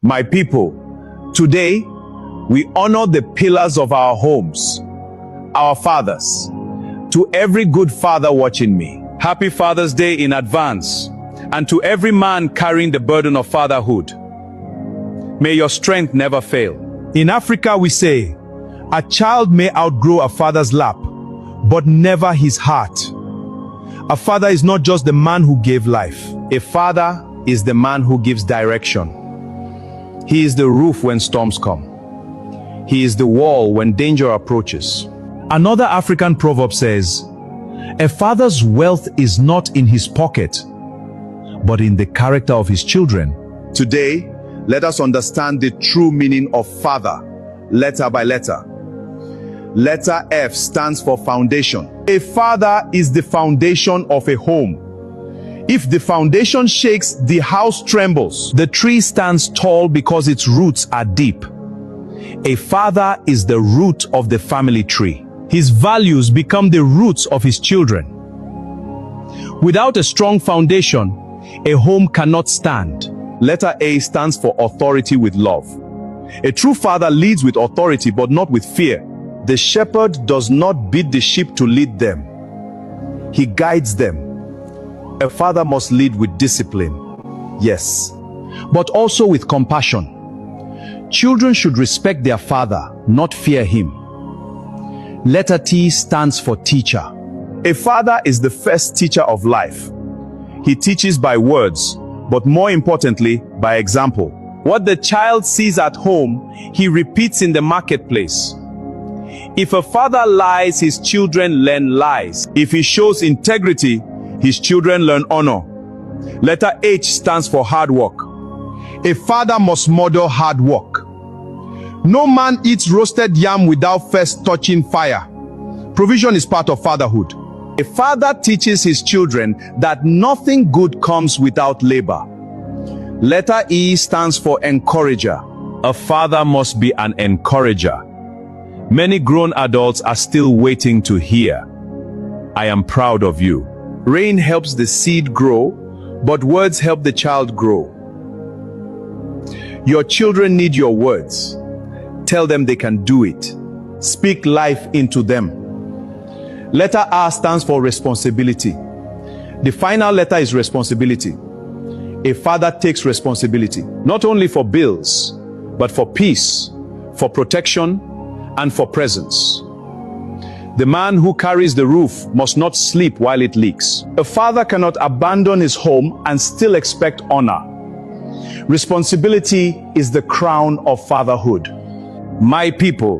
My people, today we honor the pillars of our homes, our fathers. To every good father watching me, happy Father's Day in advance. And to every man carrying the burden of fatherhood, may your strength never fail. In Africa we say, a child may outgrow a father's lap, but never his heart. A father is not just the man who gave life. A father is the man who gives direction. He is the roof when storms come. He is the wall when danger approaches. Another African proverb says, a father's wealth is not in his pocket, but in the character of his children. Today, let us understand the true meaning of father, letter by letter. Letter F stands for foundation. A father is the foundation of a home. If the foundation shakes, the house trembles. The tree stands tall because its roots are deep. A father is the root of the family tree. His values become the roots of his children. Without a strong foundation, a home cannot stand. Letter A stands for authority with love. A true father leads with authority but not with fear. The shepherd does not beat the sheep to lead them. He guides them. A father must lead with discipline, yes, but also with compassion. Children should respect their father, not fear him. Letter T stands for teacher. A father is the first teacher of life. He teaches by words, but more importantly, by example. What the child sees at home, he repeats in the marketplace. If a father lies, his children learn lies. If he shows integrity, his children learn honor. Letter H stands for hard work. A father must model hard work. No man eats roasted yam without first touching fire. Provision is part of fatherhood. A father teaches his children that nothing good comes without labor. Letter E stands for encourager. A father must be an encourager. Many grown adults are still waiting to hear, I am proud of you. Rain helps the seed grow, but words help the child grow. Your children need your words. Tell them they can do it. Speak life into them. Letter R stands for responsibility. The final letter is responsibility. A father takes responsibility, not only for bills, but for peace, for protection, and for presence. The man who carries the roof must not sleep while it leaks. A father cannot abandon his home and still expect honor. Responsibility is the crown of fatherhood. My people,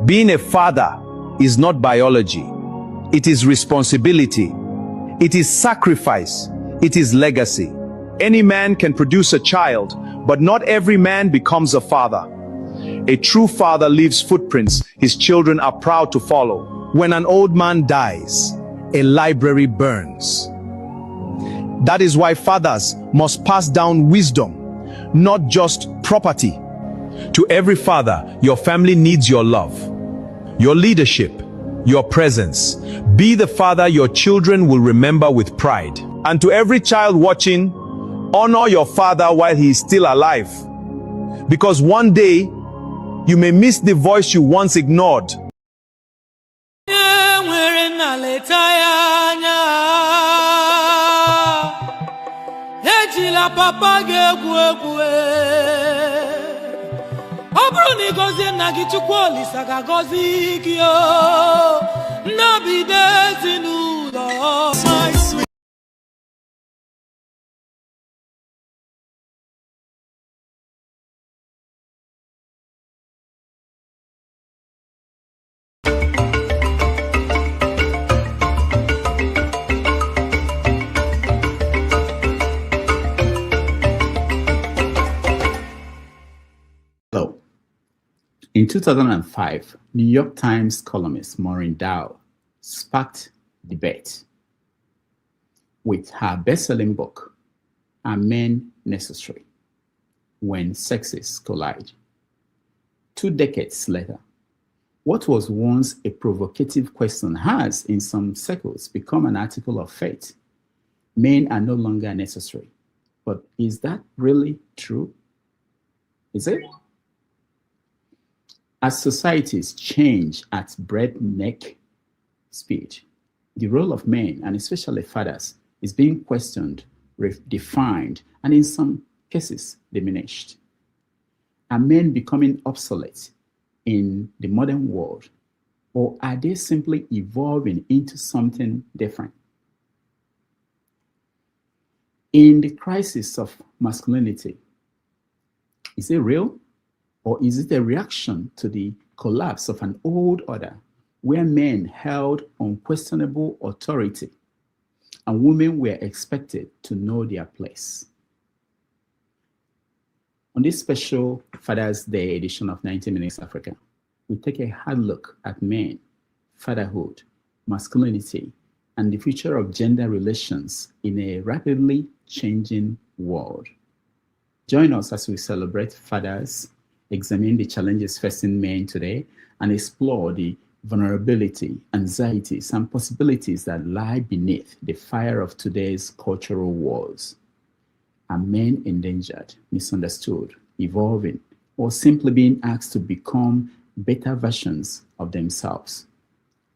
being a father is not biology. It is responsibility. It is sacrifice. It is legacy. Any man can produce a child, but not every man becomes a father. A true father leaves footprints his children are proud to follow. When an old man dies, a library burns. That is why fathers must pass down wisdom, not just property. To every father, your family needs your love, your leadership, your presence. Be the father your children will remember with pride. And to every child watching, honor your father while he is still alive. Because one day, you may miss the voice you once ignored. In 2005, New York Times columnist Maureen Dowd sparked debate with her best-selling book, Are Men Necessary? When Sexes Collide. 2 decades later, what was once a provocative question has, in some circles, become an article of faith. Men are no longer necessary. But is that really true? Is it? As societies change at breakneck speed, the role of men, and especially fathers, is being questioned, redefined, and in some cases, diminished. Are men becoming obsolete in the modern world, or are they simply evolving into something different? In the crisis of masculinity, is it real, or is it a reaction to the collapse of an old order where men held unquestionable authority and women were expected to know their place? On this special Father's Day edition of 90 Minutes Africa, we take a hard look at men, fatherhood, masculinity, and the future of gender relations in a rapidly changing world. Join us as we celebrate fathers, examine the challenges facing men today, and explore the vulnerability, anxieties, and possibilities that lie beneath the fire of today's cultural wars. Are men endangered, misunderstood, evolving, or simply being asked to become better versions of themselves?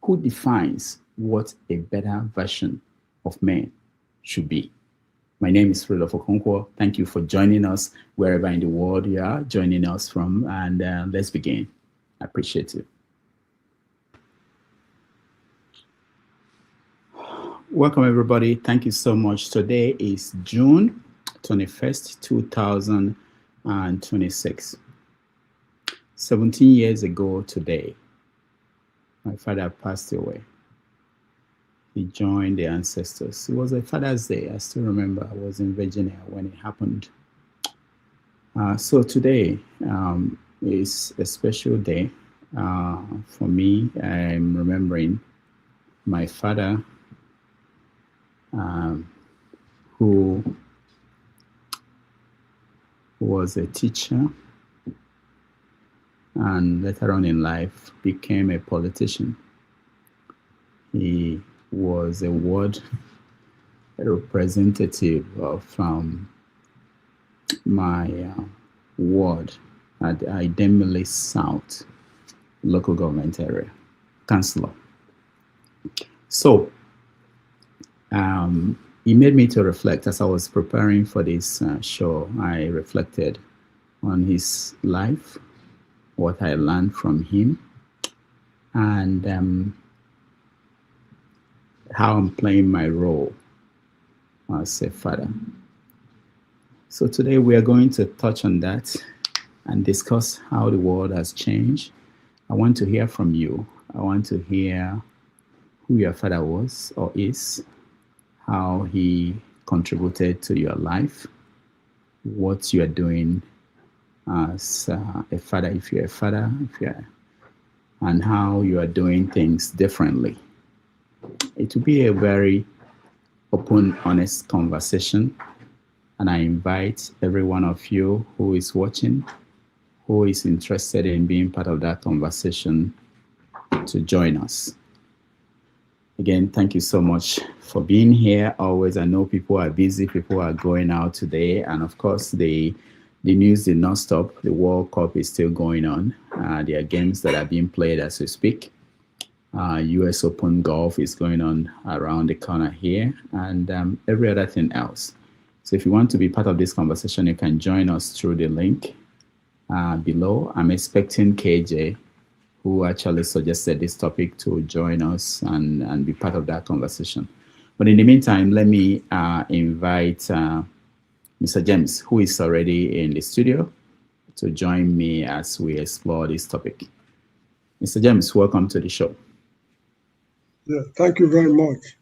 Who defines what a better version of men should be? My name is Fredo Okonkwo. Thank you for joining us wherever in the world you are joining us from, and let's begin. I appreciate you. Welcome, everybody. Thank you so much. Today is June 21st, 2026. 17 years ago today, my father passed away. He joined the ancestors. It was a Father's Day. I still remember I was in Virginia when it happened. So today is a special day for me. I'm remembering my father, who was a teacher and later on in life became a politician. He was a ward representative of my ward at Idemili South local government area, councillor. So he made me to reflect. As I was preparing for this show, I reflected on his life, what I learned from him, and how I'm playing my role as a father. So today we are going to touch on that and discuss how the world has changed. I want to hear from you. I want to hear who your father was or is, how he contributed to your life, what you are doing as a father, if you're a father, and how you are doing things differently. It will be a very open, honest conversation, and I invite every one of you who is watching, who is interested in being part of that conversation, to join us. Again, thank you so much for being here. Always, I know people are busy, people are going out today, and of course, the news did not stop. The World Cup is still going on. There are games that are being played as we speak. US Open Golf is going on around the corner here, and every other thing else. So if you want to be part of this conversation, you can join us through the link below. I'm expecting KJ, who actually suggested this topic, to join us and be part of that conversation. But in the meantime, let me invite Mr. James, who is already in the studio, to join me as we explore this topic. Mr. James, welcome to the show. Yeah, thank you very much.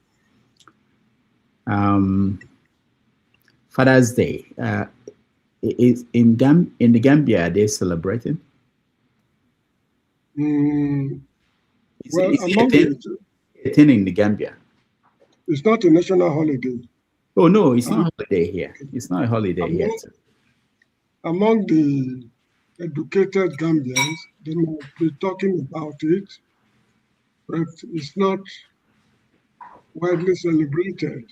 Father's Day. Is in the Gambia, are they celebrating? Is it a thing in the Gambia? It's not a national holiday. Oh, no, it's not a holiday here. It's not a holiday here. Among the educated Gambians, they might be talking about it, but it's not widely celebrated.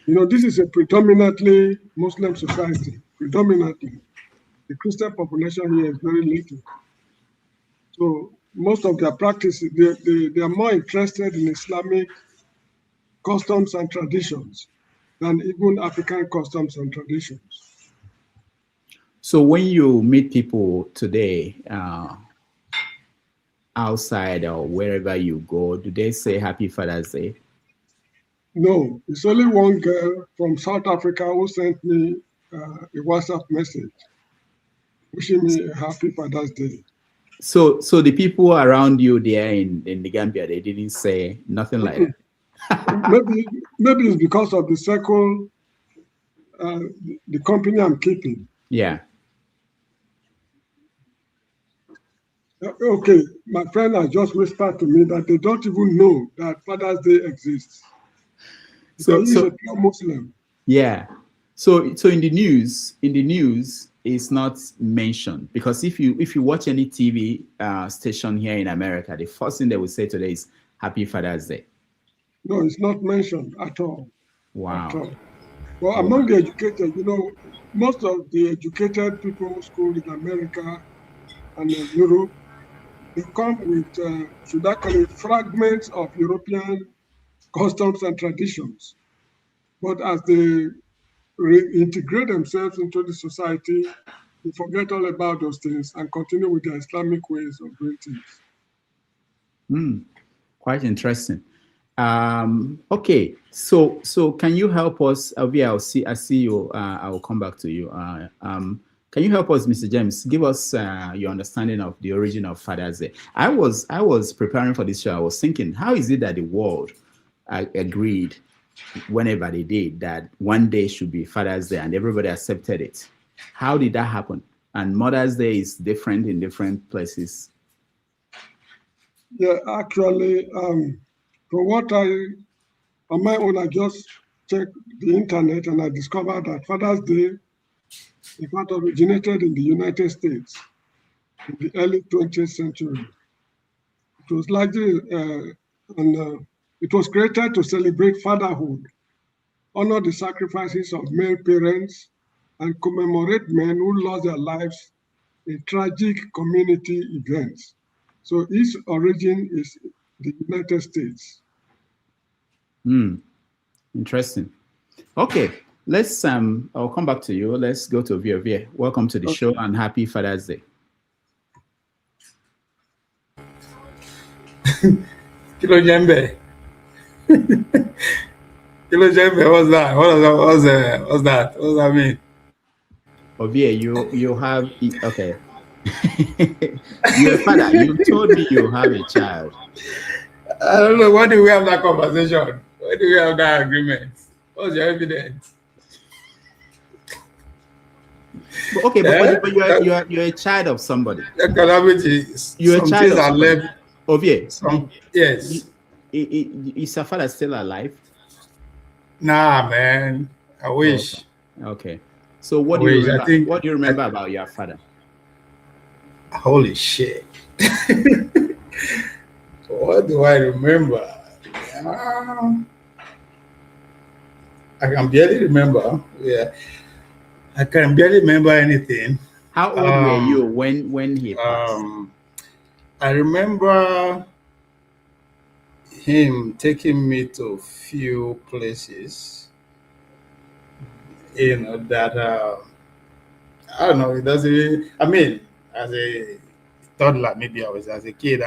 You know, this is a predominantly Muslim society, predominantly. the Christian population here is very little. So most of their practices, they are more interested in Islamic customs and traditions than even African customs and traditions. So when you meet people today, outside or wherever you go, do they say Happy Father's Day? No, it's only one girl from South Africa who sent me a WhatsApp message wishing me a happy Father's Day. So the people around you there in the Gambia, they didn't say nothing like that. Maybe it's because of the circle, the company I'm keeping. Yeah. Okay, my friend has just whispered to me that they don't even know that Father's Day exists. So he's a pure Muslim. Yeah. So in the news, it's not mentioned, because if you watch any TV station here in America, the first thing they will say today is Happy Father's Day. No, it's not mentioned at all. Wow. At all. Well, among the educated, most of the educated people who school in America and in Europe, they come with, should I call it, fragments of European customs and traditions. But as they reintegrate themselves into the society, they forget all about those things and continue with their Islamic ways of doing things. Quite interesting. Okay, so can you help us? I see you. I will come back to you. Can you help us, Mr. James? Give us your understanding of the origin of Father's Day. I was preparing for this show. I was thinking, how is it that the world agreed, whenever they did, that one day should be Father's Day, and everybody accepted it? How did that happen? And Mother's Day is different in different places. Yeah, actually, from what on my own, I just checked the internet and I discovered that Father's Day, in fact, originated in the United States in the early 20th century. It was largely, it was created to celebrate fatherhood, honor the sacrifices of male parents, and commemorate men who lost their lives in tragic community events. So its origin is the United States. Interesting. Okay, let's I'll come back to you. Let's go to Ovie. Welcome to the show and happy Father's Day. Kilo Jembe. Kilo Jembe, what's that? What's that? What does that mean? Ovie, you have, okay. You're a father. You told me you have a child. I don't know. Why do we have that conversation? Why do we have that agreement? What's your evidence? But, okay, but you're a child of somebody. The calamity. You're a child of somebody. Ovie. Yes. Is your father still alive? Nah, man. I wish. Okay. So what do you remember? What do you remember about your father? Holy shit. What do I remember? I can barely remember. Yeah. I can barely remember anything. How old were you when he passed? I remember him taking me to a few places, that I don't know, it doesn't, I mean, as a toddler, maybe as a kid,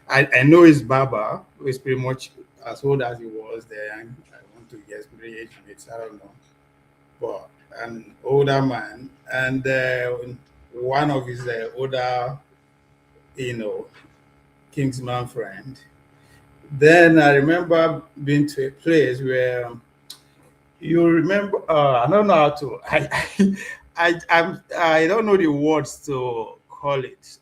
I know his Baba, who is pretty much as old as he was there, and I want to guess maybe age mates, I don't know, but an older man, and one of his older, Kingsman friend. Then I remember being to a place where you remember. I don't know how to. I don't know the words to call it.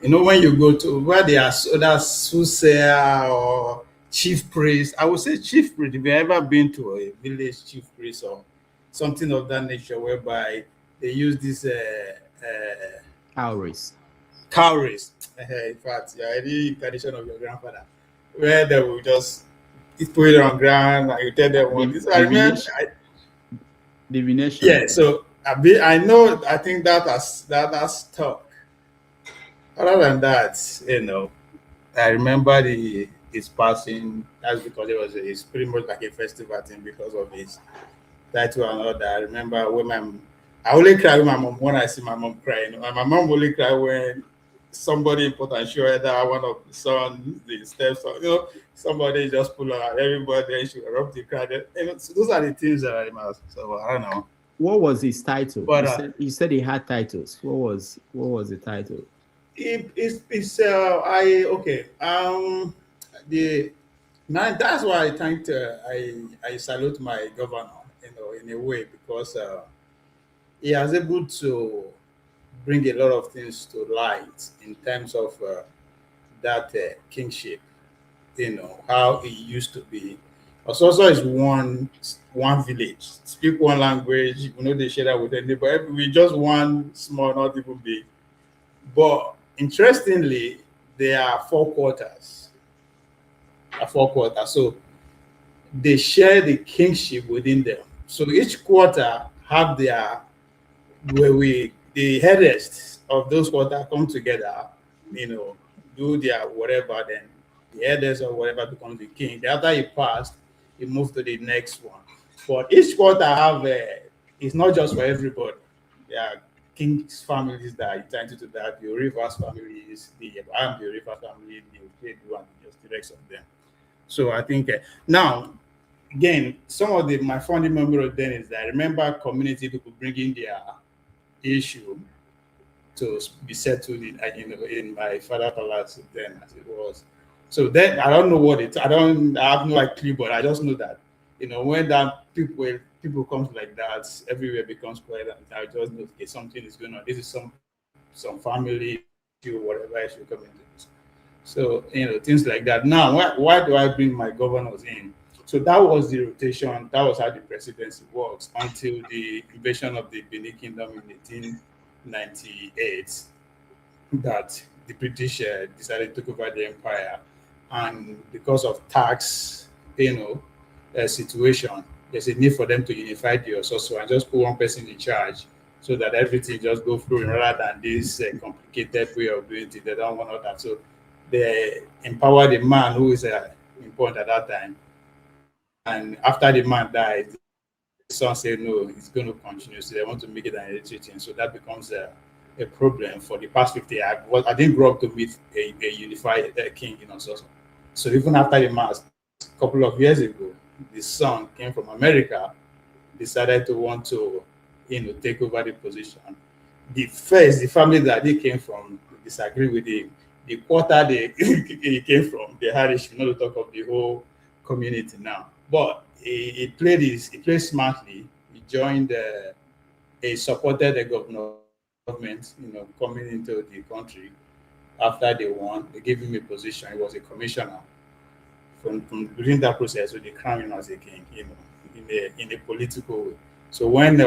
When you go to where they are, that soothsayer or chief priest. I would say chief priest. If you ever been to a village chief priest or something of that nature, whereby they use this cowries. In fact, any tradition of your grandfather, where they will just put it on ground and you tell them what this. I remember Divination. Yeah, so I know, I think that's stuck. Other than that, I remember his passing. That's because it's pretty much like a festival thing because of his title and all that. I remember I only cry with my mom when I see my mom crying. And my mom only cry when somebody important show her that one of the sons, the stepson, somebody just pull out everybody and she erupt the cry. So those are the things that I remember. So I don't know. What was his title? But You said he had titles. What was the title? it's I okay the now that's why I thanked I salute my governor, in a way, because he has able to bring a lot of things to light in terms of that kingship, how it used to be. Also is one village, speak one language, they share that with anybody. We just one small, not even big. But interestingly, there are four quarters. So they share the kingship within them. So each quarter have their where we the headers of those quarter come together, do their whatever, then the headers or whatever becomes the king. Then after he passed, he moved to the next one. But each quarter have it's not just for everybody. There are king's families that are entitled to that. The Rivers families, the River family, the Okedu, and just the rest of them. So I think now again, some of my funny memory of then is that I remember community people bringing their issue to be settled in my father palace then, as it was. So then I don't know what I have no clue, but I just know that when that people comes like that, everywhere becomes quiet, and I just know, okay, something is going on. This is some family issue, whatever issue coming into this. So things like that. Now, why do I bring my governors in? So that was the rotation. That was how the presidency works until the invasion of the Benin Kingdom in 1898. That the British decided to take over the empire, and because of tax, situation, there's a need for them to unify the Ososo and just put one person in charge, so that everything just go through rather than this complicated way of doing it. They don't want all that. So they empower the man who is important at that time. And after the man died, the son said no, it's going to continue. So they want to make it an hereditary thing. So that becomes a problem for the past 50 years. I didn't grow up to meet a unified king in Ososo. So even after the mass, a couple of years ago, the son came from America, decided to want to, take over the position. The family that he came from disagree with him. The quarter he came from, the Irish, not to talk of the whole community now. But he played smartly. He joined, he supported the government, coming into the country after they won. They gave him a position. He was a commissioner. From during that process, so they crowned him as a king, in a political way. So when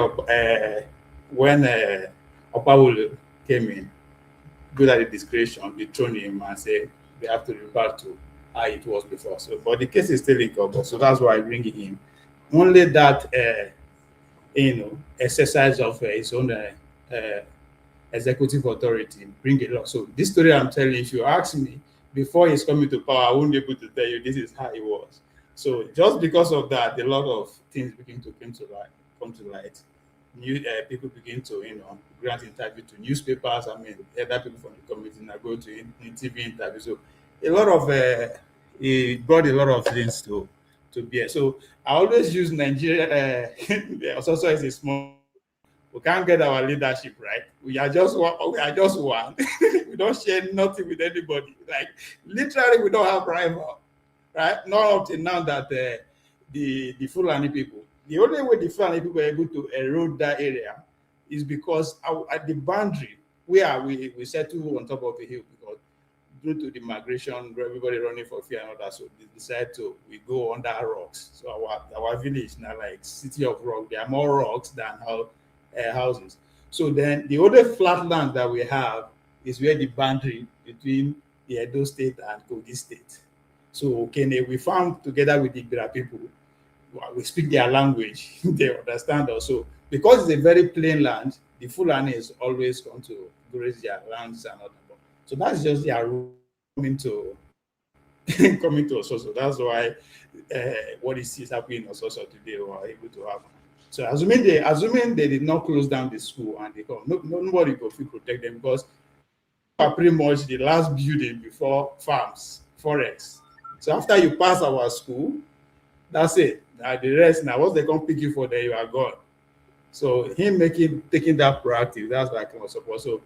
Opawolo came in, good at the discretion, they thrown him and said they have to revert to how it was before. So, but the case is still in court, so that's why I bring him. Only that, exercise of his own executive authority bring a lot. So this story I'm telling, if you ask me, before he's coming to power, I won't be able to tell you this is how it was. So just because of that, a lot of things begin to come to light. New people begin to, grant interview to newspapers. I mean, other people from the community now go to TV interviews. So a lot of it brought a lot of things to bear. So I always use Nigeria also as a small. We can't get our leadership right. We are just one. We don't share nothing with anybody. Like literally, we don't have rival, right? Not up to now that the Fulani people. The only way the Fulani people are able to erode that area is because at the boundary where we settle on top of a hill, because due to the migration, everybody running for fear and all that, so they decide we go under rocks. So our village now, like city of rock, there are more rocks than houses. So then the only flat land that we have is where the boundary between the Edo State and Kogi State. So we found together with the Ibira people, we speak their language, they understand us. So because it's a very plain land, the Fulani is always going to graze their lands and all that. So that's just their rule coming to coming to Ososo. That's why what is happening in Ososo today were able to happen. So assuming they did not close down the school and they come, nobody could protect them, because are pretty much the last building before farms, forests. So after you pass our school, that's it. Now the rest, now once they come pick you for there, you are gone. So him taking that proactive, that's what I can support. So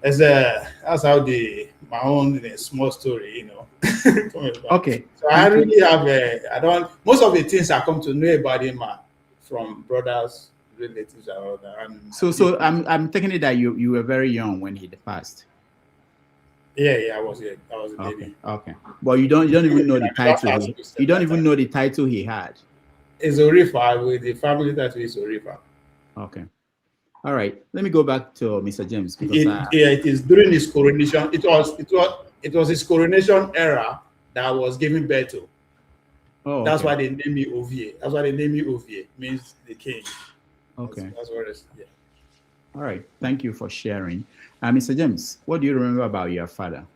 that's how my own small story, you know. Okay. So I really have most of the things I come to know about him from brothers, relatives, and all that. And so I'm taking it that you were very young when he passed. Yeah, I was a baby. Okay. But you don't even know the title. You don't even know the title he had. It's Orifa, with the family title is Orifa. Okay. All right. Let me go back to Mr. James. It is during his coronation. It was his coronation era that I was giving birth to. Oh, that's why they named me Ovie. That's why they named me Ovie. Means the king. Okay. That's what it is. Yeah. All right. Thank you for sharing. Mr. James, what do you remember about your father?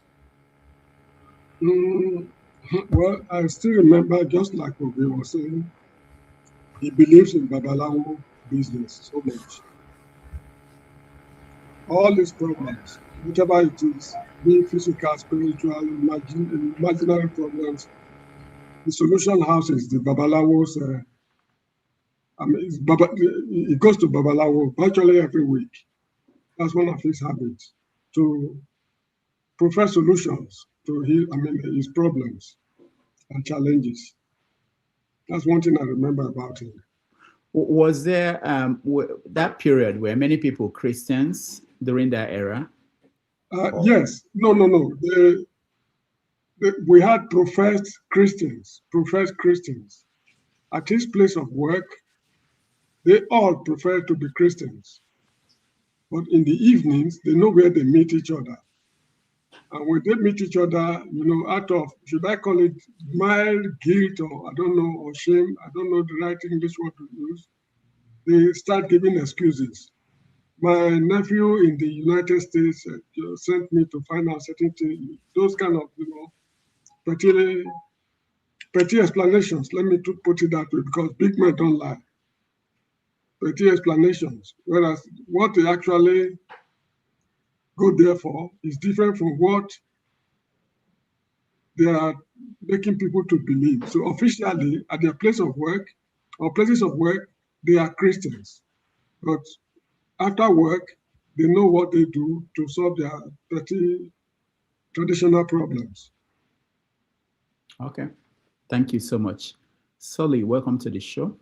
Well, I still remember, just like Ovie was saying, he believes in Babalawo business so much. All these problems, whatever it is, being physical, spiritual, imaginary problems, the solution house is the Babalawo's. He goes to Babalawo virtually every week. That's one of his habits, to provide solutions to his problems and challenges. That's one thing I remember about him. Was there that period where many people Christians during that era? Yes. No. We had professed Christians. At his place of work, they all prefer to be Christians. But in the evenings, they know where they meet each other. And when they meet each other, out of, should I call it mild guilt, or I don't know, or shame, I don't know the right English word to use, they start giving excuses. My nephew in the United States sent me to find out certain things, those kind of, petty explanations. Let me put it that way, because big men don't lie. Petty explanations, whereas what they actually go there for is different from what they are making people to believe. So officially, at their place of work or places of work, they are Christians. But after work, they know what they do to solve their petty traditional problems. Okay. Thank you so much. Sully, welcome to the show.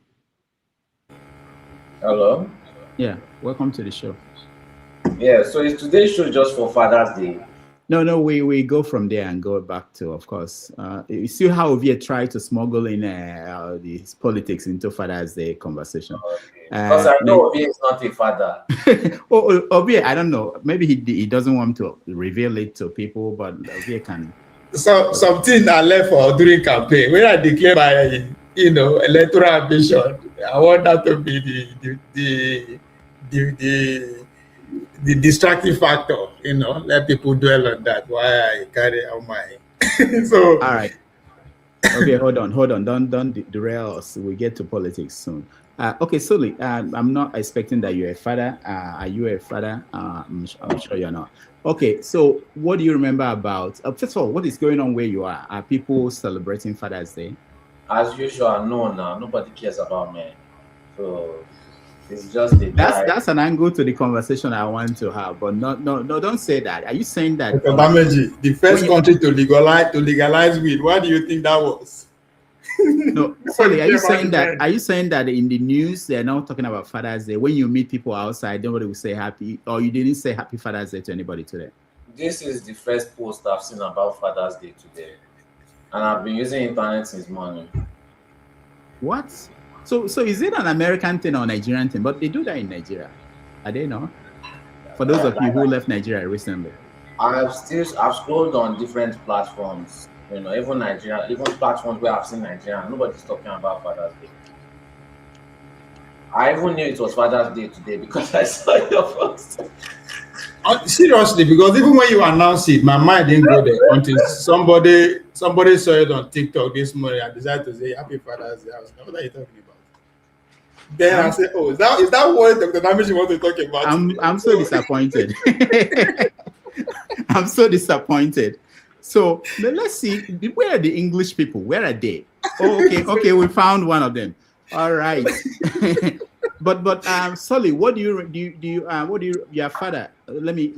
Hello? Yeah, welcome to the show. Yeah, so is today's show just for Father's Day? No, we go from there and go back to, of course. You see how we try to smuggle in these politics into Father's Day conversation. Okay. Because I know Obi is not a father. Obi, I don't know. Maybe he doesn't want to reveal it to people, but Obi can. So something I left for during campaign, when I declare my electoral ambition, I want that to be the distracting factor, let people dwell on that while I carry out my so all right. Okay, hold on. Don't derail us. We get to politics soon. Okay, Sully, I'm not expecting that you're a father. Are you a father? I'm sure you're not. Okay, so what do you remember about, first of all, what is going on where you are? Are people celebrating Father's Day? As usual, no, nobody cares about me. So it's just that's an angle to the conversation I want to have, but no, don't say that. Are you saying that the first country to legalize weed? Why do you think that was? No, sorry. Are you saying that in the news they're not talking about Father's Day? When you meet people outside, nobody will say happy, or you didn't say Happy Father's Day to anybody today? This is the first post I've seen about Father's Day today, and I've been using internet since morning. What? So is it an American thing or Nigerian thing? But they do that in Nigeria. Are they not? For those of you who left Nigeria recently. I've scrolled on different platforms, even Nigeria, even platforms where I've seen Nigeria, nobody's talking about Father's Day. I even knew it was Father's Day today because I saw your post. Seriously, because even when you announce it, my mind didn't go there until somebody saw it on TikTok this morning and decided to say Happy Father's Day. I was like, what are you talking about? Then I said, oh, is that what Dr. Damish wants to talk about? I'm so disappointed. I'm so disappointed. So let's see, where are the English people? Where are they? Oh, okay, we found one of them. All right. but Sully, what do you your father? Let me.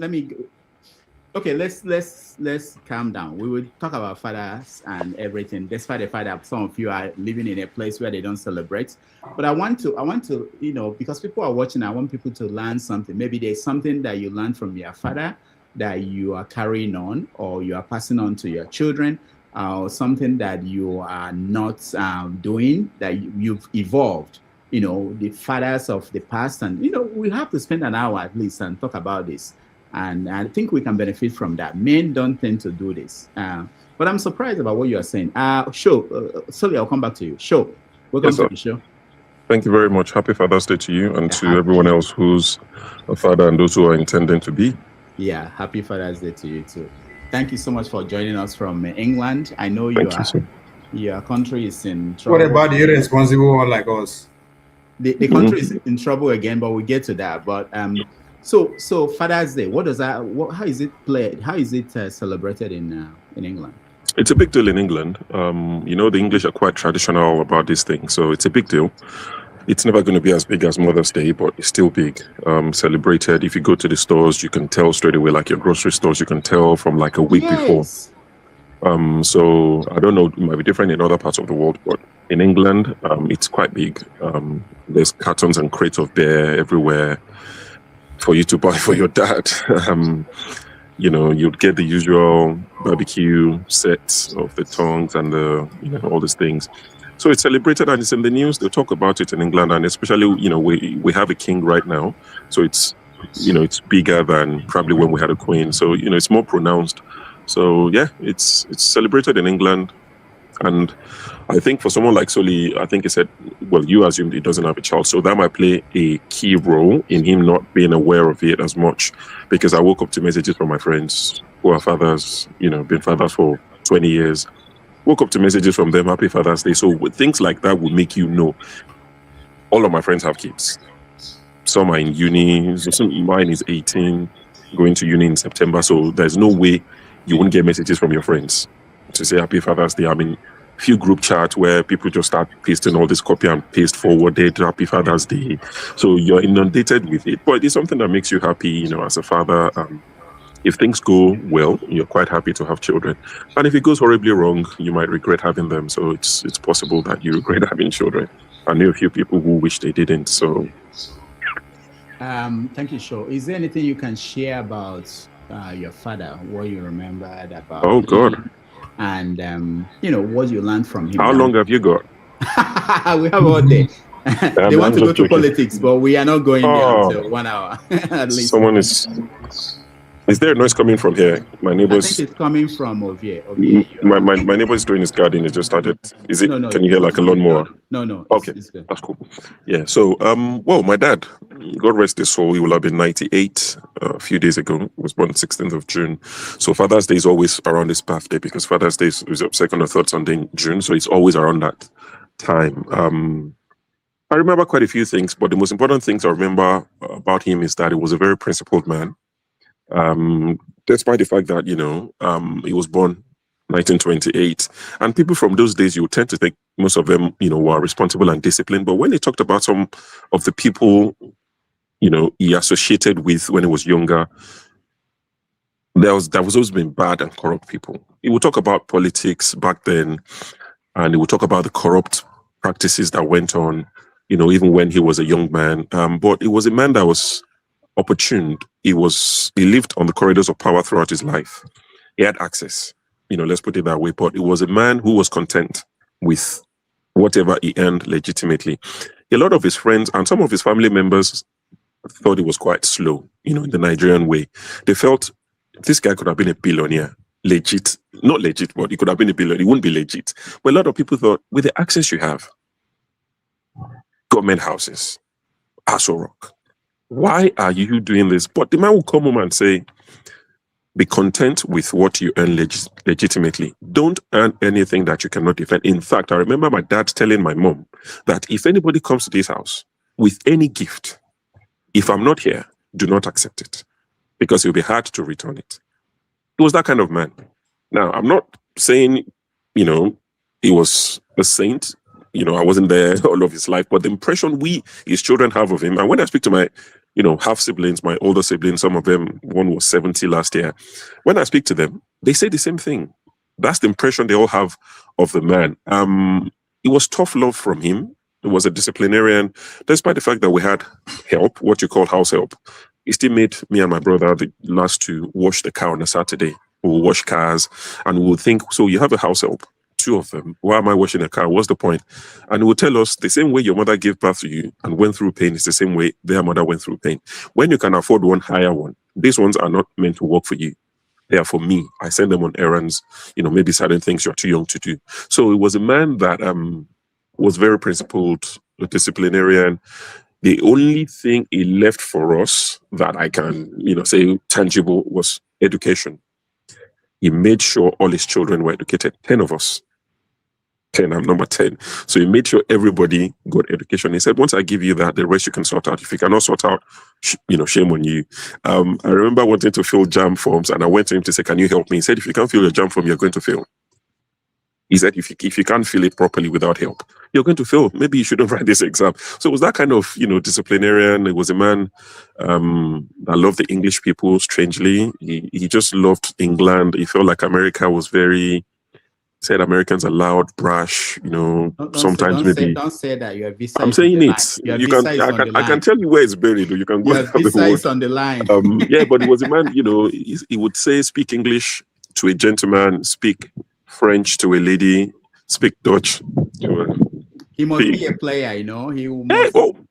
Okay, let's calm down. We will talk about fathers and everything. Despite the fact that some of you are living in a place where they don't celebrate, but I want to, because people are watching, I want people to learn something. Maybe there's something that you learned from your father that you are carrying on, or you are passing on to your children, or something that you are not doing, that you've evolved. The fathers of the past, and we have to spend an hour at least and talk about this. And I think we can benefit from that. Men don't tend to do this. But I'm surprised about what you are saying. Sorry, I'll come back to you. Sure. Welcome to the show. Thank you very much. Happy Father's Day to you and to everyone else who's a father and those who are intending to be. Yeah, happy Father's Day to you too. Thank you so much for joining us from England. I know your country is in trouble. What about the irresponsible one like us? The country is in trouble again, but we'll get to that. But so Father's Day, how is it played? How is it celebrated in England? It's a big deal in England. The English are quite traditional about this thing, so it's a big deal. It's never going to be as big as Mother's Day, but it's still big. Celebrated. If you go to the stores, you can tell straight away, like your grocery stores, you can tell from like a week before. So I don't know, it might be different in other parts of the world, but in England, it's quite big. There's cartons and crates of beer everywhere for you to buy for your dad. You'd get the usual barbecue sets of the tongues and all these things. So it's celebrated and it's in the news. They talk about it in England, and especially, we have a king right now. So it's bigger than probably when we had a queen. So, it's more pronounced. So yeah, it's celebrated in England. And I think for someone like Soli, I think he said, well, you assumed he doesn't have a child. So that might play a key role in him not being aware of it as much. Because I woke up to messages from my friends who are fathers, been fathers for 20 years. Woke up to messages from them, Happy Father's Day. So things like that will make you know. All of my friends have kids. Some are in uni. Mine is 18, going to uni in September. So there's no way you won't get messages from your friends to say Happy Father's Day. I mean, few group chats where people just start pasting all this copy and paste forwarded Happy Father's Day. So you're inundated with it. But it's something that makes you happy, as a father. If things go well, you're quite happy to have children. And if it goes horribly wrong, you might regret having them. So it's possible that you regret having children. I know a few people who wish they didn't. So thank you, Sho. Is there anything you can share about your father, what you remembered about Oh God. And what you learned from him? How long have you got? We have all day. They want to go to politics, but we are not going there until 1 hour at least. Someone is there a noise coming from here? My neighbor's. I think it's coming from Ovie. My neighbor is doing his garden. He just started. Is it? No, can you hear like a lawnmower? No. Okay, it's good. That's cool. Yeah. So, well, my dad, God rest his soul, he will have been 98 a few days ago. He was born 16th of June. So Father's Day is always around his birthday because Father's Day is second or third Sunday in June. So it's always around that time. I remember quite a few things, but the most important things I remember about him is that he was a very principled man. Despite the fact that, he was born 1928, and people from those days, you tend to think most of them, were responsible and disciplined. But when he talked about some of the people, he associated with when he was younger, there was always been bad and corrupt people. He would talk about politics back then, and he would talk about the corrupt practices that went on, even when he was a young man. But he was a man that was opportuned. He lived on the corridors of power throughout his life. He had access, let's put it that way. But he was a man who was content with whatever he earned legitimately. A lot of his friends and some of his family members thought he was quite slow, in the Nigerian way. They felt this guy could have been a billionaire, legit, not legit, but he could have been a billionaire. He wouldn't be legit. But a lot of people thought, with the access you have, government houses, Aso Rock. Why are you doing this? But the man will come home and say, be content with what you earn legitimately. Don't earn anything that you cannot defend. In fact, I remember my dad telling my mom that if anybody comes to this house with any gift, if I'm not here, do not accept it, because it'll be hard to return it. He was that kind of man. Now, I'm not saying, he was a saint. I wasn't there all of his life, but the impression his children have of him, and when I speak to my, half siblings, my older siblings, some of them, one was 70 last year. When I speak to them, they say the same thing. That's the impression they all have of the man. It was tough love from him. It was a disciplinarian, despite the fact that we had help, what you call house help. He still made me and my brother the last to wash the car on a Saturday. We'll wash cars, and we'll think, so you have a house help, 2 of them. Why am I washing a car? What's the point? And he will tell us the same way your mother gave birth to you and went through pain is the same way their mother went through pain. When you can afford one, hire one. These ones are not meant to work for you. They are for me. I send them on errands, maybe certain things you're too young to do. So it was a man that was very principled, a disciplinarian. The only thing he left for us that I can, say tangible was education. He made sure all his children were educated. 10 of us. 10, I'm number 10. So he made sure everybody got education. He said, once I give you that, the rest you can sort out. If you cannot sort out, shame on you. I remember wanting to fill JAM forms, and I went to him to say, can you help me? He said, if you can't fill your JAM form, you're going to fail. He said, if you can't fill it properly without help, you're going to fail. Maybe you shouldn't write this exam. So it was that kind of, disciplinarian. It was a man that loved the English people, strangely. He just loved England. He felt like America was said Americans are loud, brash, sometimes maybe. Don't say that. Your visa I'm saying it. I can tell you where it's buried. You can go. Your visa is on the line. Yeah, but it was a man, he would say, speak English to a gentleman, speak French to a lady, speak Dutch to a... He must be a player, He must...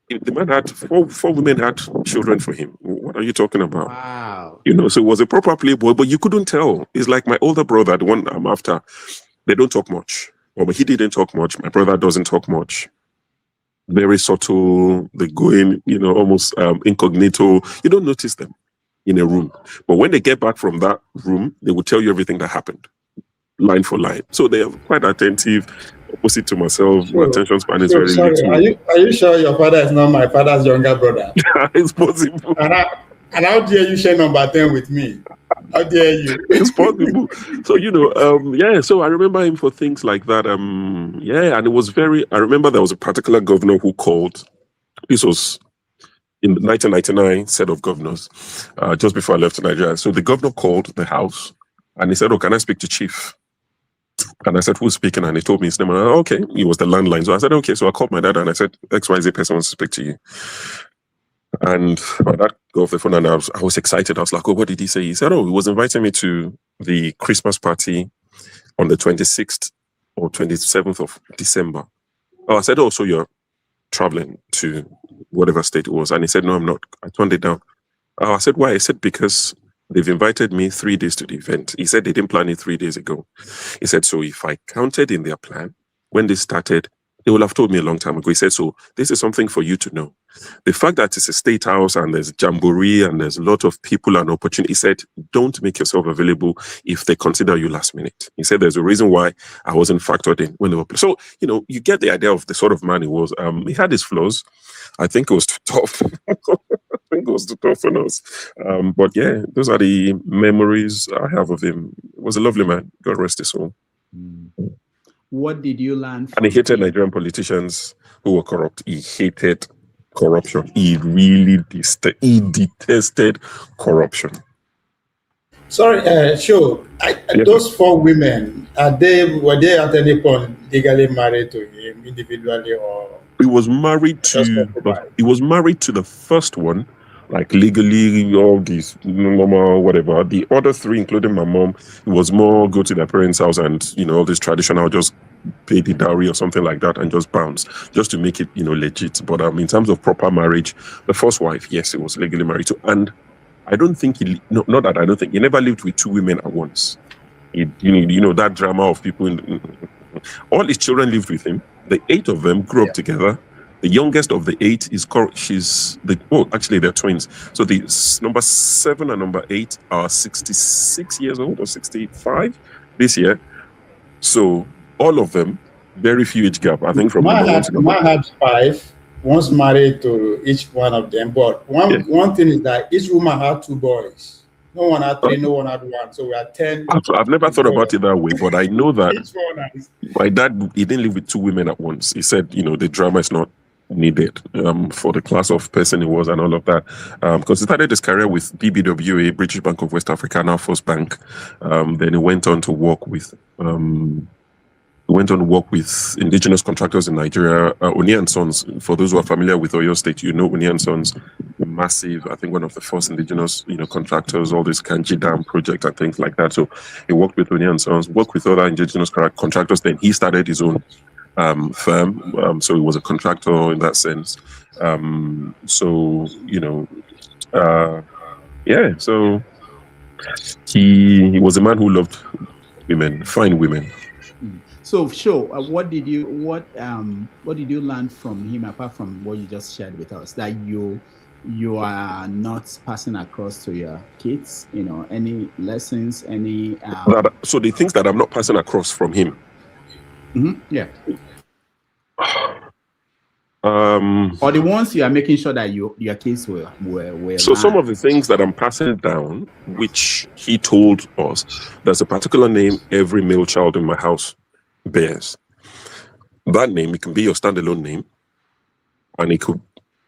the man had four women had children for him. What are you talking about? Wow. So it was a proper playboy, but you couldn't tell. It's like my older brother, the one I'm after. They don't talk much. But he didn't talk much. My brother doesn't talk much. Very subtle. They go in, almost incognito. You don't notice them in a room. But when they get back from that room, they will tell you everything that happened, line for line. So they are quite attentive. Opposite to myself, my attention span is very little. Are you sure your father is not my father's younger brother? It's possible. And how dare you share number 10 with me? How dare you? It's possible. So, so I remember him for things like that. And it was I remember there was a particular governor who called. This was in the 1999 set of governors, just before I left to Nigeria. So the governor called the house and he said, can I speak to Chief? And I said, who's speaking? And he told me his name. And okay, it was the landline. So I said, okay. So I called my dad and I said, XYZ person wants to speak to you. And my dad got off the phone and I was excited. I was like, what did he say? He said, he was inviting me to the Christmas party on the 26th or 27th of December. I said, so you're traveling to whatever state it was. And he said, no, I'm not. I turned it down. I said, why? He said, because they've invited me 3 days to the event. He said they didn't plan it 3 days ago. He said, so if I counted in their plan, when they started, they would have told me a long time ago. He said, so this is something for you to know. The fact that it's a state house and there's jamboree and there's a lot of people and opportunity, he said, don't make yourself available if they consider you last minute. He said, there's a reason why I wasn't factored in when they were playing. So, you get the idea of the sort of man he was. He had his flaws. I think it was too tough. I think it was too tough on us. But yeah, those are the memories I have of him. He was a lovely man. God rest his soul. What did you learn? And he hated Nigerian politicians who were corrupt. He hated corruption. He really detested corruption. Sorry, sure. Those 4 women, were they at any point legally married to him individually, or he was married to the first one, like legally, all these normal whatever. The other 3, including my mom, it was more go to their parents' house and all this traditional, just pay the dowry or something like that and just bounce, just to make it legit. But in terms of proper marriage, the first wife, yes, he was legally married to, and I don't think he never lived with 2 women at once. That drama of people all his children lived with him. The 8 of them grew up together. The youngest of the 8 is actually they're twins. So the number 7 and number 8 are 66 years old or 65 this year. So all of them, very few age gap. I think from number 1 to number 2. Had 5. Once married to each one of them, but one thing is that each woman had 2 boys. No one had 3, no one had 1. So we had 10. I've never thought about it that way, but I know that each one has. My dad, he didn't live with 2 women at once. He said, the drama is not needed for the class of person he was and all of that. Because he started his career with BBWA, British Bank of West Africa, now First Bank. Then he went on to work with indigenous contractors in Nigeria, Oni and Sons. For those who are familiar with Oyo State, Oni and Sons, massive, I think one of the first indigenous, contractors, all this Kanji Dam project and things like that. So he worked with Oni and Sons, worked with other indigenous contractors. Then he started his own firm. So he was a contractor in that sense. So he was a man who loved women, fine women. So, what did you learn from him apart from what you just shared with us, that you are not passing across to your kids? Any lessons? Any? So the things that I'm not passing across from him. Mm-hmm. Yeah. Or the ones you are making sure that your kids were. So some of the things that I'm passing down, which he told us, there's a particular name every male child in my house bears. That name, it can be your standalone name, and it could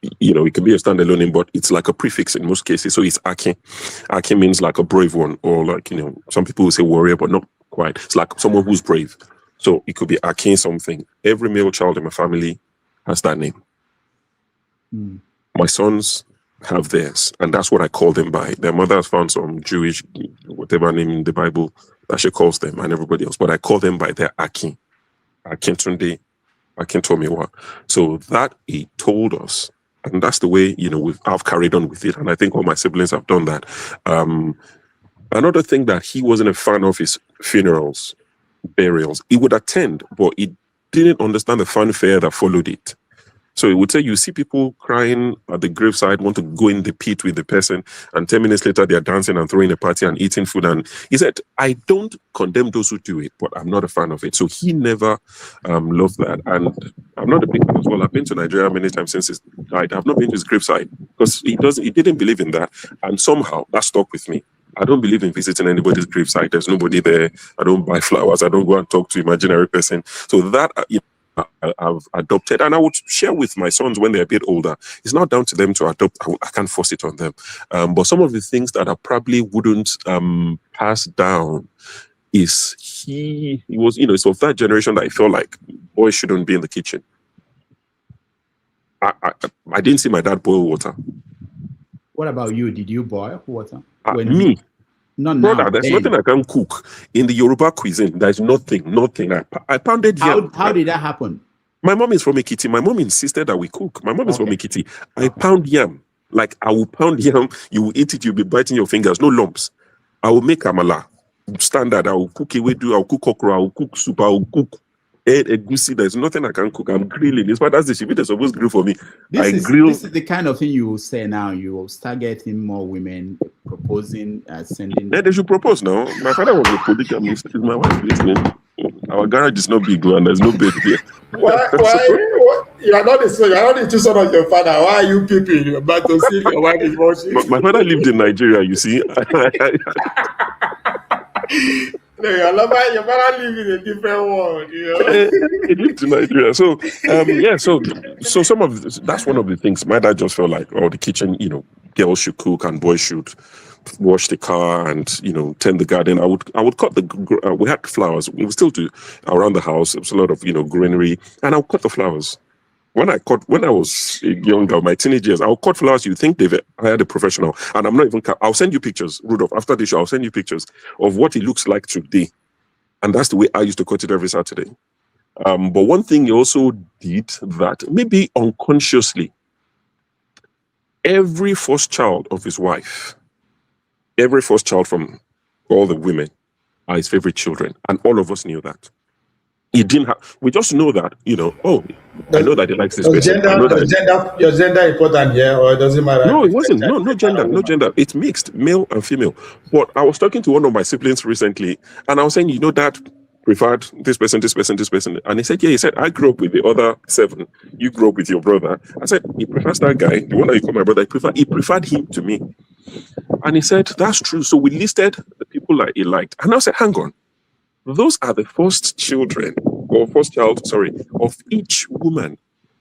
it can be a standalone name, but it's like a prefix in most cases. So it's Akin. Akin means like a brave one, or like, some people will say warrior, but not quite. It's like someone who's brave. So it could be Akin something. Every male child in my family has that name. My sons have theirs, and that's what I call them by. Their mother has found some Jewish, whatever name in the Bible that she calls them, and everybody else, but I call them by their Akin. Akin Tunde, Akin Tomiwa. So that he told us, and that's the way, I've carried on with it, and I think all my siblings have done that. Another thing that he wasn't a fan of is funerals, burials. He would attend, but he didn't understand the fanfare that followed it. So he would say, you see people crying at the graveside, want to go in the pit with the person, and 10 minutes later they're dancing and throwing a party and eating food. And he said, I don't condemn those who do it, but I'm not a fan of it. So he never loved that. And I'm not a big fan as well. I've been to Nigeria many times since he died. I've not been to his graveside because he didn't believe in that. And somehow that stuck with me. I don't believe in visiting anybody's graveside. There's nobody there. I don't buy flowers. I don't go and talk to imaginary person. So that, I've adopted, and I would share with my sons when they're a bit older. It's not down to them to adopt. I can't force it on them. But some of the things that I probably wouldn't pass down is he was, it's of that generation that I felt like boys shouldn't be in the kitchen. I didn't see my dad boil water. What about you? Did you boil water? Me? Not now. Brother, there's nothing I can cook. In the Yoruba cuisine, there's nothing. I pounded yam. How did that happen? My mom is from Ekiti. My mom insisted that we cook. My mom is from Ekiti. I pound yam. Like, I will pound yam. You will eat it. You'll be biting your fingers. No lumps. I will make amala. Standard. I will cook ewedu. I will cook okra. I will cook soup. I will cook egusi. There's nothing I can cook. I'm grilling. It's why that's the shit. They're supposed to grill for me. This is the kind of thing you will say now. You will start getting more women proposing, sending. Yeah, they should propose now. My father was a polygamist. Is my wife listening? Our garage is not big, and there's no bed there. Why? You are not the son. You are not the two sons of your father. Why are you peeping? You're about to see your wife is watching. My father lived in Nigeria. You see. No, your father lives in a different world, He lived in Nigeria. So, so some of that's one of the things. My dad just felt like, the kitchen, girls should cook and boys should wash the car and, tend the garden. I would cut we had flowers. We still do around the house. There was a lot of, greenery, and I would cut the flowers. When I was younger, my teenage years, I'll cut flowers. You think they've hired a professional, and I'm not even. I'll send you pictures, Rudolph. After the show, I'll send you pictures of what it looks like today, and that's the way I used to cut it every Saturday. But one thing he also did that maybe unconsciously, every first child of his wife, every first child from all the women are his favorite children, and all of us knew that. He didn't have. We just know that, oh, I know that he likes this Does person. I gender, know does that. gender, your gender important here, or does it matter No, it if the wasn't. child No, is no a man gender, or no woman? gender. It's mixed, male and female. But I was talking to one of my siblings recently, and I was saying, Dad preferred this person, this person, this person. And he said, yeah, he said, I grew up with the other 7. You grew up with your brother. I said, he prefers that guy, the one that you call my brother, he preferred him to me. And he said, that's true. So we listed the people that he liked. And I said, hang on. Those are the first children, or first child, sorry, of each woman.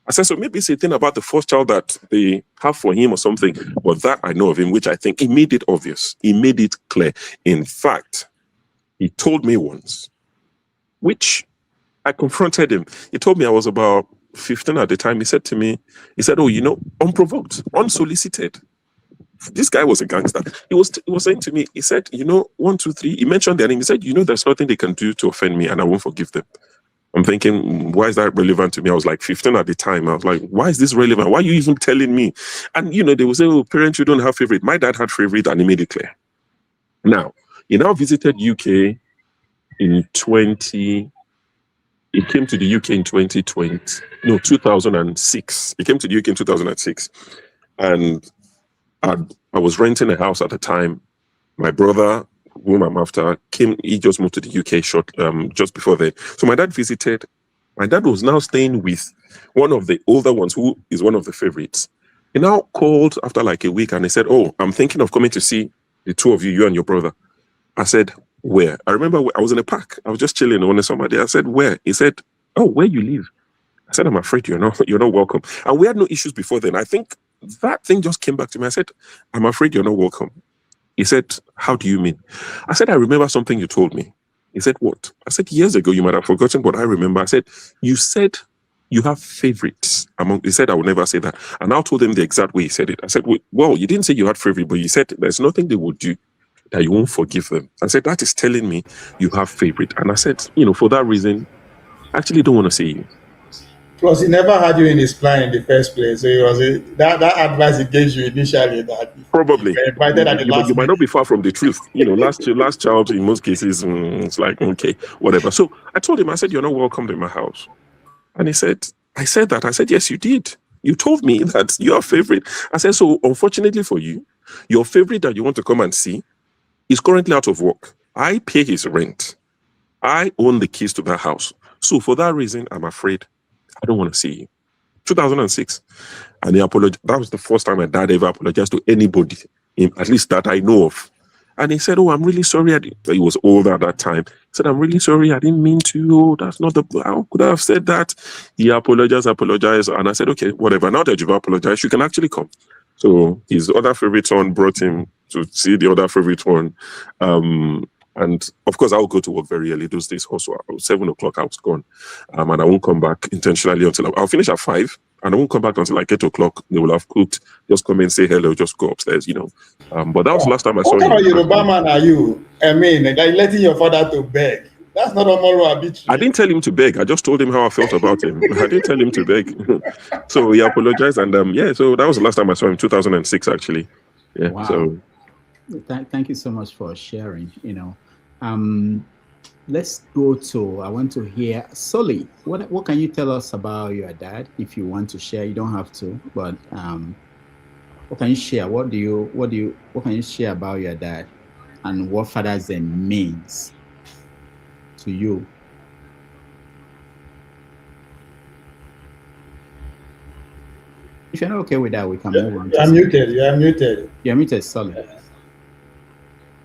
I said, so maybe it's a thing about the first child that they have for him or something. But that I know of him, which I think he made it obvious. He made it clear. In fact, he told me once, which I confronted him. He told me I was about 15 at the time. He said to me, oh, unprovoked, unsolicited. This guy was a gangster. He was saying to me, he said, 1, 2, 3. He mentioned their name. He said, there's nothing they can do to offend me and I won't forgive them. I'm thinking, why is that relevant to me? I was like 15 at the time. I was like, why is this relevant? Why are you even telling me? And, they will say, oh, parents, you don't have favorite. My dad had favorite and he made it clear. Now, he now visited UK in 20... He came to the UK in 2006. He came to the UK in 2006. And I was renting a house at the time. My brother, whom I'm after, he just moved to the UK just before then. So my dad visited. My dad was now staying with one of the older ones who is one of the favorites. He now called after like a week and he said, oh, I'm thinking of coming to see the two of you, you and your brother. I said, where? I remember I was in a park. I was just chilling on somebody. I said, where? He said, oh, where you live? I said, I'm afraid you're not welcome. And we had no issues before then. I think that thing just came back to me. I said, I'm afraid you're not welcome. He said, how do you mean? I said, I remember something you told me. He said, what? I said, years ago, you might have forgotten, but I remember. I said, you said you have favorites. He said, I will never say that. And I told him the exact way he said it. I said, well, you didn't say you had favorite, but you said there's nothing they would do that you won't forgive them. I said, that is telling me you have favorite. And I said, for that reason, I actually don't want to see you. Plus, he never had you in his plan in the first place. So it was that advice he gave you initially that Probably. you were invited at the last You might not be far from the truth. Last child in most cases, it's like, okay, whatever. So I told him, I said, you're not welcome in my house. And he said, I said that. I said, yes, you did. You told me that your favorite. I said, so unfortunately for you, your favorite that you want to come and see is currently out of work. I pay his rent. I own the keys to that house. So for that reason, I'm afraid I don't want to see you. 2006. And he apologized. That was the first time my dad ever apologized to anybody, at least that I know of. And he said, oh, I'm really sorry. He was older at that time. He said, I'm really sorry. I didn't mean to. Oh, that's not how could I have said that? He apologized. And I said, okay, whatever. Now that you've apologized, you can actually come. So his other favorite son brought him to see the other favorite one. And of course, I'll go to work very early those days. Also, 7 o'clock, I was gone. And I won't come back intentionally until I'll finish at 5. And I won't come back until like 8 o'clock. They will have cooked. Just come and say hello. Just go upstairs, But that was the last time I saw him. What kind of Yoruba man are you? I mean, like letting your father to beg. That's not a moral arbitrary. I didn't tell him to beg. I just told him how I felt about him. I didn't tell him to beg. So he apologized. And so that was the last time I saw him, 2006, actually. Yeah. Wow. So thank you so much for sharing. Let's go to, I want to hear, Sully, what can you tell us about your dad? If you want to share, you don't have to, but what can you share? What can you share about your dad and what Father's Day means to you? If you're not okay with that, we can move on. You're muted. You're muted, Sully.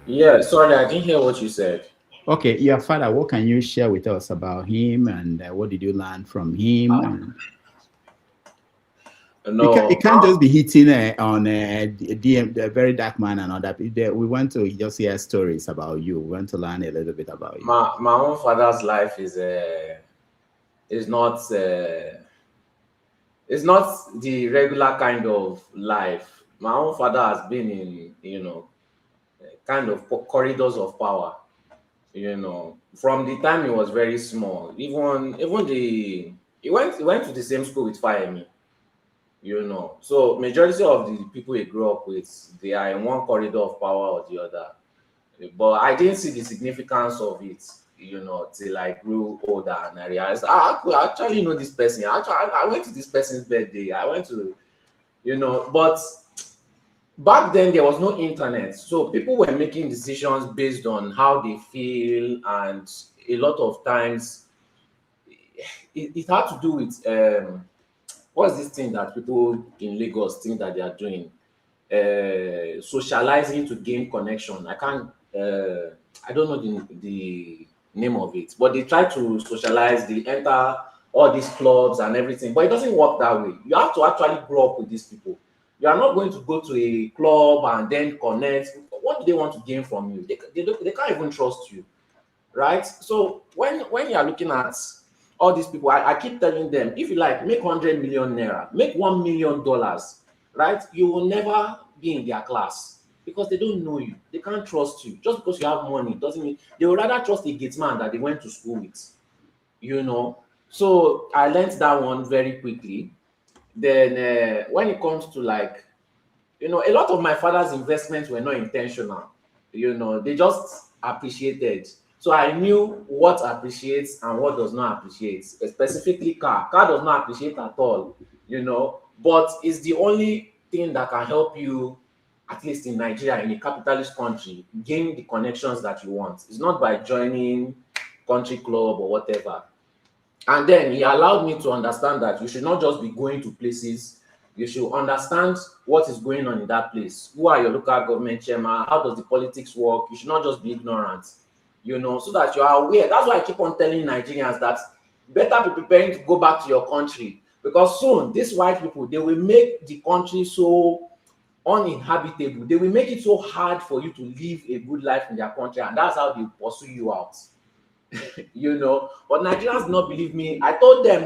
Yeah, sorry, I didn't hear what you said. Okay, your father, what can you share with us about him and what did you learn from him? No, it can't just be hitting on a very dark man and all that. We want to just hear stories about you. We want to learn a little bit about you. My own father's life is not it's not the regular kind of life. My own father has been in kind of corridors of power. From the time he was very small, even he went to the same school with Fayemi. So majority of the people he grew up with, they are in one corridor of power or the other. But I didn't see the significance of it till I grew older and I realized I could actually know this person. I went to this person's birthday. I went to, but back then there was no internet, so people were making decisions based on how they feel, and a lot of times it had to do with what's this thing that people in Lagos think that they are doing, socializing to gain connection. I don't know the name of it, but they try to socialize, they enter all these clubs and everything, but it doesn't work that way. You have to actually grow up with these people. You are not going to go to a club and then connect. What do they want to gain from you? They can't even trust you, right? So when you are looking at all these people, I keep telling them, if you like, make 100 million naira, make $1 million, right? You will never be in their class because they don't know you. They can't trust you. Just because you have money doesn't mean they would rather trust a gate man that they went to school with. So I learned that one very quickly. Then when it comes to a lot of my father's investments were not intentional. They just appreciated. So I knew what appreciates and what does not appreciate. Specifically car. Car does not appreciate at all, but it's the only thing that can help you, at least in Nigeria, in a capitalist country, gain the connections that you want. It's not by joining country club or whatever. And then he allowed me to understand that you should not just be going to places, you should understand what is going on in that place. Who are your local government chairman? How does the politics work? You should not just be ignorant, so that you are aware. That's why I keep on telling Nigerians that better be preparing to go back to your country, because soon these white people, they will make the country so uninhabitable. They will make it so hard for you to live a good life in their country, and that's how they pursue you out. But Nigerians do not believe me. I told them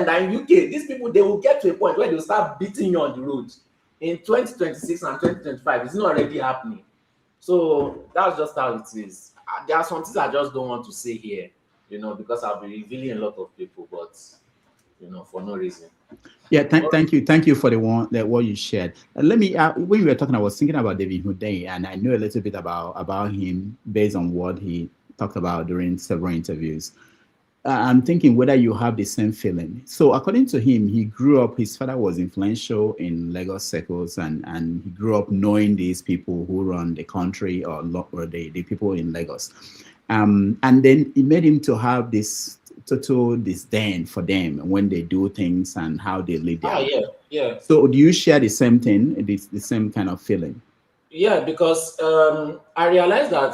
that in UK, these people, they will get to a point where they will start beating you on the road in 2026 and 2025. It's not already happening. So that's just how it is. There are some things I just don't want to say here, because I'll be revealing a lot of people, but for no reason. Yeah, thank you for what you shared. Let me when you were talking, I was thinking about David Hundeyin, and I know a little bit about him based on what he talked about during several interviews. I'm thinking whether you have the same feeling. So according to him, he grew up, his father was influential in Lagos circles, and he grew up knowing these people who run the country or the people in Lagos. And then it made him to have this total disdain for them when they do things and how they live their life. Yeah. So do you share the same thing, the same kind of feeling? Yeah, because I realized that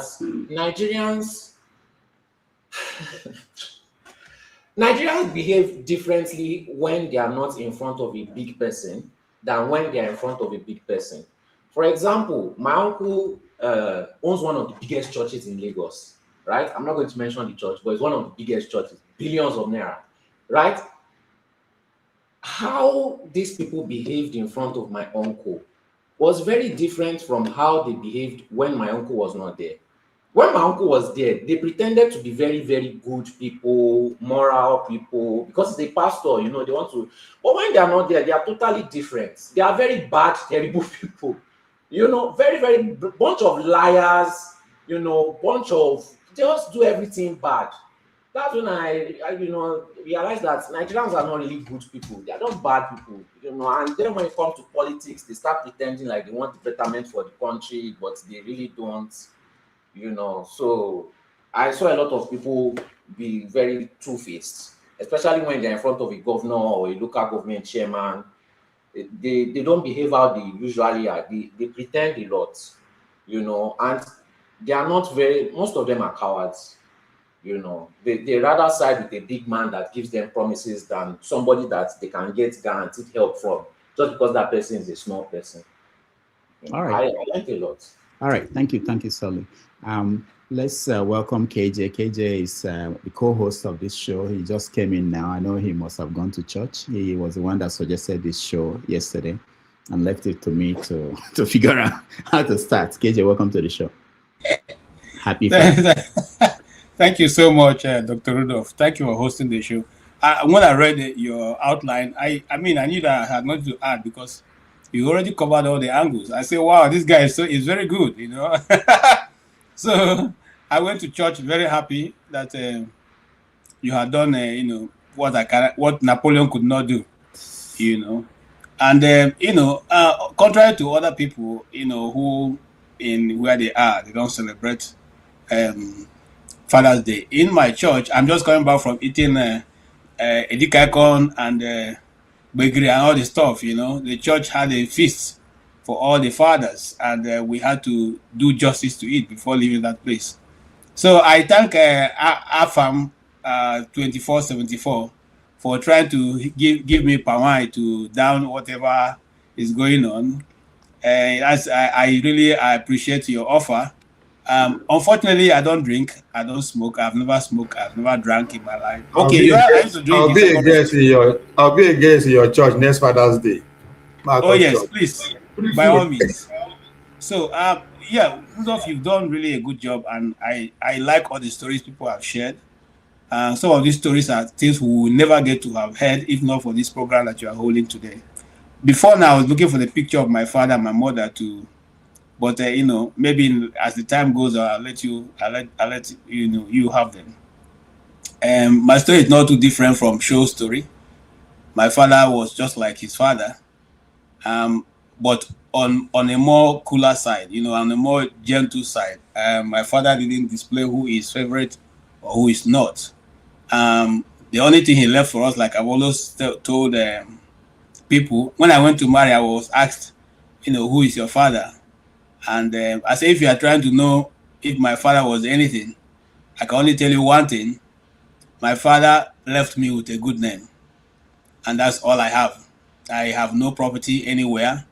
Nigerians behave differently when they are not in front of a big person than when they are in front of a big person. For example, my uncle owns one of the biggest churches in Lagos, right? I'm not going to mention the church, but it's one of the biggest churches, billions of naira, right? How these people behaved in front of my uncle was very different from how they behaved when my uncle was not there. When my uncle was there, they pretended to be very, very good people, moral people, because it's a pastor, they want to. But when they are not there, they are totally different. They are very bad, terrible people. Very, very bunch of liars, bunch of, they just do everything bad. That's when I realized that Nigerians are not really good people. They are not bad people, and then when it comes to politics, they start pretending like they want the betterment for the country, but they really don't. So I saw a lot of people be very two-faced, especially when they're in front of a governor or a local government chairman. They don't behave how they usually are. They pretend a lot, and they are not most of them are cowards. They rather side with a big man that gives them promises than somebody that they can get guaranteed help from just because that person is a small person. All right. I like a lot. All right. Thank you, Sully. Let's welcome KJ. KJ is the co-host of this show. He just came in now. I know he must have gone to church. He was the one that suggested this show yesterday and left it to me to figure out how to start. KJ, welcome to the show. Happy Friday. Thank you so much, Dr. Rudolph. Thank you for hosting the show. When I read your outline, I knew that I had nothing to add because you already covered all the angles. I say, wow, this guy is very good, So I went to church very happy that you had done, what Napoleon could not do, And contrary to other people, who in where they are, they don't celebrate Father's Day. In my church, I'm just coming back from eating edikaikon and bakery and all the stuff. The church had a feast for all the fathers, and we had to do justice to it before leaving that place. So I thank AFAM 2474 for trying to give me power to down whatever is going on. I really appreciate your offer. Unfortunately, I don't drink. I don't smoke. I've never smoked. I've never drank in my life. Okay, I used to drink. I'll be against your church next Father's Day. Oh yes, church. Please, by all means. So, yeah, Rudolph, you've done really a good job, and I like all the stories people have shared. Some of these stories are things we will never get to have heard if not for this program that you are holding today. Before now, I was looking for the picture of my father and my mother too, but maybe as the time goes, I'll let you have them. My story is not too different from Show's story. My father was just like his father, but on a more cooler side, on a more gentle side. My father didn't display who is favorite or who is not. The only thing he left for us, like I've always told people, when I went to marry, I was asked, who is your father? And I said, if you are trying to know if my father was anything, I can only tell you one thing. My father left me with a good name, and that's all I have. I have no property anywhere.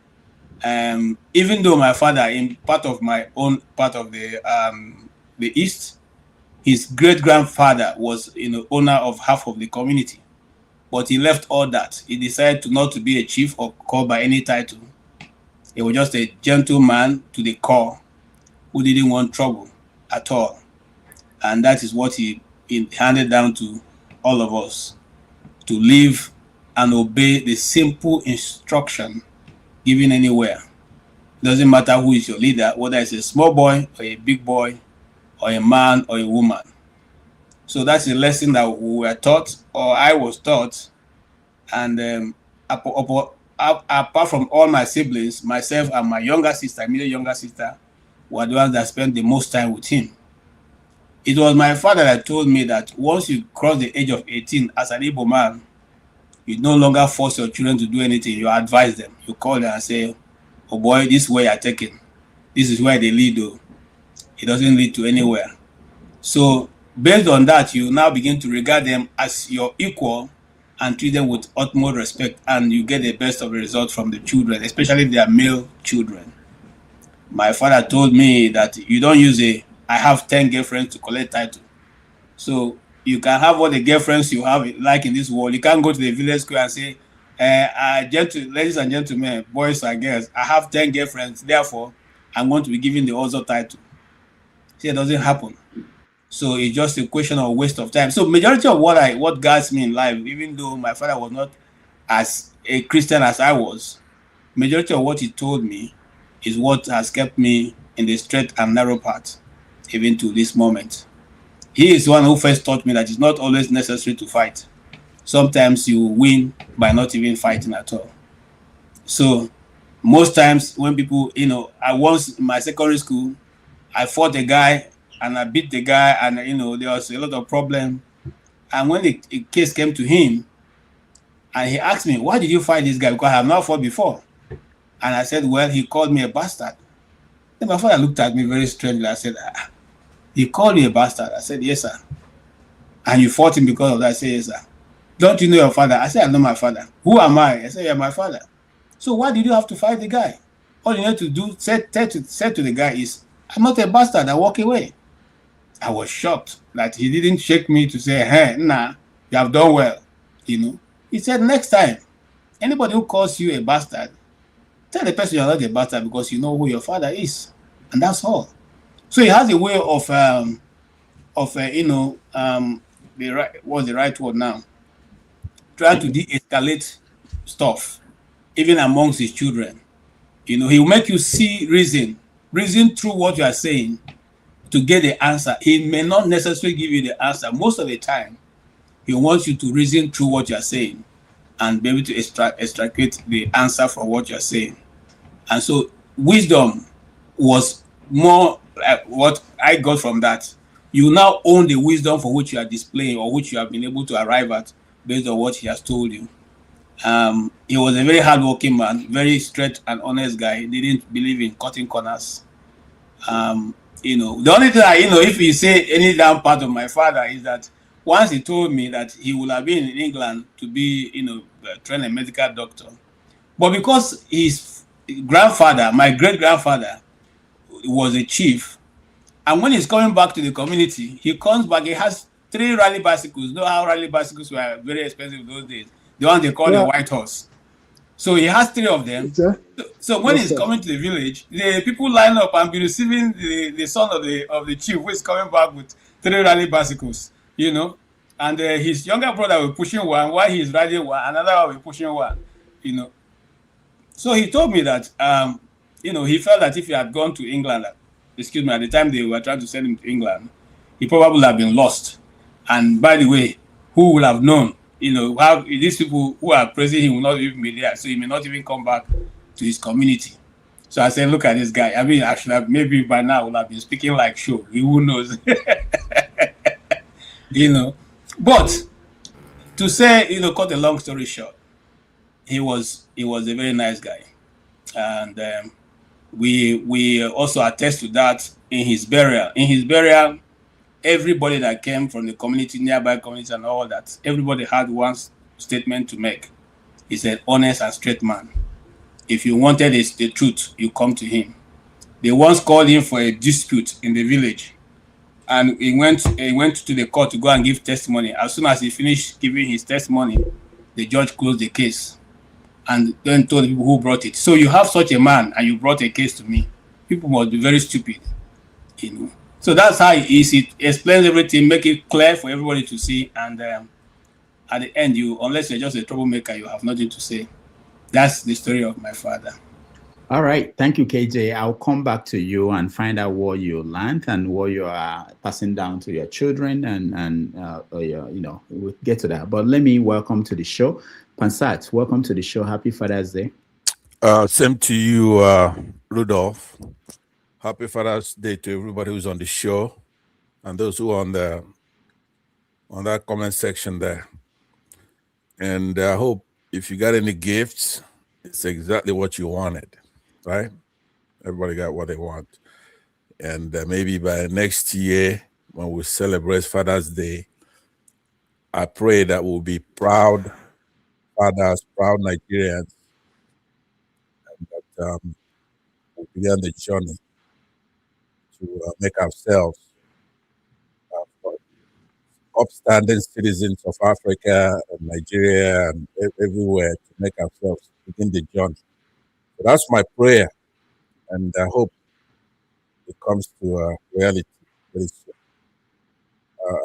Even though my father, in part of my own part of the East, his great-grandfather was owner of half of the community, but he left all that. He decided not to be a chief or called by any title. He was just a gentleman to the core who didn't want trouble at all, and that is what he handed down to all of us, to live and obey the simple instruction given anywhere. Doesn't matter who is your leader, whether it's a small boy or a big boy or a man or a woman. So that's a lesson that we were taught, or I was taught. And apart from all my siblings, myself and my younger sister, immediate younger sister, were the ones that spent the most time with him. It was my father that told me that once you cross the age of 18 as an Igbo man, you no longer force your children to do anything. You advise them. You call them and say, oh boy, this way you're taking. This is where they lead, though. It doesn't lead to anywhere. So based on that, you now begin to regard them as your equal and treat them with utmost respect, and you get the best of the result from the children, especially their male children. My father told me that you don't use I have 10 girlfriends to collect title. So you can have all the girlfriends you have like in this world. You can't go to the village square and say, ladies and gentlemen, boys and girls, I have 10 girlfriends, therefore I'm going to be given the other title. See, it doesn't happen. So it's just a question of waste of time. So majority of what guides me in life, even though my father was not as a Christian as I was, majority of what he told me is what has kept me in the straight and narrow path, even to this moment. He is the one who first taught me that it's not always necessary to fight. Sometimes you win by not even fighting at all. So most times when people, I once in my secondary school, I fought a guy and I beat the guy, and there was a lot of problem. And when the case came to him, and he asked me, why did you fight this guy? Because I have not fought before. And I said, well, he called me a bastard. Then my father looked at me very strangely. I said, he called me a bastard. I said, yes, sir. And you fought him because of that? I said, yes, sir. Don't you know your father? I said, I know my father. Who am I? I said, you're my father. So why did you have to fight the guy? All you need to do, say to the guy is, I'm not a bastard. I walk away. I was shocked that he didn't shake me to say, hey, nah, you have done well. He said, next time, anybody who calls you a bastard, tell the person you're not a bastard because you know who your father is. And that's all. So he has a way of what's the right word now? Trying to de-escalate stuff, even amongst his children. He will make you see reason through what you are saying, to get the answer. He may not necessarily give you the answer. Most of the time, he wants you to reason through what you're saying and be able to extricate the answer from what you're saying. And so wisdom was more like what I got from that. You now own the wisdom for which you are displaying or which you have been able to arrive at based on what he has told you. He was a very hardworking man, very straight and honest guy. He didn't believe in cutting corners. The only thing if you say any damn part of my father is that once he told me that he would have been in England to be, trained a medical doctor, but because his grandfather, my great grandfather, was a chief, and when he's coming back to the community, he comes back. He has 3 rally bicycles. You know how rally bicycles were very expensive those days. The one they call the white horse. So he has 3 of them. So when he's coming to the village, the people line up and be receiving the son of the chief who is coming back with 3 rally bicycles, and his younger brother will pushing one while he's riding one, another one will pushing one, So he told me that, he felt that if he had gone to England, at the time they were trying to send him to England, he probably would have been lost. And by the way, who would have known, how these people who are praising him will not even be there, so he may not even come back to his community. So I said, look at this guy. I mean, actually, maybe by now would have been speaking like show. Who knows? But to say, cut a long story short, he was a very nice guy, and we also attest to that in his burial. In his burial, everybody that came from the community, nearby community, and all that, everybody had one statement to make. He said, "Honest and straight man. If you wanted the truth, you come to him." They once called him for a dispute in the village, and he went to the court to go and give testimony. As soon as he finished giving his testimony, the judge closed the case and then told the people who brought it. So you have such a man and you brought a case to me. People must be very stupid, So that's how it is. It explains everything, make it clear for everybody to see. And at the end, unless you're just a troublemaker, you have nothing to say. That's the story of my father. All right. Thank you, KJ. I'll come back to you and find out what you learned and what you are passing down to your children. And we'll get to that. But let me welcome to the show. Pansat, welcome to the show. Happy Father's Day. Same to you, Rudolph. Happy Father's Day to everybody who's on the show and those who are on that comment section there. And I hope if you got any gifts, it's exactly what you wanted, right? Everybody got what they want. And maybe by next year, when we celebrate Father's Day, I pray that we'll be proud fathers, proud Nigerians, and that we'll begin the journey to make ourselves upstanding citizens of Africa and Nigeria and everywhere, to make ourselves begin the journey. So that's my prayer, and I hope it comes to reality very soon.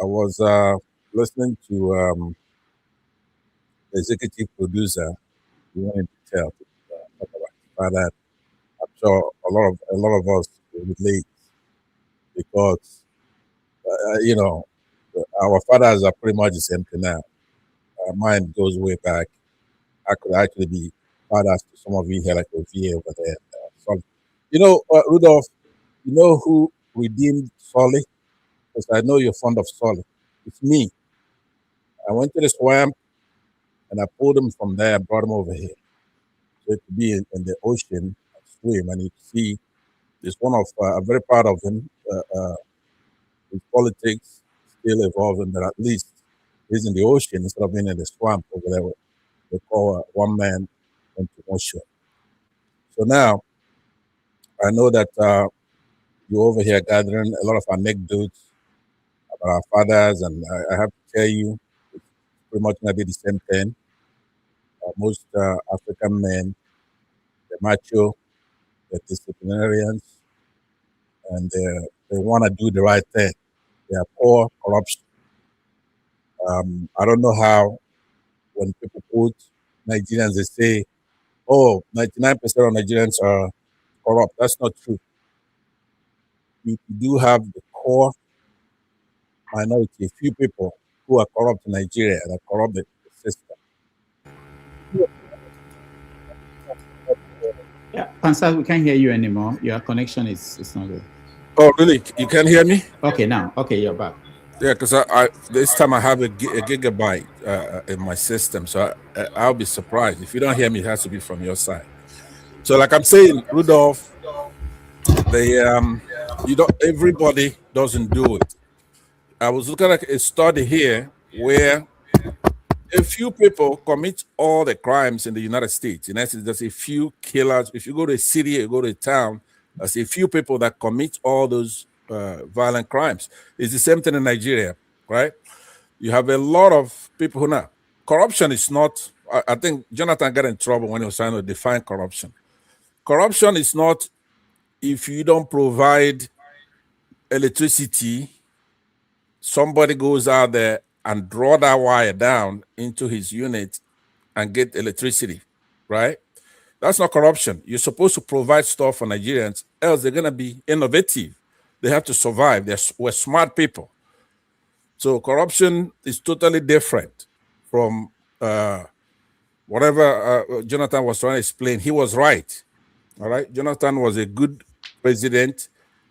I was listening to the executive producer, in detail, talk about that. I'm sure a lot of us relate, because our fathers are pretty much the same thing now. Mine goes way back. I could actually be fathers to some of you here, like Ovie over there. Rudolph, you know who redeemed Solly? Because I know you're fond of Solly. It's me. I went to the swamp and I pulled him from there and brought him over here. So to be in the ocean and swim, and you see, it's one of I'm very proud of him. His politics still evolving, but at least he's in the ocean instead of being in the swamp over there. They call one man into motion. So now I know that you're over here gathering a lot of anecdotes about our fathers, and I have to tell you, it's pretty much going to be the same thing. Most African men, they're macho, they're disciplinarians, and they want to do the right thing. They are poor corruption. I don't know how, when people quote Nigerians, they say, "Oh, 99% of Nigerians are corrupt." That's not true. You do have the core minority, a few people who are corrupt in Nigeria that corrupt the system. Yeah, Pansa, we can't hear you anymore. Your connection is not good. Oh, really? You can't hear me? Okay, now. Okay, you're back. Yeah, because I this time I have a gigabyte in my system, so I'll be surprised if you don't hear me. It has to be from your side. So, like I'm saying, Rudolph, you don't. Everybody doesn't do it. I was looking at a study here where a few people commit all the crimes in the United States. In essence, there's a few killers. If you go to a city, you go to a town, there's a few people that commit all those violent crimes. It's the same thing in Nigeria, right? You have a lot of people who now. Corruption is not, I think Jonathan got in trouble when he was trying to define corruption. Corruption is not if you don't provide electricity, somebody goes out there and draw that wire down into his unit and get electricity, right? That's not corruption. You're supposed to provide stuff for Nigerians, else they're going to be innovative. They have to survive. We're smart people. So corruption is totally different from whatever Jonathan was trying to explain. He was right. All right. Jonathan was a good president,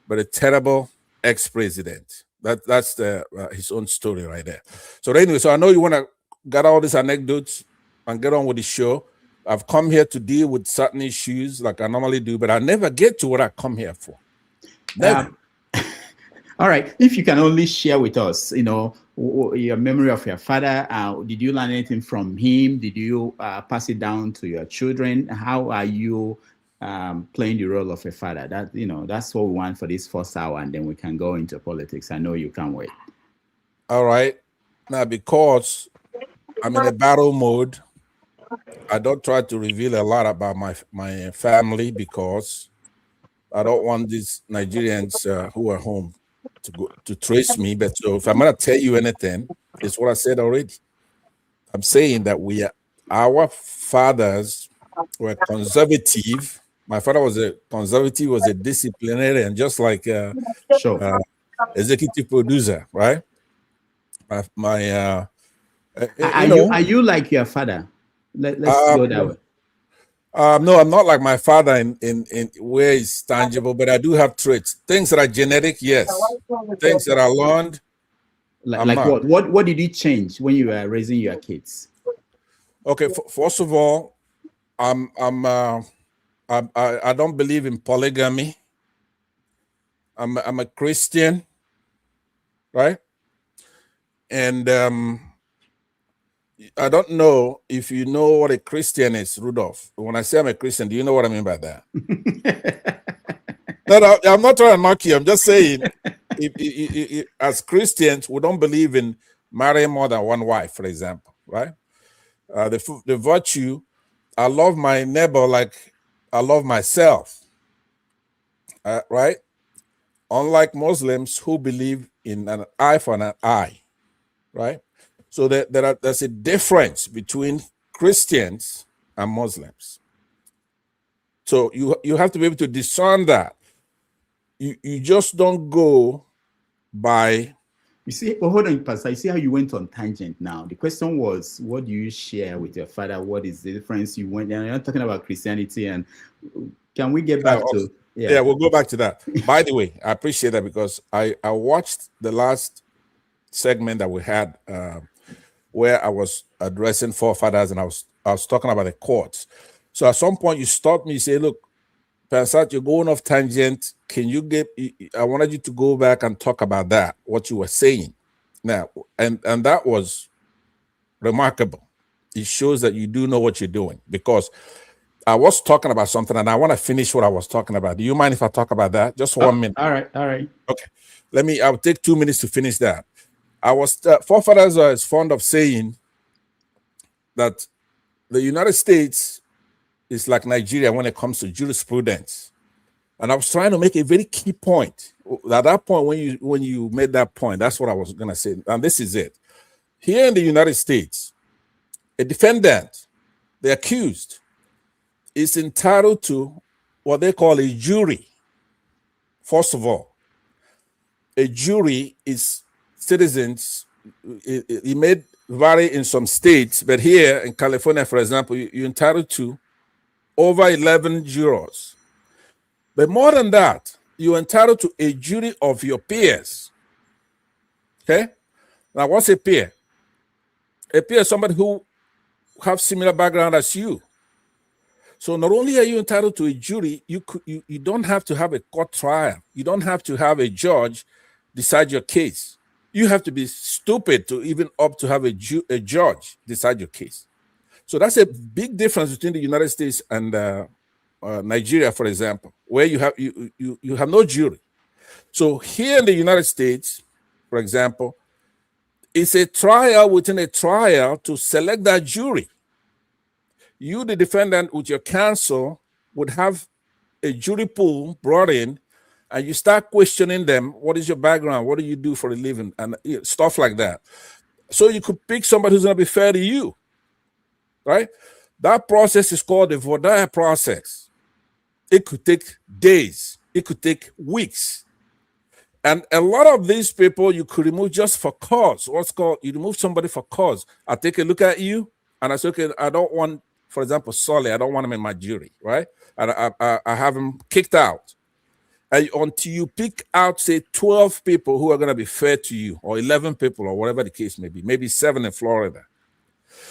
but a terrible ex-president. That's his own story right there. So anyway, so I know you want to get all these anecdotes and get on with the show. I've come here to deal with certain issues like I normally do, but I never get to what I come here for. Never. All right. If you can only share with us, your memory of your father, did you learn anything from him? Did you pass it down to your children? How are you playing the role of a father? That's what we want for this first hour, and then we can go into politics. I know you can't wait. All right. Now, because I'm in a battle mode, I don't try to reveal a lot about my family because I don't want these Nigerians who are home to trace me. But so if I'm going to tell you anything, it's what I said already. I'm saying that our fathers were conservative. My father was a conservative, was a disciplinarian, just like executive producer, right? Are you like your father? Let's go that way. No, I'm not like my father in where it's tangible, but I do have traits. Things that are genetic, yes. Things that I learned. What did you change when you were raising your kids? Okay, first of all, I don't believe in polygamy. I'm a Christian, right? And I don't know if you know what a Christian is, Rudolph. When I say I'm a Christian, do you know what I mean by that? No, I'm not trying to knock you. I'm just saying, as Christians, we don't believe in marrying more than one wife, for example, right? The virtue, I love my neighbor like I love myself, right? Unlike Muslims who believe in an eye for an eye, right? So there's a difference between Christians and Muslims. So you have to be able to discern that. You just don't go by. You see, well, hold on, Pastor. You see how you went on tangent now. The question was, what do you share with your father? What is the difference? You went, and you're not talking about Christianity. And can we get back to? Yeah, we'll go back to that. By the way, I appreciate that because I watched the last segment that we had where I was addressing forefathers and I was talking about the courts. So at some point you stopped me, you say, look, Pensat, you're going off tangent. I wanted you to go back and talk about that, what you were saying. Now, and that was remarkable. It shows that you do know what you're doing because I was talking about something and I want to finish what I was talking about. Do you mind if I talk about that? Just 1 minute. All right. Okay. I'll take 2 minutes to finish that. Forefathers are fond of saying that the United States is like Nigeria when it comes to jurisprudence. And I was trying to make a very key point. At that point, when you made that point, that's what I was going to say. And this is it. Here in the United States, a defendant, the accused, is entitled to what they call a jury, first of all. a jury is citizens. It may vary in some states, but here in California, for example, you're entitled to over 11 jurors. But more than that, you're entitled to a jury of your peers. Okay? Now, what's a peer? A peer is somebody who have similar background as you. So not only are you entitled to a jury, you don't have to have a court trial. You don't have to have a judge decide your case. You have to be stupid to even opt to have a judge decide your case. So that's a big difference between the United States and Nigeria, for example, where you have no jury. So here in the United States, for example, it's a trial within a trial to select that jury. You, the defendant, with your counsel, would have a jury pool brought in, and you start questioning them. What is your background? What do you do for a living? And stuff like that. So you could pick somebody who's going to be fair to you, right? That process is called the voir dire process. It could take days. It could take weeks. And a lot of these people you could remove just for cause. What's called, you remove somebody for cause. I take a look at you, and I say, okay, I don't want, for example, Sully, I don't want him in my jury, right? And I have him kicked out. And until you pick out, say, 12 people who are going to be fair to you, or 11 people, or whatever the case may be, maybe 7 in Florida.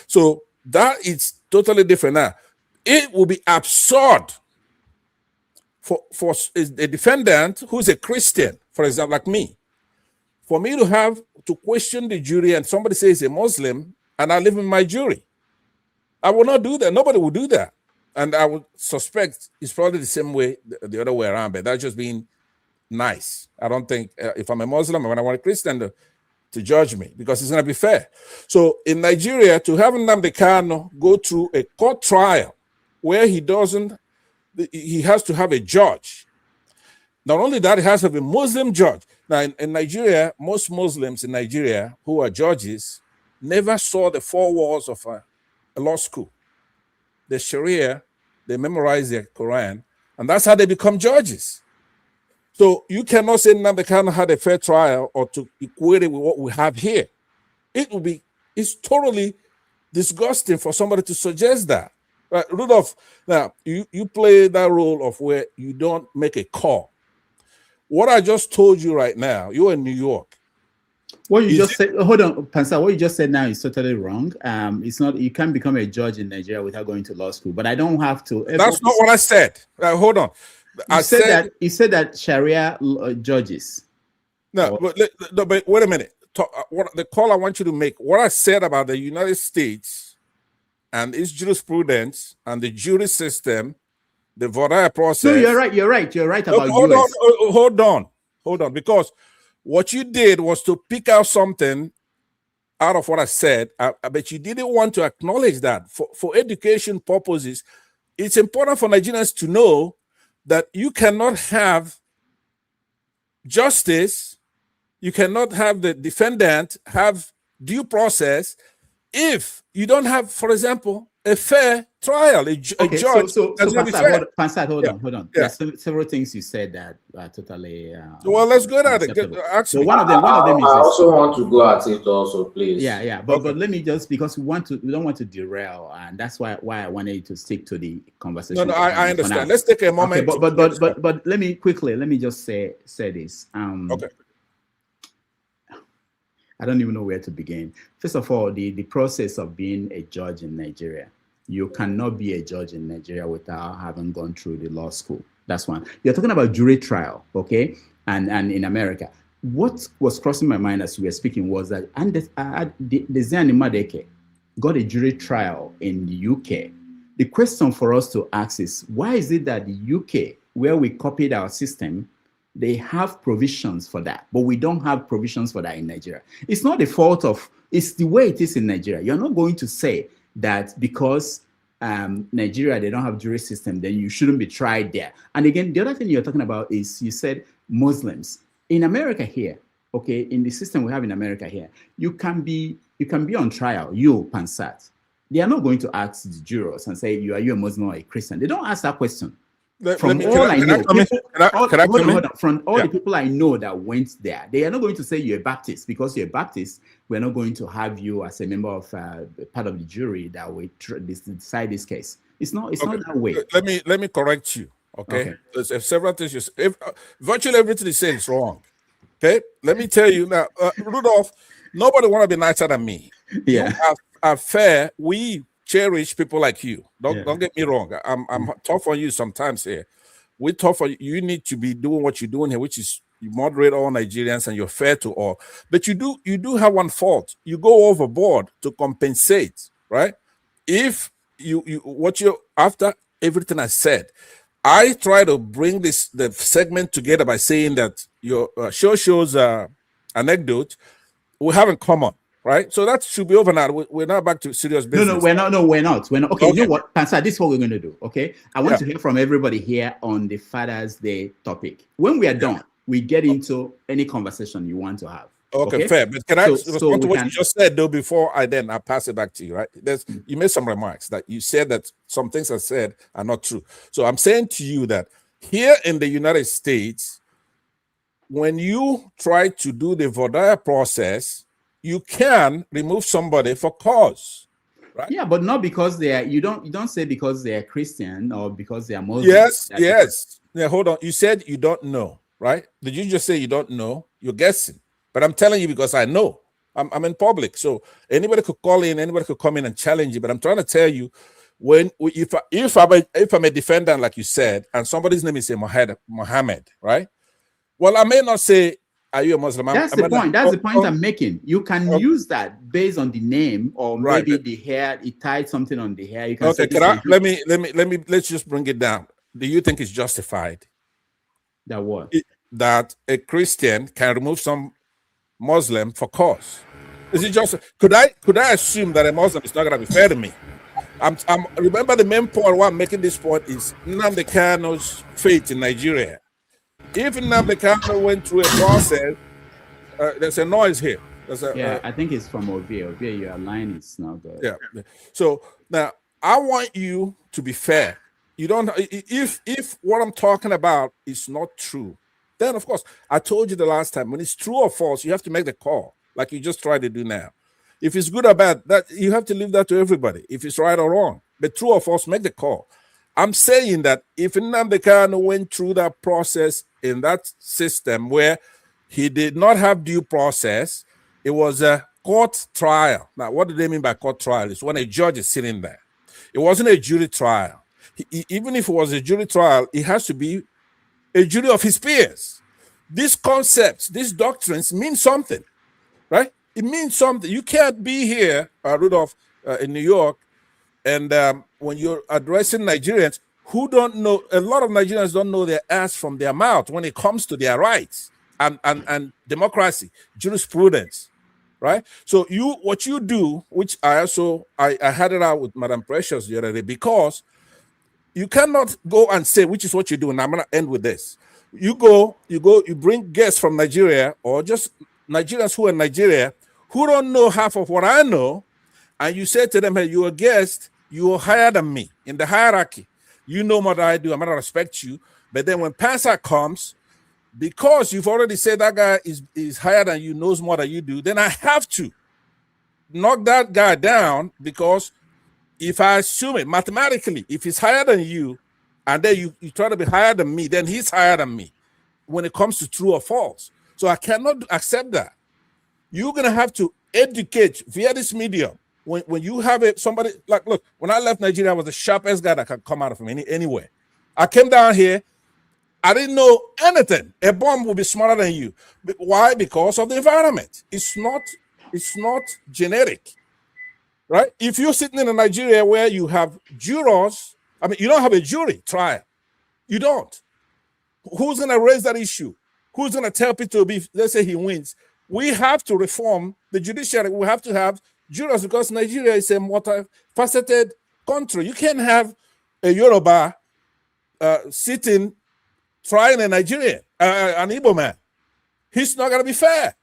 So that is totally different now. It will be absurd for a defendant who's a Christian, for example, like me, for me to have to question the jury and somebody says a Muslim and I live in my jury. I will not do that. Nobody will do that. And I would suspect it's probably the same way, the other way around, but that's just being nice. I don't think if I'm a Muslim and I want a Christian to judge me, because it's going to be fair. So in Nigeria, to have Nnamdi Kanu go through a court trial where he has to have a judge. Not only that, it has to be a Muslim judge. Now in Nigeria, most Muslims in Nigeria who are judges never saw the 4 walls of a law school. The Sharia, they memorize their Quran, and that's how they become judges. So you cannot say Nnamdi Kanu had a fair trial or to equate it with what we have here. It's totally disgusting for somebody to suggest that. Right, Rudolph, now you play that role of where you don't make a call. What I just told you right now, you're in New York. What you just said, hold on, Pansa, what you just said now is totally wrong. It's not, you can't become a judge in Nigeria without going to law school, but I don't have to. That's not what I said. Hold on. You said that Sharia judges. No, but wait a minute. What the call I want you to make, what I said about the United States and its jurisprudence and the jury system, the voir dire process. No, you're right about US. Hold on, because what you did was to pick out something out of what I said, but you didn't want to acknowledge that. For education purposes, it's important for Nigerians to know that you cannot have justice, you cannot have the defendant have due process if you don't have, for example, a fair trial, a judge. So Pansat, hold on. Yeah. There's several things you said that are totally. Well, let's go at it. So one of them is. I also want to go at it also, please. Yeah. But let me just, because we don't want to derail, and that's why I wanted you to stick to the conversation. No, I understand. Let's take a moment. Okay, but let me just say this. Okay. I don't even know where to begin. First of all, the process of being a judge in Nigeria, you cannot be a judge in Nigeria without having gone through the law school. That's one. You're talking about jury trial, okay? And in America, what was crossing my mind as we were speaking was that Desiani Madeke got a jury trial in the UK. The question for us to ask is, why is it that the UK, where we copied our system, they have provisions for that, but we don't have provisions for that in Nigeria? It's not the fault of, it's the way it is in Nigeria. You're not going to say that because Nigeria, they don't have jury system, then you shouldn't be tried there. And again, the other thing you're talking about is, you said Muslims. In America here, okay, in the system we have in America here, you can be on trial, you, Pansat. They are not going to ask the jurors and say, are you a Muslim or a Christian? They don't ask that question. From all I know, from all Yeah. the people I know that went there, they are not going to say you're a Baptist. Because you're a Baptist, we're not going to have you as a member of part of the jury that will decide this case. It's not that way. Let me correct you. Okay. There's several things. Virtually everything you say is wrong. Okay. Let me tell you now, Rudolph. Nobody want to be nicer than me. Yeah. You are fair. We cherish people like you. Don't get me wrong. I'm tough on you sometimes here. We're tough on you. You need to be doing what you're doing here, which is you moderate all Nigerians and you're fair to all. But you do have one fault. You go overboard to compensate, right? If after everything I said, I try to bring the segment together by saying that your shows anecdote we have in common, right? So that should be over now. We're now back to serious business. No, we're not. Okay, you know what, Pansa, this is what we're going to do, okay? I want to hear from everybody here on the Father's Day topic. When we are done, we get into any conversation you want to have. Okay, fair. But can I respond to what you just said, though, before I pass it back to you, right? You made some remarks that you said that some things I said are not true. So I'm saying to you that here in the United States, when you try to do the voir process, you can remove somebody for cause, right? Yeah, but not because they are. You don't say because they are Christian or because they are Muslim. Yes. Yeah, hold on. You said you don't know, right? Did you just say you don't know? You're guessing. But I'm telling you because I know. I'm in public, so anybody could call in, anybody could come in and challenge you. But I'm trying to tell you, if I'm a defendant, like you said, and somebody's name is Mohammed, right? Well, I may not say, are you a Muslim? That's the point. That's the point I'm making. You can use that based on the name or maybe the hair. It tied something on the hair. You can say let's just bring it down. Do you think it's justified that what? That a Christian can remove some Muslim for cause? Is it just could I assume that a Muslim is not going to be fair to me? Remember the main point why I'm making this point is Nnamdi Kanu's fate in Nigeria. If Nnamdi Kanu went through a process, there's a noise here. I think it's from Ovia. Ovia, your line is not good. Yeah. So now I want you to be fair. You don't. If what I'm talking about is not true, then of course I told you the last time when it's true or false, you have to make the call, like you just tried to do now. If it's good or bad, that you have to leave that to everybody. If it's right or wrong, but true or false, make the call. I'm saying that if Nnamdi Kanu went through that process in that system where he did not have due process, it was a court trial. Now, what do they mean by court trial? It's when a judge is sitting there. It wasn't a jury trial. Even if it was a jury trial, it has to be a jury of his peers. These concepts, these doctrines mean something, right? It means something. You can't be here, Rudolph, in New York, and when you're addressing Nigerians who don't know, a lot of Nigerians don't know their ass from their mouth when it comes to their rights and democracy, jurisprudence, right? So what you do, which I had it out with Madam Precious the other day, because you cannot go and say, which is what you do, and I'm going to end with this. You bring guests from Nigeria or just Nigerians who are in Nigeria who don't know half of what I know, and you say to them, hey, you're a guest, you're higher than me in the hierarchy. You know what I do, I'm going to respect you. But then when Pansa comes, because you've already said that guy is higher than you, knows more than you do, then I have to knock that guy down, because if I assume it mathematically, if he's higher than you, and then you try to be higher than me, then he's higher than me when it comes to true or false. So I cannot accept that. You're going to have to educate via this medium. When you have somebody, like, look, when I left Nigeria, I was the sharpest guy that could come out from anywhere. I came down here, I didn't know anything. A bomb will be smarter than you. But why? Because of the environment. It's not genetic, right? If you're sitting in Nigeria where you have jurors, I mean, you don't have a jury trial. You don't. Who's going to raise that issue? Who's going to tell people let's say he wins? We have to reform the judiciary. We have to have jurors, because Nigeria is a multifaceted country. You can't have a Yoruba sitting trying a Nigerian, an Igbo man. He's not going to be fair.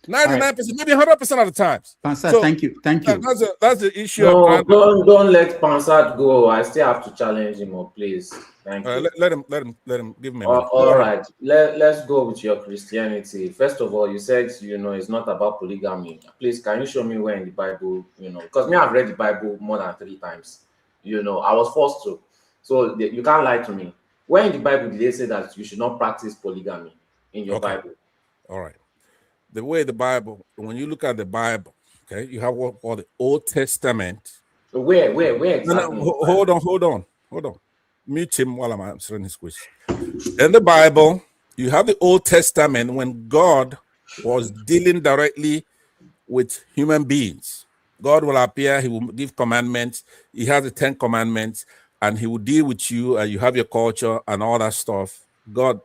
99%, maybe 100% of the times. Pansa, thank you. That's the issue. No, don't let Pansa go. I still have to challenge him, please. Thank you. Let him give me a minute. All right, let's go with your Christianity. First of all, you said, it's not about polygamy. Please, can you show me where in the Bible, because me, I've read the Bible more than 3 times. I was forced to. So you can't lie to me. Where in the Bible did they say that you should not practice polygamy in your Bible? All right. The way the Bible, when you look at the Bible, okay, you have what called the Old Testament. Where exactly? No, hold on. Mute him while I'm answering his question. In the Bible, you have the Old Testament when God was dealing directly with human beings. God will appear, he will give commandments. He has the 10 commandments, and he will deal with you, and you have your culture and all that stuff. God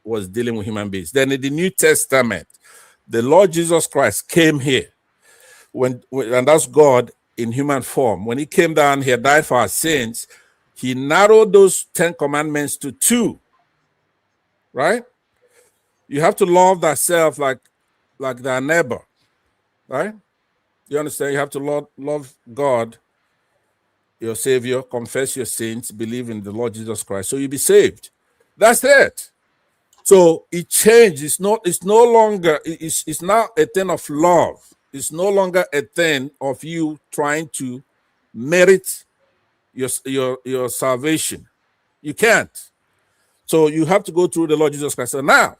was dealing with human beings. Then in the New Testament, the Lord Jesus Christ came here, and that's God in human form. When he came down here, died for our sins, he narrowed those 10 commandments to 2, right? You have to love thyself like thy neighbor, right? You understand? You have to love God, your Savior, confess your sins, believe in the Lord Jesus Christ, so you'll be saved. That's it. So it changed. It's no longer, it's now a thing of love. It's no longer a thing of you trying to merit your salvation. You can't. So you have to go through the Lord Jesus Christ. So now,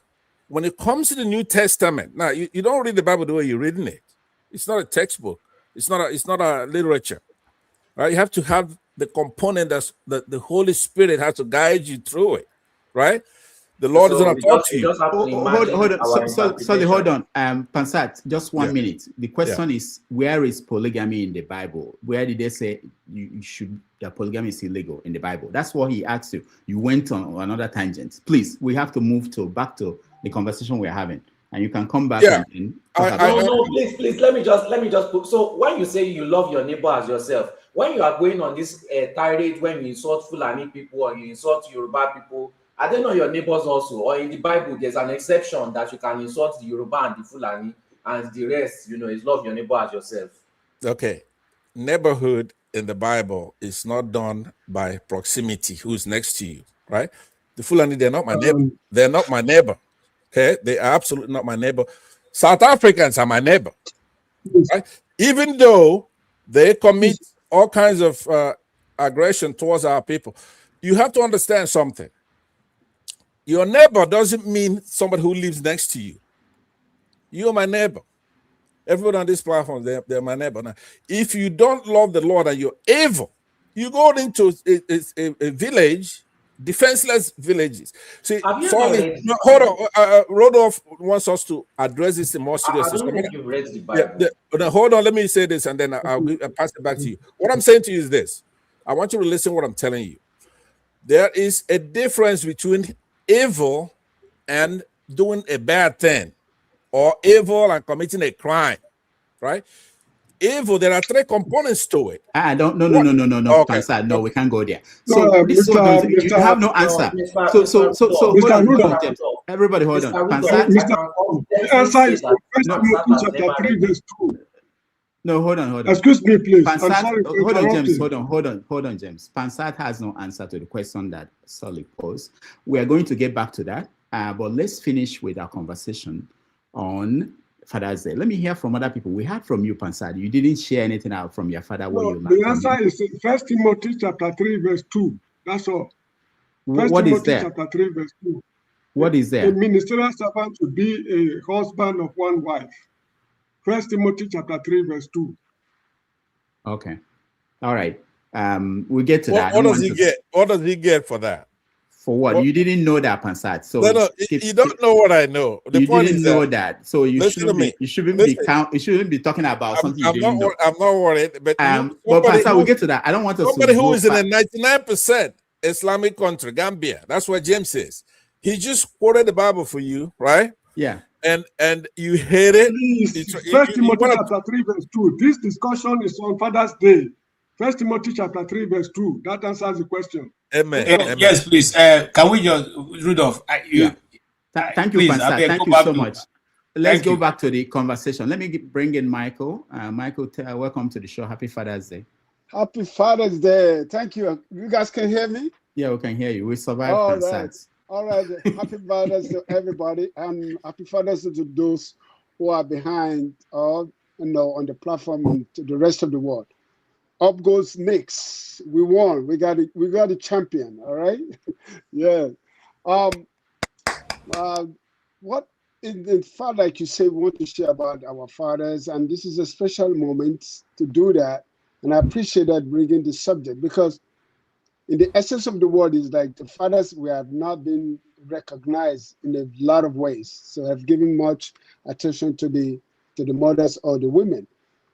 when it comes to the New Testament, now you don't read the Bible the way you're reading it. It's not a textbook. It's not a literature. Right? You have to have the component that the Holy Spirit has to guide you through it. Right? The Lord is going to talk to you. Hold on. Pansat, just 1 minute. The question is, where is polygamy in the Bible? Where did they say that polygamy is illegal in the Bible? That's what he asked you. You went on another tangent. Please, we have to move back to the conversation we're having, and you can come back. Please. Let me just put. So when you say you love your neighbor as yourself, when you are going on this tirade, when you insult Fulani people or you insult Yoruba people, are they not your neighbors also? Or in the Bible, there's an exception that you can insult the Yoruba and the Fulani, and the rest, is love your neighbor as yourself. Okay. Neighborhood in the Bible is not done by proximity, who's next to you, right? The Fulani, they're not my neighbor. They're not my neighbor. Okay? They are absolutely not my neighbor. South Africans are my neighbor. Right? Even though they commit all kinds of aggression towards our people, you have to understand something. Your neighbor doesn't mean somebody who lives next to you. You're my neighbor. Everyone on this platform, they're my neighbor. Now, if you don't love the Lord and you're evil, you go into a village, defenseless villages. See, hold on. Rodolph wants us to address this in more serious. I don't think you've read the Bible. Hold on, let me say this, and then I'll pass it back to you. What I'm saying to you is this. I want you to listen to what I'm telling you. There is a difference between evil and doing a bad thing, or evil and committing a crime, right? Evil, there are 3 components to it. No, okay. Pansat, no, we can't go there. So you have no answer. So hold on, James. Everybody hold on. Pansat, the answer is 1 Timothy chapter 3 verse 2. No, hold on. Excuse me, please. Pansat, hold on, James. Pansat has no answer to the question that Sully posed. We are going to get back to that, but let's finish with our conversation on Father's Day. Let me hear from other people. We heard from you, Pansat. You didn't share anything out from your father. The answer is 1 Timothy chapter 3 verse 2. That's all. What is there? Chapter 3 verse 2. What is there? A ministerial servant to be a husband of one wife. 1 Timothy chapter 3 verse 2. Okay. All right. We'll get to that. What does he get? What does he get for that? For what? You didn't know that, Pansat. So you don't know what I know. The point is know that. So you shouldn't be talking about something you didn't know. I'm not worried. But Pansat, we'll get to that. I don't want to. Somebody who is in a 99% Islamic country, Gambia. That's what James says. He just quoted the Bible for you, right? Yeah. And you hate it. Please, 1 Timothy chapter 3 verse 2. This discussion is on Father's Day. 1 Timothy chapter 3 verse 2. That answers the question. Amen. Amen. Yes, please. Can we just, Rudolph? Thank you, Pansat. Thank you so much. Let's go back to the conversation. Let me bring in Michael. Michael, welcome to the show. Happy Father's Day. Happy Father's Day. Thank you. You guys can hear me? Yeah, we can hear you. We survived All and right. All right. Happy Fathers to everybody, and happy Fathers to those who are behind or on the platform and to the rest of the world. Up goes Knicks. We won. We got it. We got a champion. All right. Yeah. Um. What in fact, like you say, we want to share about our fathers, and this is a special moment to do that. And I appreciate that bringing the subject because in the essence of the word is like the fathers we have not been recognized in a lot of ways, so have given much attention to the mothers or the women.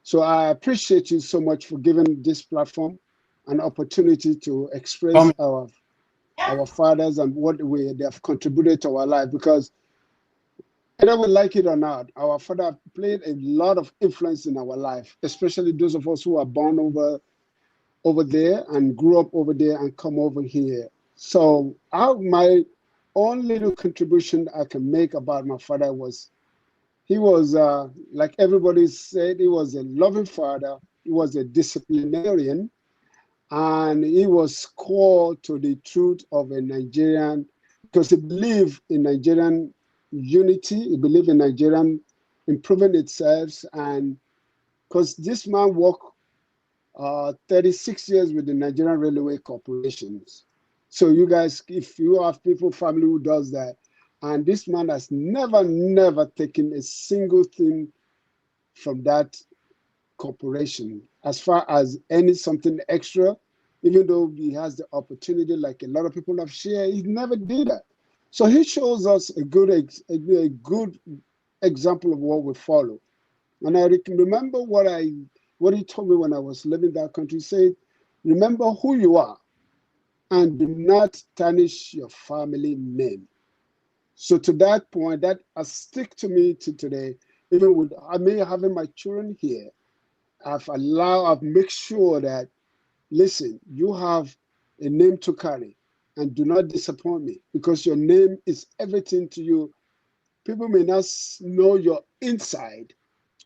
So I appreciate you so much for giving this platform an opportunity to express our fathers and what they have contributed to our life, because whether we like it or not, our father played a lot of influence in our life, especially those of us who are born over there and grew up over there and come over here. So my own little contribution I can make about my father was, he was, like everybody said, he was a loving father. He was a disciplinarian, and he was core to the truth of a Nigerian, because he believed in Nigerian unity. He believed in Nigerian improving itself. And because this man worked 36 years with the Nigerian Railway Corporations. So you guys, if you have family who does that, and this man has never taken a single thing from that corporation as far as something extra, even though he has the opportunity, like a lot of people have shared, he never did that. So he shows us a good example of what we follow. And I remember what he told me when I was living that country. He said, remember who you are and do not tarnish your family name. So to that point, that has stick to me to today. Even with having my children here, I've made sure that, listen, you have a name to carry and do not disappoint me, because your name is everything to you. People may not know your inside.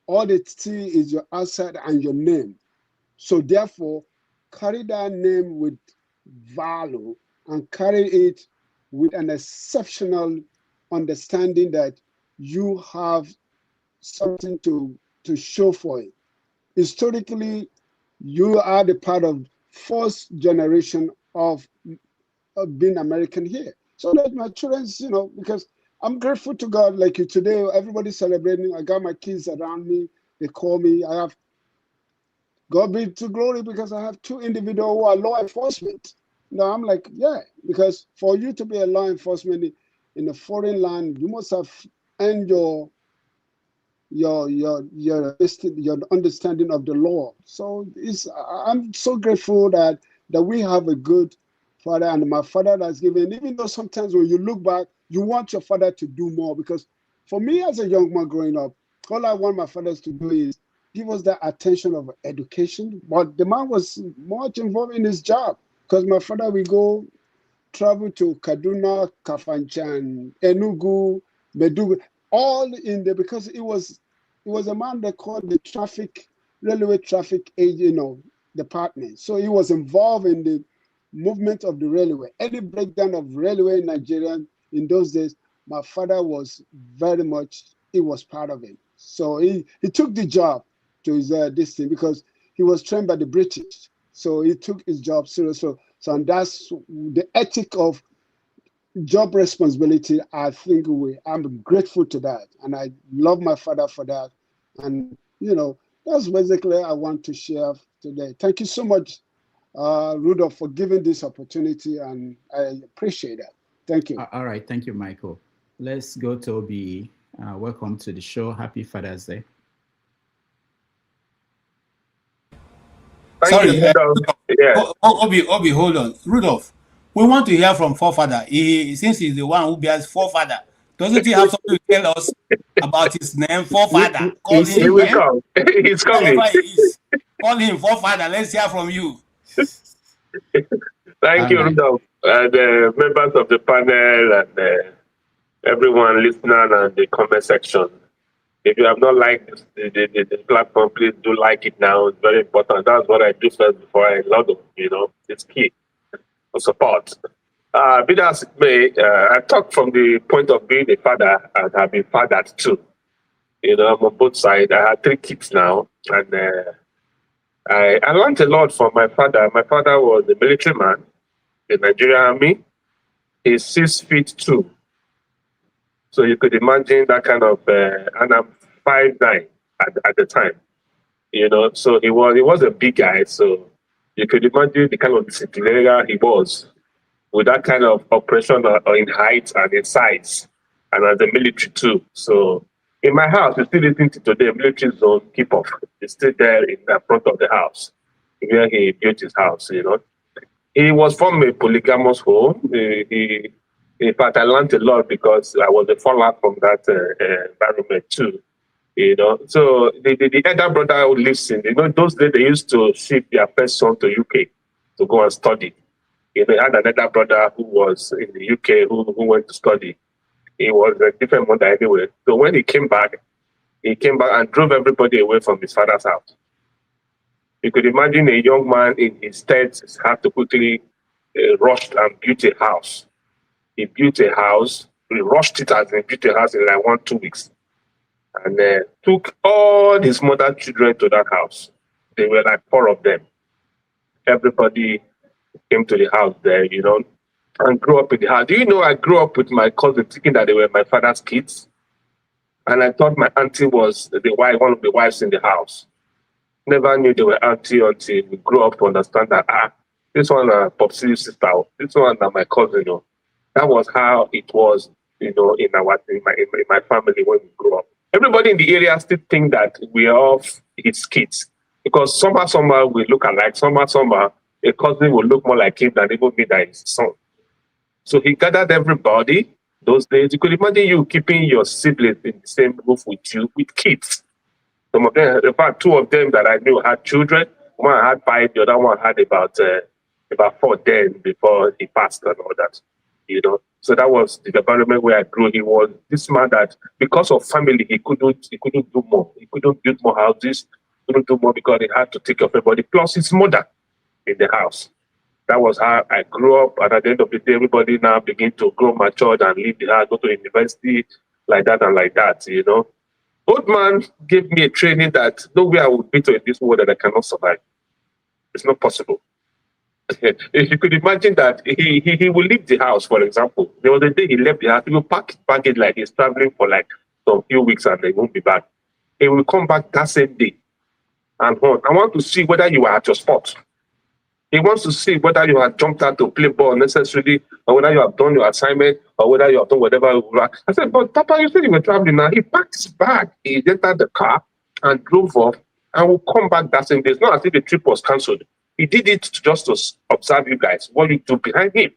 All they see is your outside and your name. So therefore, carry that name with value and carry it with an exceptional understanding that you have something to show for it. Historically, you are the part of first generation of being American here. So that my children's, because I'm grateful to God, like you today, everybody's celebrating. I got my kids around me. They call me. I have, God be to glory, because I have two individuals who are law enforcement. I'm like, yeah, because for you to be a law enforcement in a foreign land, you must have earned your understanding of the law. So I'm so grateful that we have a good father, and my father has given, even though sometimes when you look back, you want your father to do more, because for me as a young man growing up, all I want my fathers to do is give us that attention of education. But the man was much involved in his job, because my father will go travel to Kaduna, Kafanchan, Enugu, Meduguri, all in there, because it was a man they called the railway traffic department. So he was involved in the movement of the railway. Any breakdown of railway in Nigeria in those days, my father was he was part of it. So he took the job to his this thing, because he was trained by the British. So he took his job seriously. So and that's the ethic of job responsibility. I think I'm grateful to that, and I love my father for that. And that's basically I want to share today. Thank you so much, Rudolph, for giving this opportunity, and I appreciate that. Thank you. All right, thank you, Michael. Let's go to Obi. Welcome to the show. Happy Father's Day. Sorry, Obi, hold on. Rudolph, we want to hear from forefather. Since he's the one who bears forefather, doesn't he have something to tell us about his name, forefather? Call him. He will come. He's coming. Wherever he is, call him forefather. Let's hear from you. Thank you, Rudolph, and members of the panel, and everyone listening and the comment section. If you have not liked the platform, please do like it now. It's very important. That's what I do first before I log on. It's key. support. Be that as it may, I talk from the point of being a father, and I've been fathered too. You know, I'm on both sides. I have 3 kids now, and I learned a lot from my father. My father was a military man in the Nigerian Army. He's 6'2". So you could imagine that kind of, and I'm 5'9" at the time. You know, so he was a big guy. So you could imagine the kind of disciplinarian he was with that kind of operation in height and in size, and as a military too. So in my house, you still listen to today, military zone keep off. It's still there in the front of the house where he built his house, you know. He was from a polygamous home. In fact, I learned a lot because I was a fallout from that environment too. You know, so the elder brother who lives in, you know, those days they used to ship their first son to UK to go and study. You know, they had another brother who was in the UK who went to study. He was a different mother anyway. So when he came back and drove everybody away from his father's house. You could imagine a young man in his 30s had to quickly rush and build a house. He built a house, he rushed it as he built a house in like 1-2 weeks. And took all his mother's children to that house. There were like 4 of them. Everybody came to the house there, you know, and grew up in the house. Do you know I grew up with my cousin thinking that they were my father's kids? And I thought my auntie was one of the wives in the house. Never knew they were auntie until we grew up to understand that, this one Popsi's sister, this one my cousin, you know. That was how it was, you know, in my family when we grew up. Everybody in the area still think that we are all his kids. Because somehow we look alike, somehow a cousin will look more like him than even me that is his son. So he gathered everybody those days. You could imagine you keeping your siblings in the same roof with you, with kids. Some of them, in fact, 2 of them that I knew had children. One had 5, the other one had about 4 then before he passed and all that, you know. So that was the environment where I grew. He was this man that because of family, he couldn't do more. He couldn't build more houses, couldn't do more because he had to take care of everybody, plus his mother in the house. That was how I grew up. And at the end of the day, everybody now begin to grow matured and leave the house, go to university, like that and like that, you know. Old man gave me a training that nowhere I would be to in this world that I cannot survive. It's not possible. If you could imagine that he will leave the house, for example. There was a day he left the house, he will pack his baggage like he's traveling for like some few weeks and he won't be back. He will come back that same day. And I want to see whether you are at your spot. He wants to see whether you have jumped out to play ball necessarily, or whether you have done your assignment, or whether you have done whatever. I said, but Papa, you said you were traveling now. He packed his bag, he entered the car and drove off and will come back that same day. It's not as if the trip was cancelled. He did it just to observe you guys, what you do behind him.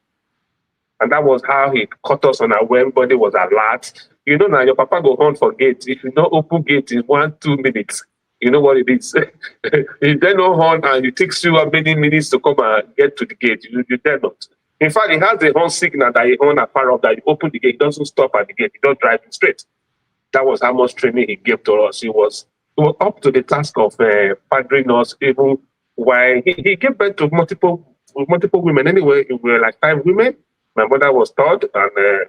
And that was how he caught us on our way. Everybody was alert. You know now, your papa go hunt for gate. If you don't open gate in 1-2 minutes, you know what it is. He then no horn and it takes you many minutes to come and get to the gate. You dare not. In fact, he has a horn signal that he horn afar off that you open the gate. He doesn't stop at the gate. He just drives straight. That was how much training he gave to us. He was up to the task of fathering us, even while he gave birth to multiple women. Anyway, we were like 5 women. My mother was 3rd, and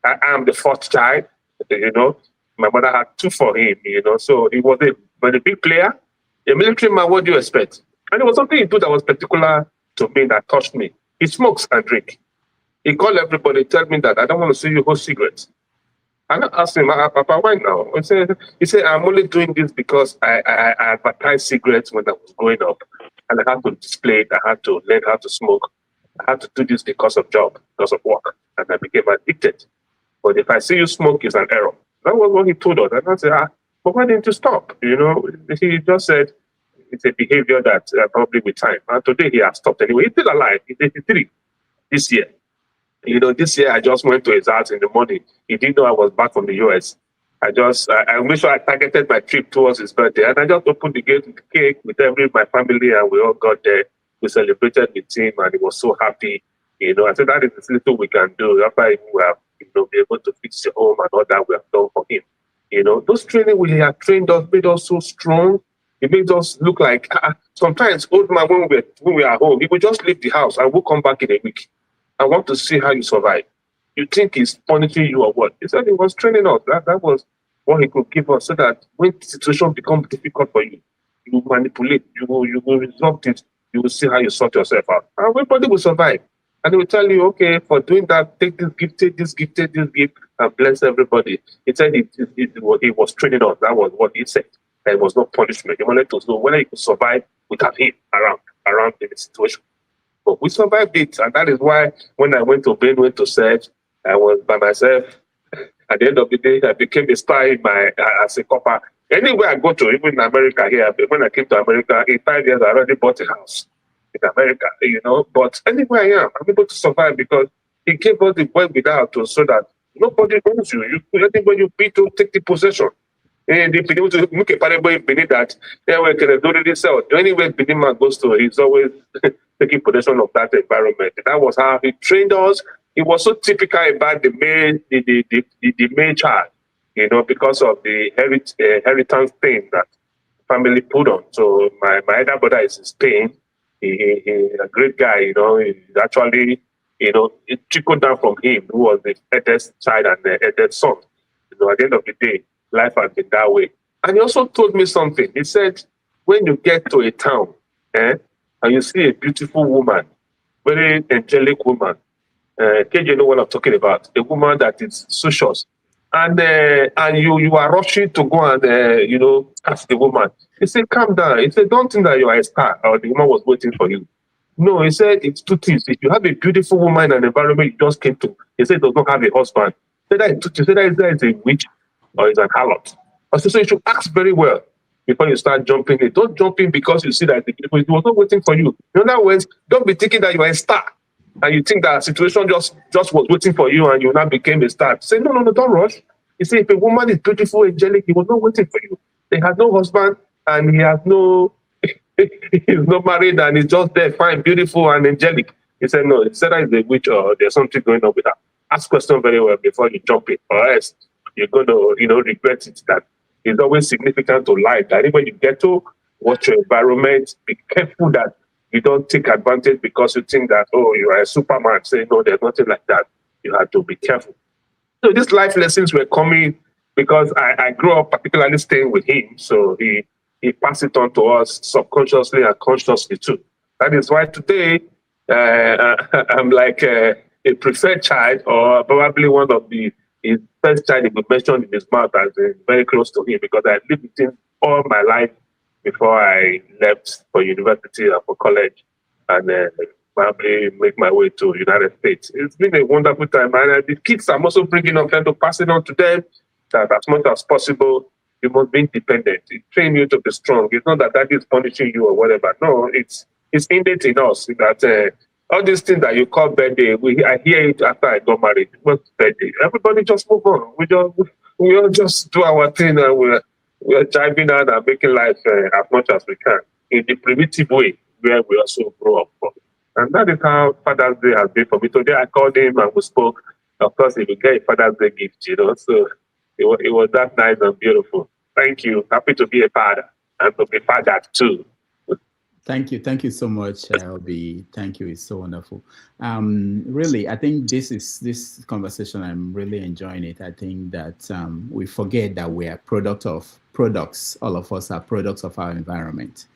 I am the 4th child. You know, my mother had 2 for him. You know, so he was a big player, a military man. What do you expect? And it was something he did that was particular to me that touched me. He smokes and drinks. He called everybody, tell me that I don't want to see you hold cigarettes. And I asked him, Papa, why now? He said, I'm only doing this because I advertised cigarettes when I was growing up. And I had to display it. I had to learn how to smoke. I had to do this because of job, because of work. And I became addicted. But if I see you smoke, it's an error. That was what he told us. And I said, but why didn't you stop? You know, he just said it's a behavior that probably with time. And today he has stopped anyway. He's still alive. He's 83 this year. You know, this year I just went to his house in the morning. He didn't know I was back from the US. I made sure I targeted my trip towards his birthday. And I just opened the gate with the cake with my family, and we all got there. We celebrated with him, and he was so happy. You know, I said that is the little we can do. After we have, you know, be able to fix the home and all that we have done for him. You know, those training we have trained us, made us so strong. It makes us look like sometimes old man when we are at home, he would just leave the house and we'll come back in a week. I want to see how you survive. You think he's punishing you or what? He said he was training us. That was what he could give us so that when the situation becomes difficult for you, you manipulate, you will resolve it, you will see how you sort yourself out. And everybody will survive. And he will tell you, okay, for doing that, take this gift, and bless everybody. He said he was training us. That was what he said. There was no punishment. He wanted to know whether he could survive without him around in the situation. But we survived it. And that is why when I went to Benue to search, I was by myself. At the end of the day, I became a star as a copper. Anywhere I go to, even in America here, when I came to America, in 5 years, I already bought a house in America, But anywhere I am, I'm able to survive because he gave us the word without to so that nobody owns you. Anybody you beat to take the possession. And if you look at Benin that anywhere can do this sell. Anywhere Benin man goes to, he's always taking possession of that environment. That was how he trained us. It was so typical about the main child, because of the inheritance thing that family put on. So my elder brother is in Spain. He's a great guy, He actually, it trickled down from him, who was the eldest child and the eldest son. At the end of the day, life has been that way. And he also told me something. He said, when you get to a town, and you see a beautiful woman, very angelic woman, KJ, you know what I'm talking about? A woman that is socious. And you are rushing to go and, ask the woman. He said, calm down. He said, don't think that you are a star or the woman was waiting for you. No, he said, it's two things. If you have a beautiful woman in an environment you just came to, he said, does not have a husband. He said, that is a witch or is an harlot. So you should ask very well before you start jumping in. Don't jump in because you see that it was not waiting for you. In other words, don't be thinking that you are a star and you think that situation just was waiting for you and you now became a star. Say, no, don't rush. You see, if a woman is beautiful, angelic, he was not waiting for you. They had no husband and he has he's not married and he's just there, fine, beautiful and angelic. He said, no, it's either a witch or there's something going on with her. Ask questions very well before you jump in, or else you're going to, regret it. That it's always significant to life. That when you get to watch your environment, be careful that you don't take advantage because you think that, you are a Superman. Say, no, there's nothing like that. You have to be careful. So these life lessons were coming because I grew up particularly staying with him. So he passed it on to us subconsciously and consciously too. That is why today I'm like a preferred child, or probably one of his first child he would mention in his mouth as very close to him, because I lived with him all my life before I left for university or for college and probably make my way to United States. It's been a wonderful time. And the kids I'm also bringing up, trying to pass it on to them, that as much as possible, you must be independent. It trains you to be strong. It's not that daddy is punishing you or whatever. No, it's innate in us that all these things that you call birthday, I hear it after I got married. What's birthday? Everybody just move on. We all just do our thing and we're driving out and making life as much as we can in the primitive way where we also grow up from. And that is how Father's Day has been for me. Today I called him and we spoke. Of course, he will get a Father's Day gift, So it was that nice and beautiful. Thank you. Happy to be a father and to be fathered too. Thank you so much, LB. Thank you. It's so wonderful. Really, I think this conversation, I'm really enjoying it. I think that we forget that we are products. All of us are products of our environment.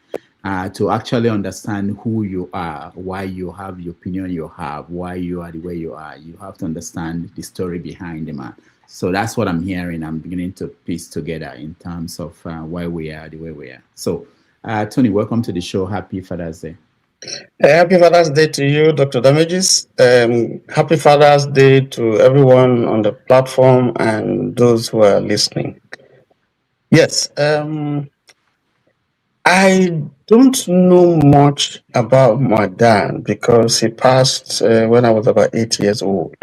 To actually understand who you are, why you have the opinion you have, why you are the way you are, you have to understand the story behind the man. So that's what I'm hearing. I'm beginning to piece together in terms of why we are the way we are. So, Tony, welcome to the show. Happy Father's Day. Happy Father's Day to you, Dr. Damages. Happy Father's Day to everyone on the platform and those who are listening. Yes, I don't know much about my dad because he passed when I was about 8 years old.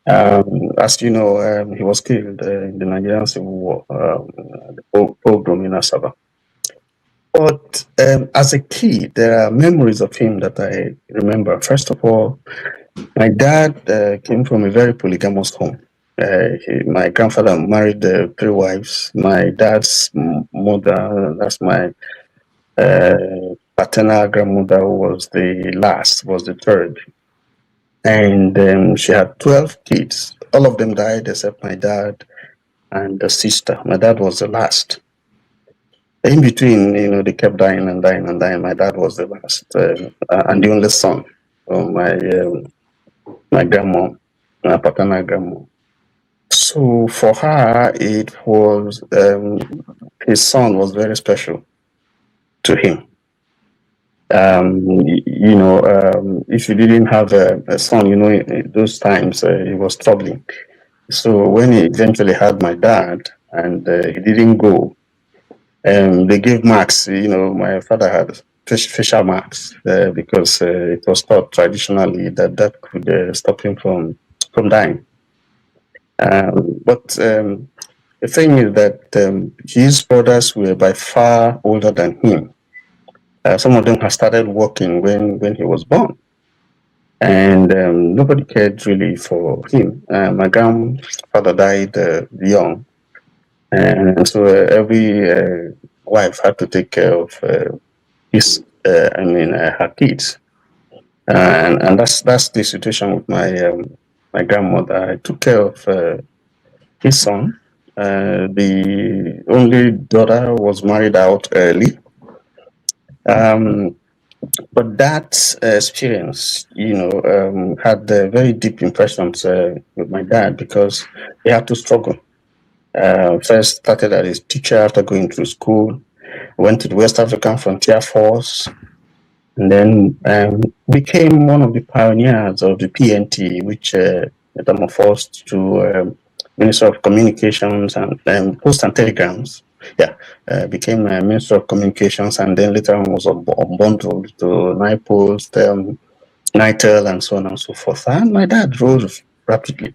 As you know, he was killed in the Nigerian Civil War, the pogrom in Asaba. But as a kid, there are memories of him that I remember. First of all, my dad came from a very polygamous home. My grandfather married 3 wives. My dad's mother, that's my paternal grandmother, was the last, was the third. And she had 12 kids. All of them died except my dad and the sister. My dad was the last. In between, they kept dying and dying and dying. My dad was the last and the only son of my grandma, my paternal grandma. So for her, it was his son was very special to him. If you didn't have a son, in those times it was troubling. So when he eventually had my dad and he didn't go, they gave marks. My father had facial marks because it was thought traditionally that could stop him from dying. But the thing is that his brothers were by far older than him. Some of them had started working when he was born. And nobody cared really for him. My grandfather died young. And so every wife had to take care of her kids. And that's the situation with my grandmother. I took care of his son. The only daughter was married out early. But that experience, had very deep impressions with my dad because he had to struggle. First started as a teacher after going through school, went to the West African Frontier Force, and then became one of the pioneers of the PNT, which metamorphosed to Minister of Communications and Post and Telegrams. Became a Minister of Communications, and then later on was unbundled to NIPOST, NITEL, and so on and so forth. And my dad rose rapidly.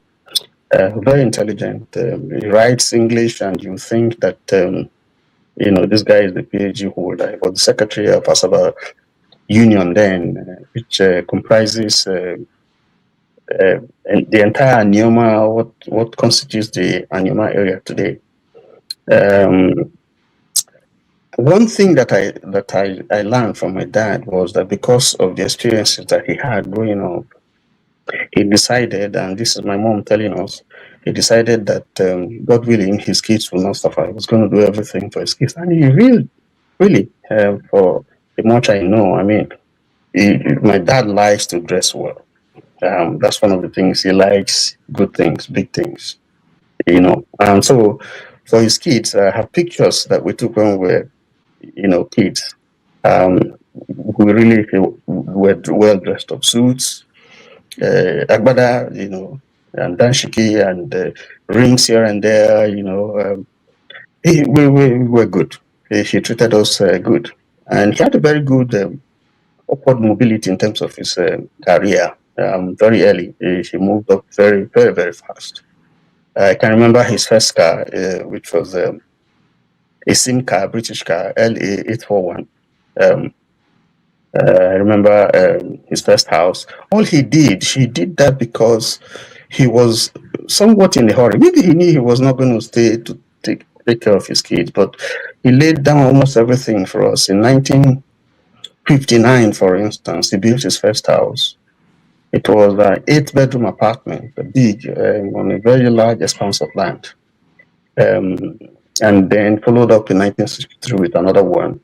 Very intelligent. He writes English, and you think that this guy is the PhD holder. He was the secretary of Asaba Union then, which comprises the entire Anioma, what constitutes the Anioma area today. One thing that I learned from my dad was that because of the experiences that he had growing up, he decided, and this is my mom telling us, he decided that God willing, his kids will not suffer. He was going to do everything for his kids. And he really, for the much I know, my dad likes to dress well. That's one of the things he likes, good things, big things, And so for his kids, I have pictures that we took when we were, kids. We really were well dressed up, suits, agbada, and danshiki, and rings here and there, we were good. He treated us good. And he had a very good upward mobility in terms of his career. Very early, he moved up very, very, very fast. I can remember his first car, which was a SIM car, British car, LA841. I remember his first house. All he did that because he was somewhat in a hurry. Maybe he knew he was not going to stay to take care of his kids, but he laid down almost everything for us. In 1959, for instance, he built his first house. It was an 8-bedroom apartment, big, on a very large expanse of land. And then followed up in 1963 with another one.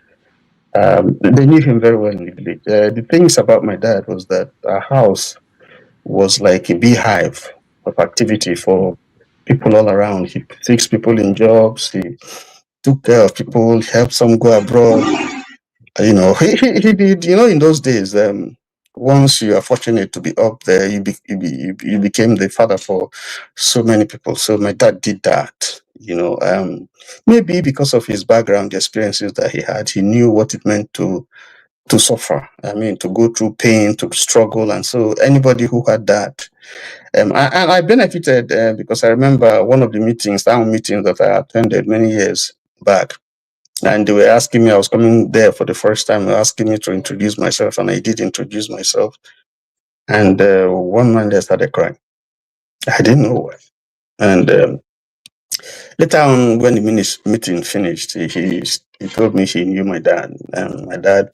They knew him very well in the village. The things about my dad was that our house was like a beehive of activity for people all around. He fixed people in jobs. He took care of people, helped some go abroad. He did, in those days, once you are fortunate to be up there, you became the father for so many people. So my dad did that, maybe because of his background, the experiences that he had, he knew what it meant to suffer. To go through pain, to struggle. And so anybody who had that, I benefited because I remember one of the town meetings that I attended many years back. And they were asking me, I was coming there for the first time, they were asking me to introduce myself, and I did introduce myself. And one man there started crying. I didn't know why. And later on, when the meeting finished, he told me he knew my dad. My dad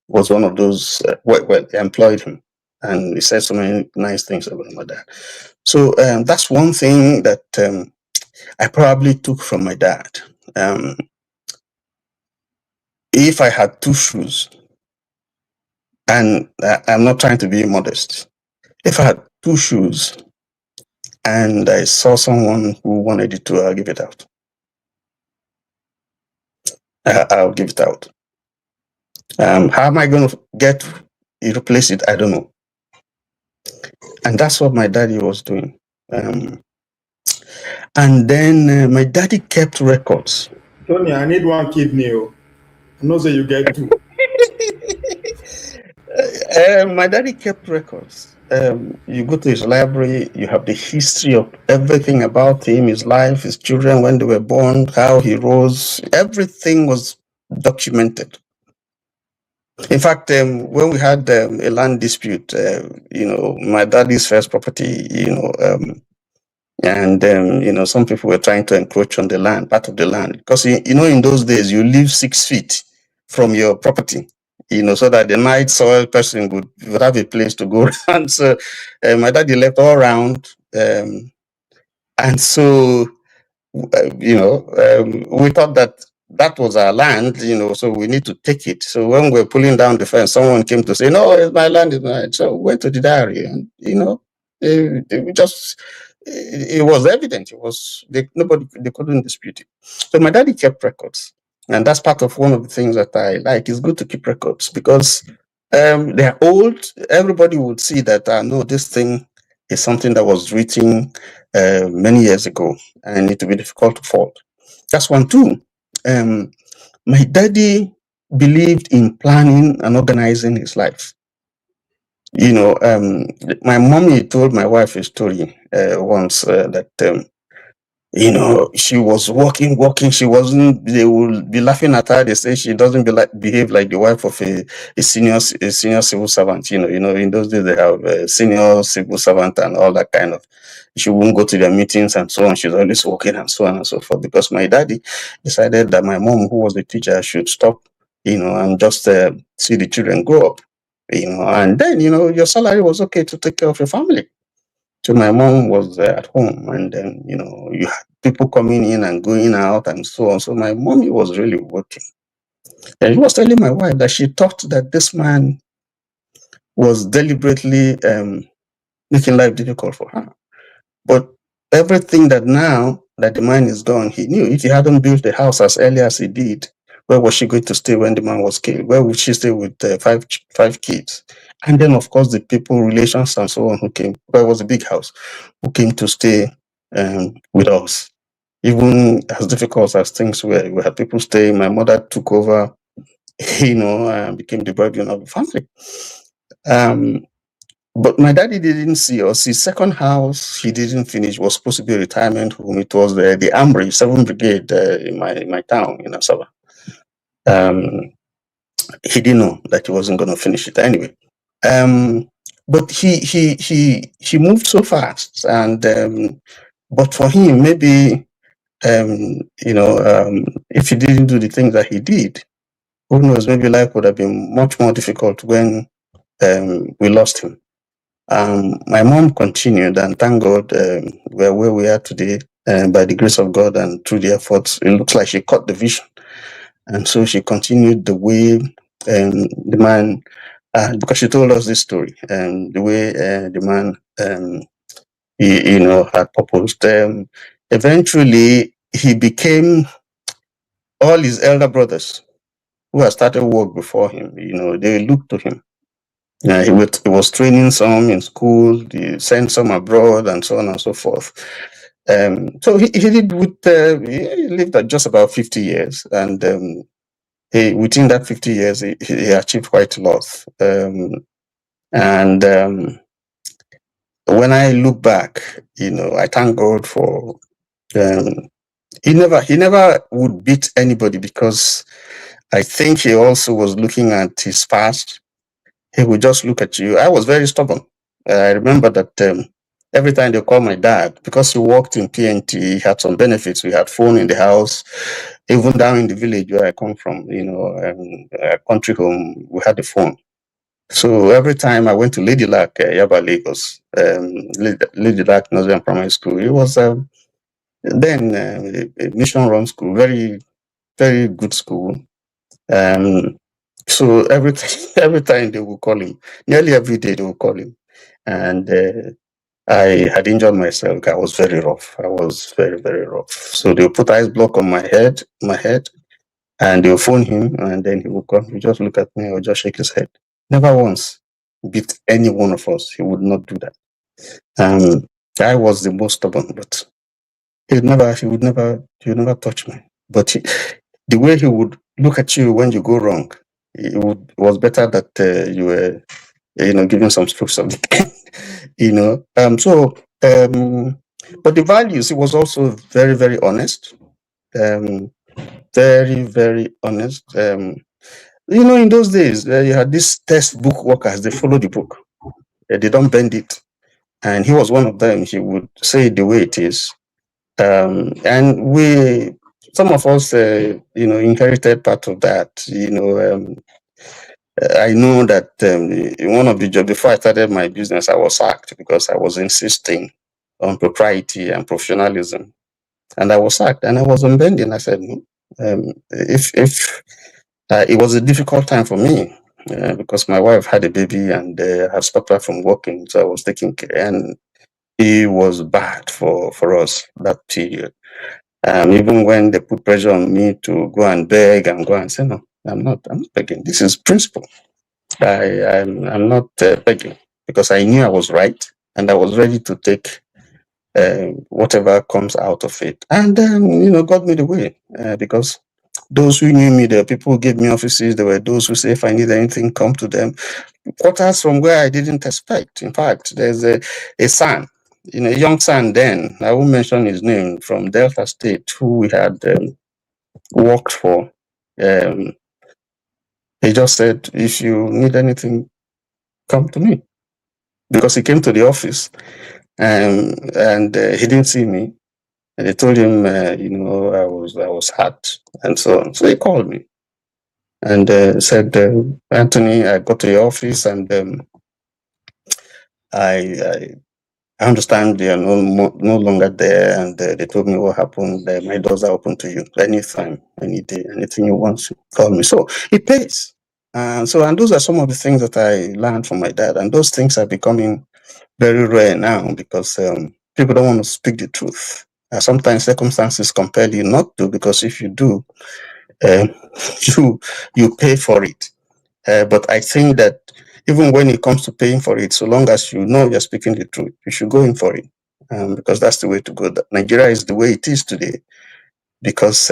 was one of those, well, employed him. And he said so many nice things about my dad. So that's one thing that I probably took from my dad. If I had two shoes, and I'm not trying to be modest, if I had two shoes and I saw someone who wanted it too, I'll give it out. I'll give it out. How am I going to replace it? I don't know. And that's what my daddy was doing. And then my daddy kept records. Tony, I need one kidney. I know that you get two. My daddy kept records. You go to his library, you have the history of everything about him, his life, his children, when they were born, how he rose. Everything was documented. In fact, when we had a land dispute, my daddy's first property, and some people were trying to encroach on the land, part of the land, because in those days you live 6 feet from your property, so that the night soil person would have a place to go around. So my daddy left all around, and so we thought that was our land, so we need to take it. So when we're pulling down the fence, someone came to say, no, it's my land, it's mine. So we went to the diary, and it was evident. They couldn't dispute it. So my daddy kept records, and that's part of one of the things that I like. It's good to keep records because they're old. Everybody would see that no, this thing is something that was written many years ago, and it will be difficult to fault. That's one. Two, my daddy believed in planning and organizing his life. My mommy told my wife a story once that she was walking. She wasn't. They will be laughing at her. They say she doesn't behave like the wife of a senior civil servant. In those days they have a senior civil servant and all that kind of. She wouldn't go to their meetings and so on. She's always walking and so on and so forth. Because my daddy decided that my mom, who was the teacher, should stop. And just see the children grow up. And then your salary was okay to take care of your family. So my mom was at home, and then you had people coming in and going out and so on. So my mommy was really working, and she was telling my wife that she thought that this man was deliberately making life difficult for her. But everything that now that the man is gone, he knew if he hadn't built the house as early as he did, where was she going to stay when the man was killed? Where would she stay with five kids? And then, of course, the people, relations, and so on who came. Well, it was a big house, who came to stay with us. Even as difficult as things were, we had people staying. My mother took over, became the breadwinner of the family. But my daddy didn't see us. His second house, he didn't finish. Was supposed to be a retirement home. It was the Ambry 7th Brigade in my town in Asaba. He didn't know that he wasn't going to finish it anyway. But he moved so fast, and but for him, maybe if he didn't do the things that he did, who knows? Maybe life would have been much more difficult when we lost him. My mom continued, and thank God we're where we are today by the grace of God and through the efforts. It looks like she caught the vision, and so she continued the way the man, because she told us this story, the way the man, had proposed. Eventually, he became all his elder brothers who had started work before him. They looked to him. He was training some in school, he sent some abroad, and so on and so forth. So he did he lived at just about 50 years, and within that 50 years, he achieved quite a lot. When I look back, I thank God for. He never would beat anybody, because I think he also was looking at his past. He would just look at you. I was very stubborn. I remember that Every time they call my dad, because he worked in PNT, he had some benefits. We had phone in the house, even down in the village where I come from, country home, we had the phone. So every time I went to Lady Luck, Yaba Lagos, Lady Luck Nursery Primary School, it was then a mission-run school, very, very good school. So every time they would call him, nearly every day they would call him, and I had injured myself. I was very rough. I was very, very rough. So they would put ice block on my head, and they would phone him, and then he would come. He just look at me or just shake his head. Never once beat any one of us. He would not do that. I was the most stubborn, but he would never touch me. But the way he would look at you when you go wrong, it was better that you were, giving some strokes of the pen, but the values, it was also very, very honest, very, very honest. In those days, you had these textbook workers, they follow the book, they don't bend it. And he was one of them. He would say it the way it is. And some of us, inherited part of that. I know that in one of the jobs, before I started my business, I was sacked because I was insisting on propriety and professionalism. And I was sacked, and I was unbending. I said, if it was a difficult time for me because my wife had a baby and had stopped her from working, so I was taking care, and it was bad for us that period. Even when they put pressure on me to go and beg and go and say, no, I'm not begging. This is principle. I'm not begging, because I knew I was right and I was ready to take whatever comes out of it. And God made a way because those who knew me, the people who gave me offices, there were those who say, if I need anything, come to them. Quarters from where I didn't expect. In fact, there's a son, a young son then, I won't mention his name, from Delta State, who we had worked for. He just said, if you need anything, come to me. Because he came to the office and he didn't see me. And they told him, I was hurt and so on. So he called me and said, Anthony, I got to your office and I understand they are no longer there, and they told me what happened. My doors are open to you anytime, any day, anything you want to call me. So it pays. And those are some of the things that I learned from my dad, and those things are becoming very rare now because people don't want to speak the truth. Sometimes circumstances compel you not to, because if you do, you pay for it. But I think that even when it comes to paying for it, so long as you know you're speaking the truth, you should go in for it, because that's the way to go. Nigeria is the way it is today because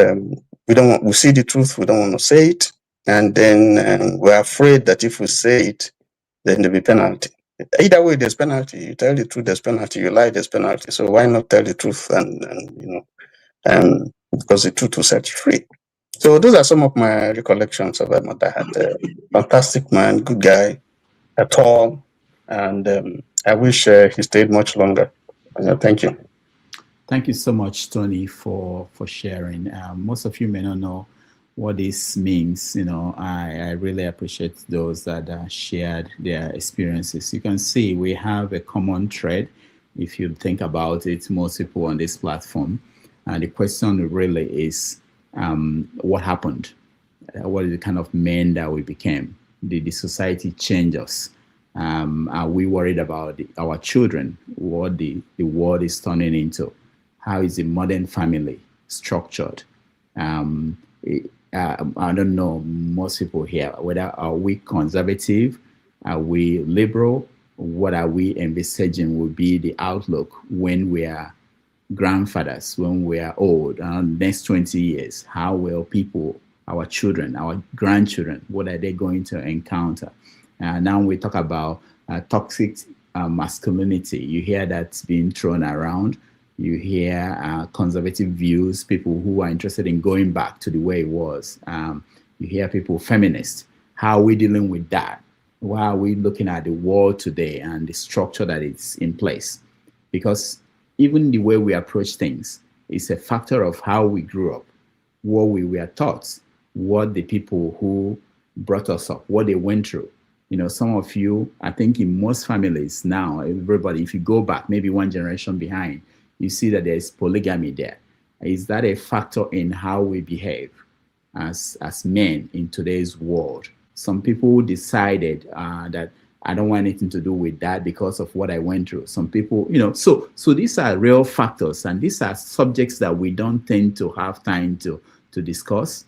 we see the truth, we don't want to say it, and then we're afraid that if we say it, then there'll be penalty. Either way, there's penalty. You tell the truth, there's penalty. You lie, there's penalty. So why not tell the truth because the truth will set you free. So those are some of my recollections of my dad. Fantastic man, good guy, tall, and I wish he stayed much longer. Thank you. Thank you so much, Tony, for sharing. Most of you may not know what this means. I really appreciate those that shared their experiences. You can see we have a common thread. If you think about it, most people on this platform. And the question really is, what happened? What is the kind of men that we became? Did the society change us? Are we worried about our children, what the world is turning into? How is the modern family structured? I don't know, most people here, whether are we conservative? Are we liberal? What are we envisaging will be the outlook when we are grandfathers, when we are old, next 20 years? How will people, our children, our grandchildren, what are they going to encounter? Now we talk about toxic masculinity. You hear that's being thrown around. You hear conservative views, people who are interested in going back to the way it was. You hear people feminists. How are we dealing with that? Why are we looking at the world today and the structure that is in place? because even the way we approach things is a factor of how we grew up, what we were taught, what the people who brought us up, what they went through. You know, some of you, I think in most families now, everybody, if you go back maybe one generation behind, you see that there's polygamy there. Is that a factor in how we behave as men in today's world? Some people decided that I don't want anything to do with that because of what I went through. Some people, you know, so these are real factors, and these are subjects that we don't tend to have time to discuss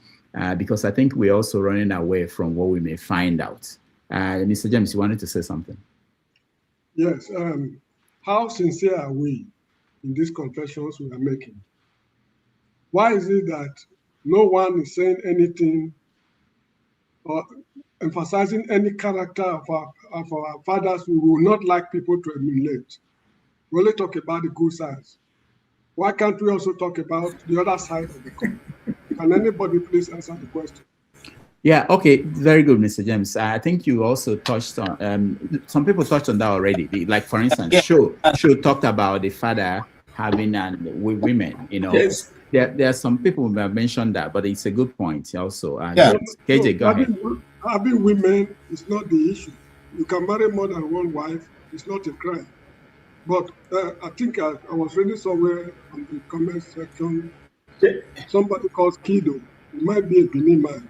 because I think we're also running away from what we may find out. Mr. James, you wanted to say something? Yes. How sincere are we in these confessions we are making? Why is it that no one is saying anything or emphasizing any character of our fathers we will not like people to emulate? We only talk about the good sides. Why can't we also talk about the other side of the coin? Can anybody please answer the question? Yeah, okay, very good, Mr. James. I think you also touched on, some people touched on that already. Like, for instance, Sho talked about the father having with women, you know. Yes. There are some people who have mentioned that, but it's a good point also. Yeah. KJ, go ahead. Having women is not the issue. You can marry more than one wife. It's not a crime. But I think I was reading somewhere on the comment section, somebody called Skido. It might be a Benin man.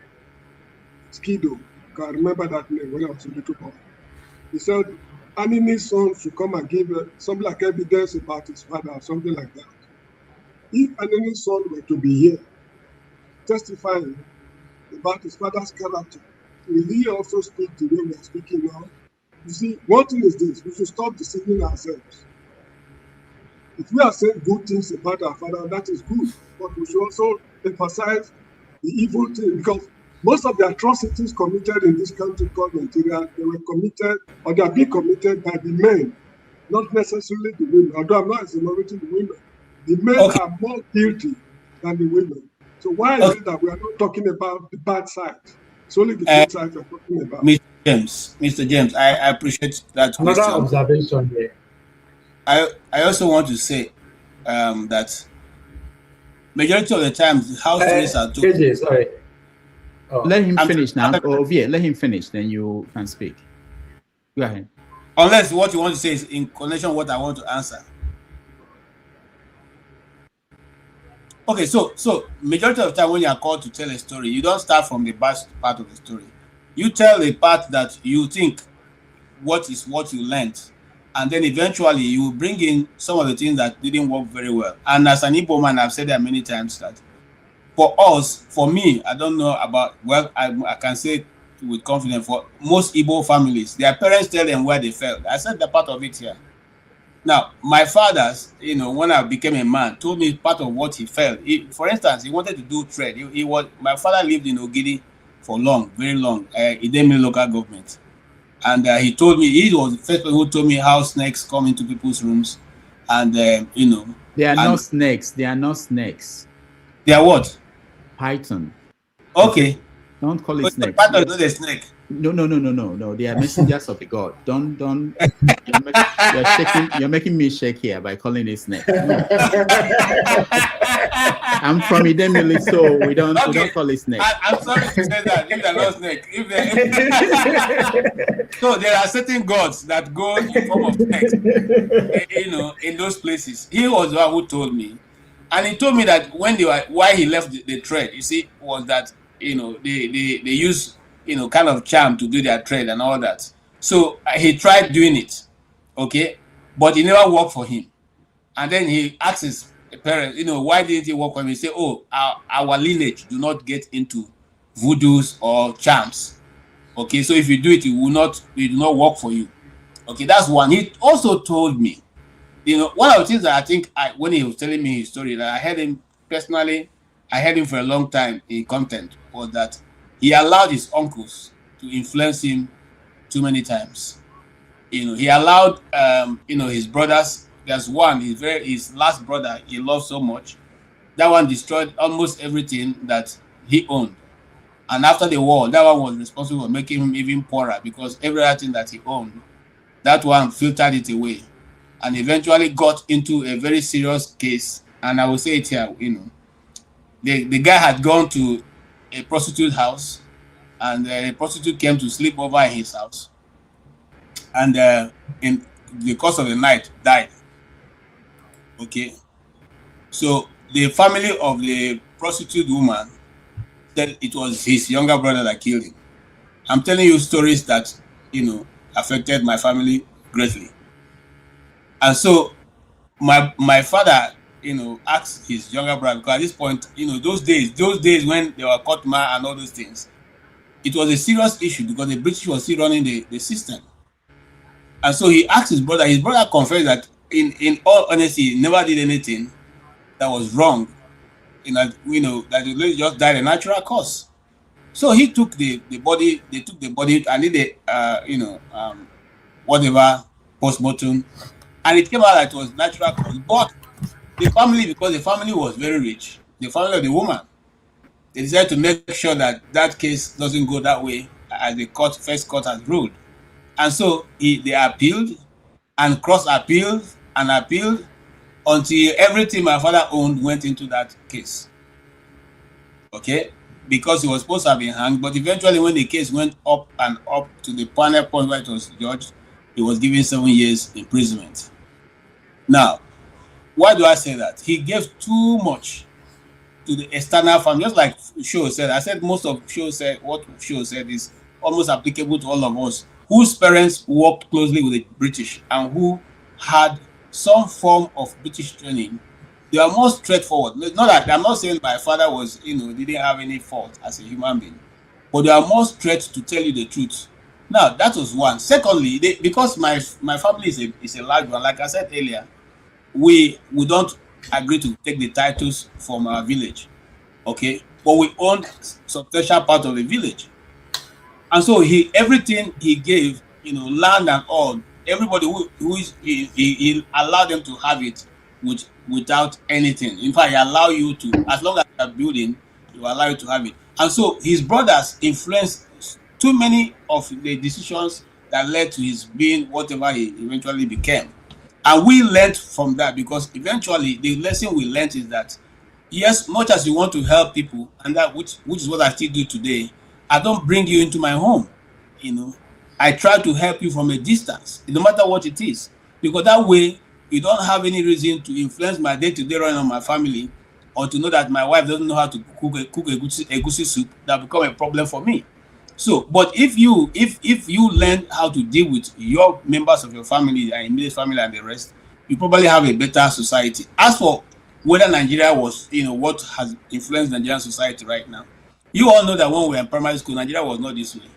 Skido. I can remember that name when I was a little boy. He said, Anini's son should come and give something like evidence about his father or something like that. If Anini's son were to be here, testifying about his father's character, will he also speak the way we are speaking now? You see, one thing is this, we should stop deceiving ourselves. If we are saying good things about our father, that is good, but we should also emphasize the evil thing, because most of the atrocities committed in this country called Nigeria, they were committed, or they are being committed by the men, not necessarily the women, although I'm not exonerating the women. The men are more guilty than the women. So why is it that we are not talking about the bad sides? It's only the good sides we're talking about. Mr. James, I appreciate that question. Another observation here. I also want to say that majority of the times house stories are told. KJ, sorry. Oh. Let him finish now. Yeah, let him finish, then you can speak. Go ahead. Unless what you want to say is in connection with what I want to answer. Okay, so majority of the time when you are called to tell a story, you don't start from the bad part of the story. You tell the part that you think what you learned, and then eventually you bring in some of the things that didn't work very well. And as an Igbo man, I've said that many times that for me, I don't know about, well, I can say with confidence, for most Igbo families, their parents tell them where they failed. I said that part of it here. Now, my father's, you know, when I became a man, told me part of what he felt. For instance, he wanted to do trade. My father lived in Ogidi for long, very long, Idemili local government. And he told me, he was the first person who told me how snakes come into people's rooms. And, you know. They are not snakes. They are not snakes. They are what? Python. Okay. Don't call it snake. Python is not a snake. No. They are messengers of the God. Don't. You're making me shake here by calling it snake. No. I'm from Idemili, so we don't call it snake. I'm sorry to say that. If they're not snake, so there are certain gods that go in form of snakes, you know, in those places. He was the one who told me, and he told me that why he left the trade, you see, was that, you know, they use, you know, kind of charm to do their trade and all that. So he tried doing it, okay, but it never worked for him. And then he asked his parents, you know, why didn't it work for him? He said, oh, our lineage do not get into voodoos or charms. Okay, so if you do it, it will not work for you. Okay, that's one. He also told me, you know, one of the things that I think when he was telling me his story, that I heard him personally, I heard him for a long time in content, was that he allowed his uncles to influence him too many times. You know, he allowed, you know, his brothers. There's one, his last brother, he loved so much. That one destroyed almost everything that he owned. And after the war, that one was responsible for making him even poorer, because every other thing that he owned, that one filtered it away. and eventually got into a very serious case. And I will say it here, the guy had gone to a prostitute house, and a prostitute came to sleep over in his house, and in the course of the night died. Okay, so the family of the prostitute woman said it was his younger brother that killed him. I'm telling you stories that affected my family greatly, and so my father asked his younger brother, because at this point, those days when they were court martial and all those things, it was a serious issue because the British was still running the system. And so he asked his brother. His brother confessed that in all honesty, he never did anything that was wrong. That the lady just died a natural cause. So he took the body. They took the body and did whatever post-mortem, and it came out that it was natural cause. But the family, because the family was very rich, the family of the woman, they decided to make sure that that case doesn't go that way as the first court has ruled. And so they appealed and cross-appealed and appealed until everything my father owned went into that case. Okay? Because he was supposed to have been hanged, but eventually when the case went up and up to the final point where it was judged, he was given 7 years imprisonment. Now, why do I say that? He gave too much to the external family, just like Sho said. I said most of what Sho said is almost applicable to all of us whose parents worked closely with the British and who had some form of British training. They are more straightforward. Not that I'm not saying my father was, didn't have any fault as a human being, but they are more straight to tell you the truth. Now, that was one. Secondly, because my family is a large one, like I said earlier, we don't agree to take the titles from our village, okay? But we owned substantial part of the village, and so everything he gave, land and all, everybody he allowed them to have it without anything. In fact, he allow you to, as long as you are building, he will allow you to have it. And so his brothers influenced too many of the decisions that led to his being whatever he eventually became. And we learned from that, because eventually the lesson we learned is that, yes, much as you want to help people, and that which is what I still do today, I don't bring you into my home. I try to help you from a distance, no matter what it is, because that way you don't have any reason to influence my day-to-day running of my family, or to know that my wife doesn't know how to cook a egusi soup that become a problem for me. So, but if you learn how to deal with your members of your family and immediate family and the rest, you probably have a better society. As for whether Nigeria was, what has influenced Nigerian society right now, you all know that when we were in primary school, Nigeria was not this way.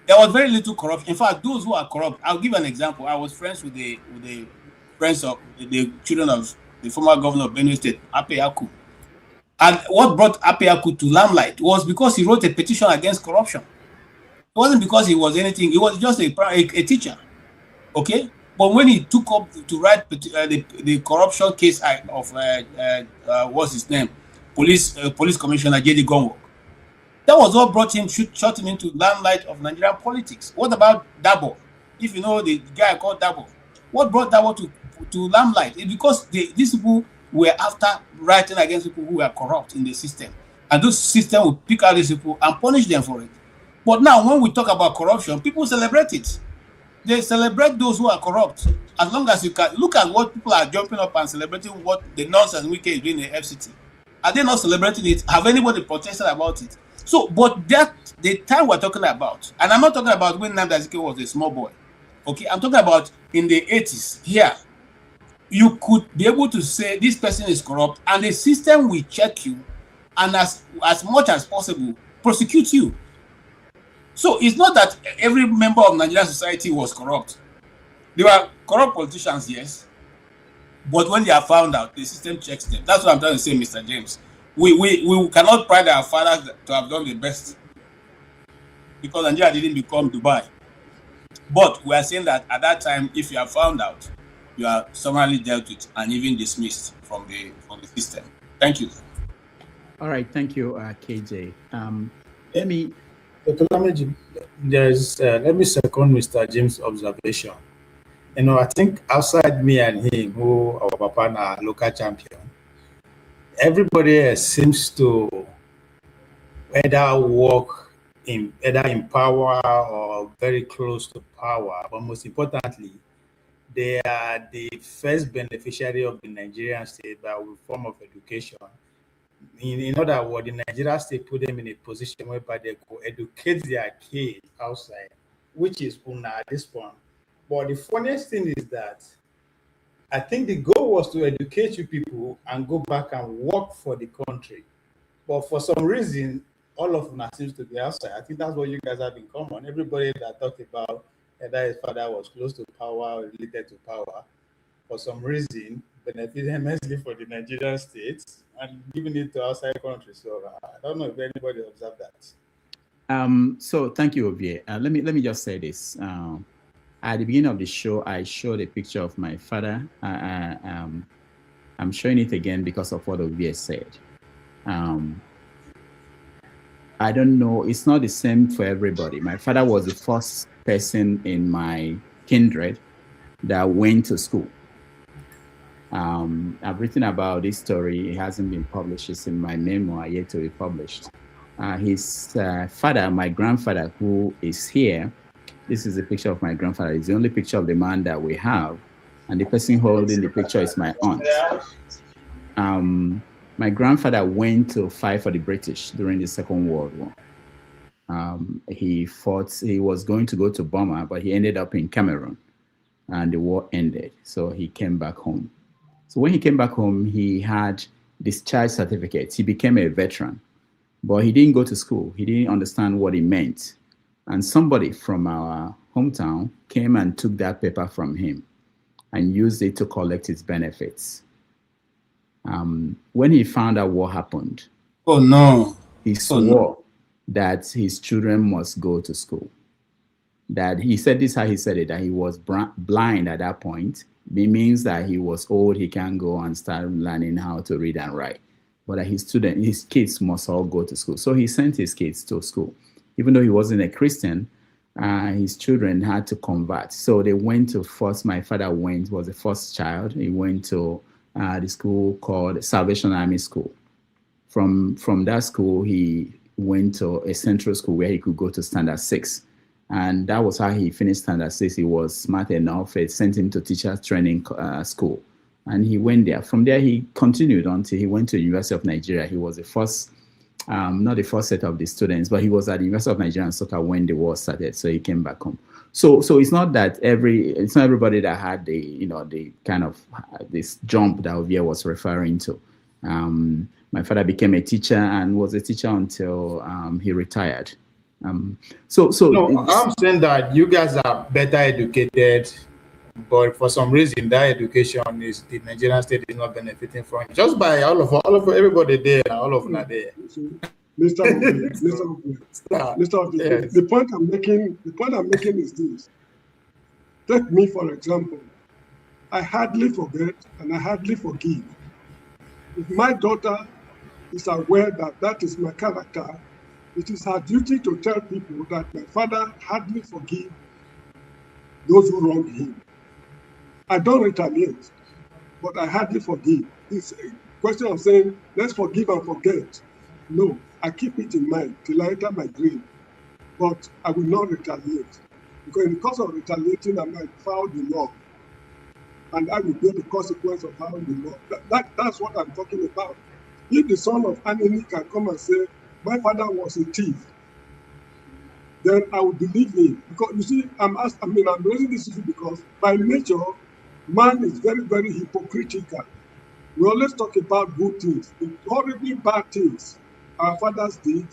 There was very little corruption. In fact, those who are corrupt, I'll give an example. I was friends with the friends of the children of the former governor of Benue State, Apeyaku. And what brought Apeyaku to limelight was because he wrote a petition against corruption. It wasn't because he was anything. He was just a teacher, okay? But when he took up to write the corruption case of what's his name, police commissioner J.D. Gonwo, that was what brought him, shot him into limelight of Nigerian politics. What about Dabo? If you know the guy called Dabo, what brought Dabo to limelight? It's because these people were after writing against people who were corrupt in the system, and those systems will pick out these people and punish them for it. But now, when we talk about corruption, people celebrate it. They celebrate those who are corrupt. As long as you can look at what people are jumping up and celebrating, what the nonsense Wike is doing in the FCT. Are they not celebrating it? Have anybody protested about it? So, but that the time we're talking about, and I'm not talking about when Nnamdi Azikiwe was a small boy. Okay, I'm talking about in the 80s. Here, you could be able to say this person is corrupt, and the system will check you, and as much as possible, prosecute you. So it's not that every member of Nigerian society was corrupt. There were corrupt politicians, yes, but when they are found out, the system checks them. That's what I'm trying to say, Mr. James. We cannot pride our fathers to have done the best, because Nigeria didn't become Dubai. But we are saying that at that time, if you are found out, you are summarily dealt with and even dismissed from the system. Thank you. All right, thank you, KJ. Let me second Mr. James' observation. I think outside me and him, who our papa and our local champion, everybody else seems to either work either in power or very close to power. But most importantly, they are the first beneficiary of the Nigerian state by form of education. In other words, the Nigerian state put them in a position whereby they could educate their kids outside, which is UNA at this point. But the funniest thing is that I think the goal was to educate you people and go back and work for the country. But for some reason, all of them seems to be outside. I think that's what you guys have in common. Everybody that talked about that his father was close to power or related to power, for some reason, benefited immensely for the Nigerian state and giving it to outside countries. So I don't know if anybody observed that. So thank you, Ovie. Let me just say this. At the beginning of the show, I showed a picture of my father. I'm showing it again because of what Ovie said. I don't know. It's not the same for everybody. My father was the first person in my kindred that went to school. I've written about this story. It hasn't been published. It's in my memoir, yet to be published. His father, my grandfather, who is here, this is a picture of my grandfather. It's the only picture of the man that we have. And the person holding the picture is my aunt. My grandfather went to fight for the British during the Second World War. He fought, he was going to go to Burma, but he ended up in Cameroon and the war ended. So he came back home. So when he came back home, he had discharge certificates. He became a veteran, but he didn't go to school. He didn't understand what it meant. And somebody from our hometown came and took that paper from him and used it to collect his benefits. When he found out what happened, oh no, he swore that his children must go to school. That he said this how he said it, that he was blind at that point. It means that he was old, he can't go and start learning how to read and write. But that his kids must all go to school. So he sent his kids to school. Even though he wasn't a Christian, his children had to convert. So they went to my father was the first child. He went to the school called Salvation Army School. From that school, he went to a central school where he could go to Standard 6. And that was how he finished Standard 6. He was smart enough. It sent him to teachers training school. And he went there. From there, he continued until he went to the University of Nigeria. He was the first, not the first set of the students, but he was at the University of Nigeria and Soccer when the war started. So he came back home. So it's not that it's not everybody that had the kind of this jump that Ovie was referring to. My father became a teacher and was a teacher until he retired. No, I'm saying that you guys are better educated, but for some reason that education is the Nigerian state is not benefiting from it. Just by all of everybody there, all of them are there. Mr. Yes. The point I'm making is this. Take me for example. I hardly forget and I hardly forgive. If my daughter is aware that that is my character, it is her duty to tell people that my father hardly forgives those who wrong him. I don't retaliate, but I hardly forgive. It's a question of saying, let's forgive and forget. No, I keep it in mind till I enter my grave, but I will not retaliate. Because in the course of retaliating, I might foul the law, and I will bear the consequence of fouling the law. That's what I'm talking about. If the son of Anani can come and say, my father was a thief, then I would believe him. Because you see, I'm raising this issue because by nature, man is very, very hypocritical. We always talk about good things. The horribly bad things our fathers did,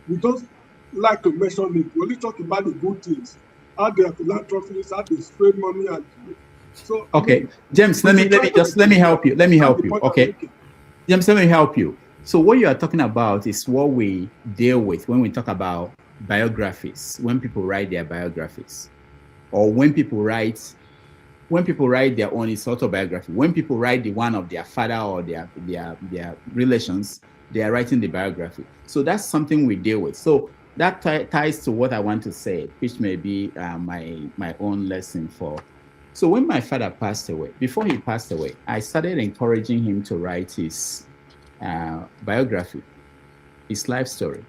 we don't like to mention it. We only talk about the good things. How they are philanthropists, how they spend money and so. Okay, James, let me help you. Okay, James, let me help you. So what you are talking about is what we deal with when we talk about biographies, when people write their biographies, or when people write their own autobiography. When people write the one of their father or their relations, they are writing the biography. So that's something we deal with. So that ties to what I want to say, which may be my own lesson for So when my father passed away, before he passed away, I started encouraging him to write his biography, his life story.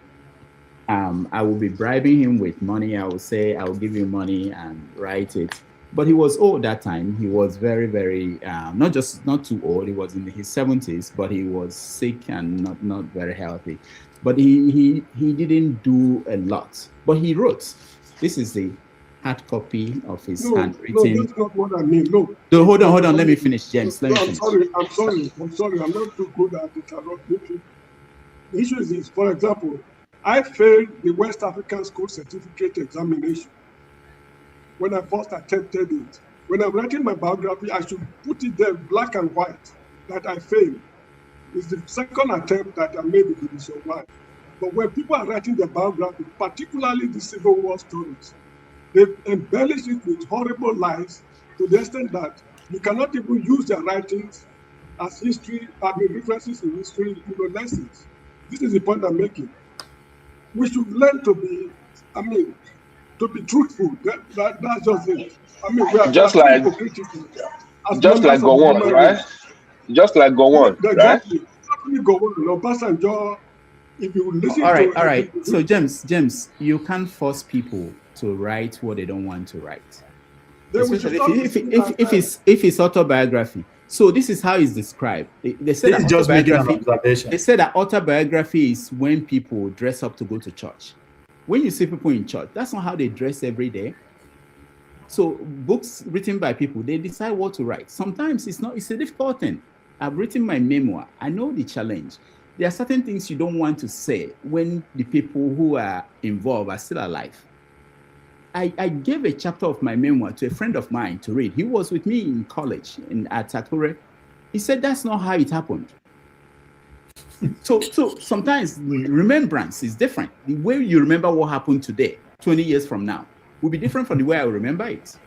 I will be bribing him with money. I will say, I will give you money and write it. But he was old that time. He was very, very, not too old. He was in his 70s, but he was sick and not very healthy. But he didn't do a lot. But he wrote. This is the hard copy of his handwritten. No, that's not what I mean. No. So hold on. Let me finish, James. Let me finish. I'm sorry. I'm not too good at it. The issue is this. For example, I failed the West African School Certificate examination when I first attempted it. When I'm writing my biography, I should put it there black and white that I failed. It's the second attempt that I made it to survive. But when people are writing their biography, particularly the Civil War stories, they embellish it with horrible lies to the extent that you cannot even use their writings as history, references in history, lessons. This is the point I'm making. We should learn to be, to be truthful. That's just it. We are just like Gowon, right? Just like Gowon, exactly. Right? Gowon, if you listen all right. So James, you can't force people to write what they don't want to write. Especially if it's autobiography. So this is how it's described. They said that just making an observation. They said that autobiography is when people dress up to go to church. When you see people in church, that's not how they dress every day. So books written by people, they decide what to write. Sometimes it's a difficult thing. I've written my memoir. I know the challenge. There are certain things you don't want to say when the people who are involved are still alive. I gave a chapter of my memoir to a friend of mine to read. He was with me in college at Akure. He said, that's not how it happened. So sometimes remembrance is different. The way you remember what happened today, 20 years from now, will be different from the way I remember it.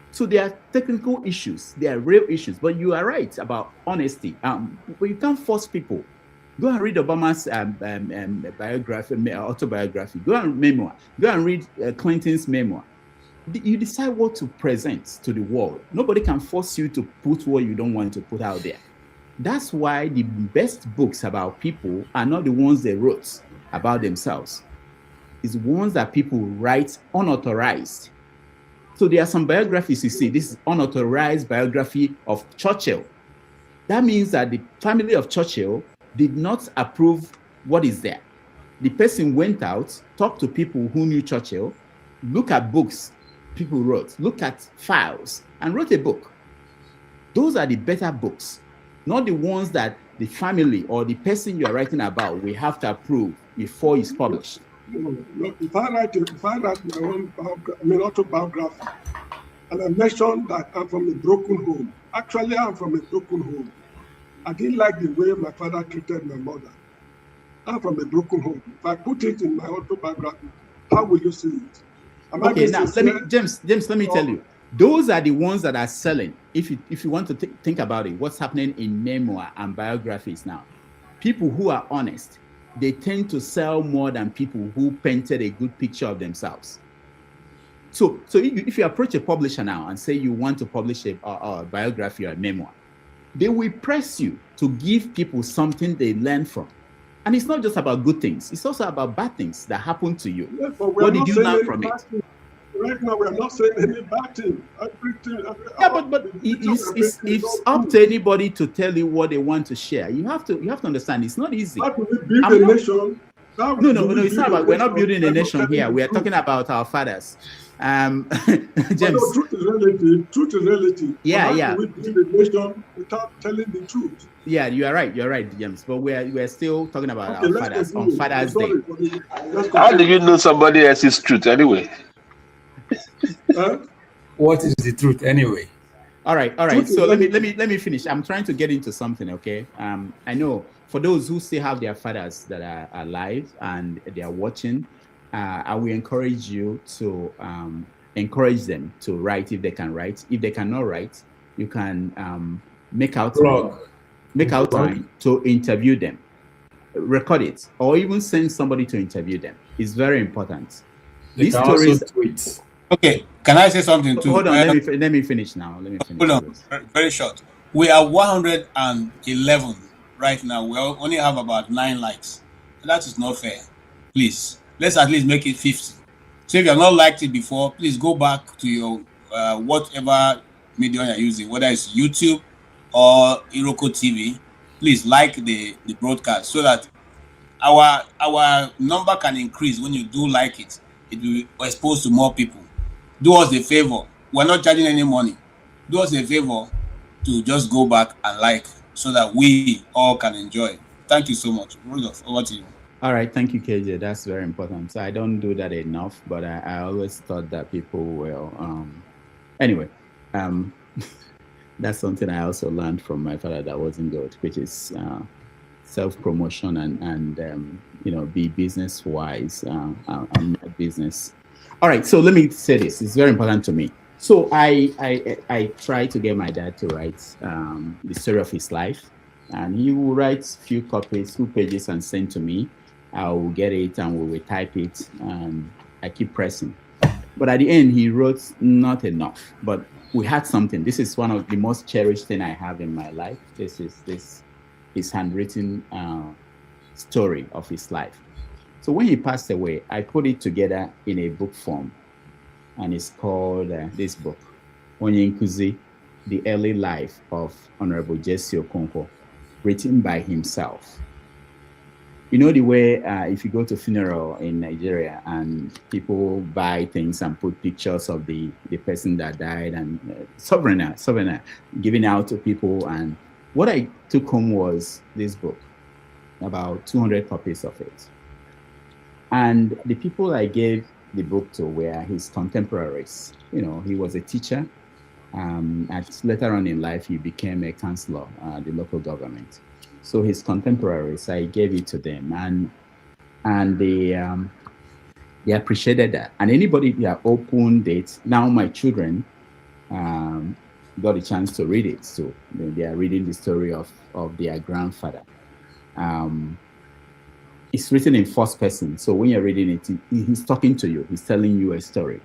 So there are technical issues. There are real issues. But you are right about honesty. But you can't force people. Go and read Obama's biography, autobiography. Go and memoir. Go and read Clinton's memoir. You decide what to present to the world. Nobody can force you to put what you don't want to put out there. That's why the best books about people are not the ones they wrote about themselves. It's ones that people write unauthorized. So there are some biographies you see. This is unauthorized biography of Churchill. That means that the family of Churchill did not approve what is there. The person went out, talked to people who knew Churchill, look at books people wrote, look at files, and wrote a book. Those are the better books, not the ones that the family or the person you are writing about will have to approve before it's published. If I write my own autobiography, and I mention that I'm from a broken home, actually I'm from a broken home. I didn't like the way my father treated my mother. I'm from a broken home. If I put it in my autobiography, how will you see it? Okay, now James, let me tell you. Those are the ones that are selling. If you want to think about it, what's happening in memoir and biographies now? People who are honest, they tend to sell more than people who painted a good picture of themselves. So if you approach a publisher now and say you want to publish a biography or a memoir, they will press you to give people something they learn from. And it's not just about good things. It's also about bad things that happen to you. Yes, what did you learn from it? Right now, we are not saying any bad thing. But it's up to anybody to tell you what they want to share. You have to understand it's not easy. How do we build a nation? No, it's not about. We're not building a nation here. We are talking about our fathers. James. Truth is relative. Truth is relative. Yeah. How do we build a nation without telling the truth? Yeah, you are right. You're right, James. But we're still talking about our fathers on Father's Day. How do you know somebody else's truth anyway? What is the truth anyway? All right. So let me finish. I'm trying to get into something, okay? I know for those who still have their fathers that are alive and they are watching, I will encourage you to encourage them to write if they can write. If they cannot write, you can make out time to interview them, record it, or even send somebody to interview them. It's very important. These stories. Okay, Can I say something too? Hold on, let me finish now. Let me finish. Hold on, very short. We are 111 right now. We only have about 9 likes. That is not fair. Please, let's at least make it 50. So if you have not liked it before, please go back to your whatever medium you're using, whether it's YouTube or Iroko TV. Please like the broadcast so that our number can increase. When you do like it, it will be exposed to more people. Do us a favor. We're not charging any money. Do us a favor to just go back and like so that we all can enjoy. Thank you so much. Rudolph, over to you. All right, thank you, KJ. That's very important. So I don't do that enough, but I always thought that people will. Anyway, that's something I also learned from my father that wasn't good, which is self-promotion and be business wise. I'm not business. All right, so let me say this. It's very important to me. So I try to get my dad to write the story of his life, and he will write few copies, 2 pages, and send to me. I will get it and we will type it, and I keep pressing. But at the end, he wrote not enough. But we had something. This is one of the most cherished thing I have in my life. This is his handwritten story of his life. So when he passed away, I put it together in a book form, and it's called this book, Onye Nkuzi, The Early Life of Honorable Jesse Okonkwo, written by himself. You know the way if you go to funeral in Nigeria and people buy things and put pictures of the person that died and sovereign giving out to people. And what I took home was this book, about 200 copies of it. And the people I gave the book to were his contemporaries. You know, he was a teacher. And later on in life, he became a councillor at the local government. So his contemporaries, I gave it to them, and they appreciated that. And anybody that opened it, now my children got a chance to read it. So they are reading the story of their grandfather. It's written in first person. So when you're reading it, he's talking to you. He's telling you a story.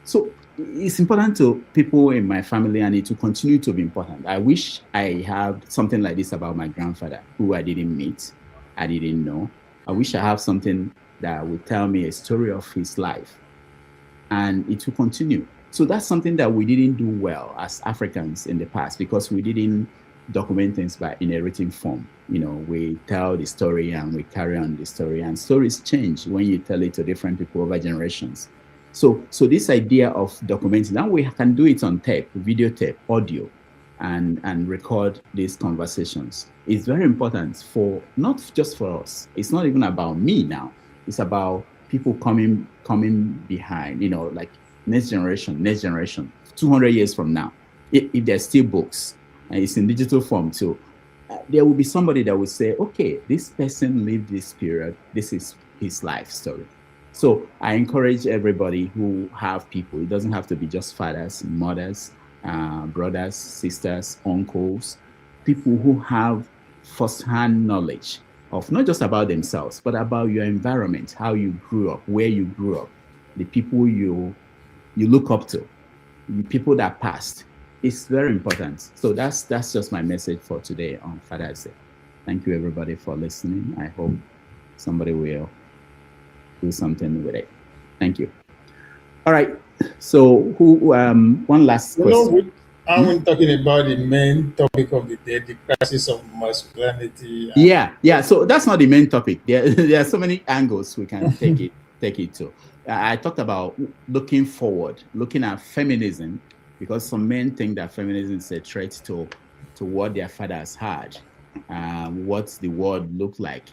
So it's important to people in my family, and it will continue to be important. I wish I had something like this about my grandfather, who I didn't meet, I didn't know. I wish I have something that would tell me a story of his life, and it will continue. So that's something that we didn't do well as Africans in the past, because we didn't document things in a written form. You know, we tell the story and we carry on the story, and stories change when you tell it to different people over generations. So this idea of documenting, now we can do it on tape, videotape, audio, and record these conversations. It's very important for, not just for us. It's not even about me now. It's about people coming behind, you know, like next generation, 200 years from now, if there's still books, and it's in digital form too, there will be somebody that will say, okay, this person lived this period, this is his life story. So I encourage everybody who have people, it doesn't have to be just fathers, mothers, brothers, sisters, uncles, people who have first-hand knowledge of not just about themselves, but about your environment, how you grew up, where you grew up, the people you look up to, the people that passed. It's very important. So that's just my message for today on Father's Day. Thank you, everybody, for listening. I hope somebody will do something with it. Thank you. All right. So one last question. I'm talking about the main topic of the day, the crisis of masculinity. Yeah. So that's not the main topic. There are so many angles we can take it to. I talked about looking forward, looking at feminism, because some men think that feminism is a threat to what their fathers had, what the world looked like.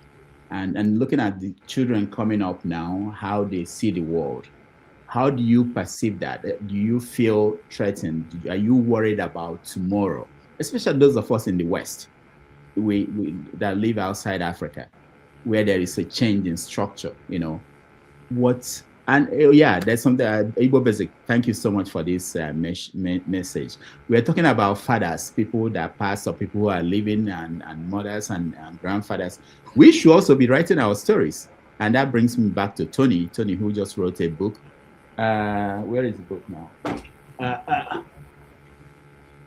And looking at the children coming up now, how they see the world. How do you perceive that? Do you feel threatened? Are you worried about tomorrow? Especially those of us in the West, we that live outside Africa, where there is a change in structure, you know. There's something, Igbo Basic, thank you so much for this message. We're talking about fathers, people that pass, or people who are living, and mothers and grandfathers. We should also be writing our stories. And that brings me back to Tony, who just wrote a book Where is the book now?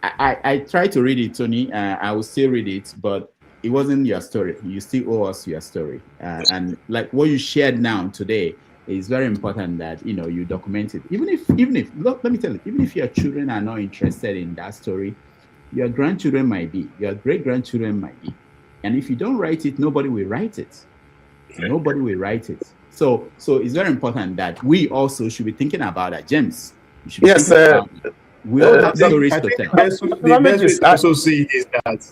I tried to read it, Tony. I will still read it, but it wasn't your story. You still owe us your story. And like what you shared now today is very important that you document it. Even if look, let me tell you, even if your children are not interested in that story, your grandchildren might be, your great-grandchildren might be. And if you don't write it, nobody will write it. Nobody will write it. So it's very important that we also should be thinking about that. James, you should be thinking about it. We all have stories to tell. The best way to also see it is that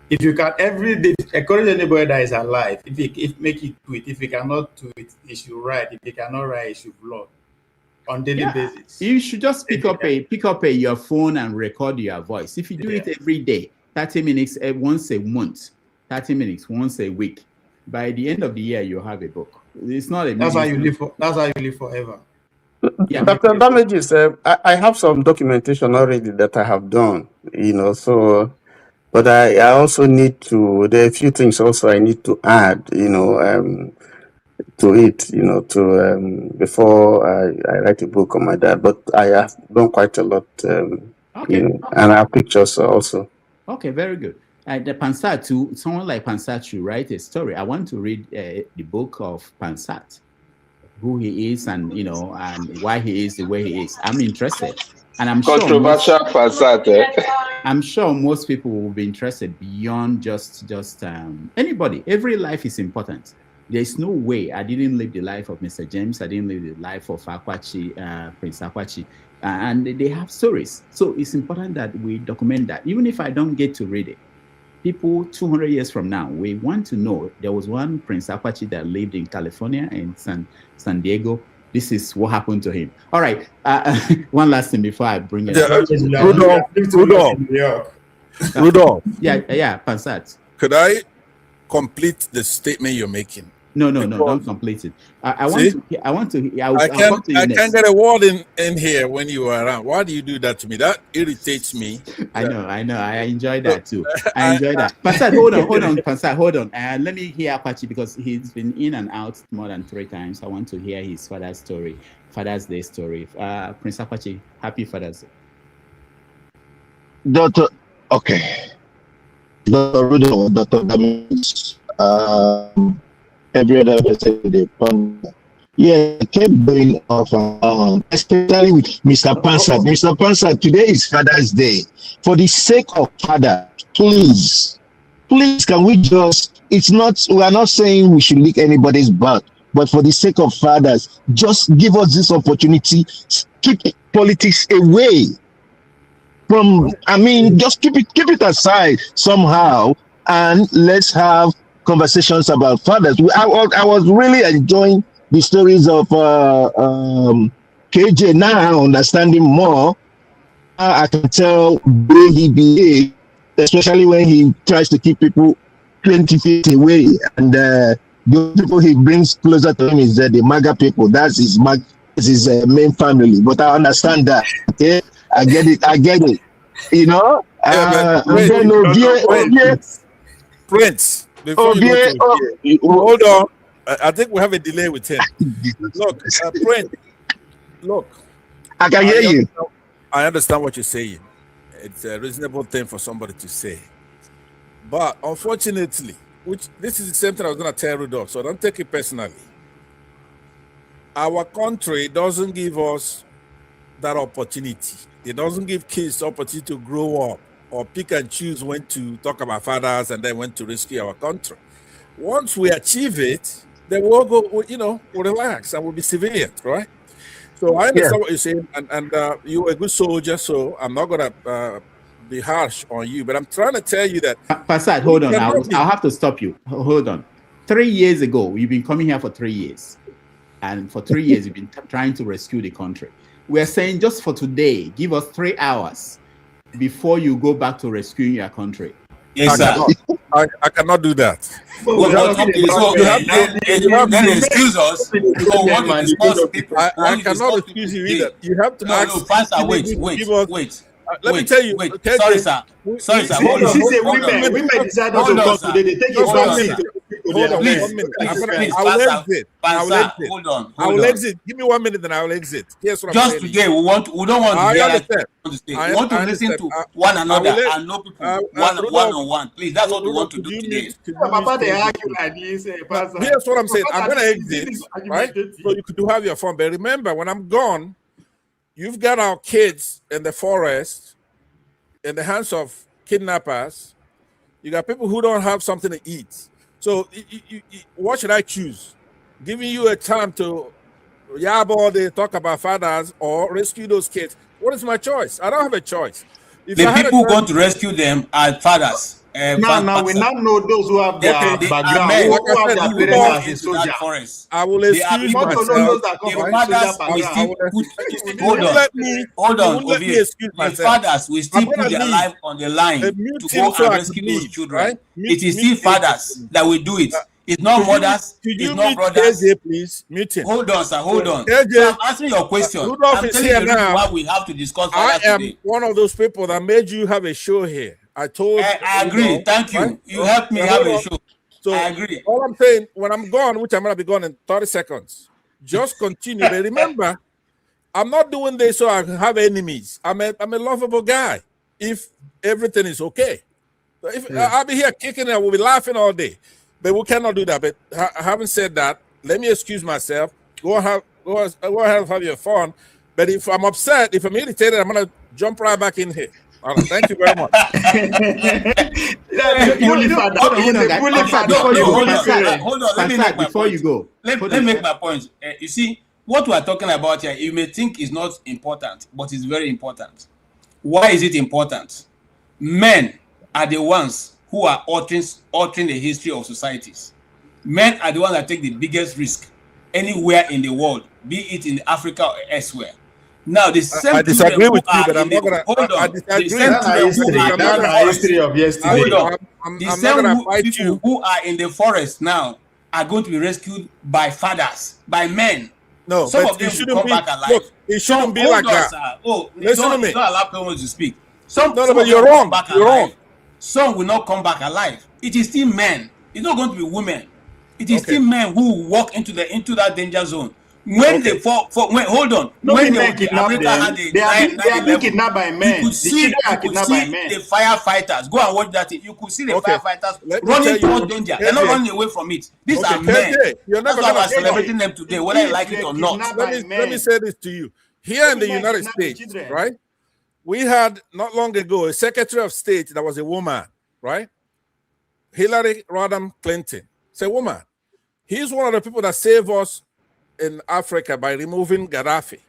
if you can every day encourage anybody that is alive, if make it tweet, if you cannot tweet, it should write. If you cannot write, it should blog on daily basis. You should just pick up your phone and record your voice. If you do it every day, 30 minutes once a month, 30 minutes once a week, by the end of the year you'll have a book. It's not a that's how you live for. That's how you live forever. Dr. Damages, I have some documentation already that I have done, so, but I also need to, there are a few things also I need to add, to it, before I write a book on my dad, but I have done quite a lot, and I have pictures also. Okay, very good. The Pansat, too, someone like Pansat should write a story. I want to read the book of Pansat, who he is, and and why he is the way he is. I'm interested, and I'm controversial Pansat. I'm sure most people will be interested beyond just anybody. Every life is important. There's no way I didn't live the life of Mr. James. I didn't live the life of Akwachi, Prince Akwachi, and they have stories. So it's important that we document that, even if I don't get to read it. People 200 years from now, we want to know. There was one Prince Akwachi that lived in California, in San Diego. This is what happened to him. All right. One last thing before I bring it up. Rudolph. Yeah, Pansat. Could I complete the statement you're making? No, don't complete it. I want to. I can't get a word in here when you are around. Why do you do that to me? That irritates me. I know. I enjoy that too. I enjoy that. Pansat, hold on. Pansat, hold on. Let me hear Apache, because he's been in and out more than 3 times. I want to hear his Father's Day story. Prince Apache, happy Father's Day. Dr. Rudolph, Dr. Damages, every other person they ponder. Yeah, it kept going off and on, especially with Mr. Pansat. Mr. Pansat, today is Father's Day. For the sake of father, please, can we just, we are not saying we should lick anybody's butt, but for the sake of fathers, just give us this opportunity, keep politics away from, just keep it aside somehow, and let's have conversations about fathers. I was really enjoying the stories of KJ. Now understanding more, I can tell the way he behaves, especially when he tries to keep people 20 feet away, and the people he brings closer to him is the MAGA people. That's his main family. But I understand that. Okay, I get it. Prince. Before you hold on, I think we have a delay with him. Look, Prince, look. I can hear you. I understand what you're saying. It's a reasonable thing for somebody to say. But unfortunately, this is the same thing I was going to tell Rudolph, so don't take it personally. Our country doesn't give us that opportunity. It doesn't give kids the opportunity to grow up, or pick and choose when to talk about fathers and then when to rescue our country. Once we achieve it, then we'll go, we'll relax and we'll be civilians, right? So I understand what you're saying, and you're a good soldier, so I'm not going to be harsh on you, but I'm trying to tell you that... Pansat, hold on. I'll have to stop you. Hold on. 3 years ago, you've been coming here for 3 years, and for 3 years, you've been trying to rescue the country. We're saying just for today, give us 3 hours before you go back to rescuing your country. Yes, sir. I cannot do that. Then excuse us. I cannot excuse you either. You have to ask. No, Pastor, wait. Let me tell you. Sorry, sir. Women decide not to come today. They take your family. hold on, Please, 1 minute. please, I will Pastor, exit. I will exit. hold on. I will exit. Give me 1 minute, then I will exit. Here's what I'm Just saying. today, we don't want to hear that. We want to listen to one another and know people one on one. Please, that's what we want to do today. Papa, they argue like this, Pastor. Here's what I'm saying. I'm going to exit, right? So you could have your fun. But remember, when I'm gone, you've got our kids in the forest in the hands of kidnappers. You got people who don't have something to eat. So what should I choose? Giving you a time to yab all day, talk about fathers, or rescue those kids? What is my choice? I don't have a choice. If the people who want to rescue them are fathers. Now we now know those who have their background, men, who have their parents as a soldier. I will excuse myself. Hold on, the fathers will still put their life on the line to go and rescue those children. Right? It is still fathers that will do it. It's not mothers. It's not brothers. AJ, please. Hold on, sir. Hold on. AJ, so I'm answering your question. I'm telling you why we have to discuss I am today. one of those people that made you have a show here. I told. I agree. Thank you. Right? You helped me have a show. So I agree. All I'm saying, when I'm gone, which I'm gonna be gone in 30 seconds, just continue. But remember, I'm not doing this so I can have enemies. I'm a lovable guy. If everything is okay, so if I'll be here kicking and we'll be laughing all day. But we cannot do that. But having said that, let me excuse myself. Go ahead, have your fun. But if I'm upset, if I'm irritated, I'm gonna jump right back in here. All right, thank you very much. Hold on. Let me make my point. Let me make my point. You see, what we are talking about here, you may think is not important, but it's very important. Why is it important? Men are the ones who are altering the history of societies. Men are the ones that take the biggest risk anywhere in the world, be it in Africa or elsewhere. Now, the same I disagree with you, but I'm not gonna. Hold on. I disagree. The history of yesterday. Hold on. The same people who are in the forest now are going to be rescued by fathers, by men. No, some but of them it will come back alive. Look, it shouldn't be like that. Listen to me. Don't allow people to speak. Some but you're wrong. You're wrong. Some will not come back alive. It is still men. It's not going to be women. It is still men who walk into that danger zone. When they hold on. When they are being kidnapped by men. You could see the firefighters. Go and watch that. You could see the firefighters running towards danger. They're not running away from it. These are men. That's why we're celebrating them today, whether you like it or not. Let me say this to you. Here in the United States, right? We had not long ago a Secretary of State that was a woman, right? Hillary Rodham Clinton. It's a woman. He's one of the people that saved us in Africa by removing Gaddafi.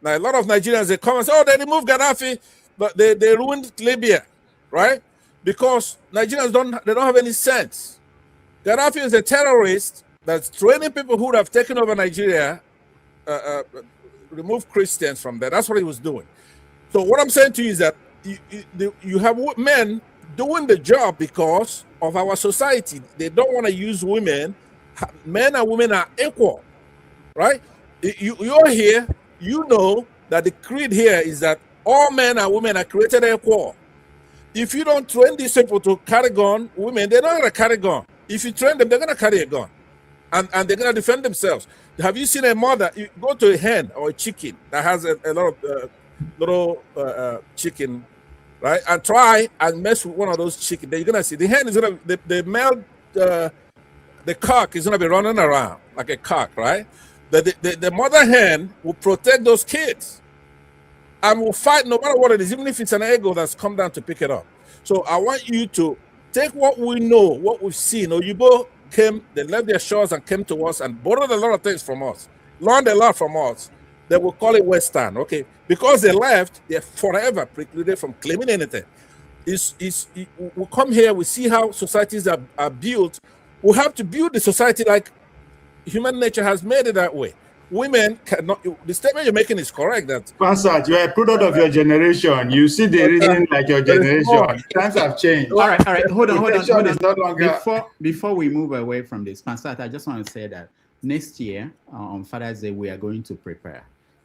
Now, a lot of Nigerians, they come and say, oh, they removed Gaddafi, but they ruined Libya, right? Because Nigerians don't have any sense. Gaddafi is a terrorist that's training people who would have taken over Nigeria, remove Christians from there. That's what he was doing. So what I'm saying to you is that you have men doing the job because of our society. They don't want to use women. Men and women are equal. Right? You're here, you know that the creed here is that all men and women are created equal. If you don't train these people to carry gun, women, they're not going to carry gun. If you train them, they're going to carry a gun. And they're going to defend themselves. Have you seen a mother, you go to a hen or a chicken that has a lot of little chicken, right? And try and mess with one of those chickens. Then you're going to see the hen is going to, the male, the cock is going to be running around like a cock, right? The mother hen will protect those kids and will fight no matter what it is, even if it's an ego that's come down to pick it up. So I want you to take what we know, what we've seen. Oyibo came, they left their shores and came to us and borrowed a lot of things from us, learned a lot from us. They will call it Western, okay? Because they left, they're forever precluded from claiming anything. We come here, we see how societies are built. We have to build the society like human nature has made it that way. Women cannot. The statement you're making is correct. That Pansat, you are a product of your generation. You see the reason like your generation. Times have changed. All right. Hold on. Is no longer... Before we move away from this, Pansat, I just want to say that next year on Father's Day we are going to prepare.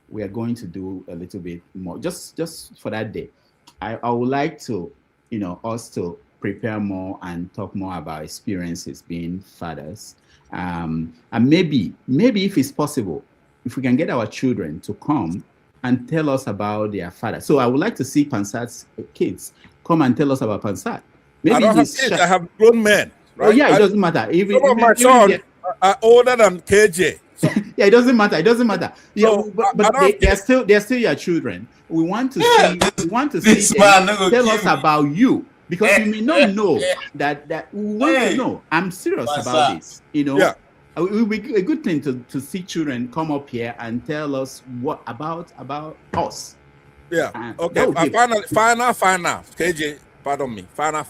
We are going to do a little bit more, just for that day. I would like to, us to prepare more and talk more about experiences being fathers. And maybe if it's possible, if we can get our children to come and tell us about their father. So I would like to see Pansat's kids come and tell us about Pansat. I don't have kids. I have grown men. Right? Oh yeah, it doesn't matter. Some of my sons are older than KJ. So, yeah, it doesn't matter. It doesn't matter. So, but they're still your children. We want to see. We want to see them tell us about you, because you may not know that we want to know. I'm serious about this. You know, it will be a good thing to see children come up here and tell us what about us. Yeah. Okay. Final. KJ, pardon me. Final.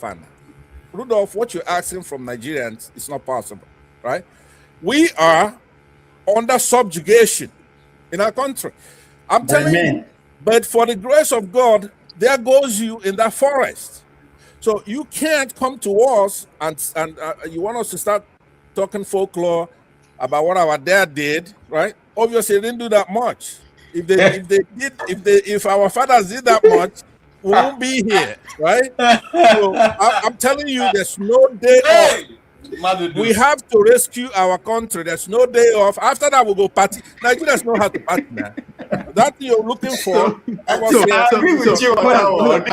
Rudolph, what you're asking from Nigerians is not possible, right? We are under subjugation in our country. I'm telling you, but for the grace of God, there goes you in that forest. So you can't come to us and you want us to start talking folklore about what our dad did, right? Obviously, they didn't do that much. If our fathers did that much, we won't be here, right? So I'm telling you, there's no day off. We have to rescue our country. There's no day off. After that, we'll go party. Nigerians know how to party now. That you're looking for. I agree with you on that one.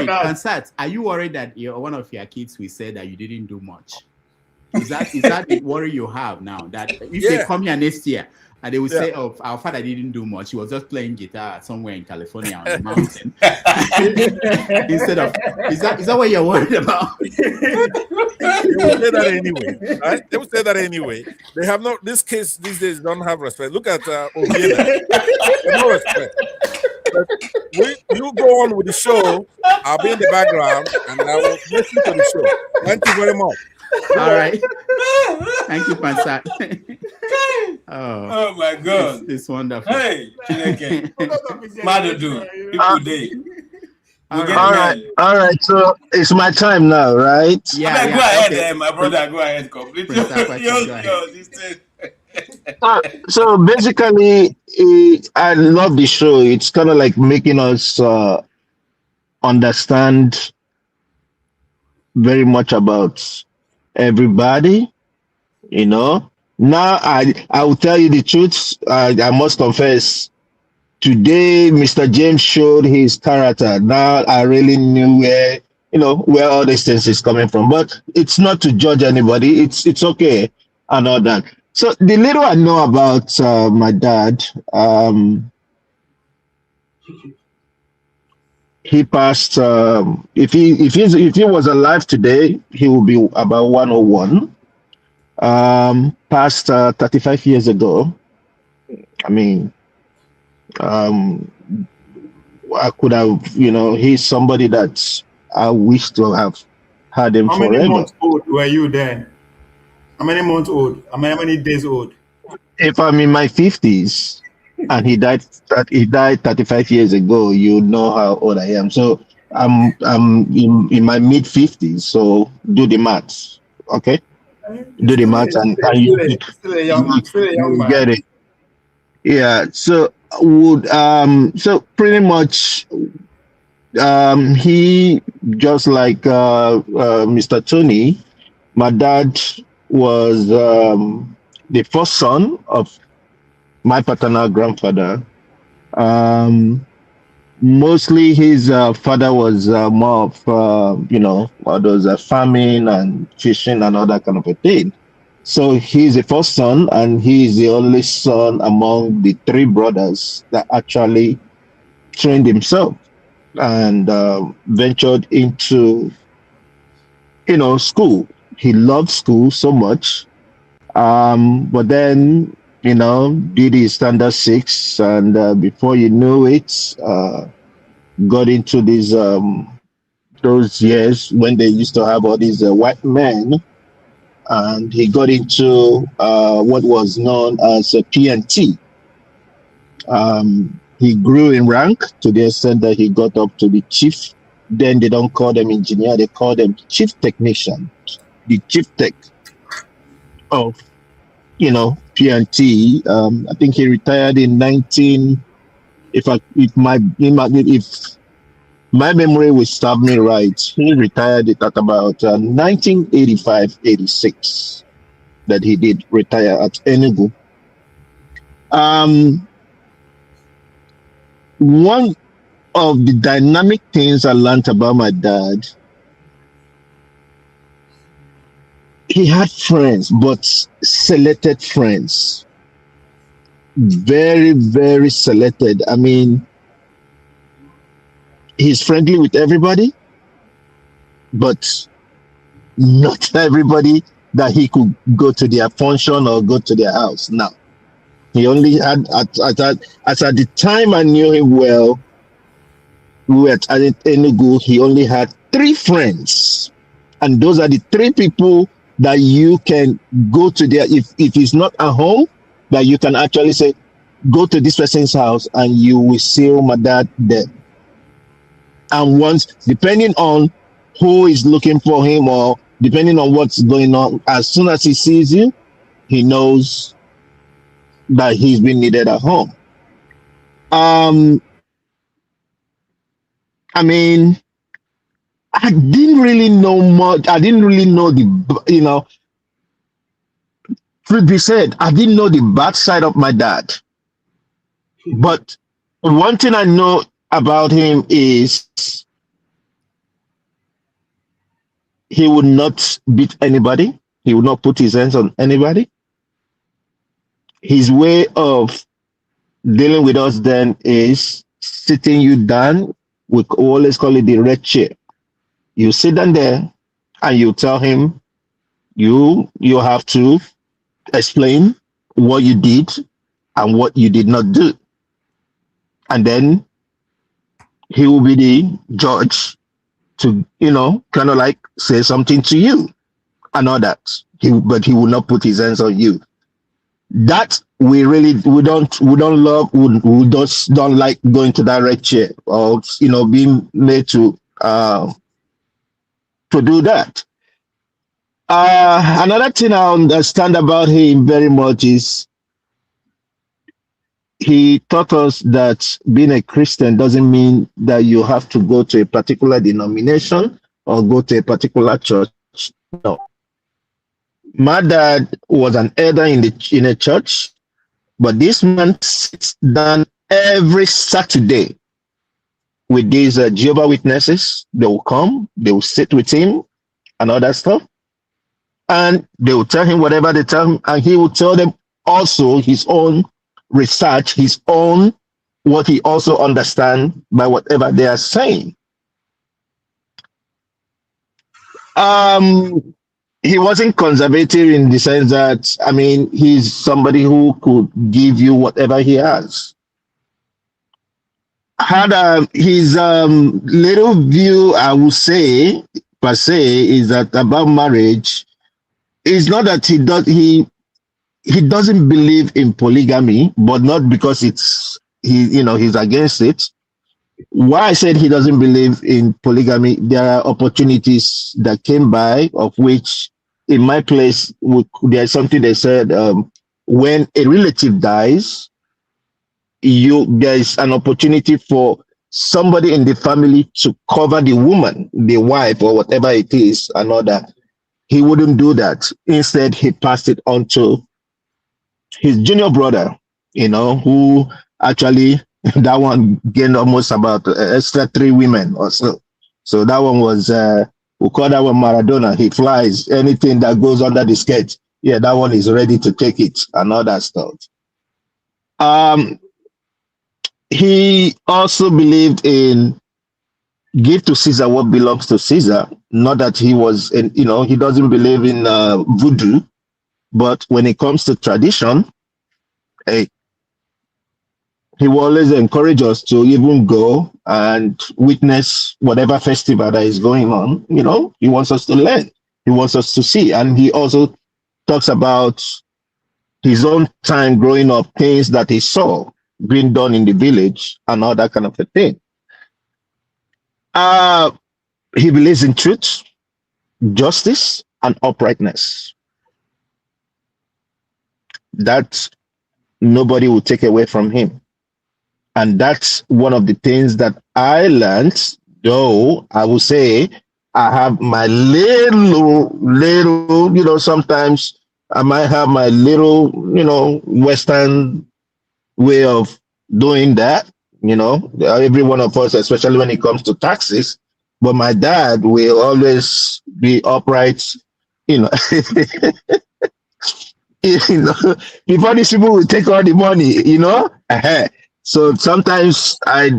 Pansat. Are you worried that one of your kids will say that you didn't do much? Is that the worry you have now? That if they come here next year and they will say, "Oh, our father didn't do much. He was just playing guitar somewhere in California on the mountain." Instead of, is that what you're worried about? They will say that anyway, right? They will say that anyway. They have no. This case these days don't have respect. Look at Obiena. No respect. But you go on with the show. I'll be in the background and I will listen to the show. Thank you very much. All right. Thank you, Pansat. Oh my God. It's wonderful. Hey, Madudu, people day. All right. So it's my time now, right? Yeah. Go ahead, my brother. Go ahead, completely. So basically, I love the show. It's kind of like making us understand very much about everybody, you know. Now I will tell you the truth. I must confess, today Mr. James showed his character. Now I really knew where all these things is coming from. But it's not to judge anybody. It's okay and all that. So the little I know about my dad, he passed. If he was alive today, he would be about 101. Passed 35 years ago. I mean, I could have, he's somebody that I wish to have had him forever. How many months old were you then? How many months old? How many days old? If I'm in my 50s and he died 35 years ago, you know how old I am. So I'm in my mid 50s. So do the maths, okay? Do the maths and you get it. Yeah. So pretty much he, just like Mr. Tony, my dad was the first son of my paternal grandfather. Mostly his father was more of, all those farming and fishing and all that kind of a thing. So he's the first son, and he is the only son among the three brothers that actually trained himself and ventured into, school. He loved school so much. But then, did his standard 6, and before you knew it, got into these those years when they used to have all these white men, and he got into what was known as a PNT. He grew in rank to the extent that he got up to the chief. Then they don't call them engineer; they call them chief technician, the chief tech of PNT. I think he retired in my memory will serve me right. He retired at about 1985-86. That he did retire at Enugu. Um, one of the dynamic things I learned about my dad, he had friends, but selected friends. Very, very selected. I mean, he's friendly with everybody, but not everybody that he could go to their function or go to their house. No, he only had at the time I knew him well. We were at Enugu. He only had 3 friends, and those are the 3 people that you can go to there if he's not at home. That you can actually say, go to this person's house, and you will see my dad there. And once, depending on who is looking for him or depending on what's going on, as soon as he sees you, he knows that he's been needed at home. I mean, I didn't really know much. I didn't really know truth be said, I didn't know the bad side of my dad. But one thing I know about him is he would not beat anybody. He would not put his hands on anybody. His way of dealing with us then is sitting you down. We always call it the red chair. You sit down there and you tell him you have to explain what you did and what you did not do. And then he will be the judge to, kind of like say something to you and all that. But he will not put his hands on you. That we don't love. We just don't like going to that red chair or being made to do that. Another thing I understand about him very much is he taught us that being a Christian doesn't mean that you have to go to a particular denomination or go to a particular church. No. My dad was an elder in a church, but this man sits down every Saturday with these Jehovah Witnesses. They will come, they will sit with him and all that stuff. And they will tell him whatever they tell him, and he will tell them also his own research, his own, what he also understands by whatever they are saying. He wasn't conservative in the sense that, I mean, he's somebody who could give you whatever he has. Had his little view, I would say, per se, is that about marriage, it's not that he doesn't believe in polygamy, but not because he's against it. Why I said he doesn't believe in polygamy, there are opportunities that came by, of which in my place, there's something they said, when a relative dies, there's an opportunity for somebody in the family to cover the woman, the wife, or whatever it is, and all that. He wouldn't do that. Instead, he passed it on to his junior brother, who actually, that one gained almost about extra 3 women or so. So that one was, we call that one Maradona. He flies anything that goes under the skirt. Yeah, that one is ready to take it and all that stuff. He also believed in give to Caesar what belongs to Caesar. Not that he was, he doesn't believe in voodoo, but when it comes to tradition, he will always encourage us to even go and witness whatever festival that is going on. He wants us to learn. He wants us to see. And he also talks about his own time growing up, things that he saw being done in the village and all that kind of a thing. He believes in truth, justice, and uprightness. That nobody will take away from him. And that's one of the things that I learned Though I would say I have my little, sometimes I might have my little, Western way of doing that, every one of us, especially when it comes to taxes. But my dad will always be upright, you know. Before these people will take all the money, So sometimes I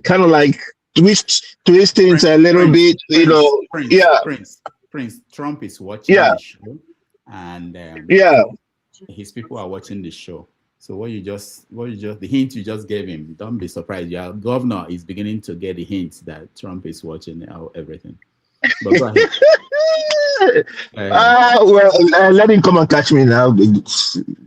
kind of like twist things a little bit, yeah, Prince, Trump is watching yeah, the show, and yeah. his people are watching the show. So the hint you just gave him, don't be surprised. Your governor is beginning to get the hints that Trump is watching everything. But go ahead. Let him come and catch me now.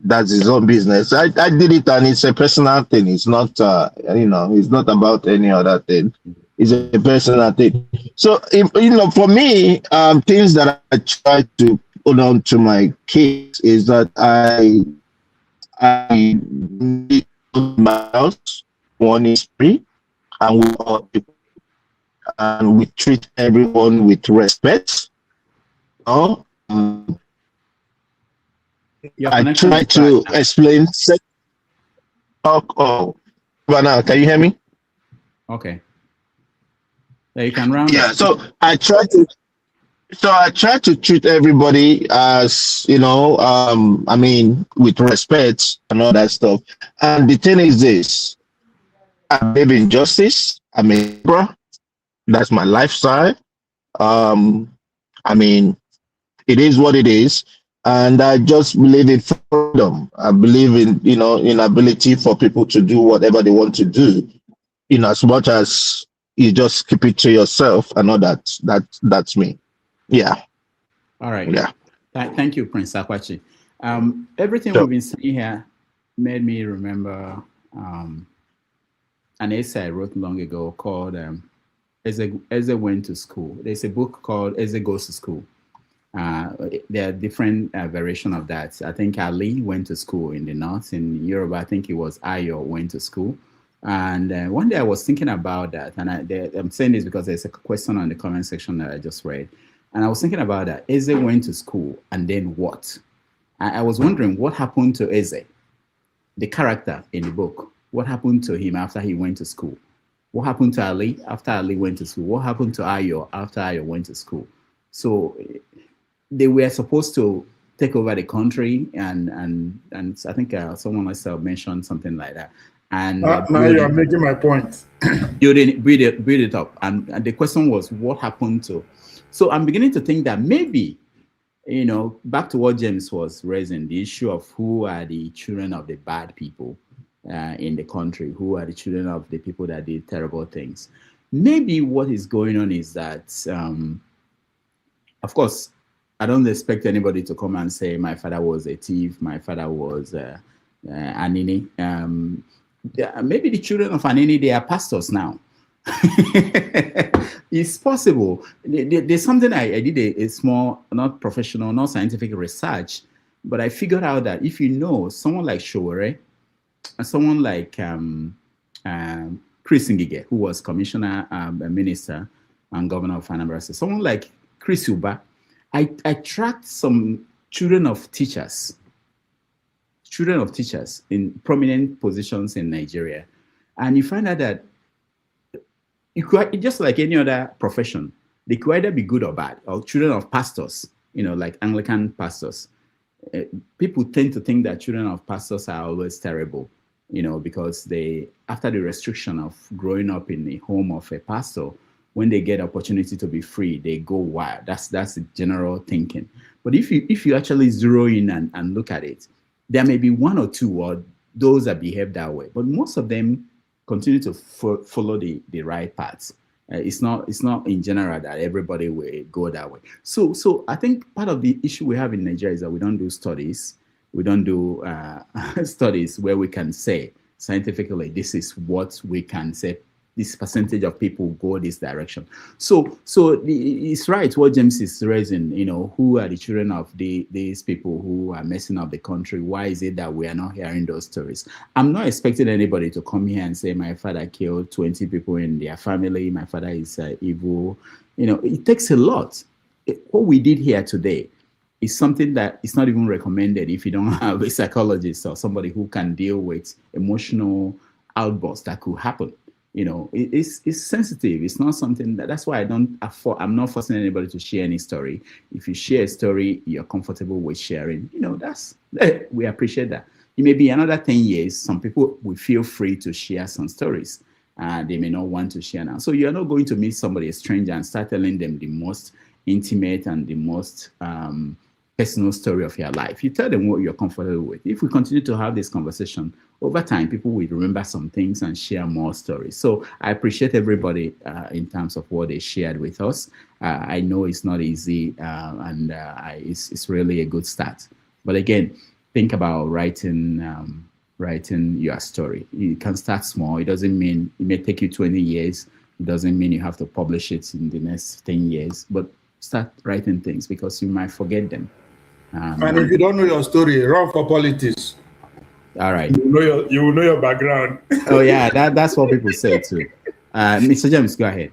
That's his own business. I did it, and it's a personal thing. It's not, it's not about any other thing. It's a personal thing. So, for me, things that I try to put on to my kids is that I need my house. One is free, and we treat everyone with respect. I try to explain. Oh, now can you hear me? Okay. So you can round. Yeah. So I try to treat everybody as with respect and all that stuff. And the thing is this: I believe in justice. I'm a bro. That's my lifestyle. It is what it is, and I just believe in freedom. I believe in ability for people to do whatever they want to do, as much as you just keep it to yourself. I know that's me. Yeah. All right. Yeah. Thank you, Prince Akwachi. Everything we've been saying here made me remember an essay I wrote long ago called Eze Went to School. There's a book called Eze Goes to School. There are different variations of that. I think Ali went to school in the north. In Europe, I think it was Ayo went to school. And one day I was thinking about that. And I'm saying this because there's a question on the comment section that I just read. And I was thinking about that. Eze went to school, and then what? I was wondering what happened to Eze, the character in the book. What happened to him after he went to school? What happened to Ali after Ali went to school? What happened to Ayo after Ayo went to school? So they were supposed to take over the country, and I think someone else mentioned something like that. And now you are making my point. build it up, and the question was, what happened to? So I'm beginning to think that maybe, back to what James was raising, the issue of who are the children of the bad people in the country, who are the children of the people that did terrible things. Maybe what is going on is that, of course, I don't expect anybody to come and say my father was a thief, my father was Anini. Maybe the children of Anini, they are pastors now. It's possible. There's something I did a small, not professional, not scientific research, but I figured out that if you know someone like Showore and someone like Chris Ngige, who was commissioner, minister, and governor of Anambra State, someone like Chris Uba, I tracked some children of teachers in prominent positions in Nigeria. And you find out that just like any other profession, they could either be good or bad, or children of pastors, like Anglican pastors. People tend to think that children of pastors are always terrible, because after the restriction of growing up in the home of a pastor, when they get opportunity to be free, they go wild. That's the general thinking. But if you actually zero in and look at it, there may be one or two or those that behave that way, but most of them continue to follow the right paths. It's not in general that everybody will go that way. So I think part of the issue we have in Nigeria is that we don't do studies. We don't do studies where we can say scientifically this is what we can say this percentage of people go this direction. So it's right what James is raising. Who are the children of these people who are messing up the country? Why is it that we are not hearing those stories? I'm not expecting anybody to come here and say my father killed 20 people in their family, my father is evil. It takes a lot. What we did here today is something that is not even recommended if you don't have a psychologist or somebody who can deal with emotional outbursts that could happen. It's sensitive. It's not something that's why I'm not forcing anybody to share any story. If you share a story you're comfortable with sharing, we appreciate that. It may be another 10 years, some people will feel free to share some stories. They may not want to share now. So you're not going to meet somebody, a stranger, and start telling them the most intimate and the most personal story of your life. You tell them what you're comfortable with. If we continue to have this conversation, over time, people will remember some things and share more stories. So I appreciate everybody in terms of what they shared with us. I know it's not easy, and it's really a good start. But again, think about writing your story. You can start small. It doesn't mean it may take you 20 years. It doesn't mean you have to publish it in the next 10 years. But start writing things because you might forget them. And if you don't know your story, run for politics. All right. You will know your background. Oh yeah, that's what people say too. Mr. James, go ahead.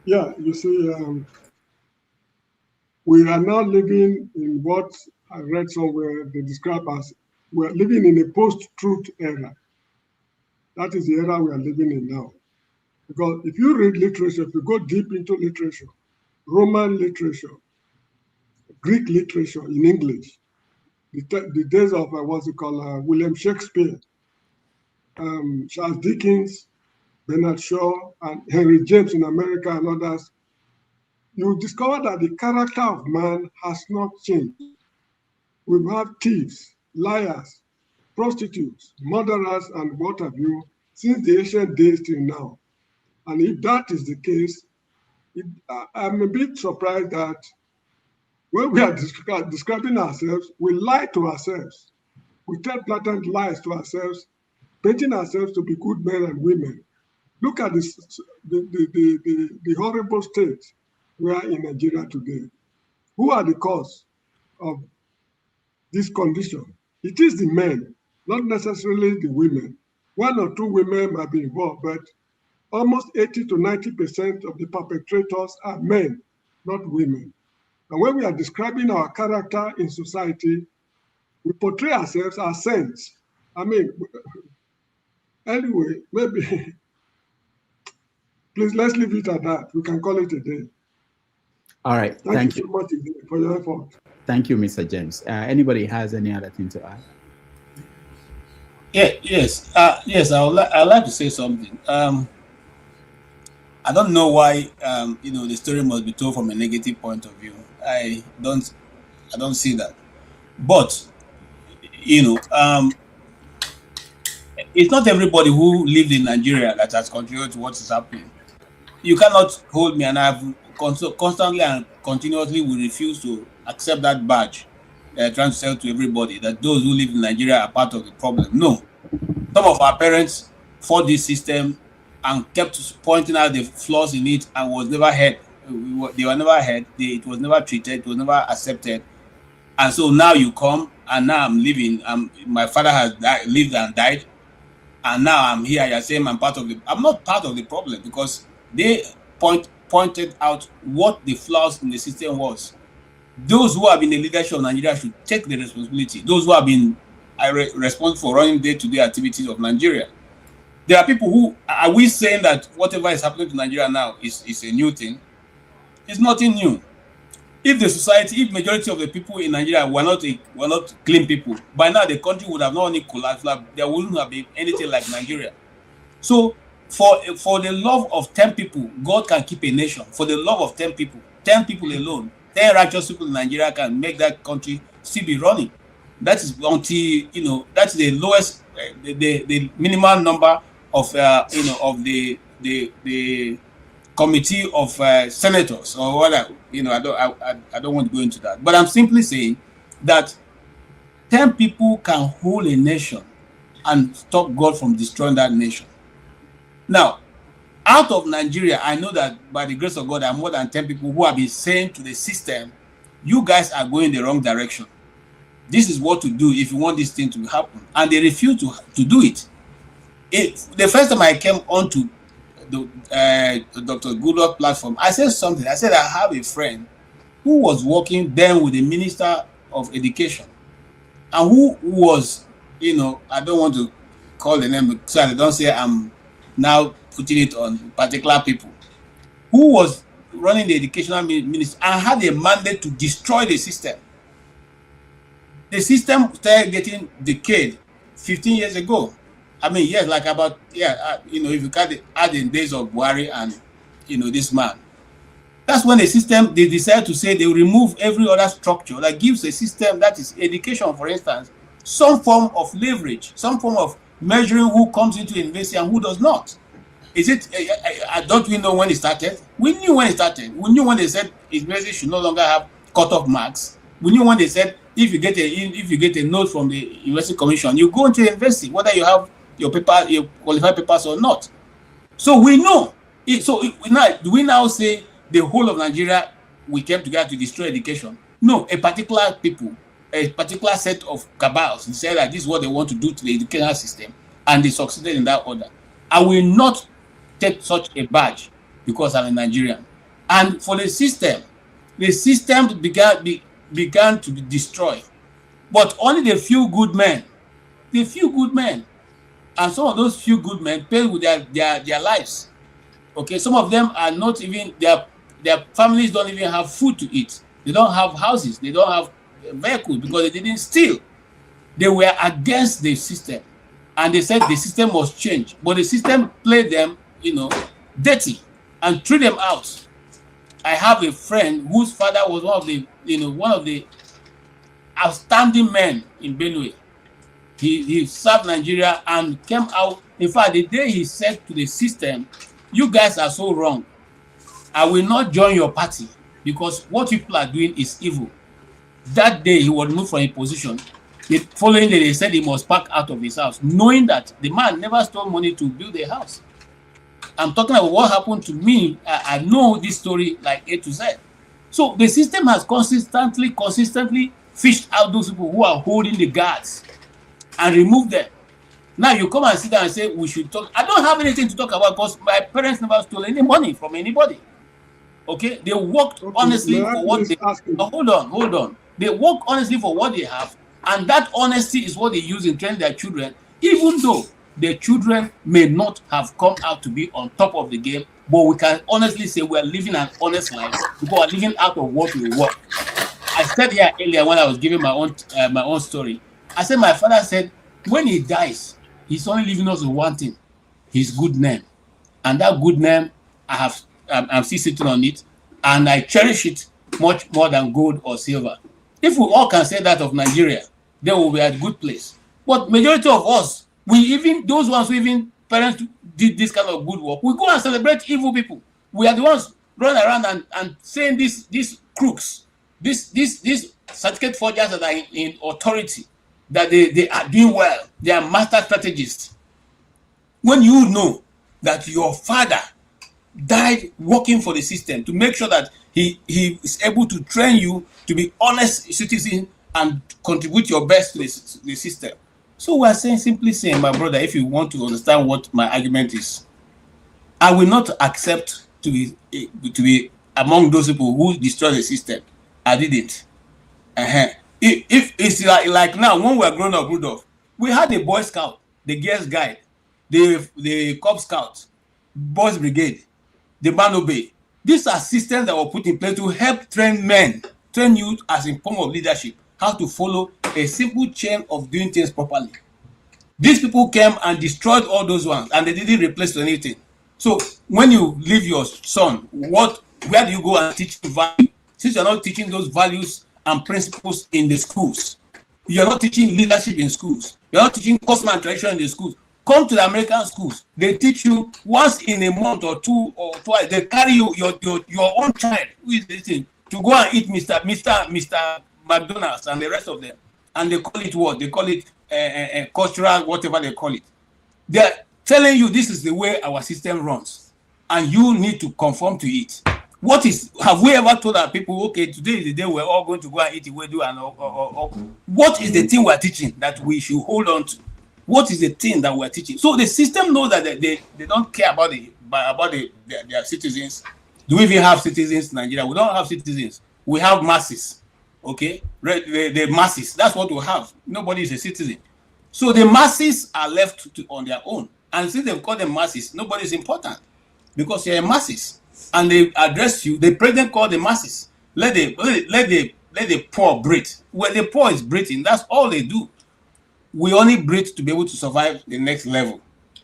Yeah, you see, we are now living in what I read somewhere they describe as we're living in a post-truth era. That is the era we are living in now. Because if you read literature, if you go deep into literature, Roman literature, Greek literature in English, the days of William Shakespeare, Charles Dickens, Bernard Shaw, and Henry James in America and others, you discover that the character of man has not changed. We have thieves, liars, prostitutes, murderers, and what have you, since the ancient days till now. And if that is the case, I'm a bit surprised that when we are describing ourselves, we lie to ourselves. We tell blatant lies to ourselves, painting ourselves to be good men and women. Look at this, the horrible state we are in Nigeria today. Who are the cause of this condition? It is the men, not necessarily the women. 1 or 2 women might be involved, but almost 80 to 90% of the perpetrators are men, not women. And when we are describing our character in society, we portray ourselves as saints. I mean, anyway, maybe, please let's leave it at that. We can call it a day. All right, thank you so much for your effort. Thank you, Mr. James. Anybody has any other thing to add? Yes. I'd like to say something. I don't know why the story must be told from a negative point of view. I don't see that. But it's not everybody who lived in Nigeria that has contributed to what is happening. You cannot hold me, and I've constantly and continuously we refuse to accept that badge. They're trying to sell to everybody that those who live in Nigeria are part of the problem. No. Some of our parents fought this system and kept pointing out the flaws in it and was never heard. They were never heard. It was never treated. It was never accepted. And so now you come, and now I'm living. My father has lived and died, and now I'm here. You're saying I'm not part of the problem because they pointed out what the flaws in the system was. Those who have been in leadership of Nigeria should take the responsibility. Those who have been responsible for running day-to-day activities of Nigeria. There are people who are we saying that whatever is happening to Nigeria now is a new thing? It's nothing new. If majority of the people in Nigeria were not clean people, by now the country would have not only collapsed, there wouldn't have been anything like Nigeria. So for the love of 10 people, God can keep a nation. For the love of 10 people alone, 10 righteous people in Nigeria can make that country still be running. That is until that's the lowest, the minimal number of of the committee of senators or whatever. I don't want to go into that. But I'm simply saying that 10 people can hold a nation and stop God from destroying that nation. Now, Out of Nigeria, I know that by the grace of God, there are more than 10 people who have been saying to the system, you guys are going the wrong direction. This is what to do if you want this thing to happen. And they refuse to do it. The first time I came onto the Dr. Goodluck platform, I said something. I said, I have a friend who was working then with the Minister of Education, and who was, I don't want to call the name so I don't say I'm now putting it on particular people, who was running the educational ministry and had a mandate to destroy the system. The system started getting decayed 15 years ago. I mean, yes, like about, if you add in days of Buhari and, this man. That's when the system, they decided to say they will remove every other structure that gives a system, that is education, for instance, some form of leverage, some form of measuring who comes into university and who does not. Is it, don't we know when it started? We knew when it started. We knew when they said university should no longer have cut-off marks. We knew when they said if you get a note from the University Commission, you go into the university, whether you have your qualified papers or not. So we know. Do we now say the whole of Nigeria, we came together to destroy education? No, a particular people, a particular set of cabals said that this is what they want to do to the educational system, and they succeeded in that order. I will not take such a badge because I'm a Nigerian. And for the system began to be destroyed. But only the few good men, and some of those few good men paid with their lives. Okay, some of them are not even, their families don't even have food to eat. They don't have houses. They don't have vehicles because they didn't steal. They were against the system. And they said the system must change. But the system played them, dirty and threw them out. I have a friend whose father was one of the outstanding men in Benue. He served Nigeria and came out. In fact, the day he said to the system, you guys are so wrong. I will not join your party because what people are doing is evil. That day he was removed from a position. The following day they said he must pack out of his house, knowing that the man never stole money to build a house. I'm talking about what happened to me. I know this story like A to Z. So the system has consistently fished out those people who are holding the guards and removed them. Now you come and sit down and say we should talk. I don't have anything to talk about because my parents never stole any money from anybody. Okay, they worked honestly for what they have. Hold on. They work honestly for what they have, and that honesty is what they use in training their children, even though their children may not have come out to be on top of the game, but we can honestly say we are living an honest life because we are living out of what we work. I said here earlier when I was giving my own story, I said my father said when he dies, he's only leaving us with one thing, his good name. And that good name, I'm still sitting on it, and I cherish it much more than gold or silver. If we all can say that of Nigeria, then we'll be at a good place. But majority of us, those ones who even parents did this kind of good work, we go and celebrate evil people. We are the ones running around and saying these crooks, these certificate forgers that are in authority, that they are doing well, they are master strategists. When you know that your father died working for the system to make sure that he is able to train you to be honest citizen and contribute your best to the system. So we are simply saying, my brother, if you want to understand what my argument is, I will not accept to be among those people who destroy the system. I didn't. If it's like now, when we are grown up, Rudolph, we had a Boy Scout, the Girls Guide, the Cub Scout, Boys Brigade, the Manobe. These are systems that were put in place to help train youth as in form of leadership, how to follow a simple chain of doing things properly. These people came and destroyed all those ones, and they didn't replace anything. So when you leave your son, where do you go and teach value? Since you're not teaching those values and principles in the schools, you're not teaching leadership in schools, you're not teaching custom and tradition in the schools. Come to the American schools. They teach you once in a month or two or twice. They carry you your own child who is listening to go and eat Mr. McDonald's and the rest of them, and they call it what? They call it cultural, whatever they call it. They're telling you this is the way our system runs. and you need to conform to it. Have we ever told our people, okay, today is the day we're all going to go and eat iwedu and what is the thing we're teaching that we should hold on to? What is the thing that we're teaching? So the system knows that they don't care about their citizens. Do we even have citizens in Nigeria? We don't have citizens. We have masses. Okay, the masses. That's what we have. Nobody is a citizen. So the masses are left on their own. And since they've called them masses, nobody is important because they're masses. And they address you. The president called the masses. Let the poor breathe. When the poor is breathing, that's all they do. We only breathe to be able to survive the next level,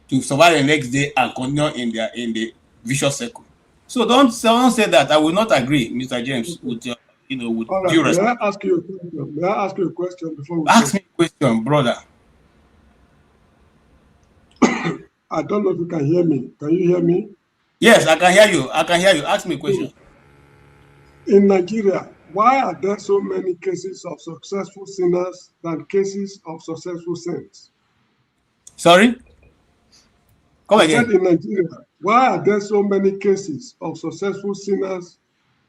to survive the next day and continue in the vicious circle. So don't say that. I will not agree, Mr. James, with with all right, due respect. May I ask you a question? May I ask you a question before we ask me a question, brother? I don't know if you can hear me. Can you hear me? Yes, I can hear you. I can hear you. Ask me a question. In Nigeria, why are there so many cases of successful sinners than cases of successful saints? Sorry? Come again. I said in Nigeria, why are there so many cases of successful sinners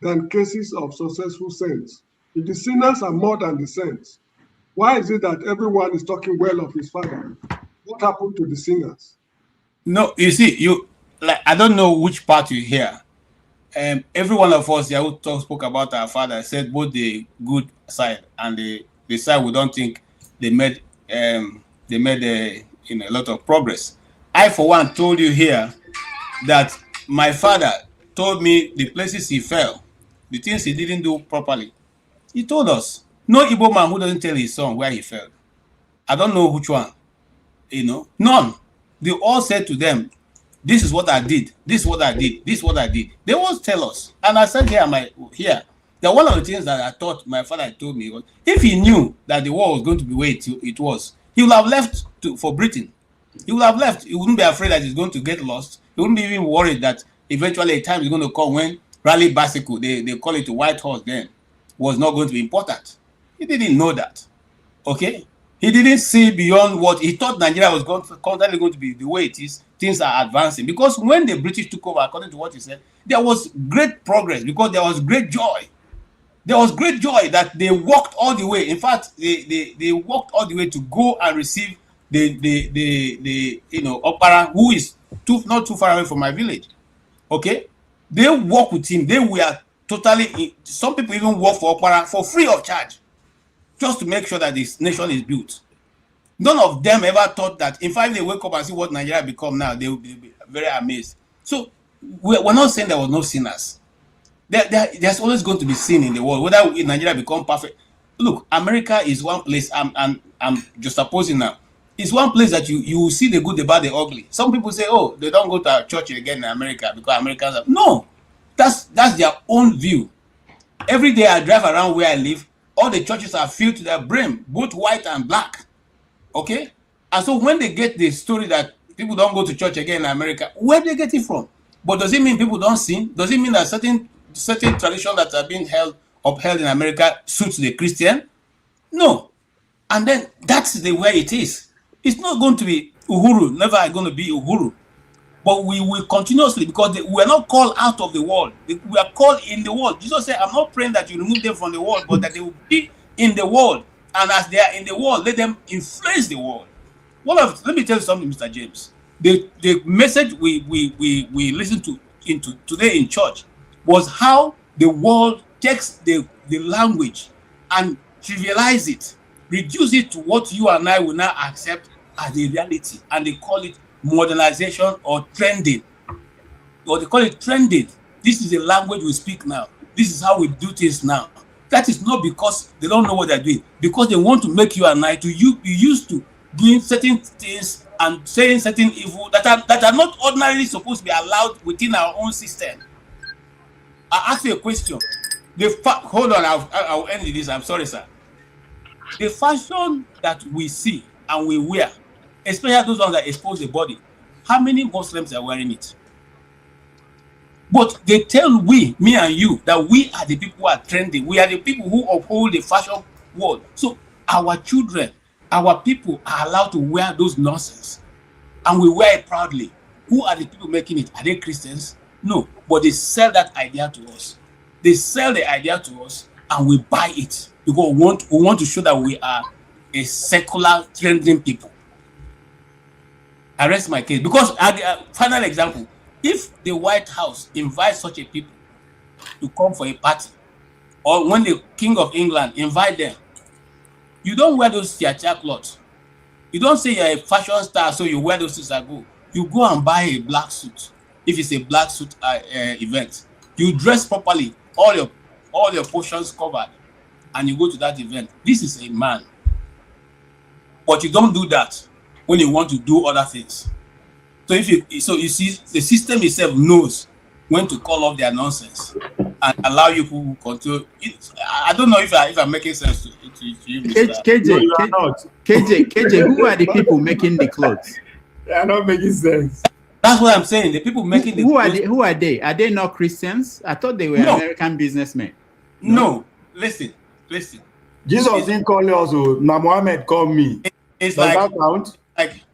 than cases of successful saints? If the sinners are more than the saints, why is it that everyone is talking well of his father? What happened to the sinners? No, you see, I don't know which part you hear. Every one of us here who spoke about our father said both the good side and the side we don't think they made a lot of progress. I, for one, told you here that my father told me the places he fell, the things he didn't do properly. He told us. No Igbo man who doesn't tell his son where he fell. I don't know which one. None. They all said to them, this is what I did, this is what I did, this is what I did. They always tell us. And I said here that one of the things that I thought my father told me was, if he knew that the war was going to be where it was, he would have left for Britain. He would have left. He wouldn't be afraid that he's going to get lost. He wouldn't be even worried that eventually a time is going to come when Rally Bicycle, they call it a White Horse then, was not going to be important. He didn't know that. Okay? He didn't see beyond what he thought Nigeria was constantly going to be the way it is. Things are advancing. Because when the British took over, according to what he said, there was great progress because there was great joy. There was great joy that they walked all the way. In fact, they walked all the way to go and receive the opera, who is not too far away from my village. Okay? They walked with him. They were totally, some people even work for opera for free of charge, just to make sure that this nation is built. None of them ever thought that, in fact, they wake up and see what Nigeria become now, they will be very amazed. So we're not saying there was no sinners. There's always going to be sin in the world, whether Nigeria become perfect. Look, America is one place, I'm just supposing now, it's one place that you will see the good, the bad, the ugly. Some people say, oh, they don't go to church again in America because Americans are... No, that's their own view. Every day I drive around where I live, all the churches are filled to their brim, both white and black. Okay? And so when they get the story that people don't go to church again in America, where do they get it from? But does it mean people don't sin? Does it mean that certain traditions that are being upheld in America suits the Christian? No. And then that's the way it is. It's not going to be Uhuru, never going to be Uhuru. But we will continuously, because we are not called out of the world. We are called in the world. Jesus said, I'm not praying that you remove them from the world, but that they will be in the world. And as they are in the world, let them influence the world. Let me tell you something, Mr. James. The message we listened to today in church was how the world takes the language and trivialize it, reduce it to what you and I will now accept as a reality, and they call it modernization or trending. Or they call it trending. This is the language we speak now. This is how we do things now. That is not because they don't know what they're doing, because they want to make you and I be used to doing certain things and saying certain evil that are not ordinarily supposed to be allowed within our own system. I ask you a question. Hold on, I'll end with this. I'm sorry, sir. The fashion that we see and we wear, especially those ones that expose the body, how many Muslims are wearing it? But they tell me and you, that we are the people who are trending. We are the people who uphold the fashion world. So our children, our people are allowed to wear those nonsense. And we wear it proudly. Who are the people making it? Are they Christians? No, but they sell that idea to us. They sell the idea to us and we buy it because we want to show that we are a secular trending people. I rest my case because final example, if the White House invites such a people to come for a party, or when the King of England invite them, you don't wear those theater clothes. You don't say you're a fashion star, so you wear those suits and go. You go and buy a black suit. If it's a black suit event, you dress properly, all your portions covered, and you go to that event. This is a man. But you don't do that when you want to do other things. So you see, the system itself knows when to call off their nonsense and allow you to control it. I don't know if I'm making sense to you, Mr. KJ, who are the people making the clothes? They are not making sense. That's what I'm saying. The people making the clothes. Who are they? Are they not Christians? I thought they were American businessmen. No. Listen. Jesus didn't call you also. Now Muhammad called me. Does that count?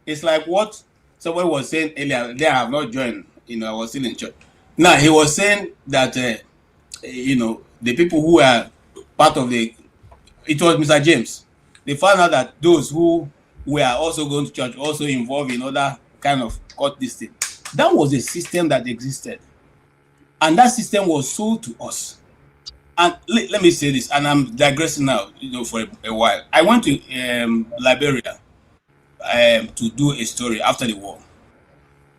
It's like what someone was saying earlier. They have not joined. I was still in church. Now he was saying that the people who are part of it was Mr. James. They found out that those who were also going to church also involved in other kind of court this thing. That was a system that existed, and that system was sold to us. And let me say this, and I'm digressing now, for a while. I went to Liberia to do a story after the war.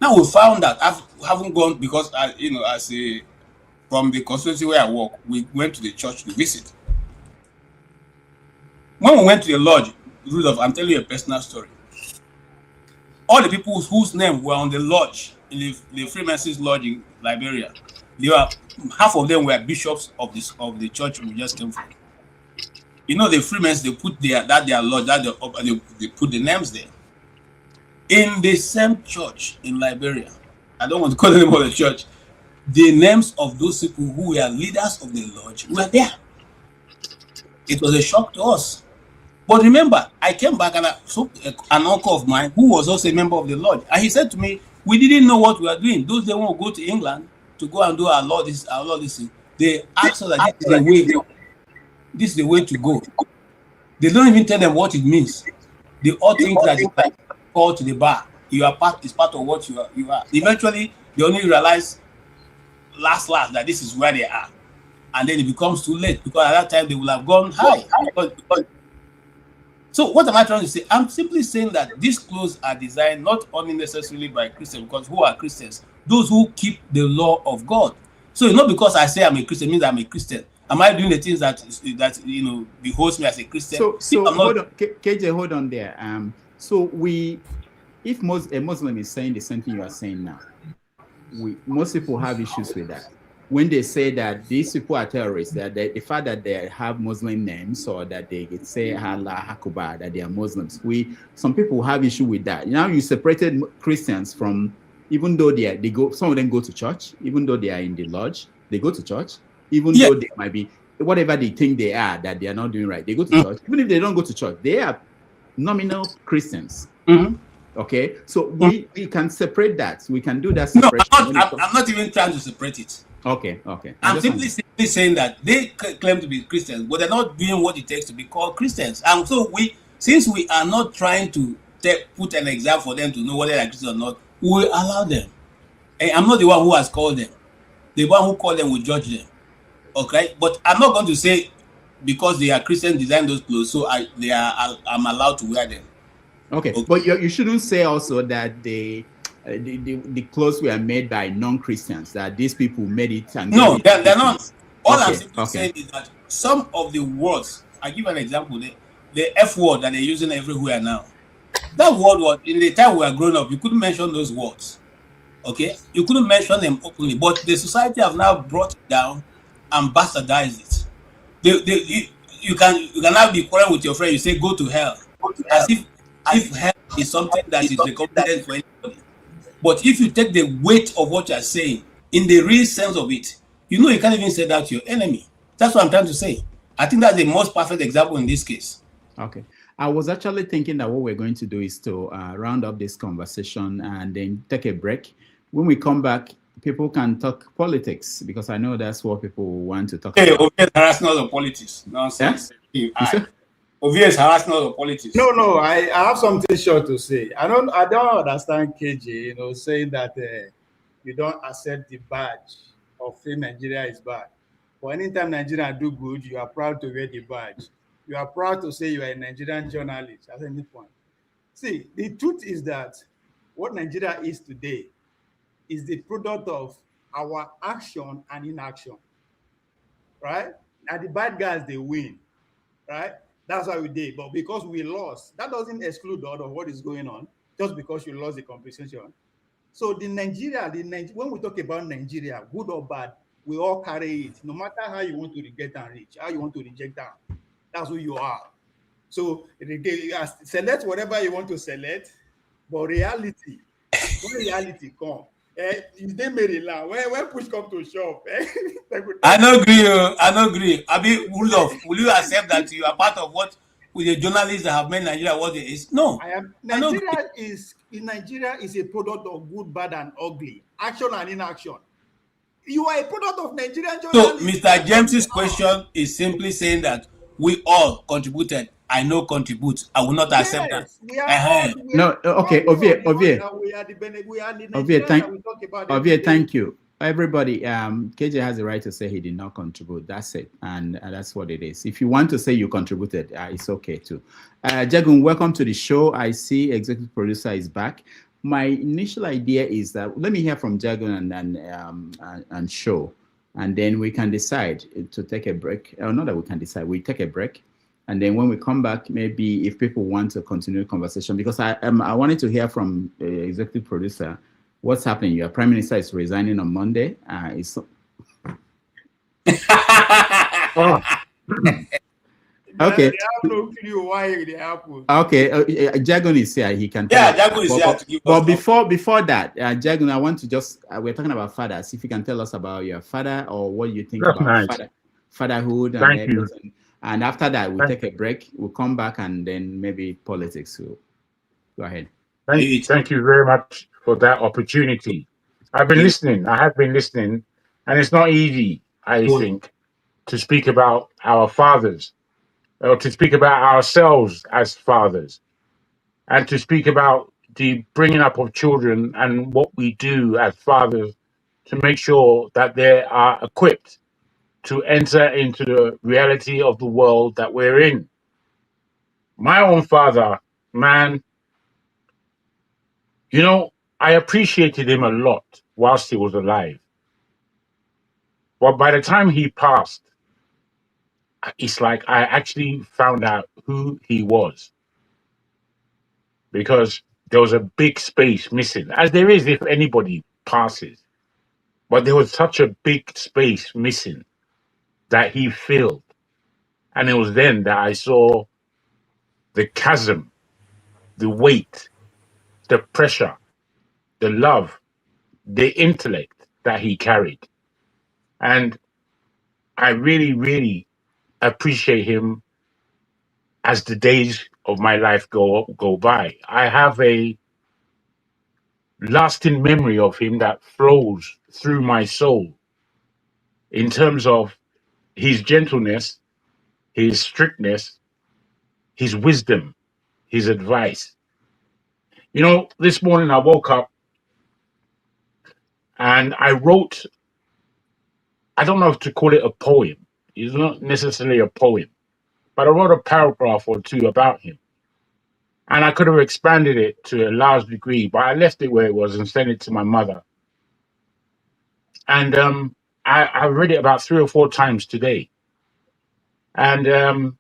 Now we found that I haven't gone because from the constituency where I work, we went to the church to visit. When we went to the lodge, Rudolph, I'm telling you a personal story. All the people whose names were on the lodge in the Freemasons lodge in Liberia, half of them were bishops of the church we just came from. The Freemasons, they put their lodge, they put the names there. In the same church in Liberia, I don't want to call the name of the church, the names of those people who were leaders of the lodge were there. It was a shock to us. But remember, I came back and I saw an uncle of mine who was also a member of the lodge. And he said to me, we didn't know what we were doing. Those they want to go to England to go and do our law this thing. They asked us that this is the way to go. They don't even tell them what it means. They all think that it's like call to the bar. Is part of what you are. Eventually, they only realize last that this is where they are. And then it becomes too late because at that time they will have gone high. So what am I trying to say? I'm simply saying that these clothes are designed not only necessarily by Christians, because who are Christians? Those who keep the law of God. So it's not because I say I'm a Christian means I'm a Christian. Am I doing the things that beholds me as a Christian? So hold on, KJ, hold on there. So if a Muslim is saying the same thing you are saying now, most people have issues with that. When they say that these people are terrorists, that the fact that they have Muslim names or that they say Allah Akbar, that they are Muslims, some people have issue with that. Now you separated Christians from, even though some of them go to church, even though they are in the lodge, they go to church, even though they might be whatever they think they are, that they are not doing right, they go to church. Even if they don't go to church, they are nominal Christians. Okay, so we can separate that. We can do that separation. No, I'm not even trying to separate it. Okay. I'm simply saying that they claim to be Christians, but they're not doing what it takes to be called Christians. And so since we are not trying to put an exam for them to know whether they're Christians or not, we allow them. And I'm not the one who has called them. The one who called them will judge them. Okay, but I'm not going to say because they are Christians design those clothes, so I'm allowed to wear them. Okay, but you shouldn't say also that the clothes were made by non-Christians, that these people made it. And no, they're not. All I'm simply saying is that some of the words, I give an example, the F word that they're using everywhere now, that word was, in the time we were growing up, you couldn't mention those words. Okay? You couldn't mention them openly, but the society have now brought it down and bastardized it. You can now be quarreling with your friend, you say, go to hell. As if hell is something that is recommended for anybody. But if you take the weight of what you're saying, in the real sense of it, you can't even say that to your enemy. That's what I'm trying to say. I think that's the most perfect example in this case. Okay. I was actually thinking that what we're going to do is to round up this conversation and then take a break. When we come back, people can talk politics, because I know that's what people want to talk Hey, about. obvious harassment of politics. Nonsense. Yeah? Obvious harassment of politics. No, I have something short to say. I don't understand KJ, saying that you don't accept the badge of saying Nigeria is bad. But anytime Nigeria do good, you are proud to wear the badge. You are proud to say you are a Nigerian journalist at any point. See, the truth is that what Nigeria is today is the product of our action and inaction, right? And the bad guys, they win, right? That's how we did. But because we lost, that doesn't exclude all of what is going on just because you lost the competition. So when we talk about Nigeria, good or bad, we all carry it. No matter how you want to reject and reach, how you want to reject them, that's who you are. So select whatever you want to select, but reality, when reality come, they made it loud. When push come to shove, I don't agree. I don't agree. Abi, will you accept that you are part of what with the journalists that have made Nigeria what it is? No. Nigeria is a product of good, bad, and ugly, action and inaction. You are a product of Nigerian journalism. So, Mr. James's question is simply saying that we all contributed. I know contribute. I will not accept that. Ovie, thank you. Everybody, KJ has the right to say he did not contribute. That's it. And that's what it is. If you want to say you contributed, it's okay too. Jagun, welcome to the show. I see executive producer is back. My initial idea is that let me hear from Jagun and Show, and then we can decide to take a break. Or not that we can decide, we take a break. And then when we come back, maybe if people want to continue the conversation, because I wanted to hear from the executive producer, what's happening? Your prime minister is resigning on Monday. Okay. They have no clue why it happened. Okay, Jagun is here. He can. Yeah, Jagun is here to give us. But before that, Jagun, I want to just we're talking about fathers. If you can tell us about your father or what you think about fatherhood and Thank everything. You. And after that, we'll take a break. We'll come back and then maybe politics. So go ahead. Thank you very much for that opportunity. I've been listening. I have been listening, and it's not easy, I think, to speak about our fathers, or to speak about ourselves as fathers, and to speak about the bringing up of children and what we do as fathers to make sure that they are equipped to enter into the reality of the world that we're in. My own father, man, I appreciated him a lot whilst he was alive. But by the time he passed, it's like I actually found out who he was. Because there was a big space missing, as there is if anybody passes. But there was such a big space missing that he filled. And it was then that I saw the chasm, the weight, the pressure, the love, the intellect that he carried. And I really, really appreciate him as the days of my life go by. I have a lasting memory of him that flows through my soul in terms of his gentleness, his strictness, his wisdom, his advice. This morning I woke up and I wrote, I don't know if to call it a poem. It's not necessarily a poem, but I wrote a paragraph or two about him. And I could have expanded it to a large degree, but I left it where it was and sent it to my mother. And I read it about 3 or 4 times today. And,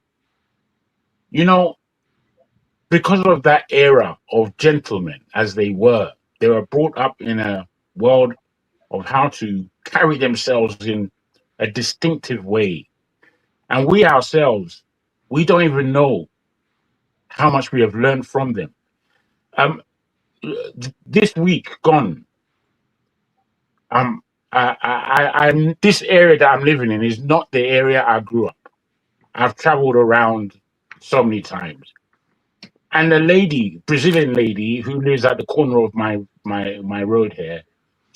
because of that era of gentlemen as they were brought up in a world of how to carry themselves in a distinctive way. And we ourselves, we don't even know how much we have learned from them. This week gone, this area that I'm living in is not the area I grew up. I've traveled around so many times. And a lady, Brazilian lady who lives at the corner of my road here,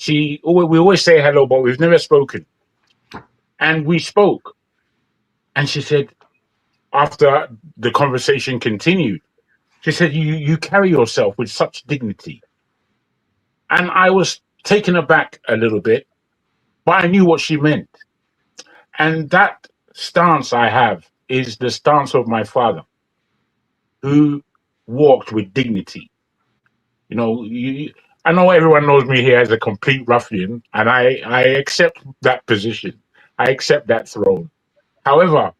we always say hello, but we've never spoken. And we spoke. And she said, after the conversation continued, she said, you carry yourself with such dignity. And I was taken aback a little bit, but I knew what she meant. And that stance I have is the stance of my father, who walked with dignity. You know, I know everyone knows me here as a complete ruffian, and I accept that position. I accept that throne. However,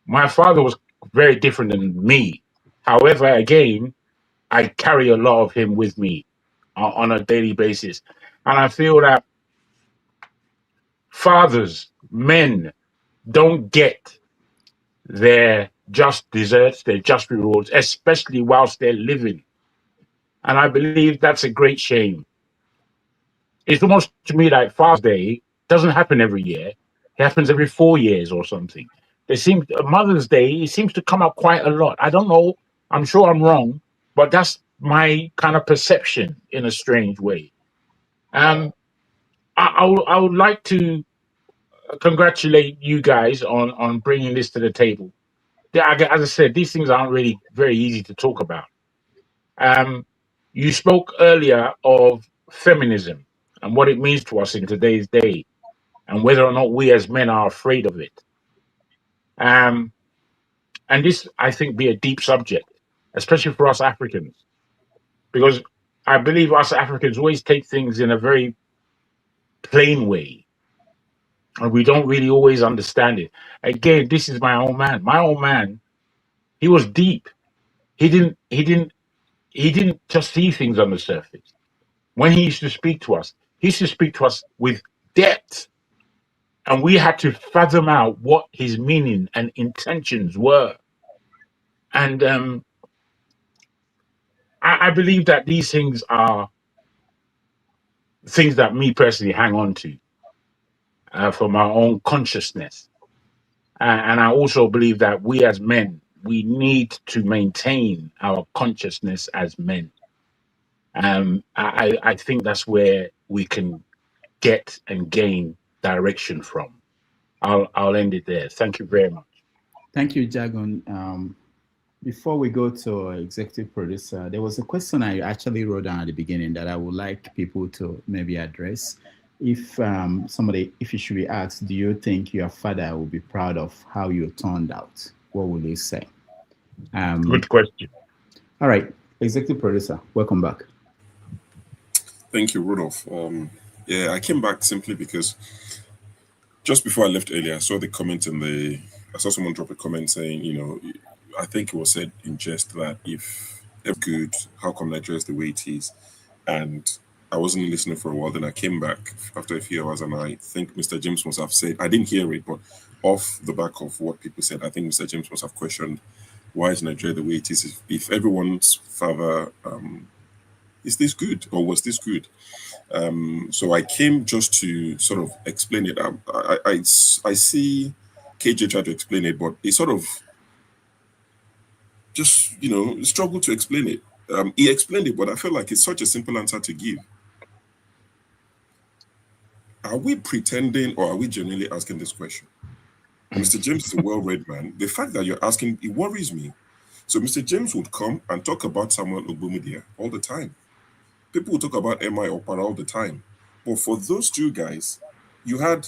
my father was very different than me. However, again, I carry a lot of him with me on a daily basis. And I feel that fathers, men, don't get their just deserts, their just rewards, especially whilst they're living. And I believe that's a great shame. It's almost to me like Father's Day doesn't happen every year. It happens every 4 years or something. Mother's Day, it seems to come up quite a lot. I don't know. I'm sure I'm wrong, but that's my kind of perception in a strange way. I would like to congratulate you guys on bringing this to the table. As I said, these things aren't really very easy to talk about. You spoke earlier of feminism and what it means to us in today's day, and whether or not we as men are afraid of it. And this, I think, be a deep subject, especially for us Africans, because I believe us Africans always take things in a very plain way, and we don't really always understand it. Again, this is my old man. My old man, he was deep. He didn't just see things on the surface. When he used to speak to us, he used to speak to us with depth. And we had to fathom out what his meaning and intentions were. And I believe that these things are things that me personally hang on to for my own consciousness. And I also believe that we as men, we need to maintain our consciousness as men. I think that's where we can get and gain direction from. I'll end it there. Thank you very much. Thank you, Jagon. Before we go to executive producer, there was a question I actually wrote down at the beginning that I would like people to maybe address. If you should be asked, do you think your father will be proud of how you turned out? What will you say? Good question. All right, executive producer, welcome back. Thank you, Rudolph. Yeah, I came back simply because just before I left earlier, I saw the comment I saw someone drop a comment saying, I think it was said in jest that if they're good, how come Nigeria is the way it is? And I wasn't listening for a while. Then I came back after a few hours, and I think Mr. James must have said, I didn't hear it, but off the back of what people said, I think Mr. James must have questioned, why is Nigeria the way it is? If everyone's father, is this good or was this good? So I came just to sort of explain it. I see KJ try to explain it, but he sort of just, struggled to explain it. He explained it, but I feel like it's such a simple answer to give. Are we pretending or are we genuinely asking this question? Mr. James is a well-read man. The fact that you're asking, it worries me. So Mr. James would come and talk about Samuel Ogbomudia all the time. People would talk about M.I. Opara all the time. But for those two guys, you had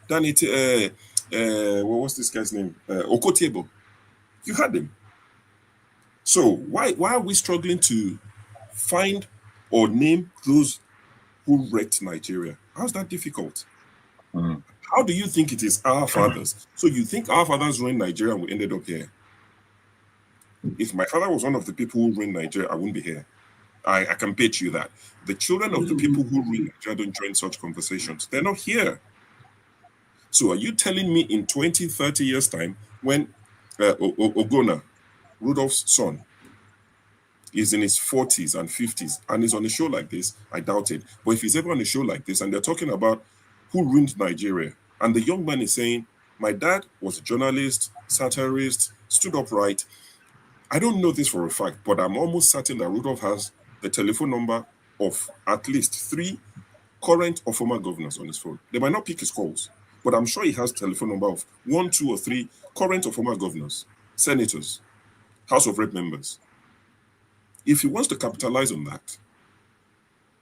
what was this guy's name? Okotebo. You had him. So why are we struggling to find or name those who wrecked Nigeria? How's that difficult? How do you think it is our fathers? So you think our fathers ruined Nigeria and we ended up here? If my father was one of the people who ruined Nigeria, I wouldn't be here. I can bet you that. The children of the people who ruined Nigeria don't join such conversations. They're not here. So are you telling me in 20, 30 years' time, when Ogona, Rudolph's son, is in his 40s and 50s and is on a show like this, I doubt it. But if he's ever on a show like this and they're talking about who ruined Nigeria, and the young man is saying, my dad was a journalist, satirist, stood upright. I don't know this for a fact, but I'm almost certain that Rudolph has the telephone number of at least 3 current or former governors on his phone. They might not pick his calls, but I'm sure he has telephone number of 1, 2, or 3 current or former governors, senators, House of Rep members. If he wants to capitalize on that,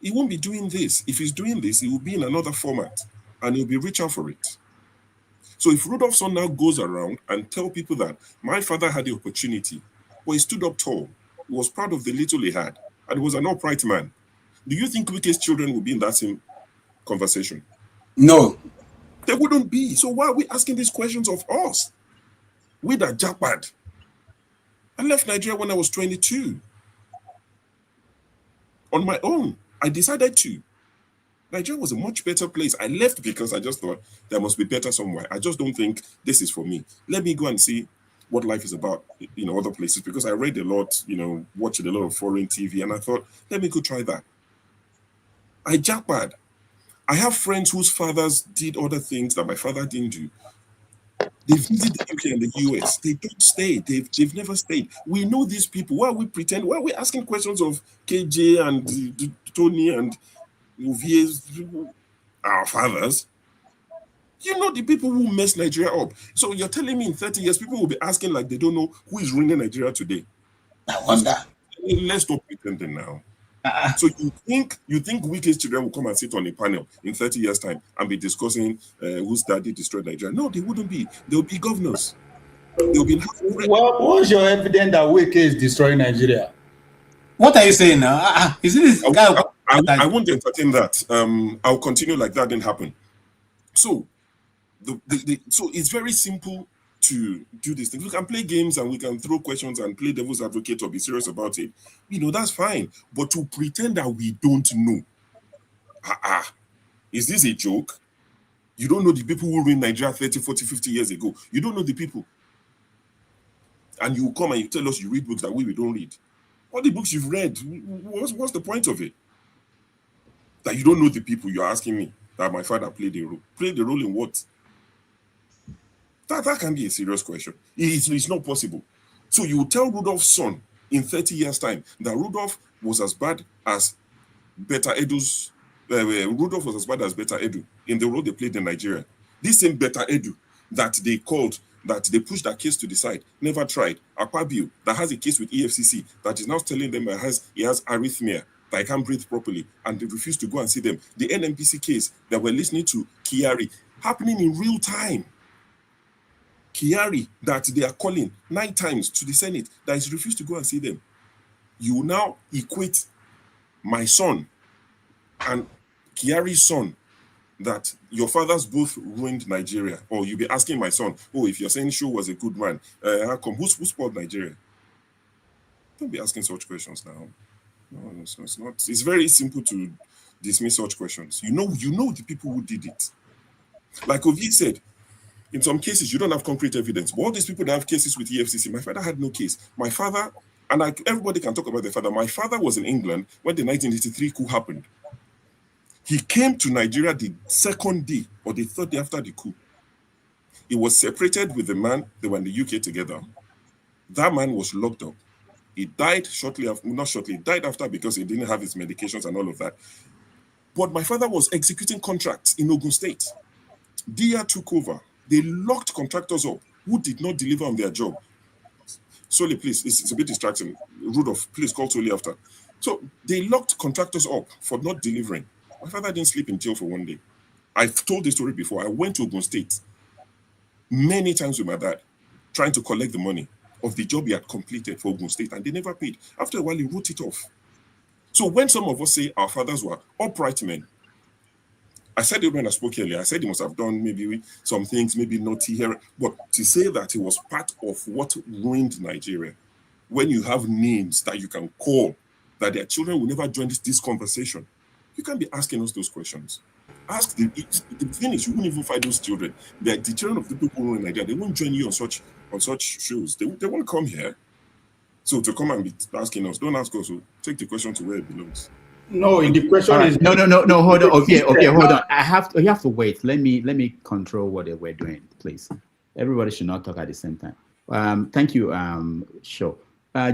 he won't be doing this. If he's doing this, he will be in another format and he'll be richer for it. So if Rudolph's son now goes around and tell people that my father had the opportunity, but he stood up tall, he was proud of the little he had, and he was an upright man, do you think Wike's children will be in that same conversation? No. They wouldn't be. So why are we asking these questions of us? We that jackpot. I left Nigeria when I was 22. On my own. I decided to. Nigeria was a much better place. I left because I just thought there must be better somewhere. I just don't think this is for me. Let me go and see what life is about, other places, because I read a lot, watched a lot of foreign TV, and I thought, let me go try that. I jackpot. I have friends whose fathers did other things that my father didn't do. They visit the UK and the US. They don't stay. They've never stayed. We know these people. Why are we pretend? Why are we asking questions of KJ and Tony and Uvie's, our fathers? You know the people who mess Nigeria up. So you're telling me in 30 years, people will be asking like they don't know who is ruining Nigeria today. I wonder. Let's stop pretending now. So you think Wike's children will come and sit on a panel in 30 years' time and be discussing whose daddy destroyed Nigeria? No, they wouldn't be. They'll be governors. They'll be. Well, what's your evidence that Wike is destroying Nigeria? What are you saying now? Is this guy? I won't entertain that. I'll continue like that didn't happen. So, so it's very simple to do these things. We can play games and we can throw questions and play devil's advocate or be serious about it. That's fine. But to pretend that we don't know, is this a joke? You don't know the people who ruined Nigeria 30, 40, 50 years ago. You don't know the people. And you come and you tell us you read books that we don't read. All the books you've read, what's the point of it? That you don't know the people. You're asking me that my father played a role. Played a role in what? That can be a serious question. It's not possible. So you tell Rudolph's son in 30 years' time that Rudolph was as bad as Beta Edu's. Rudolph was as bad as Beta Edu in the role they played in Nigeria. This same Beta Edu that they called, that they pushed that case to the side, never tried. Akpabio, that has a case with EFCC, that is now telling them he has arrhythmia, that he can't breathe properly, and they refuse to go and see them. The NNPC case that we're listening to, Kyari, happening in real time. Kyari, that they are calling 9 times to the Senate, that is refused to go and see them. You now equate my son and Kyari's son, that your fathers both ruined Nigeria, or you'll be asking my son, if you're saying Sho was a good man, how come? Who spoiled Nigeria? Don't be asking such questions now. No, it's not. It's very simple to dismiss such questions. You know the people who did it. Like Ovi said, in some cases, you don't have concrete evidence. But all these people that have cases with EFCC, my father had no case. My father, and everybody can talk about their father. My father was in England when the 1983 coup happened. He came to Nigeria the second day or the third day after the coup. He was separated with the man. They were in the UK together. That man was locked up. He died shortly after, not shortly, he died after because he didn't have his medications and all of that. But my father was executing contracts in Ogun State. DIA took over. They locked contractors up who did not deliver on their job. Soli, please, it's a bit distracting. Rudolph, please call Soli after. So they locked contractors up for not delivering. My father didn't sleep in jail for one day. I've told this story before. I went to Ogun State many times with my dad, trying to collect the money of the job he had completed for Ogun State, and they never paid. After a while, he wrote it off. So when some of us say our fathers were upright men, I said it when I spoke earlier. I said he must have done maybe some things, maybe naughty here, but to say that he was part of what ruined Nigeria, when you have names that you can call, that their children will never join this conversation, you can't be asking us those questions. Ask the thing is, you won't even find those children. The children of the people who are in Nigeria, they won't join you on such shows. They won't come here. So to come and be asking us, don't ask us. So take the question to where it belongs. No, the question is no. Hold on. Okay, hold on. You have to wait. Let me control what we're doing, please. Everybody should not talk at the same time. Thank you, Sho.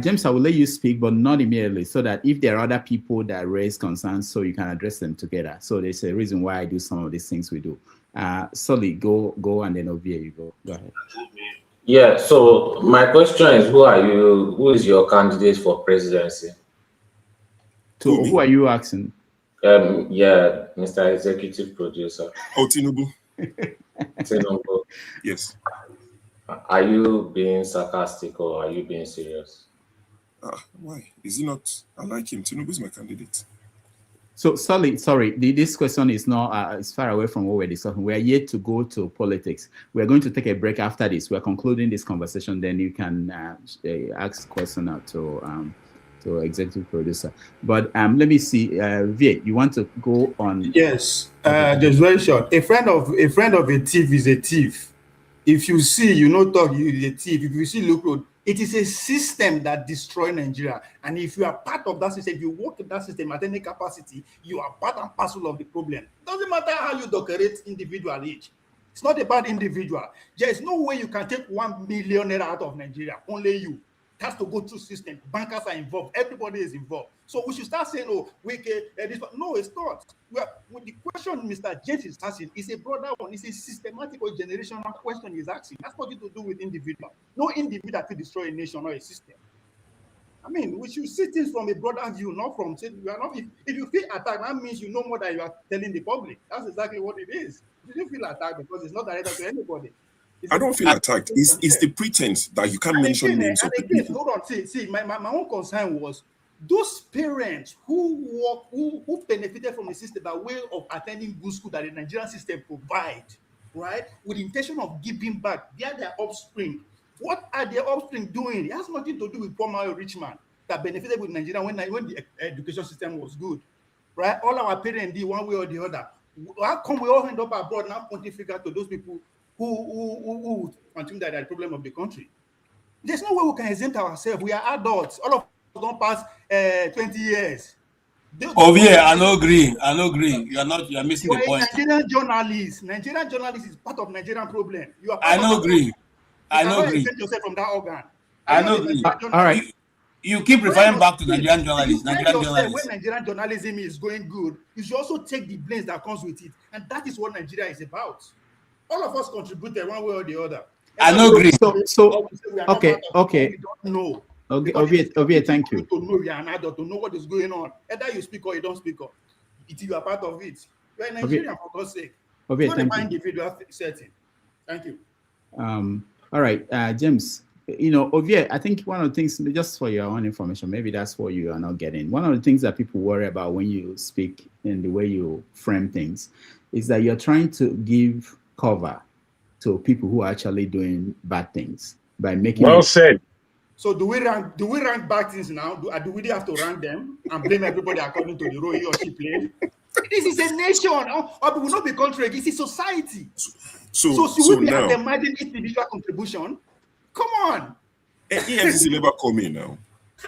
James, I will let you speak, but not immediately, so that if there are other people that raise concerns, so you can address them together. So there's a reason why I do some of these things we do. Sully, go, and then Ovie, you go. Go ahead. Yeah, so my question is, who are you? Who is your candidate for presidency? So who are you asking? Yeah, Mr. Executive Producer. Oh, Tinubu. Tinubu. Yes. Are you being sarcastic or are you being serious? Why? Is he not? I like him. Tinubu is my candidate. So, sorry, this question is not, it's far away from what we're discussing. We are yet to go to politics. We're going to take a break after this. We're concluding this conversation. Then you can ask question out to executive producer. But let me see, Viet, you want to go on? Yes, just very short. A friend of a thief is a thief. If you see, you know, talk, you is a thief. If you see, look, road, it is a system that destroys Nigeria. And if you are part of that system, if you work in that system at any capacity, you are part and parcel of the problem. It doesn't matter how you decorate individual each. It's not about individual. There is no way you can take 1 million naira out of Nigeria. Only you. It has to go through system. Bankers are involved. Everybody is involved. So we should start saying, "Oh, this." No, it's not. With the question Mr. James is asking, is a broader one. It's a systematic or generational question he's asking. That's nothing to do with individual. No individual can destroy a nation or a system. I mean, we should see things from a broader view, not from saying you are not. If you feel attacked, that means you know more than you are telling the public. That's exactly what it is. You don't feel attacked because it's not directed to anybody. I don't feel attacked. It's the pretense that you can't mention names of the people. Hold on, see, my own concern was those parents who benefited from the system by way of attending good school that the Nigerian system provides, right, with the intention of giving back. They are their offspring. What are their offspring doing? It has nothing to do with poor man or rich man that benefited with Nigeria when the education system was good, right? All our parents did one way or the other. How come we all end up abroad now pointing finger to those people who continue that are the problem of the country? There's no way we can exempt ourselves. We are adults. All of us don't pass 20 years. I no agree. You are missing the point. Nigerian journalist is part of Nigerian problem. You are. I no agree. I no agree. Exempt yourself from that organ. I no agree. All right. You keep referring back to Nigerian journalists. When Nigerian journalism is going good, you should also take the blame that comes with it, and that is what Nigeria is about. All of us contributed one way or the other. I no agree. So okay. We don't know. Okay, thank you. To know we are an adult, to know what is going on. Either you speak or you don't speak up. You are part of it. You are Nigerian, for God's sake. It's not an individual setting. Thank you. All right, James. You know, Ovie, I think one of the things, just for your own information, maybe that's what you are not getting. One of the things that people worry about when you speak in the way you frame things is that you're trying to give cover to people who are actually doing bad things by making. Well said. So do we rank bad things now? Do we have to rank them and blame everybody according to the role he or she played? This is a nation. Or we will not be contrary. This is society. So should we be undermining individual contribution? Come on. EFCC never call me now.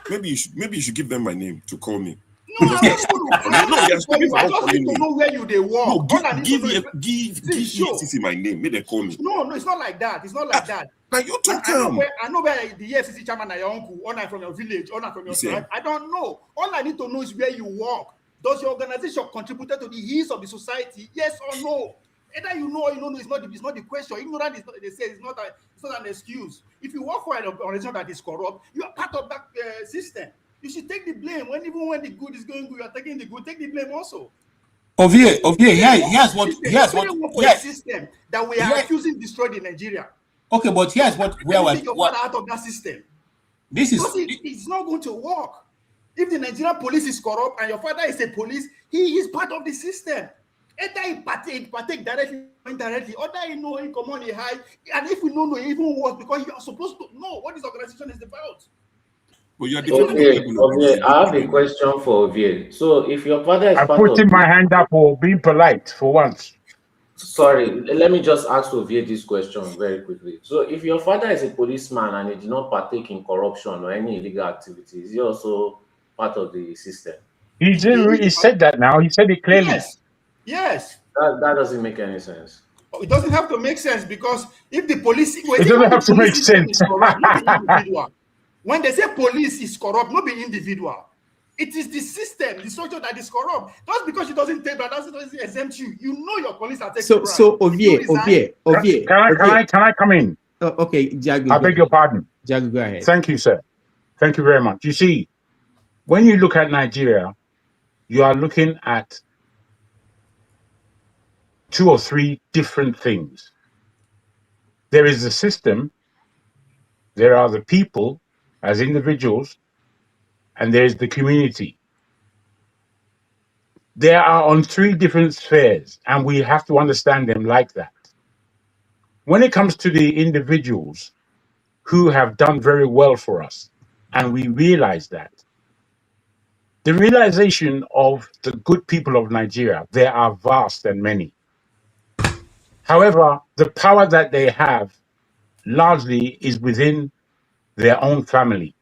Maybe you should give them my name to call me. No, I just need to know where they work. No, give EFCC my name. Maybe they call me. No, it's not like that. It's not like that. Now you talk I know where the EFCC chairman are your uncle, or not from your village, or not from your tribe. I don't know. All I need to know is where you work. Does your organization contribute to the ills of the society? Yes or no? Either you know or you don't know, it's not the question. Ignorant is not, they say it's not an excuse. If you work for an organization that is corrupt, you are part of that system. You should take the blame. Even when the good is going good, you are taking the good. Take the blame also. Ovie, here's what system that we are accusing destroyed in Nigeria. Okay, but here's what out of that system. It's not going to work. If the Nigerian police is corrupt and your father is a police, he is part of the system. Either he partake directly or indirectly, or he know he come on, he high, and if we don't know, even worse, because you are supposed to know what this organization is about. Well, you are okay. I have a question for Ovie. So, if your father is I'm putting my hand up for being polite for once. Sorry, let me just ask Ovie this question very quickly. So, if your father is a policeman and he did not partake in corruption or any illegal activities, is he also part of the system? He said that now. He said it clearly. Yes. That doesn't make any sense. It doesn't have to make sense because if the police... It doesn't have to make sense. When they say police is corrupt, not be individual. It is the system, the structure that is corrupt. Just because it doesn't take bribe, that doesn't exempt you. You know your police are taking bribe. So Ovie, Can I come in? Okay, Jagu. I beg your pardon. Jagu, go ahead. Thank you, sir. Thank you very much. You see, when you look at Nigeria, you are looking at 2 or 3 different things. There is the system, there are the people as individuals, and there is the community. They are on 3 different spheres, and we have to understand them like that. When it comes to the individuals who have done very well for us, and we realize that, the realization of the good people of Nigeria, they are vast and many. However, the power that they have largely is within their own family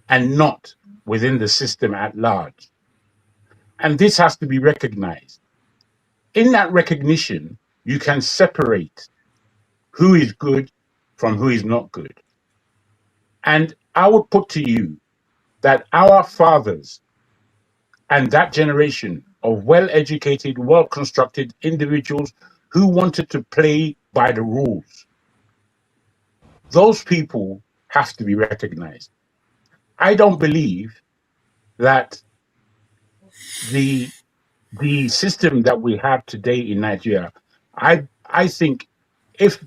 and not within the system at large. And this has to be recognized. In that recognition, you can separate who is good from who is not good. And I would put to you that our fathers and that generation of well-educated, well-constructed individuals who wanted to play by the rules, those people have to be recognized. I don't believe that the system that we have today in Nigeria, I think if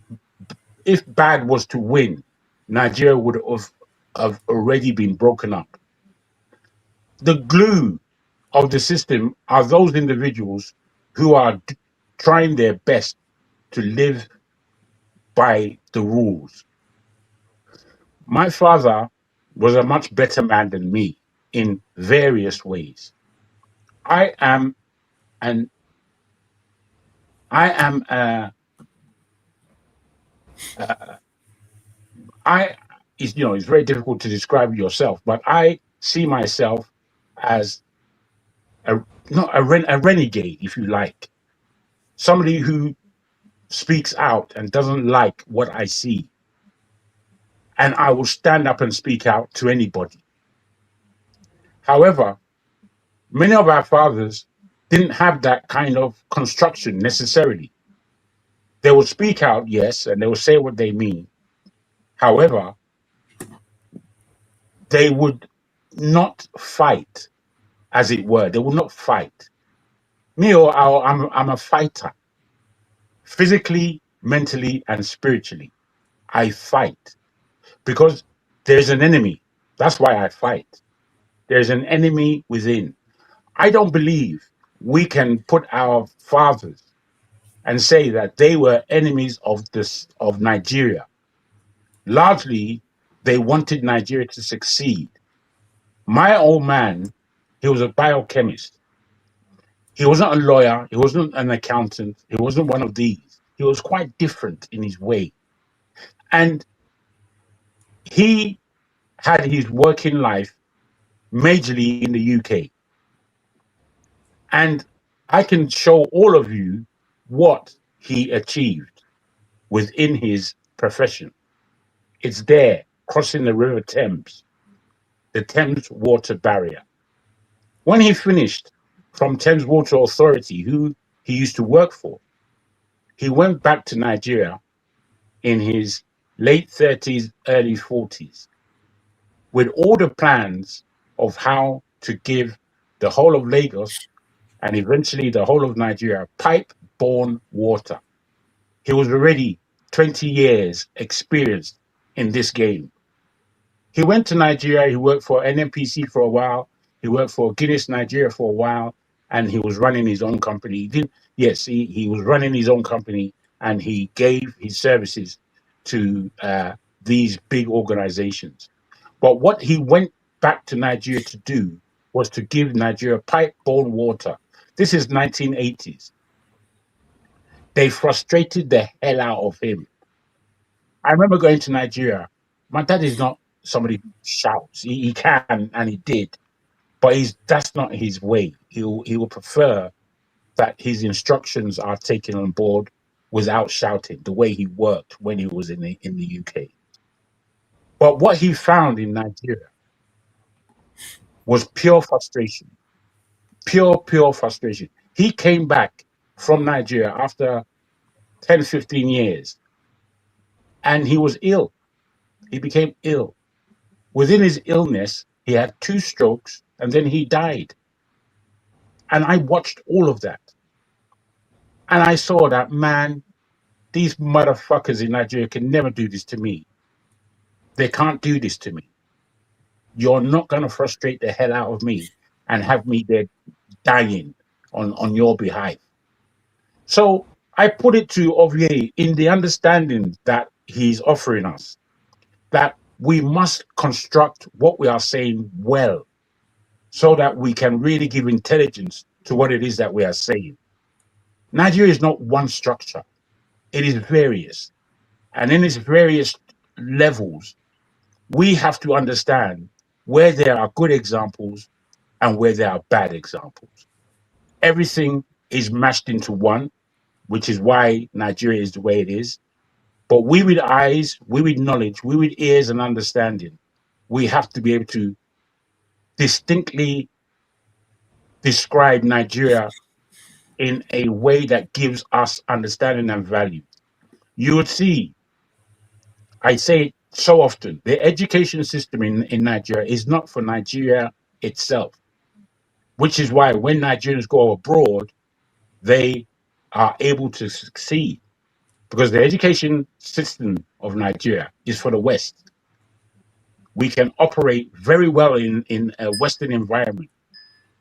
bad was to win, Nigeria would have already been broken up. The glue of the system are those individuals who are trying their best to live by the rules. My father was a much better man than me in various ways. I am it's very difficult to describe yourself, but I see myself as a renegade, if you like, somebody who speaks out and doesn't like what I see, and I will stand up and speak out to anybody. However, many of our fathers didn't have that kind of construction necessarily. They will speak out, yes, and they will say what they mean. However, they would not fight, as it were. They would not fight. Me, I'm a fighter. Physically, mentally, and spiritually. I fight because there's an enemy. That's why I fight. There's an enemy within. I don't believe we can put our fathers and say that they were enemies of Nigeria. Largely, they wanted Nigeria to succeed. My old man, he was a biochemist. He wasn't a lawyer. He wasn't an accountant. He wasn't one of these. He was quite different in his way. And he had his working life majorly in the UK. And I can show all of you what he achieved within his profession. It's there, crossing the River Thames, the Thames Water Barrier. When he finished from Thames Water Authority, who he used to work for, he went back to Nigeria in his late 30s, early 40s, with all the plans of how to give the whole of Lagos and eventually the whole of Nigeria pipe-borne water. He was already 20 years experienced in this game. He went to Nigeria, he worked for NNPC for a while, he worked for Guinness Nigeria for a while, and he was running his own company. He was running his own company, and he gave his services to these big organizations. But what he went back to Nigeria to do was to give Nigeria pipe-borne water. This is 1980s. They frustrated the hell out of him. I remember going to Nigeria. My dad is not somebody who shouts. He can, and he did, but that's not his way. He will prefer that his instructions are taken on board without shouting, the way he worked when he was in the UK. But what he found in Nigeria was pure frustration. Pure frustration. He came back from Nigeria after 10, 15 years, and he was ill. He became ill. Within his illness, he had 2 strokes, and then he died. And I watched all of that. And I saw that, man, these motherfuckers in Nigeria can never do this to me. They can't do this to me. You're not going to frustrate the hell out of me and have me there dying on your behalf. So I put it to Ovier in the understanding that he's offering us, that we must construct what we are saying well, so that we can really give intelligence to what it is that we are saying. Nigeria is not one structure. It is various. And in its various levels, we have to understand where there are good examples and where there are bad examples. Everything is mashed into one, which is why Nigeria is the way it is. But we with eyes, we with knowledge, we with ears and understanding, we have to be able to distinctly describe Nigeria in a way that gives us understanding and value. You would see, I say it so often, the education system in Nigeria is not for Nigeria itself, which is why when Nigerians go abroad, they are able to succeed, because the education system of Nigeria is for the West. We can operate very well in a Western environment.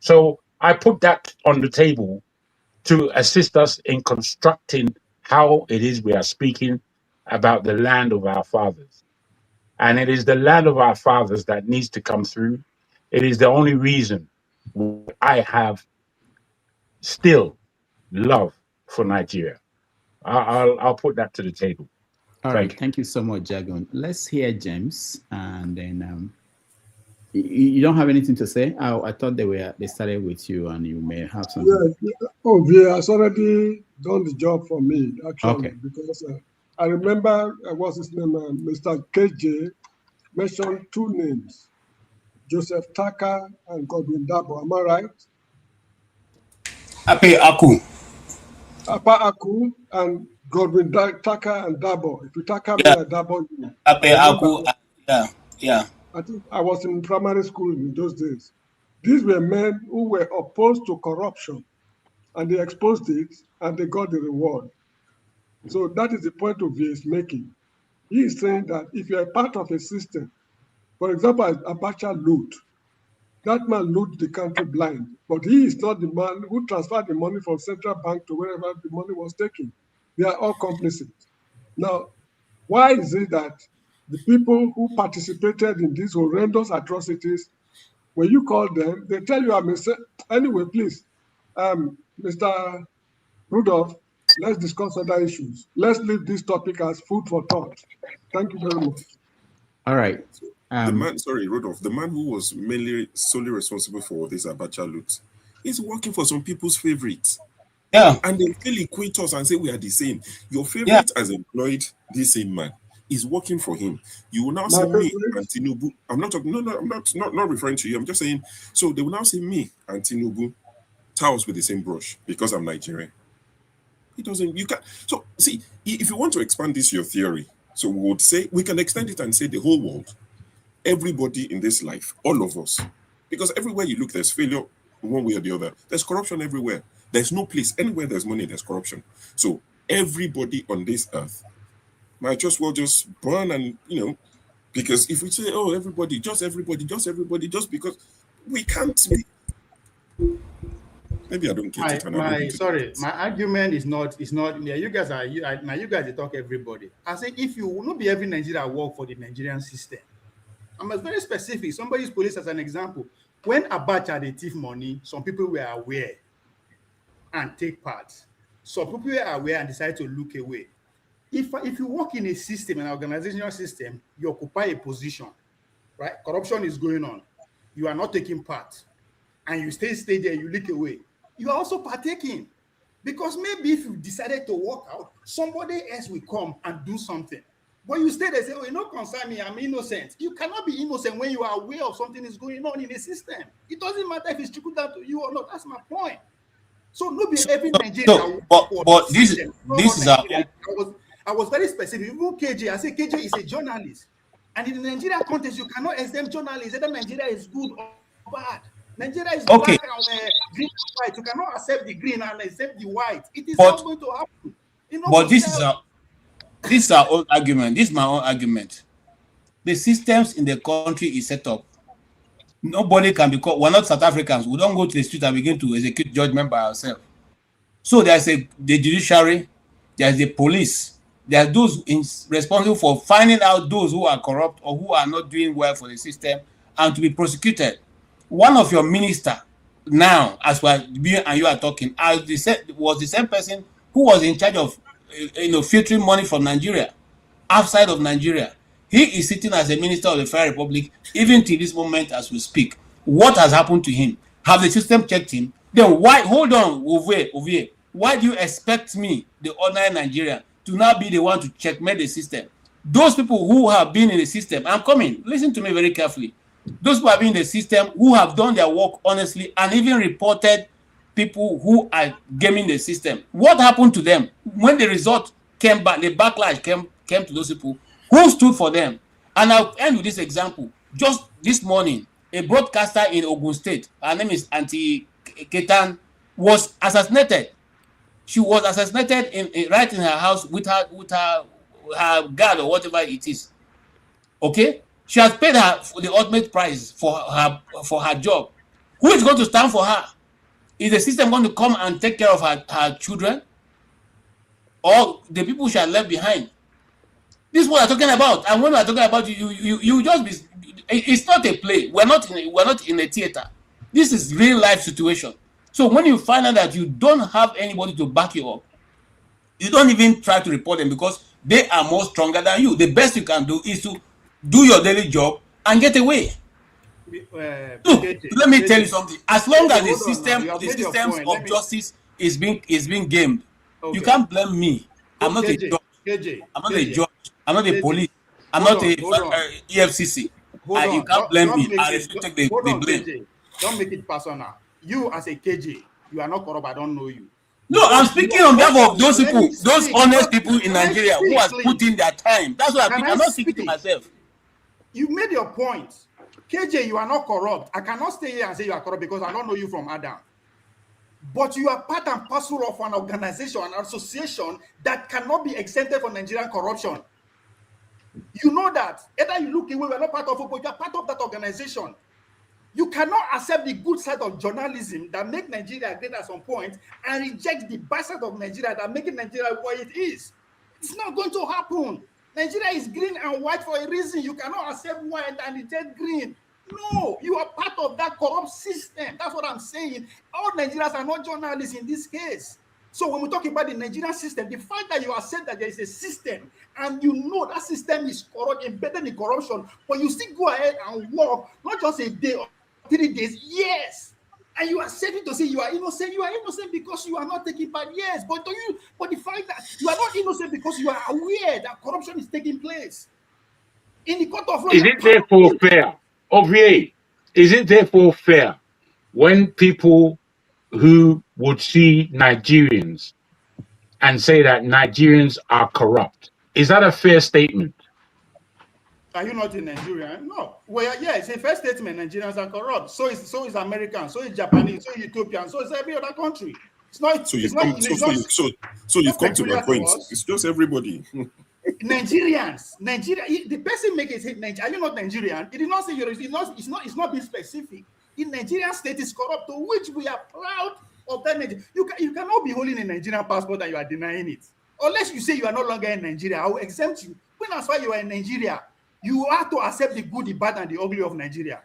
So I put that on the table to assist us in constructing how it is we are speaking about the land of our fathers. And it is the land of our fathers that needs to come through. It is the only reason I have still love for Nigeria. I'll put that to the table. All right, thank you so much, Jagon. Let's hear James, and then you don't have anything to say. I thought they started with you, and you may have something. Yeah. Oh, yeah, has already done the job for me, actually, Okay. because I remember what's his name, Mr. KJ mentioned 2 names, Joseph Tucker and Godwin Dabo. Am I right? Ape Aku. Apa Aku and Godwin Tucker and Dabo. If you Tucker me, I Dabo you. Ape Aku. Yeah. I think I was in primary school in those days. These were men who were opposed to corruption, and they exposed it, and they got the reward. So that is the point of view he's making. He is saying that if you are part of a system, for example, Abacha loot, that man loot the country blind, but he is not the man who transferred the money from central bank to wherever the money was taken. They are all complicit. Now, why is it that the people who participated in these horrendous atrocities, when you call them, they tell you, anyway, please, Mr. Rudolph, let's discuss other issues. Let's leave this topic as food for thought. Thank you very much. All right. The man, sorry, Rudolph, the man who was mainly solely responsible for this Abacha loot, is working for some people's favorites. Yeah. And they still equate us and say we are the same. Your favorite has employed this same man. Is working for him. You will now say me and Tinubu. I'm not talking. No. I'm not referring to you. I'm just saying. So they will now say me and Tinubu towels with the same brush because I'm Nigerian. It doesn't. You can't. So see, if you want to expand this your theory, so we would say we can extend it and say the whole world, everybody in this life, all of us, because everywhere you look, there's failure one way or the other. There's corruption everywhere. There's no place anywhere there's money, there's corruption. So everybody on this earth might just well just burn, and because if we say, oh, everybody, just because we can't be. Maybe I don't get it. My argument is not. Yeah, you guys are. Now you guys talk everybody. I say if you will not be every Nigerian work for the Nigerian system. I'm very specific. Somebody's police as an example. When Abacha they thief money, some people were aware and take part. Some people were aware and decide to look away. If you work in a system, an organizational system, you occupy a position, right? Corruption is going on. You are not taking part, and you stay there. You look away. You are also partaking, because maybe if you decided to walk out, somebody else will come and do something. But you stay there and say, oh, you don't concern me, I'm innocent. You cannot be innocent when you are aware of something is going on in the system. It doesn't matter if it's trickled down to you or not. That's my point. So nobody every Nigerian but this is Nigeria. I was very specific. Even KJ, I say KJ is a journalist. And in the Nigerian context, you cannot exempt journalists. Either Nigeria is good or bad. Nigeria is black and green and white. You cannot accept the green and accept the white. It is not going to happen. But this is our own argument. This is my own argument. The systems in the country is set up. Nobody can be called. We're not South Africans. We don't go to the street and begin to execute judgment by ourselves. So there's the judiciary, there's the police, there's those responsible for finding out those who are corrupt or who are not doing well for the system and to be prosecuted. One of your minister now, as well, me and you are talking, was the same person who was in charge of filtering money from Nigeria, outside of Nigeria. He is sitting as a minister of the Federal Republic, even to this moment as we speak. What has happened to him? Have the system checked him? Then why, hold on, Ovie, why do you expect me, the ordinary Nigerian, to now be the one to checkmate the system? Those people who have been in the system, I'm coming, listen to me very carefully. Those who have been in the system, who have done their work honestly, and even reported people who are gaming the system. What happened to them? When the result came back, the backlash came to those people, who stood for them? And I'll end with this example. Just this morning, a broadcaster in Ogun State, her name is Auntie Ketan, was assassinated. She was assassinated right in her house with her guard or whatever it is. Okay? She has paid her for the ultimate price for her job. Who is going to stand for her? Is the system going to come and take care of her children? Or the people she has left behind? This is what I'm talking about. And when we're talking about you just be. It's not a play. We're not in a theater. This is real life situation. So when you find out that you don't have anybody to back you up, you don't even try to report them because they are more stronger than you. The best you can do is to do your daily job and get away. Look, let me tell you something. As long as the systems of justice is being gamed, you can't blame me. I'm not a judge. I'm not a judge. I'm not a police. I'm not a EFCC. You can't blame me. I refuse to take the blame. KJ. Don't make it personal. You as a KJ, you are not corrupt. I don't know you. No, I'm speaking on behalf of those people, those honest people in Nigeria who has put in their time. That's what I'm not speaking to myself. You made your point. KJ, you are not corrupt. I cannot stay here and say you are corrupt because I don't know you from Adam. But you are part and parcel of an organization, an association that cannot be exempted from Nigerian corruption. You know that. Either you look away, we're not part of it, but you are part of that organization. You cannot accept the good side of journalism that make Nigeria great at some point and reject the bad side of Nigeria that make Nigeria what it is. It's not going to happen. Nigeria is green and white for a reason. You cannot accept white and reject green. No, you are part of that corrupt system. That's what I'm saying. All Nigerians are not journalists in this case. So when we talk about the Nigerian system, the fact that you accept that there is a system and you know that system is corrupt, embedded in corruption, but you still go ahead and work, not just a day or 3 days, yes. And you are safe to say you are innocent because you are not taking part, yes. But the fact that you are not innocent because you are aware that corruption is taking place in the court of law. Is it therefore fair? Ovie, is it therefore fair when people who would see Nigerians and say that Nigerians are corrupt? Is that a fair statement? Are you not in Nigeria? No. Well, yeah, it's a fair statement. Nigerians are corrupt. So is American. So is Japanese. So is Ethiopian. So is every other country. It's not. So you've come to my point. It's just everybody. Nigerians. The person make it say, are you not Nigerian? It did not say you're. It's not being specific. The Nigerian state is corrupt, to which we are proud of that. You cannot be holding a Nigerian passport and you are denying it. Unless you say you are no longer in Nigeria, I will exempt you. When as far you are in Nigeria, you have to accept the good, the bad, and the ugly of Nigeria.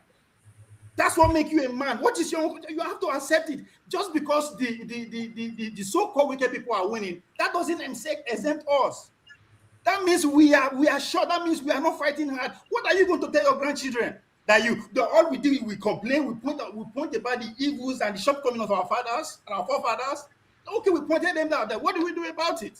That's what makes you a man. You have to accept it. Just because the so-called wicked people are winning, that doesn't exempt us. That means we are sure. That means we are not fighting hard. What are you going to tell your grandchildren? That all we do is we complain, we point about the evils and the shortcomings of our fathers and our forefathers. Okay, we pointed them out. Then what do we do about it?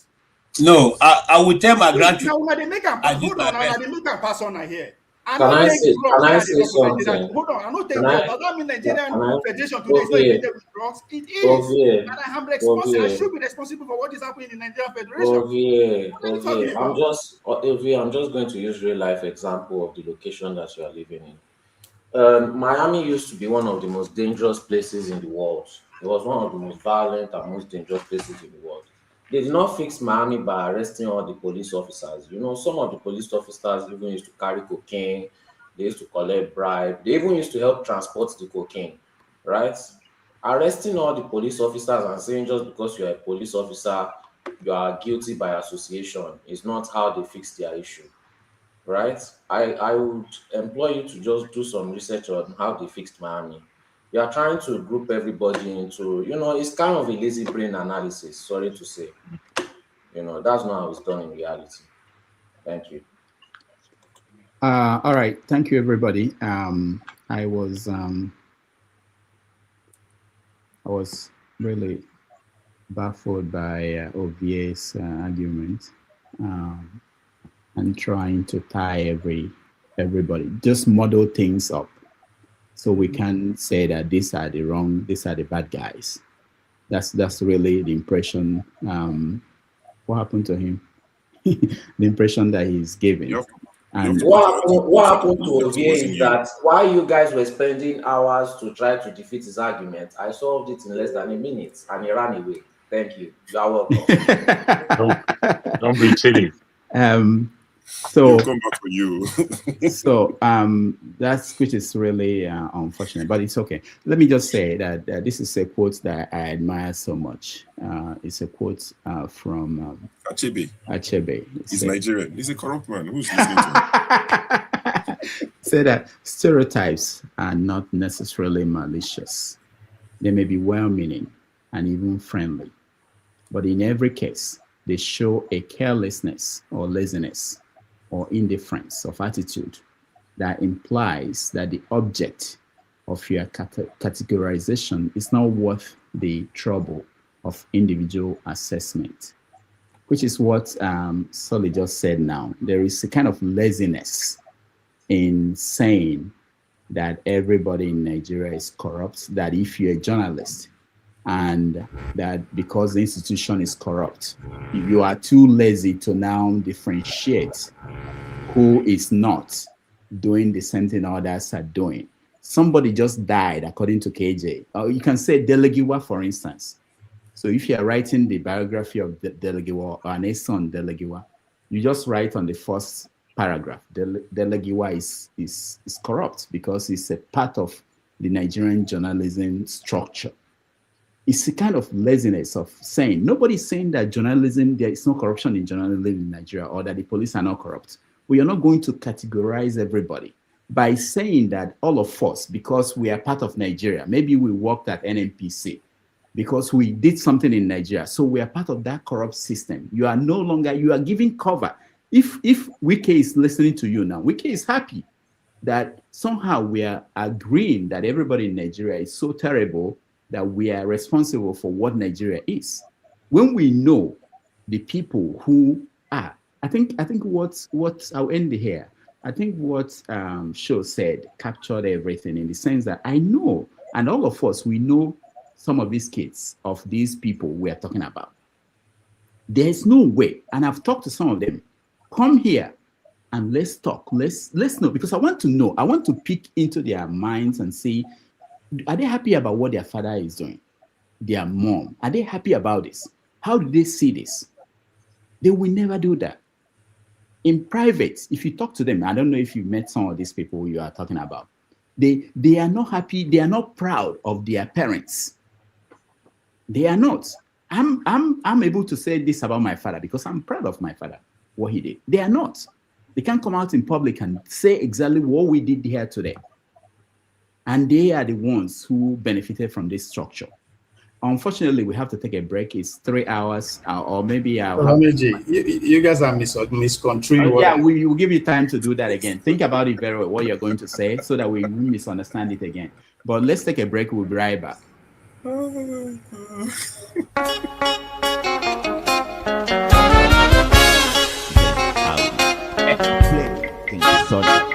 No, I will tell my grandchildren. Now they make a I did hold my on, now best. they make a pass on here. I Can don't I take say? drugs. Can I Where say they talk Nigeria. something? Hold on, I don't take Can drugs. I? Does that mean Can Nigerian I? Federation today is not infected with drugs? It is. Ovie, And I'm responsible. I Ovie, should be responsible for what is happening in the Nigerian Federation. Ovie, What are you talking about? I'm just going to use real life example of the location that you are living in. Miami used to be one of the most dangerous places in the world. It was one of the most violent and most dangerous places in the world. They did not fix Miami by arresting all the police officers. You know, some of the police officers even used to carry cocaine. They used to collect bribe. They even used to help transport the cocaine, right? Arresting all the police officers and saying just because you're a police officer, you are guilty by association is not how they fix their issue, right? I would employ you to just do some research on how they fixed Miami. You are trying to group everybody into, it's kind of a lazy brain analysis, sorry to say. That's not how it's done in reality. Thank you. All right. Thank you, everybody. I was really baffled by Ovie's argument and trying to tie everybody, just model things up so we can say that these are the bad guys. That's really the impression. What happened to him? The impression that he's giving. Yep. And what happened to Ovie is that while you guys were spending hours to try to defeat his argument, I solved it in less than a minute and he ran away. Thank you. You are welcome. Don't be silly. So he'll come back for you. So that's, which is really unfortunate, but it's okay. Let me just say that this is a quote that I admire so much. It's a quote from Achebe. He's Nigerian. He's a corrupt man. Who's listening to him? Say that stereotypes are not necessarily malicious. They may be well-meaning and even friendly, but in every case, they show a carelessness or laziness or indifference of attitude that implies that the object of your categorization is not worth the trouble of individual assessment, which is what Sully just said now. There is a kind of laziness in saying that everybody in Nigeria is corrupt, that if you're a journalist and that because the institution is corrupt, you are too lazy to now differentiate who is not doing the same thing others are doing. Somebody just died, according to KJ. You can say Delegiwa, for instance. So if you are writing the biography of Delegiwa or an son Delegiwa, you just write on the first paragraph, Delegiwa is corrupt because it's a part of the Nigerian journalism structure. It's a kind of laziness of saying, nobody's saying that journalism, there is no corruption in journalism in Nigeria or that the police are not corrupt. We are not going to categorize everybody by saying that all of us, because we are part of Nigeria, maybe we worked at NNPC, because we did something in Nigeria, so we are part of that corrupt system. You are no longer, you are giving cover. If Wike is listening to you now, Wike is happy that somehow we are agreeing that everybody in Nigeria is so terrible that we are responsible for what Nigeria is. When we know the people who are, I think what I'll end here. I think what Sho said captured everything in the sense that I know, and all of us, we know some of these kids of these people we are talking about. There's no way, and I've talked to some of them, come here and let's talk. Let's know, because I want to know. I want to peek into their minds and see, are they happy about what their father is doing? Their mom, are they happy about this? How do they see this? They will never do that. In private, if you talk to them, I don't know if you met some of these people you are talking about. They are not happy. They are not proud of their parents. They are not. I'm able to say this about my father because I'm proud of my father, what he did. They are not. They can't come out in public and say exactly what we did here today. And they are the ones who benefited from this structure. Unfortunately, we have to take a break. It's 3 hours, or maybe you guys are misconstruing. Yeah, we will give you time to do that again. Think about it very well, what you're going to say, so that we won't misunderstand it again. But let's take a break. We'll be right back. Oh, thought.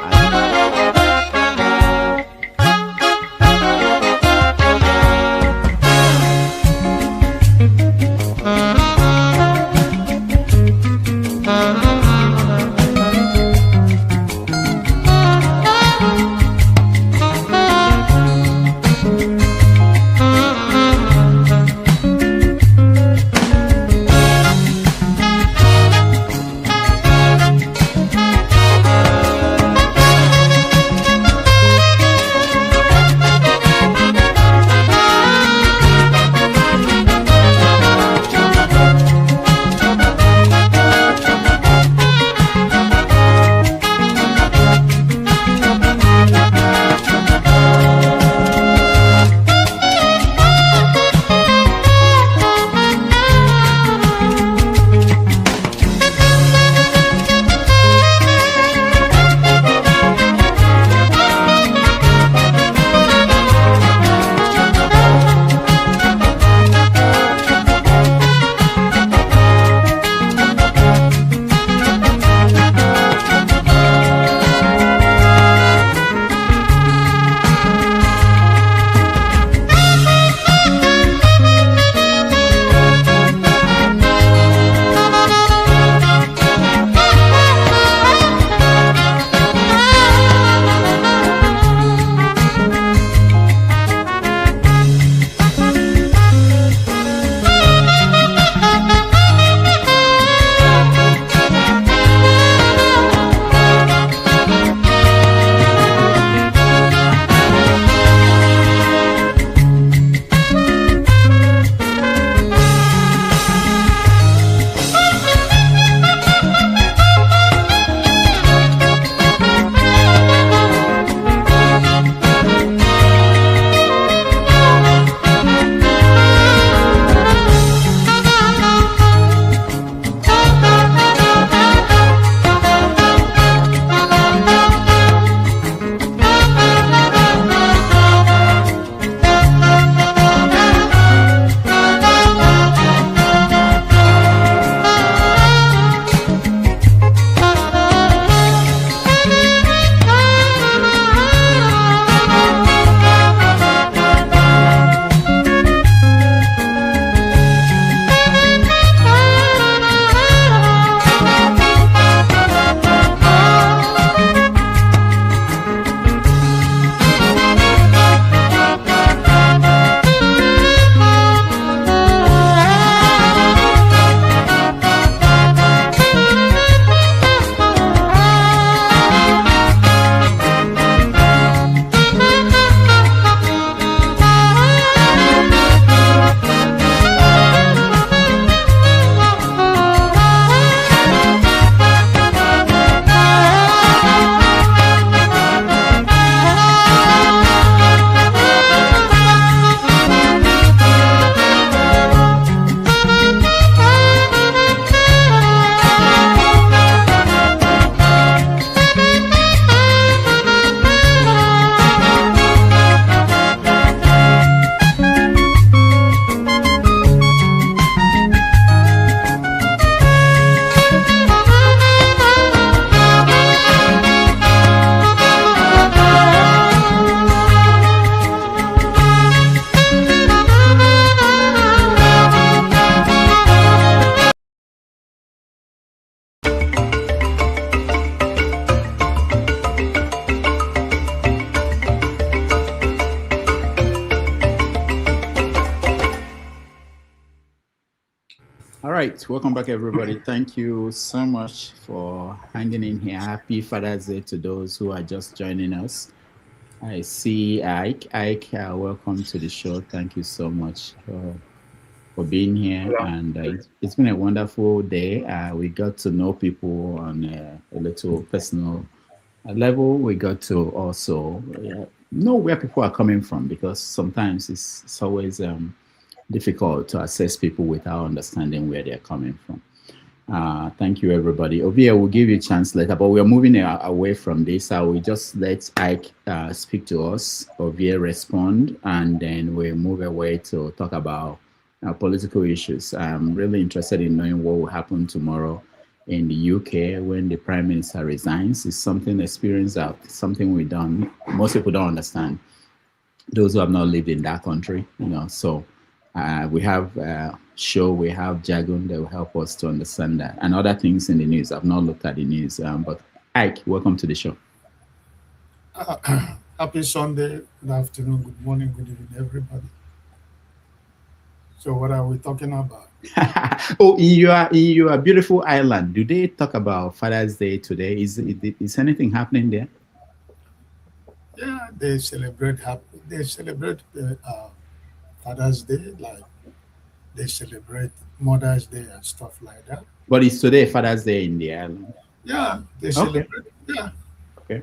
All right, welcome back, everybody. Thank you so much for hanging in here. Happy Father's Day to those who are just joining us. I see Ike. Ike, welcome to the show. Thank you so much for being here. And it's been a wonderful day. We got to know people on a little personal level. We got to also know where people are coming from, because sometimes it's always difficult to assess people without understanding where they're coming from. Thank you, everybody. Ovia will give you a chance later, but we're moving away from this. I will just let Ike speak to us, Ovia respond, and then we'll move away to talk about political issues. I'm really interested in knowing what will happen tomorrow in the UK when the Prime Minister resigns. It's something experienced out, something we've done. Most people don't understand. Those who have not lived in that country, so we have show, we have jargon that will help us to understand that, and other things in the news. I've not looked at the news, but Ike, welcome to the show. Happy Sunday, good afternoon, good morning, good evening, everybody. So what are we talking about? Oh, in your beautiful island, do they talk about Father's Day today? Is anything happening there? Yeah, they celebrate Father's Day, like they celebrate Mother's Day and stuff like that. But it's today Father's Day in the island. Yeah, they celebrate. Yeah. Okay.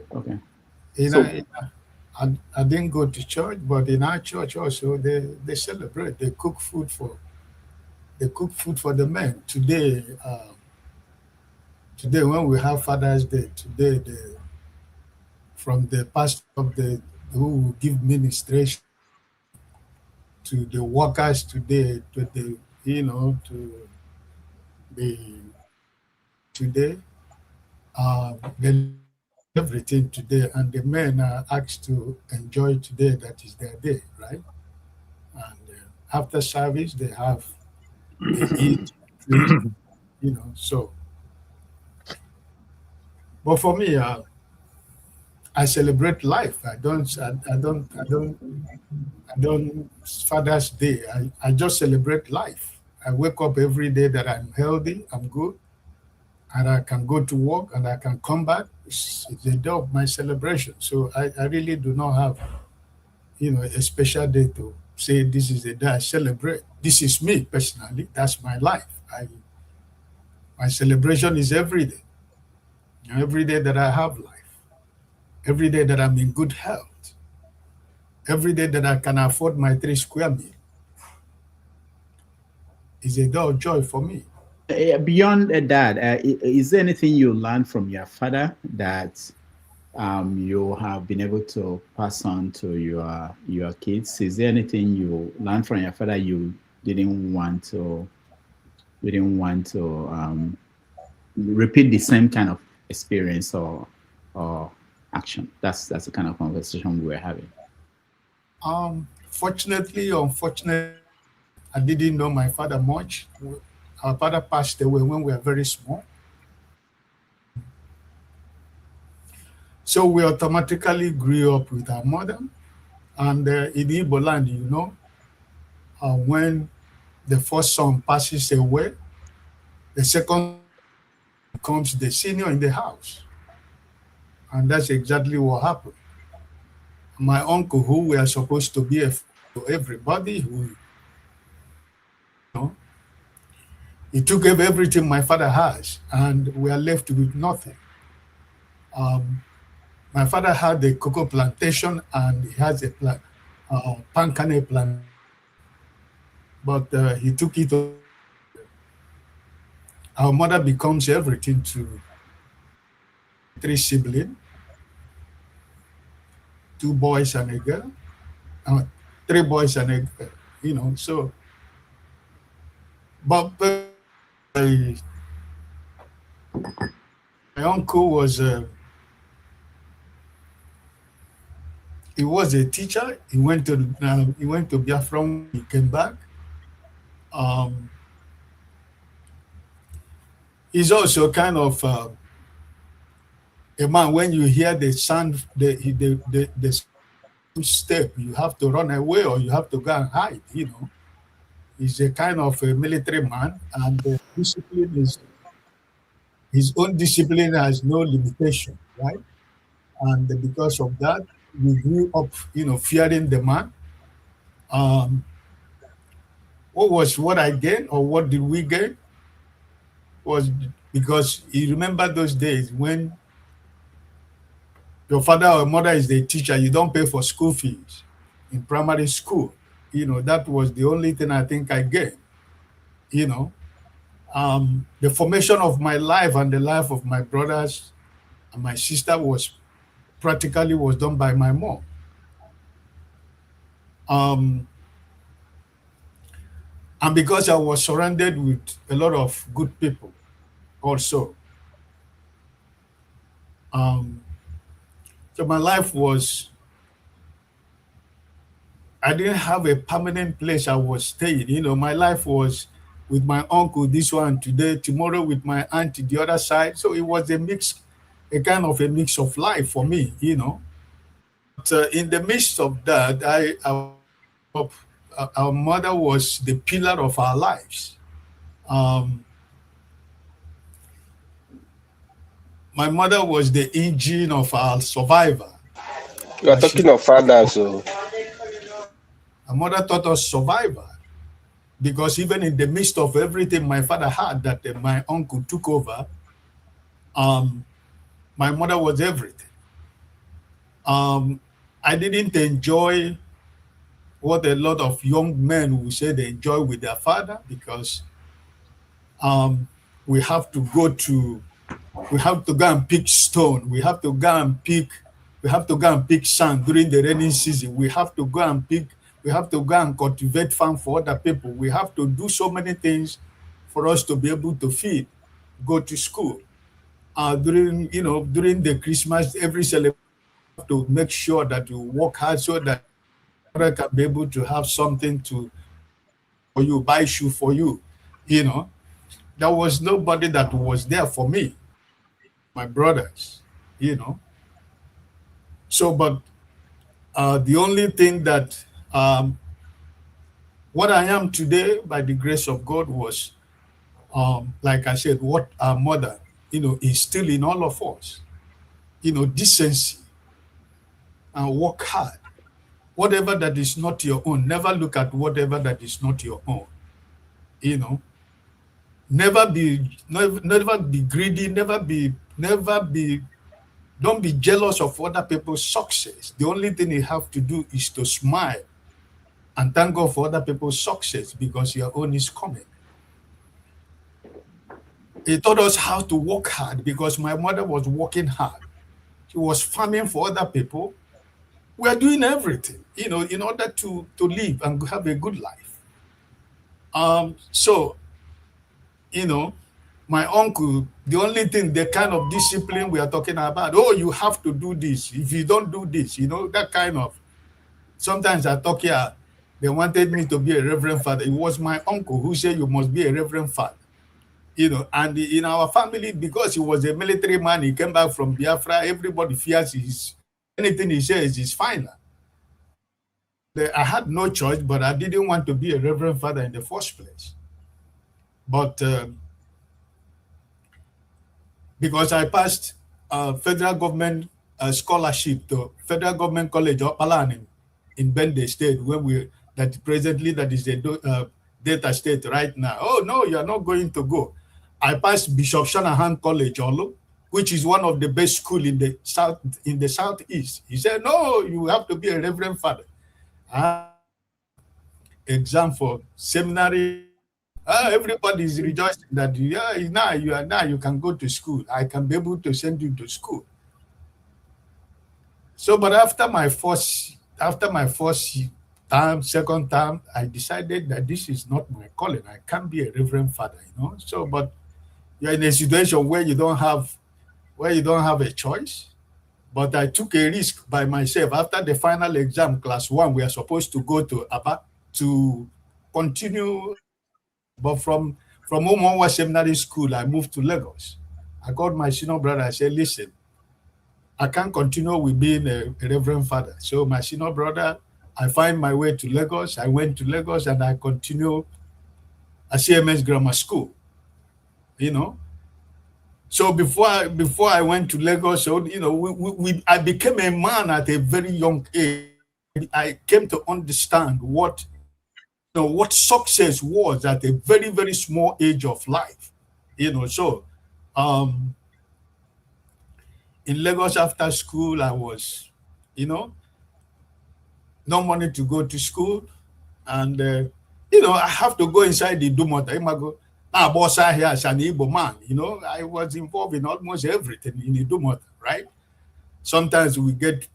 I didn't go to church, but in our church also they celebrate. They cook food for the men. Today when we have Father's Day, today from the pastor of who will give ministration to the workers today, to the to the today, then everything today, and the men are asked to enjoy today. That is their day, right? And after service, they eat, drink, So, but for me, I celebrate life. I don't Father's Day. I just celebrate life. I wake up every day that I'm healthy, I'm good, and I can go to work and I can come back. It's the day of my celebration. So I really do not have, a special day to say this is the day I celebrate. This is me personally. That's my life. My celebration is every day. Every day that I have life. Every day that I'm in good health. Every day that I can afford my 3 square meal is a day of joy for me. Beyond that, is there anything you learned from your father that you have been able to pass on to your kids? Is there anything you learned from your father you didn't want to repeat the same kind of experience or action? That's the kind of conversation we were having. Fortunately, unfortunately, I didn't know my father much. Our father passed away when we were very small. So we automatically grew up with our mother. And in Igbo land, when the first son passes away, the second becomes the senior in the house. And that's exactly what happened. My uncle, who we are supposed to be a to everybody, he took everything my father has, and we are left with nothing. My father had a cocoa plantation, and he has a palm kernel plant, but he took it. Our mother becomes everything to 3 siblings, 2 boys and a girl, 3 boys and a girl, so. But my uncle was he was a teacher. He went to Biafra when he came back. He's also kind of a man. When you hear the sound, the step, you have to run away or you have to go and hide. He's a kind of a military man, and the discipline is his own discipline has no limitation, right? And because of that, we grew up, fearing the man. What I gained, or what did we gain, was because you remember those days when your father or mother is the teacher, you don't pay for school fees in primary school. That was the only thing I think I gained. The formation of my life and the life of my brothers and my sister was done by my mom. And because I was surrounded with a lot of good people, also. So my life was, I didn't have a permanent place I was staying. You know, my life was with my uncle, this one today, tomorrow with my aunt the other side. So it was a mix, a kind of a mix of life for me, you know. But in the midst of that, our mother was the pillar of our lives. My mother was the engine of our survival. You are talking of fathers, so My mother taught us survival because even in the midst of everything my father had that my uncle took over, my mother was everything. I didn't enjoy what a lot of young men will say they enjoy with their father because we have to go and pick stone. We have to go and pick sand during the rainy season. We have to go and cultivate farm for other people. We have to do so many things for us to be able to feed, go to school. During the Christmas, every celebration, to make sure that you work hard so that you can be able to have something to for you, buy shoe for you. You know, there was nobody that was there for me, my brothers, you know. So, but the only thing that what I am today by the grace of God was, like I said, what our mother, instilled in all of us, decency and work hard. Whatever that is not your own, never look at whatever that is not your own. Never be greedy, don't be jealous of other people's success. The only thing you have to do is to smile and thank God for other people's success because your own is coming. He taught us how to work hard because my mother was working hard. She was farming for other people. We are doing everything, in order to live and have a good life. So, my uncle, the only thing, the kind of discipline we are talking about, you have to do this. If you don't do this, that kind of, sometimes I talk here, they wanted me to be a reverend father. It was my uncle who said you must be a reverend father. And in our family, because he was a military man, he came back from Biafra, everybody fears anything he says is final. I had no choice, but I didn't want to be a reverend father in the first place. But because I passed federal government scholarship to Federal Government College of Palan in Bende State, that is the Delta State right now. Oh no, you are not going to go. I passed Bishop Shanahan College, Olo, which is one of the best schools in the southeast. He said, no, you have to be a reverend father. Exam for seminary. Everybody is rejoicing that now you can go to school. I can be able to send you to school. So, but after my first time, second time, I decided that this is not my calling. I can't be a reverend father, So, but you're in a situation where you don't have a choice. But I took a risk by myself. After the final exam, class 1, we are supposed to go to Aba to continue. But from Umuwa Seminary School, I moved to Lagos. I called my senior brother. I said, listen, I can't continue with being a reverend father. So my senior brother, I find my way to Lagos. I went to Lagos and I continue at CMS Grammar School, So before I went to Lagos, so, I became a man at a very young age. I came to understand what success was at a very, very small age of life. So in Lagos after school, I was, no money to go to school. And, I have to go inside the Dumota. Boss here as an Igbo man, I was involved in almost everything in the Dumota, right? Sometimes we get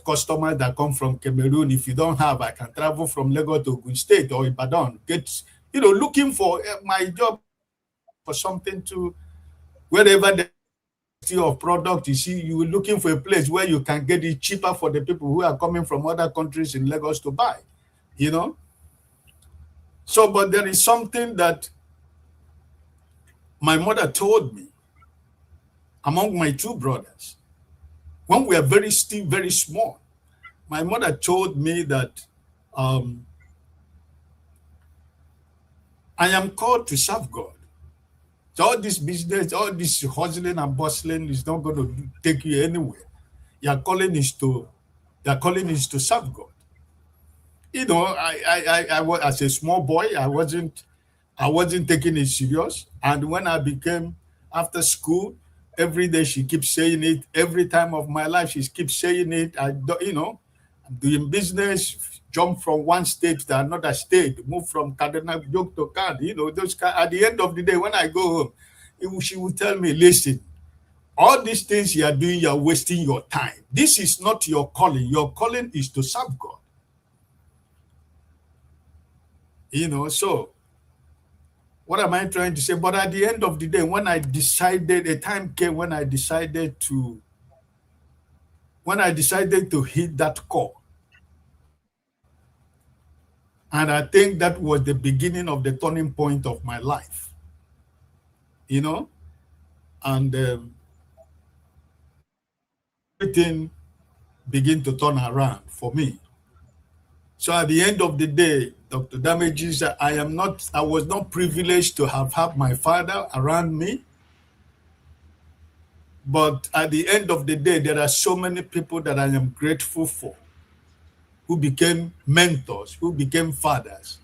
customers that come from Cameroon. If you don't have, I can travel from Lagos to Ogun State or Ibadan. Looking for my job for something to Wherever the of product, you see, you are looking for a place where you can get it cheaper for the people who are coming from other countries in Lagos to buy, you know. So, but there is something that my mother told me among my two brothers when we are still very small. My mother told me that I am called to serve God. So all this business, all this hustling and bustling is not going to take you anywhere. Your calling is to serve God. You know, I was, as a small boy, I wasn't taking it serious. And when I became, after school, every day she keeps saying it. Every time of my life, she keeps saying it. I'm doing business, jump from one state to another state, move from Kaduna to Kad. You know, those. At the end of the day, when I go home, she will tell me, listen, all these things you are doing, you are wasting your time. This is not your calling. Your calling is to serve God. You know, so what am I trying to say? But at the end of the day, when I decided, a time came when I decided to hit that core. And I think that was the beginning of the turning point of my life. You know, and everything began to turn around for me. So at the end of the day, Dr. Damages, I was not privileged to have had my father around me. But at the end of the day, there are so many people that I am grateful for, who became mentors, who became fathers,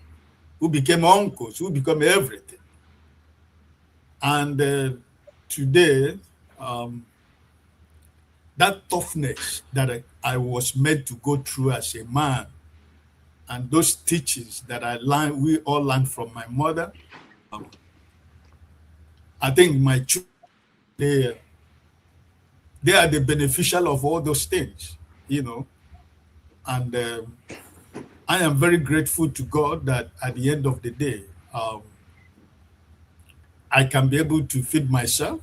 who became uncles, who became everything. And today, that toughness that I was meant to go through as a man, and those teachings that we all learned from my mother, I think my children, they are the beneficial of all those things, you know. And I am very grateful to God that at the end of the day, I can be able to feed myself.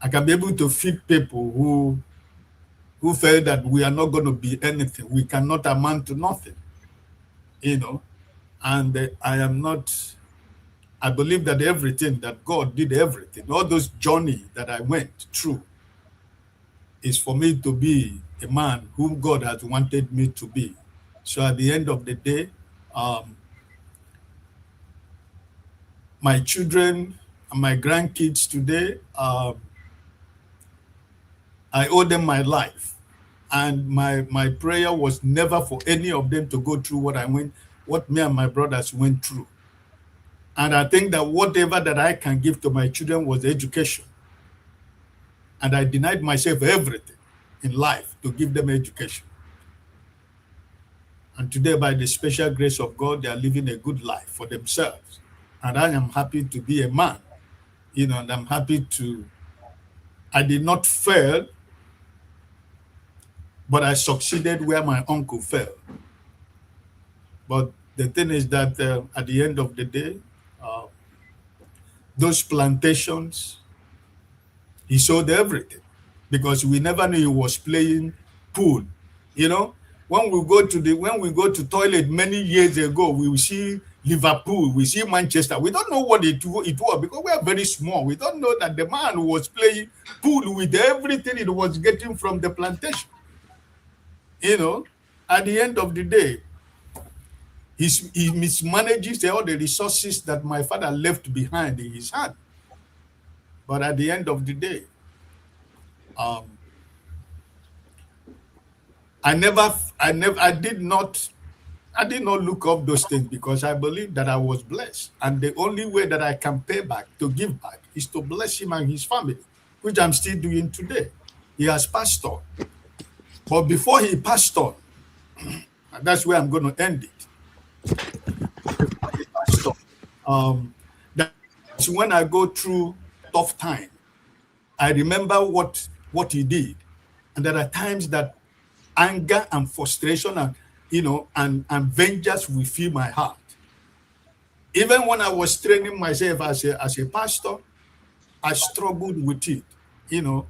I can be able to feed people who felt that we are not going to be anything. We cannot amount to nothing, you know. And I believe that everything, that God did everything, all those journey that I went through is for me to be a man whom God has wanted me to be. So at the end of the day, my children and my grandkids today, I owe them my life. And my prayer was never for any of them to go through what me and my brothers went through. And I think that whatever that I can give to my children was education. And I denied myself everything in life to give them education. And today, by the special grace of God, they are living a good life for themselves. And I am happy to be a man, you know, and I'm happy I did not fail, but I succeeded where my uncle failed. But the thing is that at the end of the day, those plantations, he sold everything because we never knew he was playing pool. You know, when we go to toilet many years ago, we will see Liverpool, we see Manchester. We don't know what it was because we are very small. We don't know that the man was playing pool with everything it was getting from the plantation. You know, at the end of the day, he mismanages all the resources that my father left behind in his hand. But at the end of the day, I did not look up those things because I believe that I was blessed. And the only way that I can pay back, to give back, is to bless him and his family, which I'm still doing today. He has passed on. But before he passed on, that's where I'm going to end it. He passed on. That's when I go through tough time, I remember what he did. And there are times that anger and frustration and vengeance will fill my heart. Even when I was training myself as a pastor, I struggled with it, you know,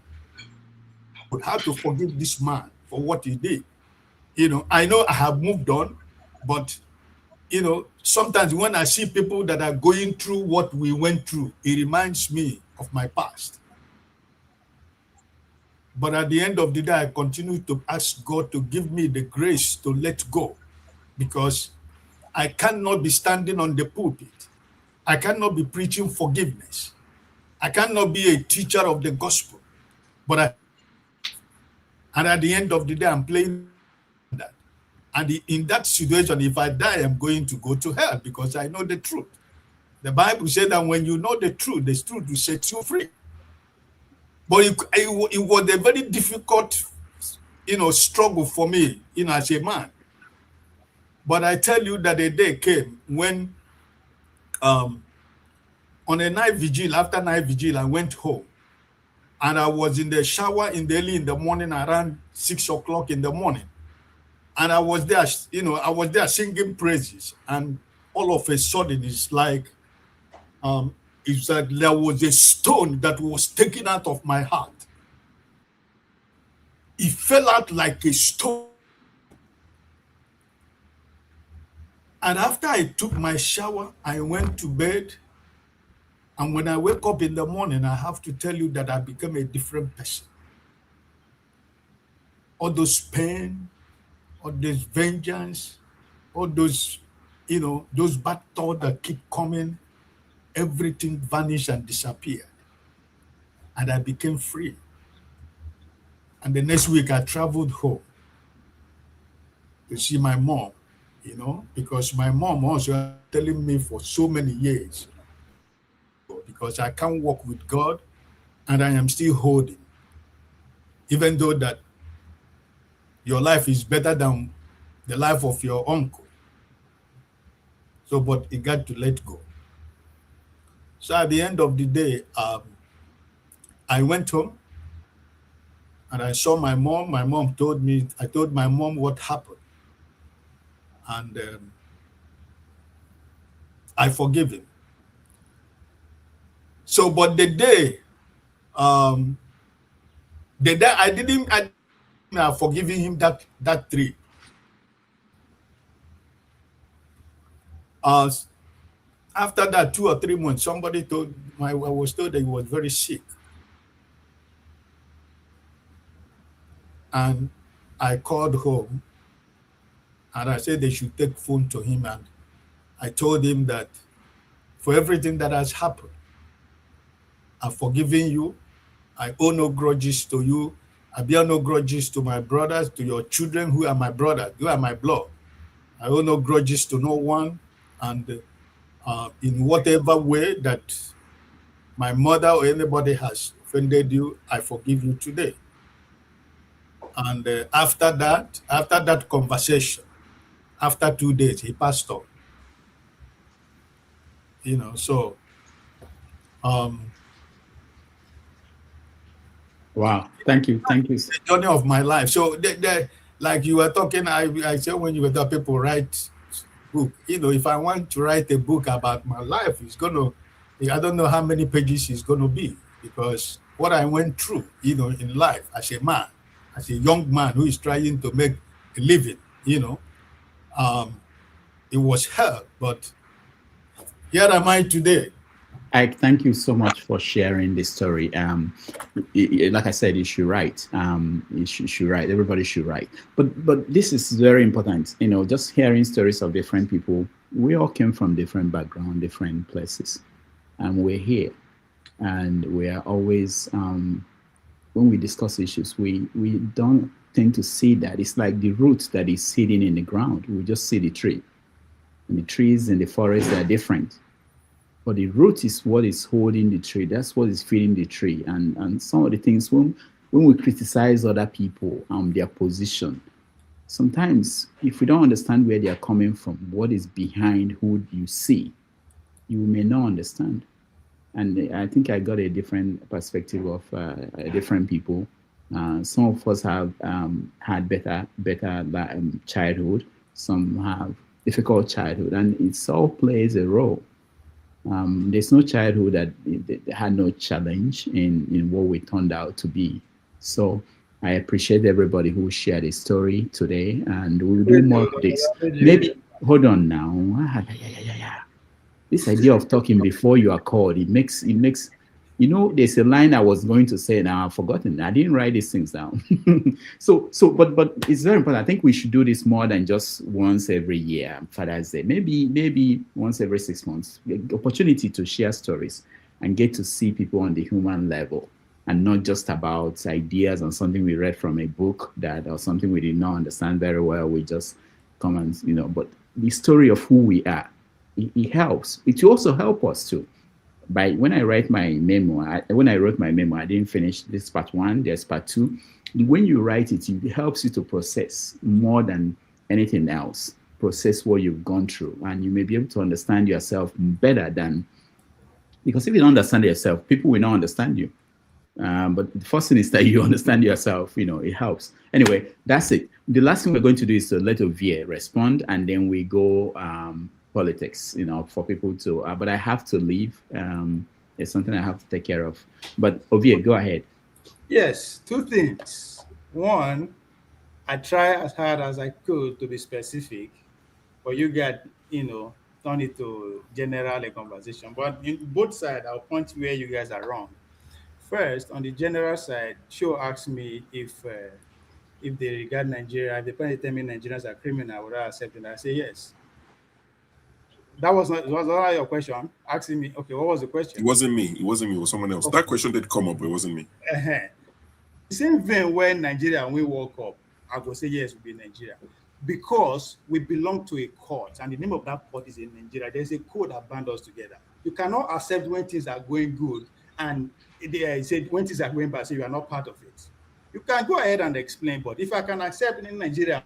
how to forgive this man for what he did. You know, I know I have moved on, but you know, sometimes when I see people that are going through what we went through, it reminds me of my past. But at the end of the day, I continue to ask God to give me the grace to let go, because I cannot be standing on the pulpit. I cannot be preaching forgiveness. I cannot be a teacher of the gospel. And at the end of the day, I'm playing that. And in that situation, if I die, I'm going to go to hell because I know the truth. The Bible said that when you know the truth will set you free. But it was a very difficult, struggle for me, as a man. But I tell you that a day came when, on a night vigil, after night vigil, I went home. And I was in the shower early in the morning, around 6 o'clock in the morning. And I was there, singing praises. And all of a sudden, it's like there was a stone that was taken out of my heart. It fell out like a stone. And after I took my shower, I went to bed. And when I wake up in the morning, I have to tell you that I became a different person. All those pain, all this vengeance, all those, those bad thoughts that keep coming, everything vanished and disappeared. And I became free. And the next week I traveled home to see my mom, because my mom also telling me for so many years, because I can't walk with God and I am still holding, even though that your life is better than the life of your uncle. So, but it got to let go. So at the end of the day, I went home and I saw my mom. My mom told me, I told my mom what happened. And I forgive him. So, but the day I didn't forgiving him that trip. After that 2 or 3 months, somebody I was told that he was very sick. And I called home and I said they should take phone to him. And I told him that for everything that has happened, I've forgiven you. I owe no grudges to you. I bear no grudges to my brothers, to your children who are my brothers, who are my blood. I owe no grudges to no one. And in whatever way that my mother or anybody has offended you, I forgive you today. And after that conversation, after 2 days, he passed on. So wow, thank you. The journey of my life. So like you were talking, I said when you were the people write book, if I want to write a book about my life, I don't know how many pages it's gonna be, because what I went through, in life as a man, as a young man who is trying to make a living, it was hell, but here am I today. I thank you so much for sharing this story. Like I said, you should write. You should write. Everybody should write. But this is very important. Just hearing stories of different people. We all came from different backgrounds, different places, and we're here. And we are always, when we discuss issues, we don't tend to see that. It's like the root that is sitting in the ground. We just see the tree, and the trees in the forest are different. But the root is what is holding the tree. That's what is feeding the tree. And some of the things, when we criticize other people, their position, sometimes if we don't understand where they are coming from, what is behind who you see, you may not understand. And I think I got a different perspective of different people. Some of us have had better childhood. Some have difficult childhood, and it all plays a role. There's no childhood that had no challenge in what we turned out to be. So I appreciate everybody who shared a story today, and we'll do more of this. Maybe, hold on now. This idea of talking before you are called, it makes, there's a line I was going to say now, I've forgotten. I didn't write these things down. But it's very important. I think we should do this more than just once every year, Father's Day. Maybe once every 6 months. Opportunity to share stories and get to see people on the human level, and not just about ideas on something we read from a book or something we did not understand very well. We just come and, but the story of who we are, it helps. It will also help us too. When I write my memoir, when I wrote my memoir, I didn't finish this part 1, there's part 2. When you write it, it helps you to process more than anything else. Process what you've gone through, and you may be able to understand yourself better because if you don't understand yourself, people will not understand you. But the first thing is that you understand yourself, it helps. Anyway, that's it. The last thing we're going to do is to let Ovie respond, and then we go politics, for people to, but I have to leave. It's something I have to take care of. But Ovie, go ahead. Yes, 2 things. One, I try as hard as I could to be specific, but you got, turn it to general conversation. But in both sides, I'll point where you guys are wrong. First, on the general side, Sho asked me if they regard Nigeria, if the parents tell me Nigerians are criminal, would I accept it? I say yes. That was not your question. Asking me, okay, what was the question? It wasn't me. It was someone else. Okay. That question did come up, but it wasn't me. The same vein when Nigeria, when we woke up, I would say yes, we'll be Nigeria. Because we belong to a court, and the name of that court is in Nigeria. There's a code that binds us together. You cannot accept when things are going good, and they said when things are going bad, so you are not part of it. You can go ahead and explain, but if I can accept in Nigeria,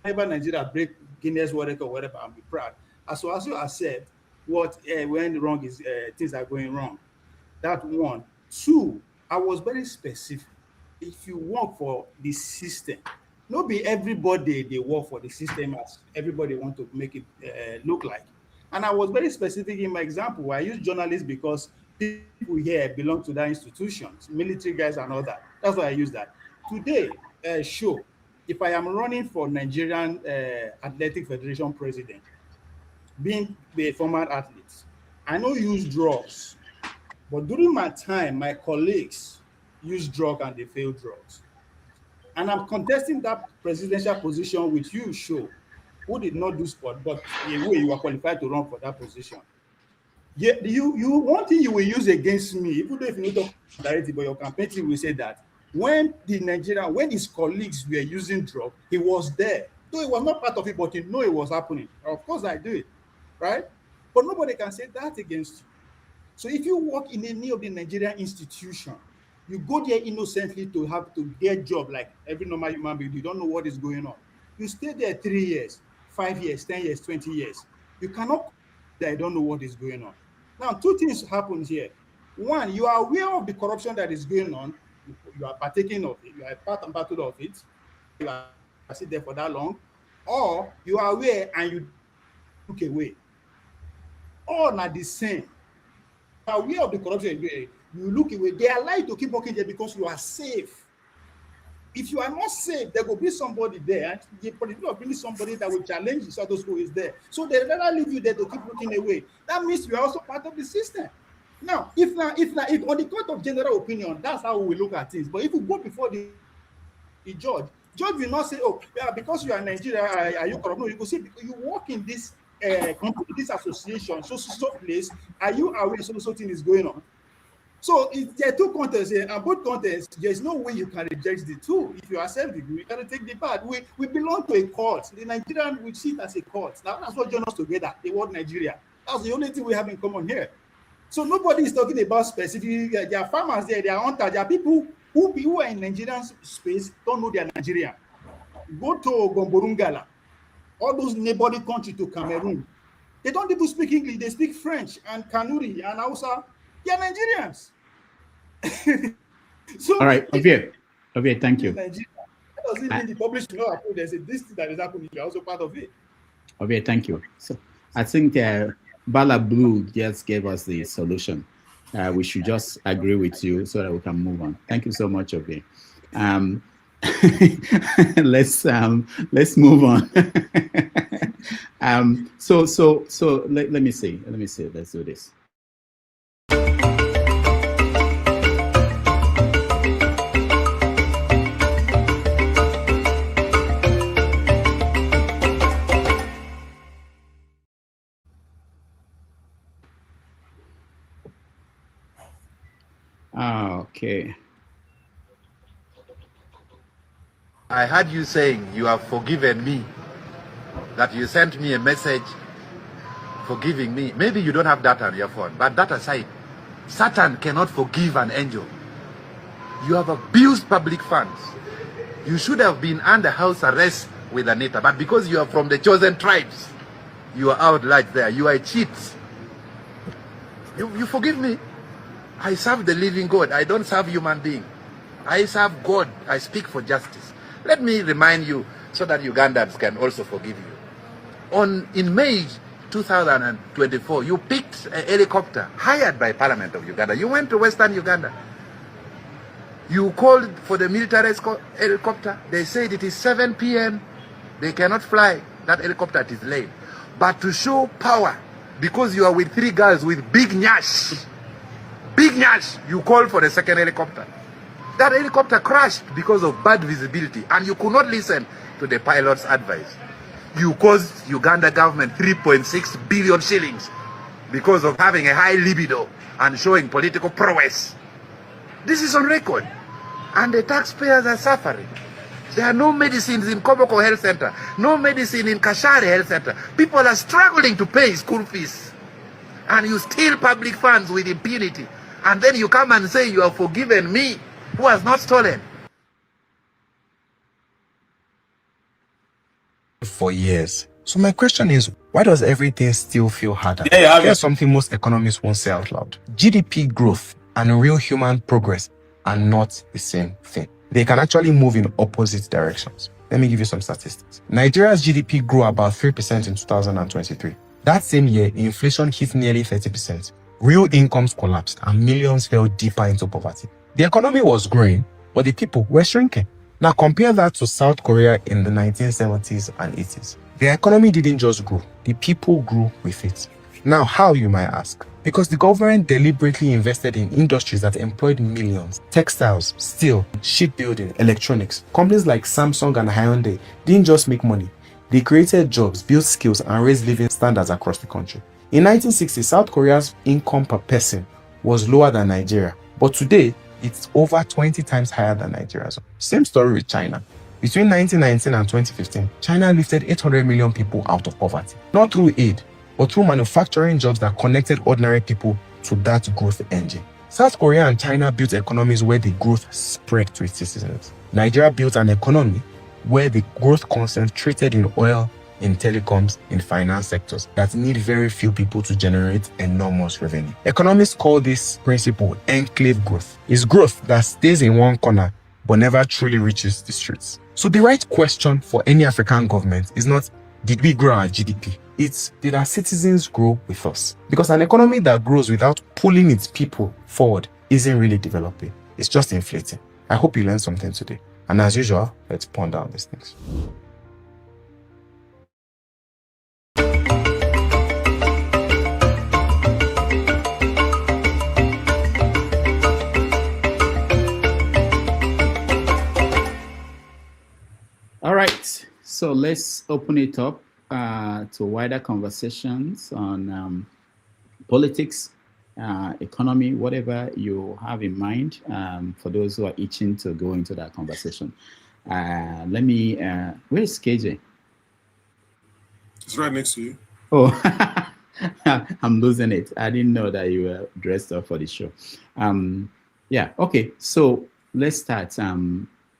whenever Nigeria break Guinness World Record or whatever, I'll be proud. As well as you accept what when wrong is things are going wrong. That one. 2, I was very specific. If you work for the system, not be everybody they work for the system as everybody want to make it look like. And I was very specific in my example. I use journalists because people here belong to that institution, military guys and all that. That's why I use that. Today, Sho, if I am running for Nigerian Athletic Federation president, being a former athlete, I don't use drugs, but during my time, my colleagues use drugs and they fail drugs. And I'm contesting that presidential position with you, Sho, who did not do sport, but in a way you are qualified to run for that position. Yeah, you one thing you will use against me, even though if you don't talk directly, but your campaign team will say that when his colleagues were using drugs, he was there. Though he was not part of it, but he knew it was happening. Of course I do it, right? But nobody can say that against you. So if you work in any of the Nigerian institution, you go there innocently to have to get job like every normal human being. You don't know what is going on. You stay there 3 years, 5 years, 10 years, 20 years. You cannot that I don't know what is going on. Now, 2 things happen here. One, you are aware of the corruption that is going on. You are partaking of it. You are part and parcel of it. You are sitting there for that long. Or you are aware and you look away. All not the same. You are aware of the corruption. You look away. They allow you to keep working there because you are safe. If you are not safe, there will be somebody there, and the political will bring somebody that will challenge the status quo is there. So they rather leave you there to keep looking away. That means you are also part of the system. Now, if on the court of general opinion, that's how we look at things. But if you go before the judge will not say, oh, yeah, because you are Nigeria, are you corrupt? No, you go say, you work in this company, this association, so place, are you aware so thing is going on? So if there are 2 contests here, and both contests, there's no way you can reject the 2. If you accept the good, you cannot take the bad. We belong to a court. The Nigerian, we see it as a court. Now that's what joins us together, the word Nigeria. That's the only thing we have in common here. So nobody is talking about specific, there are farmers there, there are hunters, there are people who are in Nigerian space, don't know they are Nigerian. Go to Gomborungala, all those neighboring countries to Cameroon. They don't even speak English, they speak French and Kanuri and Hausa. They are Nigerians. So, all right, Ovie, thank you. That doesn't mean the published there's a this thing that is happening. You're also part of it. Ovie, thank you. So I think Bala Blue just gave us the solution. We should just agree with you so that we can move on. Thank you so much, Obi. Let's move on. So let me see. Let's do this. Okay. I heard you saying you have forgiven me, that you sent me a message forgiving me. Maybe you don't have that on your phone, but that aside, Satan cannot forgive an angel. You have abused public funds. You should have been under house arrest with Anita, but because you are from the chosen tribes, you are out like there. You are a cheat. You forgive me. I serve the living God. I don't serve human being. I serve God. I speak for justice. Let me remind you so that Ugandans can also forgive you. In May 2024, you picked a helicopter hired by Parliament of Uganda. You went to Western Uganda. You called for the military helicopter. They said it is 7 p.m. They cannot fly. That helicopter is late. But to show power, because you are with 3 girls with big nyash, you called for the second helicopter. That helicopter crashed because of bad visibility, and you could not listen to the pilot's advice. You caused Uganda government 3.6 billion shillings because of having a high libido and showing political prowess. This is on record, and the taxpayers are suffering. There are no medicines in Koboko Health Center, no medicine in Kashari Health Center. People are struggling to pay school fees, and you steal public funds with impunity, and then you come and say you have forgiven me, who has not stolen. For years. So my question is, why does everything still feel harder? Here's something most economists won't say out loud. GDP growth and real human progress are not the same thing. They can actually move in opposite directions. Let me give you some statistics. Nigeria's GDP grew about 3% in 2023. That same year, inflation hit nearly 30%. Real incomes collapsed and millions fell deeper into poverty. The economy was growing, but the people were shrinking. Now compare that to South Korea in the 1970s and 80s. The economy didn't just grow, the people grew with it. Now how, you might ask? Because the government deliberately invested in industries that employed millions. Textiles, steel, shipbuilding, electronics. Companies like Samsung and Hyundai didn't just make money. They created jobs, built skills, and raised living standards across the country. In 1960, South Korea's income per person was lower than Nigeria, but today, it's over 20 times higher than Nigeria's. Same story with China. Between 1919 and 2015, China lifted 800 million people out of poverty. Not through aid, but through manufacturing jobs that connected ordinary people to that growth engine. South Korea and China built economies where the growth spread to its citizens. Nigeria built an economy where the growth concentrated in oil, in telecoms, in finance sectors that need very few people to generate enormous revenue. Economists call this principle enclave growth. It's growth that stays in one corner but never truly reaches the streets. So the right question for any African government is not, did we grow our GDP? It's, did our citizens grow with us? Because an economy that grows without pulling its people forward isn't really developing. It's just inflating. I hope you learned something today. And as usual, let's ponder on these things. All right, so let's open it up to wider conversations on politics, economy, whatever you have in mind, for those who are itching to go into that conversation. Let me, where's KJ? It's right next to you. Oh, I'm losing it. I didn't know that you were dressed up for the show. Yeah, okay, so let's start.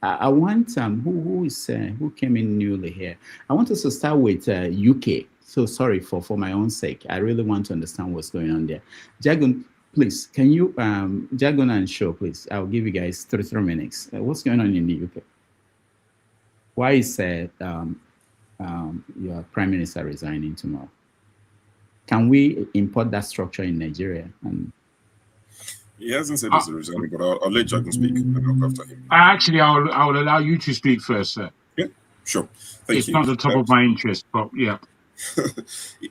I want, who came in newly here? I want us to start with UK. So sorry for my own sake. I really want to understand what's going on there. Jagun, please, can you, Jagun and Show, please. I'll give you guys 3 minutes. What's going on in the UK? Why is your Prime Minister resigning tomorrow? Can we import that structure in Nigeria? He hasn't said he's resigning, but I'll let Jagan speak and I'll go after him. Actually, I will allow you to speak first, sir. Yeah, sure. Thank it's you. Not the top of my interest, but yeah.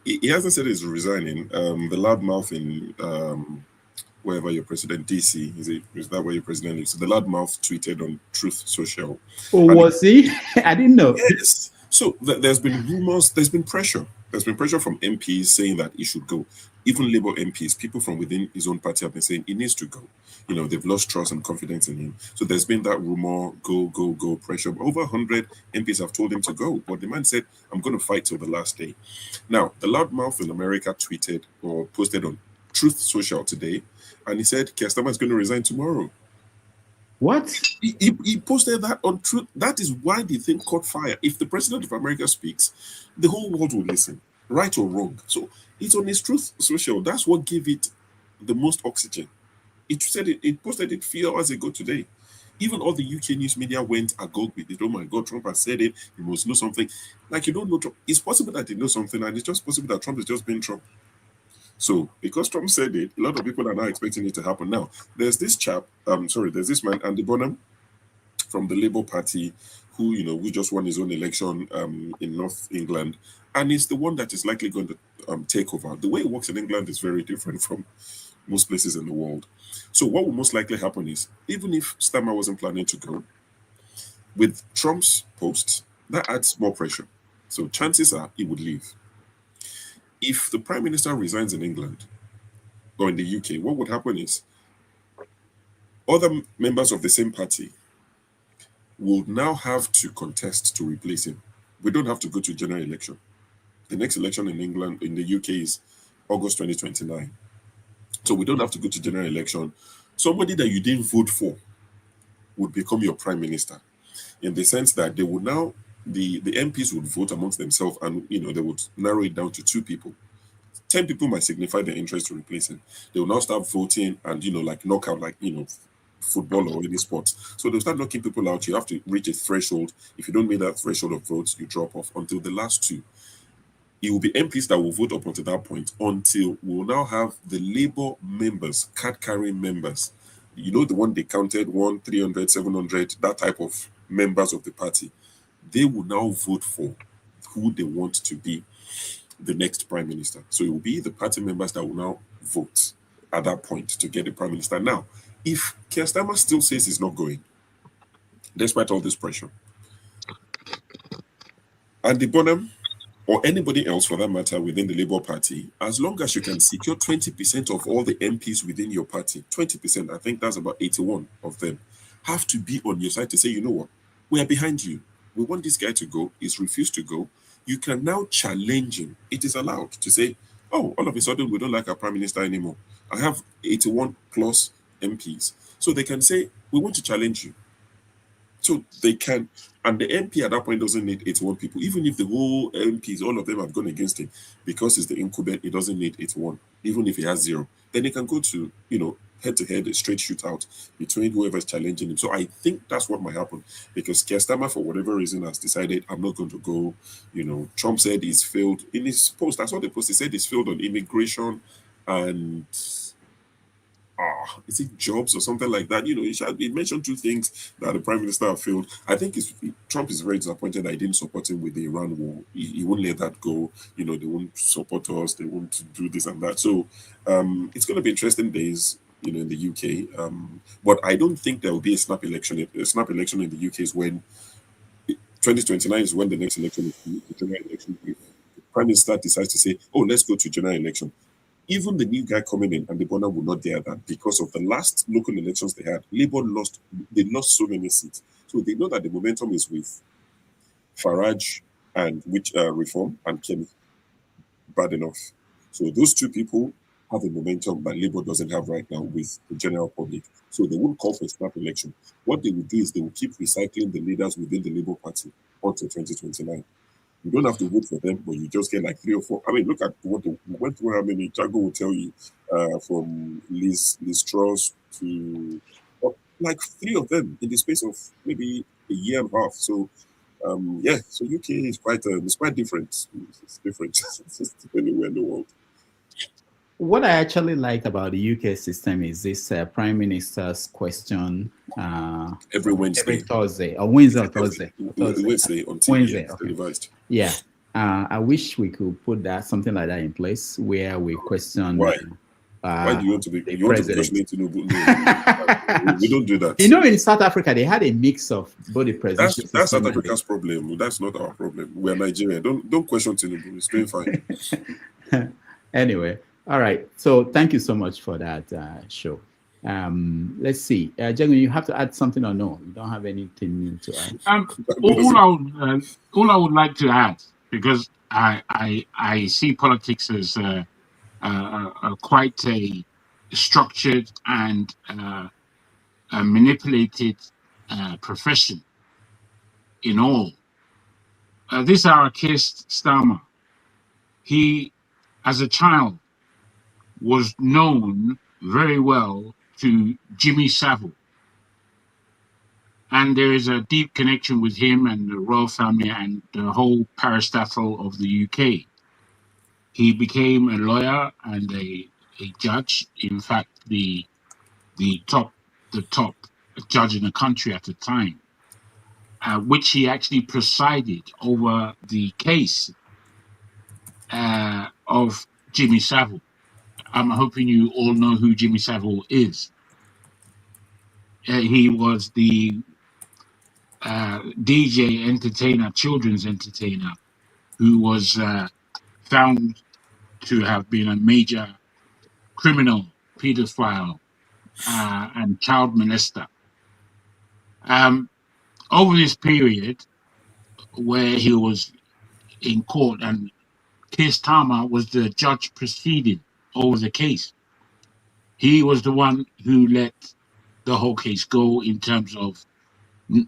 He hasn't said he's resigning. The loudmouth in wherever your president, DC, is that where your president lives? So the loudmouth tweeted on Truth Social. Oh, was he? I didn't know. Yes. So there's been rumors, there's been pressure. There's been pressure from MPs saying that he should go. Even Labour MPs, people from within his own party have been saying he needs to go. You know, they've lost trust and confidence in him. So there's been that rumor, go pressure. Over 100 MPs have told him to go. But the man said, I'm going to fight till the last day. Now, the loudmouth in America tweeted or posted on Truth Social today, and he said, Keir Starmer is going to resign tomorrow. What? He posted that on Truth. That is why the thing caught fire. If the president of America speaks, the whole world will listen, right or wrong. So it's on his Truth Social. That's what gave it the most oxygen. It said it posted it 4 hours ago today. Even all the UK news media went agog with it. Oh my God, Trump has said it. You must know something. Like, you don't know Trump. It's possible that he knows something, and it's just possible that Trump is just being Trump. So because Trump said it, a lot of people are now expecting it to happen. Now, there's this chap, there's this man, Andy Bonham, from the Labour Party, who, you know, who just won his own election in North England. And he's the one that is likely going to take over. The way it works in England is very different from most places in the world. So what will most likely happen is, even if Starmer wasn't planning to go, with Trump's post, that adds more pressure. So chances are he would leave. If the Prime Minister resigns in England or in the UK, what would happen is other members of the same party will now have to contest to replace him. We don't have to go to general election. The next election in England, in the UK, is August 2029. So we don't have to go to general election. Somebody that you didn't vote for would become your Prime Minister, in the sense that they would now, the MPs would vote amongst themselves, and, you know, they would narrow it down to 2 people. 10 people might signify their interest to replace him. They will now start voting and, you know, like knockout, like, you know, football or any sports. So they'll start knocking people out. You have to reach a threshold. If you don't meet that threshold of votes, you drop off until the last 2. It will be MPs that will vote up until that point, until we'll now have the Labour members, card-carrying members. You know, the one they counted, 1, 300, 700, that type of members of the party. They will now vote for who they want to be the next Prime Minister. So it will be the party members that will now vote at that point to get the Prime Minister. Now, if Keir Starmer still says he's not going, despite all this pressure, and the Bonham, or anybody else for that matter within the Labour Party, as long as you can secure 20% of all the MPs within your party, 20%, I think that's about 81 of them, have to be on your side to say, you know what, we are behind you. We want this guy to go. He's refused to go. You can now challenge him. It is allowed to say, oh, all of a sudden we don't like our Prime Minister anymore. I have 81 plus MPs. So they can say, we want to challenge you. So they can, and the MP at that point doesn't need 81 people. Even if the whole MPs, all of them have gone against him, because it's the incumbent, he doesn't need 81. Even if he has 0, then he can go to, you know, head-to-head, a straight shootout between whoever's challenging him. So I think that's what might happen, because Keir Starmer, for whatever reason, has decided, I'm not going to go. You know, Trump said he's failed in his post. I saw the post. He said he's failed on immigration and is it jobs or something like that? You know, he mentioned 2 things that the Prime Minister have failed. I think Trump is very disappointed that I didn't support him with the Iran war. He won't let that go. You know, they won't support us. They won't do this and that. So it's going to be interesting days, you know, in the UK. But I don't think there will be a snap election. A snap election in the UK is when 2029 is when the next election is, the general election. If the Prime Minister decides to say, oh, let's go to general election, even the new guy coming in and the Bonner will not dare that, because of the last local elections they had. Labour lost so many seats. So they know that the momentum is with Farage and which Reform and Kemi. Bad enough. So those 2 people have a momentum that Labour doesn't have right now with the general public. So they won't call for a snap election. What they will do is they will keep recycling the leaders within the Labour Party until 2029. You don't have to vote for them, but you just get like 3 or 4. I mean, look at what we went through. How many? Jago will tell you, from Liz Truss to like 3 of them in the space of maybe a year and a half. So, yeah. So UK is quite it's quite different. It's different anywhere in the world. what I actually like about the UK system is this Prime Minister's question every Wednesday, every Thursday, or Wednesday or Thursday. Wednesday on TV. Wednesday, yeah, okay. Televised. Yeah. I wish we could put that something like that in place where we question. Why? Why do you want to be? You want to be questioning Tinubu? No, we don't do that. You know, in South Africa, they had a mix of both the presidential. That's South Africa's problem. That's not our problem. We are Nigerian. Don't question Tinubu. It's doing fine. Anyway, all right. So thank you so much for that show. Let's see, Jagan, you have to add something or no? You don't have anything new to add. All I would like to add, because I see politics as quite a structured and a manipulated profession in all. This anarchist Starmer, he, as a child, was known very well to Jimmy Savile. And there is a deep connection with him and the royal family and the whole parastatal of the UK. He became a lawyer and a judge. In fact, the top judge in the country at the time, which he actually presided over the case of Jimmy Savile. I'm hoping you all know who Jimmy Savile is. He was the DJ entertainer, children's entertainer, who was found to have been a major criminal, pedophile, and child molester. Over this period where he was in court and Keir Starmer was the judge proceeding over the case, he was the one who let the whole case go in terms of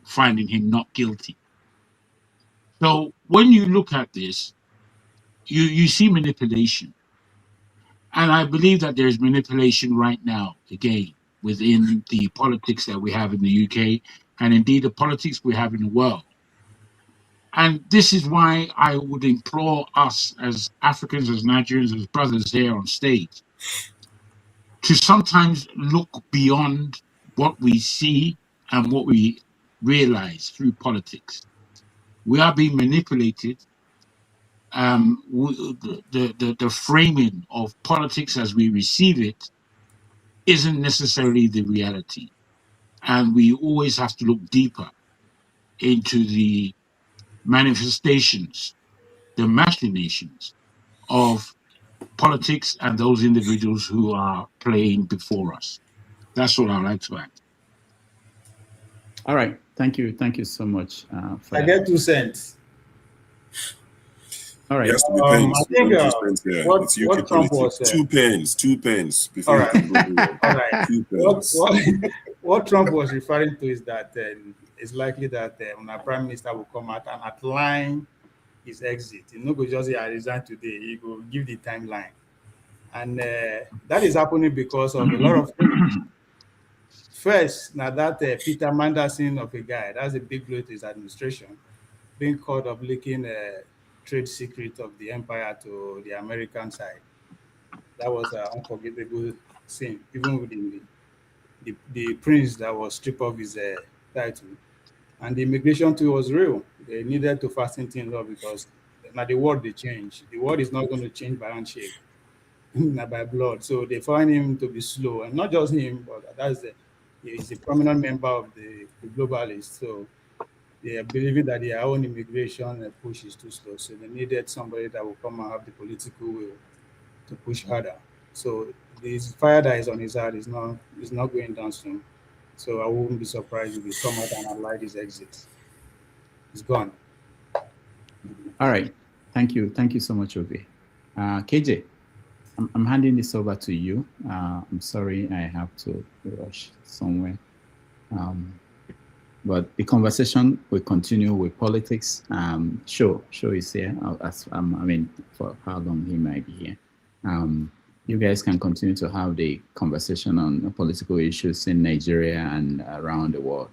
finding him not guilty. So when you look at this, you see manipulation. And I believe that there is manipulation right now, again, within the politics that we have in the UK, and indeed the politics we have in the world. And this is why I would implore us as Africans, as Nigerians, as brothers here on stage, to sometimes look beyond what we see and what we realize through politics. We are being manipulated. The framing of politics as we receive it isn't necessarily the reality. And we always have to look deeper into the manifestations, the machinations of politics and those individuals who are playing before us. That's what I'd like to add. All right. Thank you. Thank you so much. For I that. get 2 cents. All right. It has to be pence. I think what Trump was 2 pence before. All right. All right. 2 pence. What Trump was referring to is that it's likely that when our prime minister will come out and outline his exit. He no go just say I resign today. He will give the timeline, and that is happening because of a lot of things. First, now that Peter Mandelson of a guy, that's a big blow to his administration, being caught of leaking trade secret of the empire to the American side. That was an unforgettable scene, even with the prince that was stripped of his title. And the immigration too was real. They needed to fasten things up because now the world they change. The world is not going to change by handshake, not by blood. So they find him to be slow, and not just him, but he's a prominent member of the globalists. So they are believing that their own immigration push is too slow. So they needed somebody that will come and have the political will to push harder. So this fire that is on his heart is not going down soon. So I wouldn't be surprised if he come out and outline his exit. He's gone. All right. Thank you. Thank you so much, Obi. KJ, I'm handing this over to you. I'm sorry I have to rush somewhere. But the conversation will continue with politics. Show is here. For how long he might be here. You guys can continue to have the conversation on political issues in Nigeria and around the world.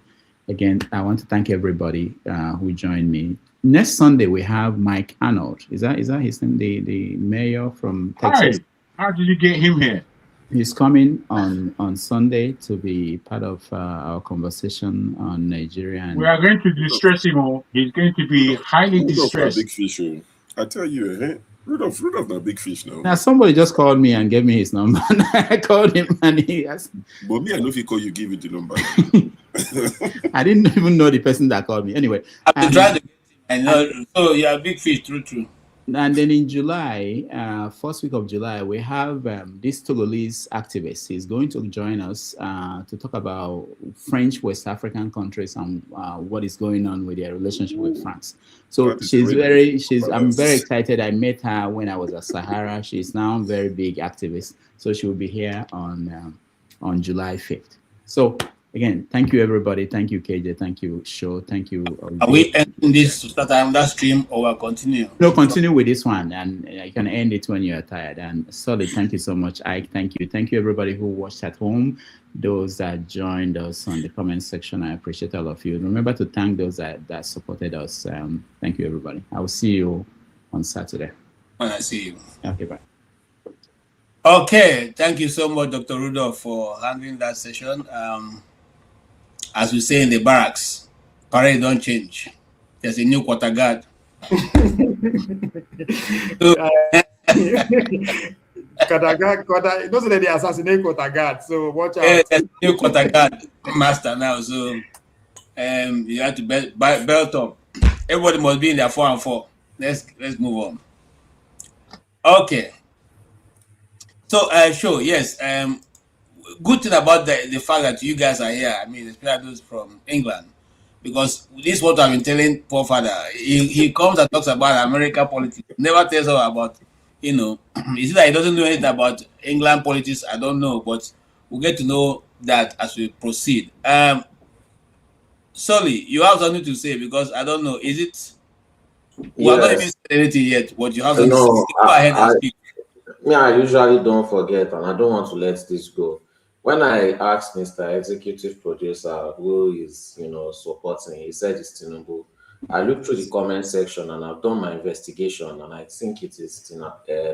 Again, I want to thank everybody who joined me. Next Sunday, we have Mike Arnold. Is that his name? The mayor from Texas? How did you get him here? He's coming on Sunday to be part of our conversation on Nigeria. We are going to distress him all. He's going to be highly Rudolph na distressed. big fish. Oh. I tell you, Rudolph na big fish now. Now somebody just called me and gave me his number. I called him and he asked. But me, I know if he call you, give you the number. I didn't even know the person that called me. Anyway, I've been trying to get him. I know. So you're a big fish, true. And then in July, first week of July, we have this Togolese activist. He's going to join us to talk about French West African countries and what is going on with their relationship with France. So I'm very excited. I met her when I was at Sahara. She's now a very big activist. So she will be here on July 5th. So again, thank you, everybody. Thank you, KJ. Thank you, Show. Thank you. Are we ending this to start another stream or we'll continue? No, continue with this one, and you can end it when you're tired. And Solid, thank you so much, Ike. Thank you. Thank you, everybody who watched at home. Those that joined us on the comment section, I appreciate all of you. Remember to thank those that supported us. Thank you, everybody. I will see you on Saturday. When I see you. Okay, bye. Okay, thank you so much, Dr. Rudolph, for handling that session. As we say in the barracks, parade don't change. There's a new quarter guard. Those are the assassinate quarter guard, so watch out. Yeah, there's a new quarter guard master now, so you have to belt up. Everybody must be in their 4 and 4. Let's move on. Okay. So, sure, yes. Good thing about the fact that you guys are here, I mean, especially those from England, because this is what I've been telling poor father. He comes and talks about American politics, never tells us about, you see that he doesn't know anything about England politics. I don't know, but we'll get to know that as we proceed. Solly, you have something to say, because I don't know, is it? We have not even said anything yet, but you have something to say. Go ahead and speak. I usually don't forget, and I don't want to let this go. When I asked Mr. Executive Producer who is, supporting, he said it's Tinubu. I looked through the comment section and I've done my investigation, and I think it is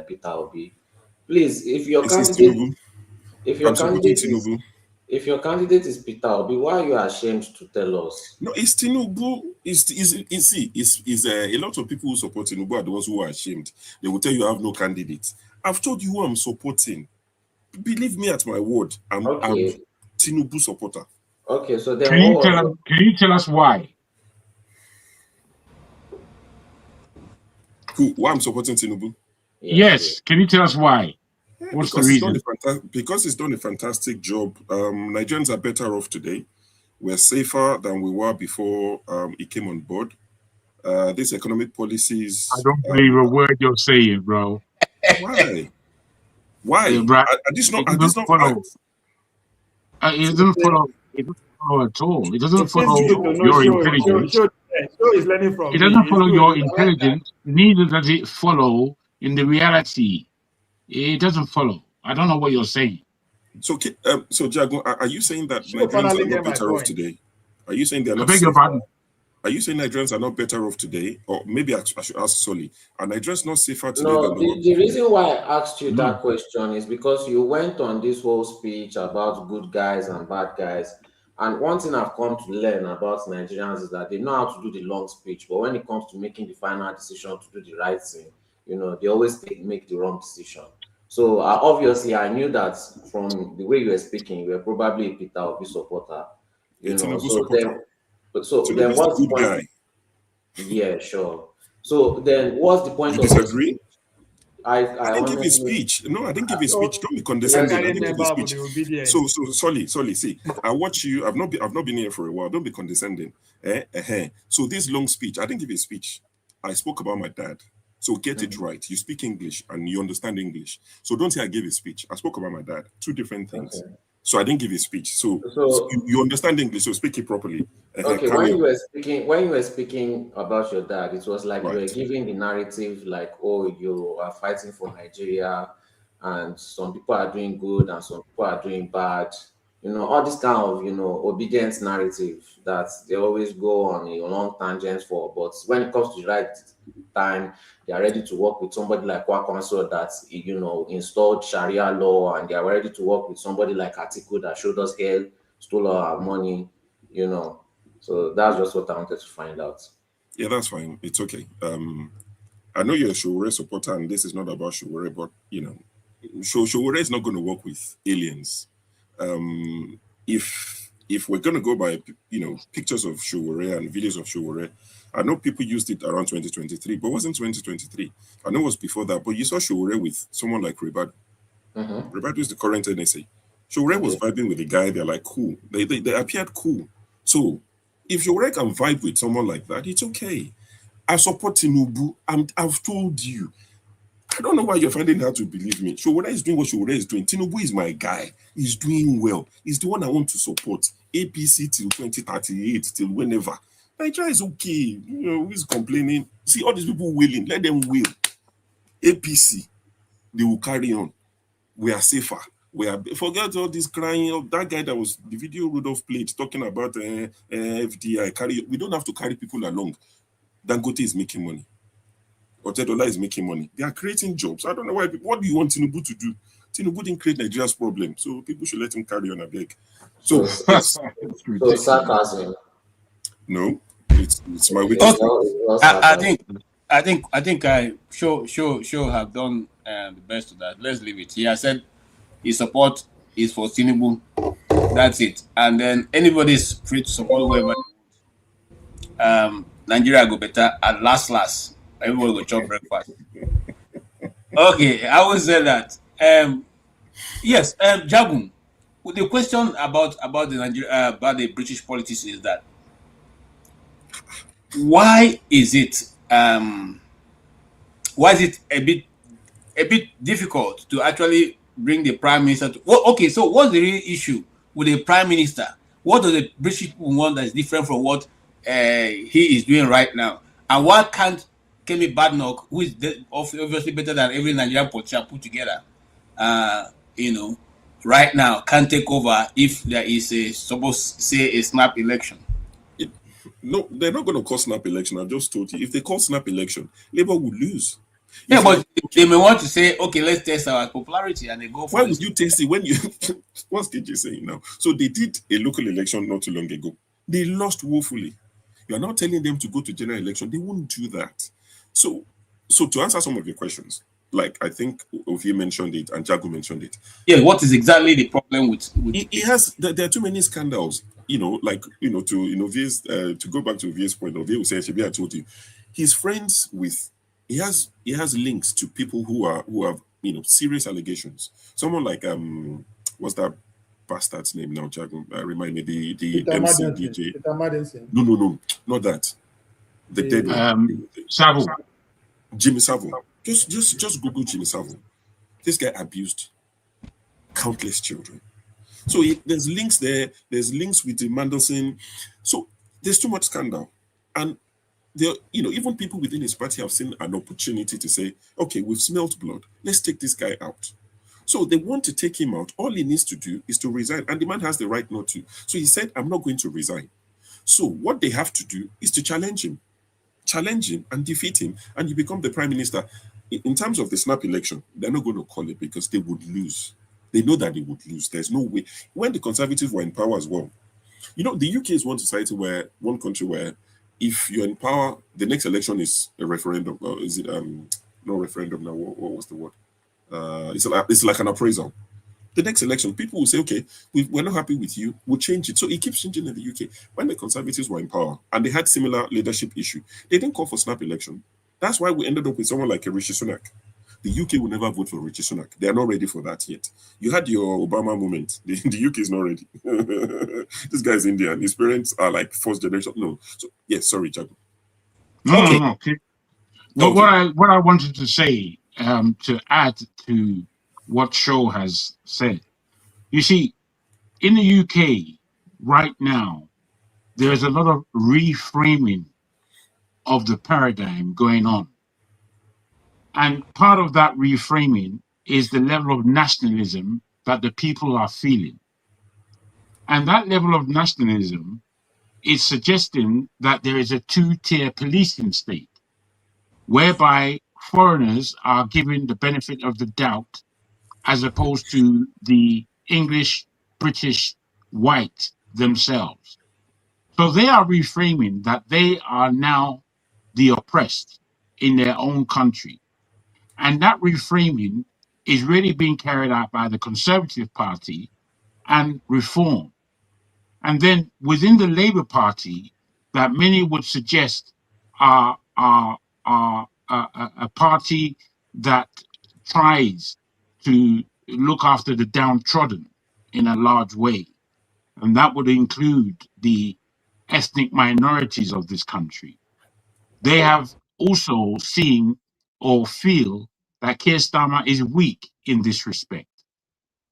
Peter Obi. Please, if your candidate is Peter Obi, why are you ashamed to tell us? No, it's Tinubu. It's a lot of people who support Tinubu are the ones who are ashamed. They will tell you I have no candidate. I've told you who I'm supporting. Believe me at my word. I'm Tinubu supporter. Okay, so then can you tell us why? Why I'm supporting Tinubu? Yes. Can you tell us why? What's the reason? Because he's done a fantastic job. Nigerians are better off today. We're safer than we were before he came on board. These economic policies. I don't believe a word you're saying, bro. Why? Why? It doesn't follow. It doesn't follow at all. It doesn't follow your intelligence. It doesn't follow your intelligence. Neither does it follow in the reality. It doesn't follow. I don't know what you're saying. So Jago, are you saying that Nigerians are not better off today? Are you saying they're not? I beg your pardon? Are you saying Nigerians are not better off today? Or maybe I should ask Solly, are Nigerians not safer today? No, the reason why I asked you that question is because you went on this whole speech about good guys and bad guys. And one thing I've come to learn about Nigerians is that they know how to do the long speech, but when it comes to making the final decision to do the right thing, they always make the wrong decision. So obviously, I knew that from the way you were speaking, you were probably a Peter Obi supporter. So then what's the point? Guy. Yeah, sure. So then what's the point of disagree? Speech? I didn't give a speech. No, I didn't give a speech. Don't be condescending. I didn't give a speech. So Solly, see, I watch you. I've not been here for a while. Don't be condescending. So this long speech, I didn't give a speech. I spoke about my dad. So get it right. You speak English and you understand English. So don't say I gave a speech. I spoke about my dad. Two different things. Okay. So I didn't give a speech. So you understand English, so speak it properly. Okay, when you were speaking about your dad, it was like you were giving the narrative like, oh, you are fighting for Nigeria and some people are doing good and some people are doing bad. all this kind of, obedience narrative that they always go on a long tangents for. But when it comes to the right time, they are ready to work with somebody like Kwakonso that, installed Sharia law, and they are ready to work with somebody like Atiku that showed us hell, stole our money, So that's just what I wanted to find out. Yeah, that's fine. It's okay. I know you're a Showore supporter, and this is not about Showore, but Showore is not going to work with aliens. If we're going to go by pictures of Showore and videos of Showore, I know people used it around 2023, but it wasn't 2023. I know it was before that, but you saw Showore with someone like Ribad. Ribad is the current NSA. Showore was vibing with the guy. They're like cool. They appeared cool. So if Showore can vibe with someone like that, it's okay. I support Tinubu. I've told you. I don't know why you're finding it hard to believe me. Showore is doing what Showore is doing. Tinubu is my guy. He's doing well. He's the one I want to support. APC till 2038, till whenever. Nigeria is okay. Who's complaining? See, all these people willing. Let them will. APC, they will carry on. We are safer. Forget all this crying of that guy that was the video Rudolph played talking about FDI. We don't have to carry people along. Dangote is making money. Otedola is making money. They are creating jobs. I don't know why. What do you want Tinubu to do? Tinubu didn't create Nigeria's problem, so people should let him carry on a beg. So yes, so sarcasm. No, it's my weakness. I think Show have done the best of that. Let's leave it. He has said his support is for Tinubu. That's it. And then anybody is free to support whoever. Nigeria go better at last. Everybody go chop breakfast. Okay, I will say that. Yes, Jagun. The question about the British politics is that why is it a bit difficult to actually bring the prime minister to? Well, okay, so what's the real issue with the prime minister? What do the British people want that is different from what he is doing right now? And why can't Kemi Badenoch, who is obviously better than every Nigerian politician put together, right now, can't take over if there is a snap election? No, they're not going to call snap election. I just told you. If they call snap election, Labour will lose. Yeah, but they may want to say, okay, let's test our popularity, and they go for Why would you test it when you... What's KJ saying now? So they did a local election not too long ago. They lost woefully. You are now telling them to go to general election. They wouldn't do that. So to answer some of your questions, like I think Ovie mentioned it and Jago mentioned it. Yeah, what is exactly the problem with it has? There are too many scandals. To go back to Ovie's point, Ovie will say, "Shebi, I told you, he's friends with. He has links to people who have serious allegations. Someone like what's that bastard's name now? Jago, remind me the MC DJ. No, not that. The dead one. Savile. Jimmy Savile. Just Google Jimmy Savile. This guy abused countless children. So there's links there. There's links with the Mandelson. So there's too much scandal, and there, even people within his party have seen an opportunity to say, okay, we've smelt blood. Let's take this guy out. So they want to take him out. All he needs to do is to resign, and the man has the right not to. So he said, I'm not going to resign. So what they have to do is to challenge him and defeat him, and you become the prime minister. In terms of the snap election, they're not going to call it because they would lose. They know that they would lose. There's no way. When the Conservatives were in power as well, the UK is one country where if you're in power, the next election is a referendum. Or is it no referendum now? What was the word? It's like an appraisal. The next election, people will say, okay, we're not happy with you, we'll change it. So it keeps changing in the UK. When the Conservatives were in power and they had similar leadership issue, they didn't call for snap election. That's why we ended up with someone like Rishi Sunak. The UK will never vote for Rishi Sunak. They are not ready for that yet. You had your Obama moment. The UK is not ready. This guy is Indian. His parents are like first generation. No. So, yes, sorry, Jago. No. Well, what I wanted to say, to add to what Show has said, you see, in the UK right now, there's a lot of reframing of the paradigm going on. And part of that reframing is the level of nationalism that the people are feeling. And that level of nationalism is suggesting that there is a two-tier policing state, whereby foreigners are given the benefit of the doubt as opposed to the English, British, white themselves. So they are reframing that they are now the oppressed in their own country. And that reframing is really being carried out by the Conservative Party and Reform. And then within the Labour Party, that many would suggest are a party that tries to look after the downtrodden in a large way. And that would include the ethnic minorities of this country. They have also seen or feel that Keir Starmer is weak in this respect.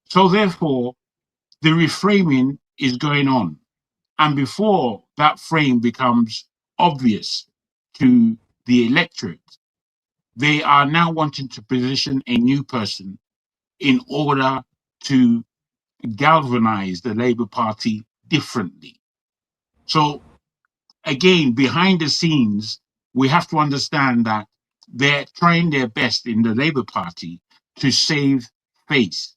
So therefore, the reframing is going on. And before that frame becomes obvious to the electorate, they are now wanting to position a new person in order to galvanize the Labour Party differently. So again, behind the scenes, we have to understand that they're trying their best in the Labour Party to save face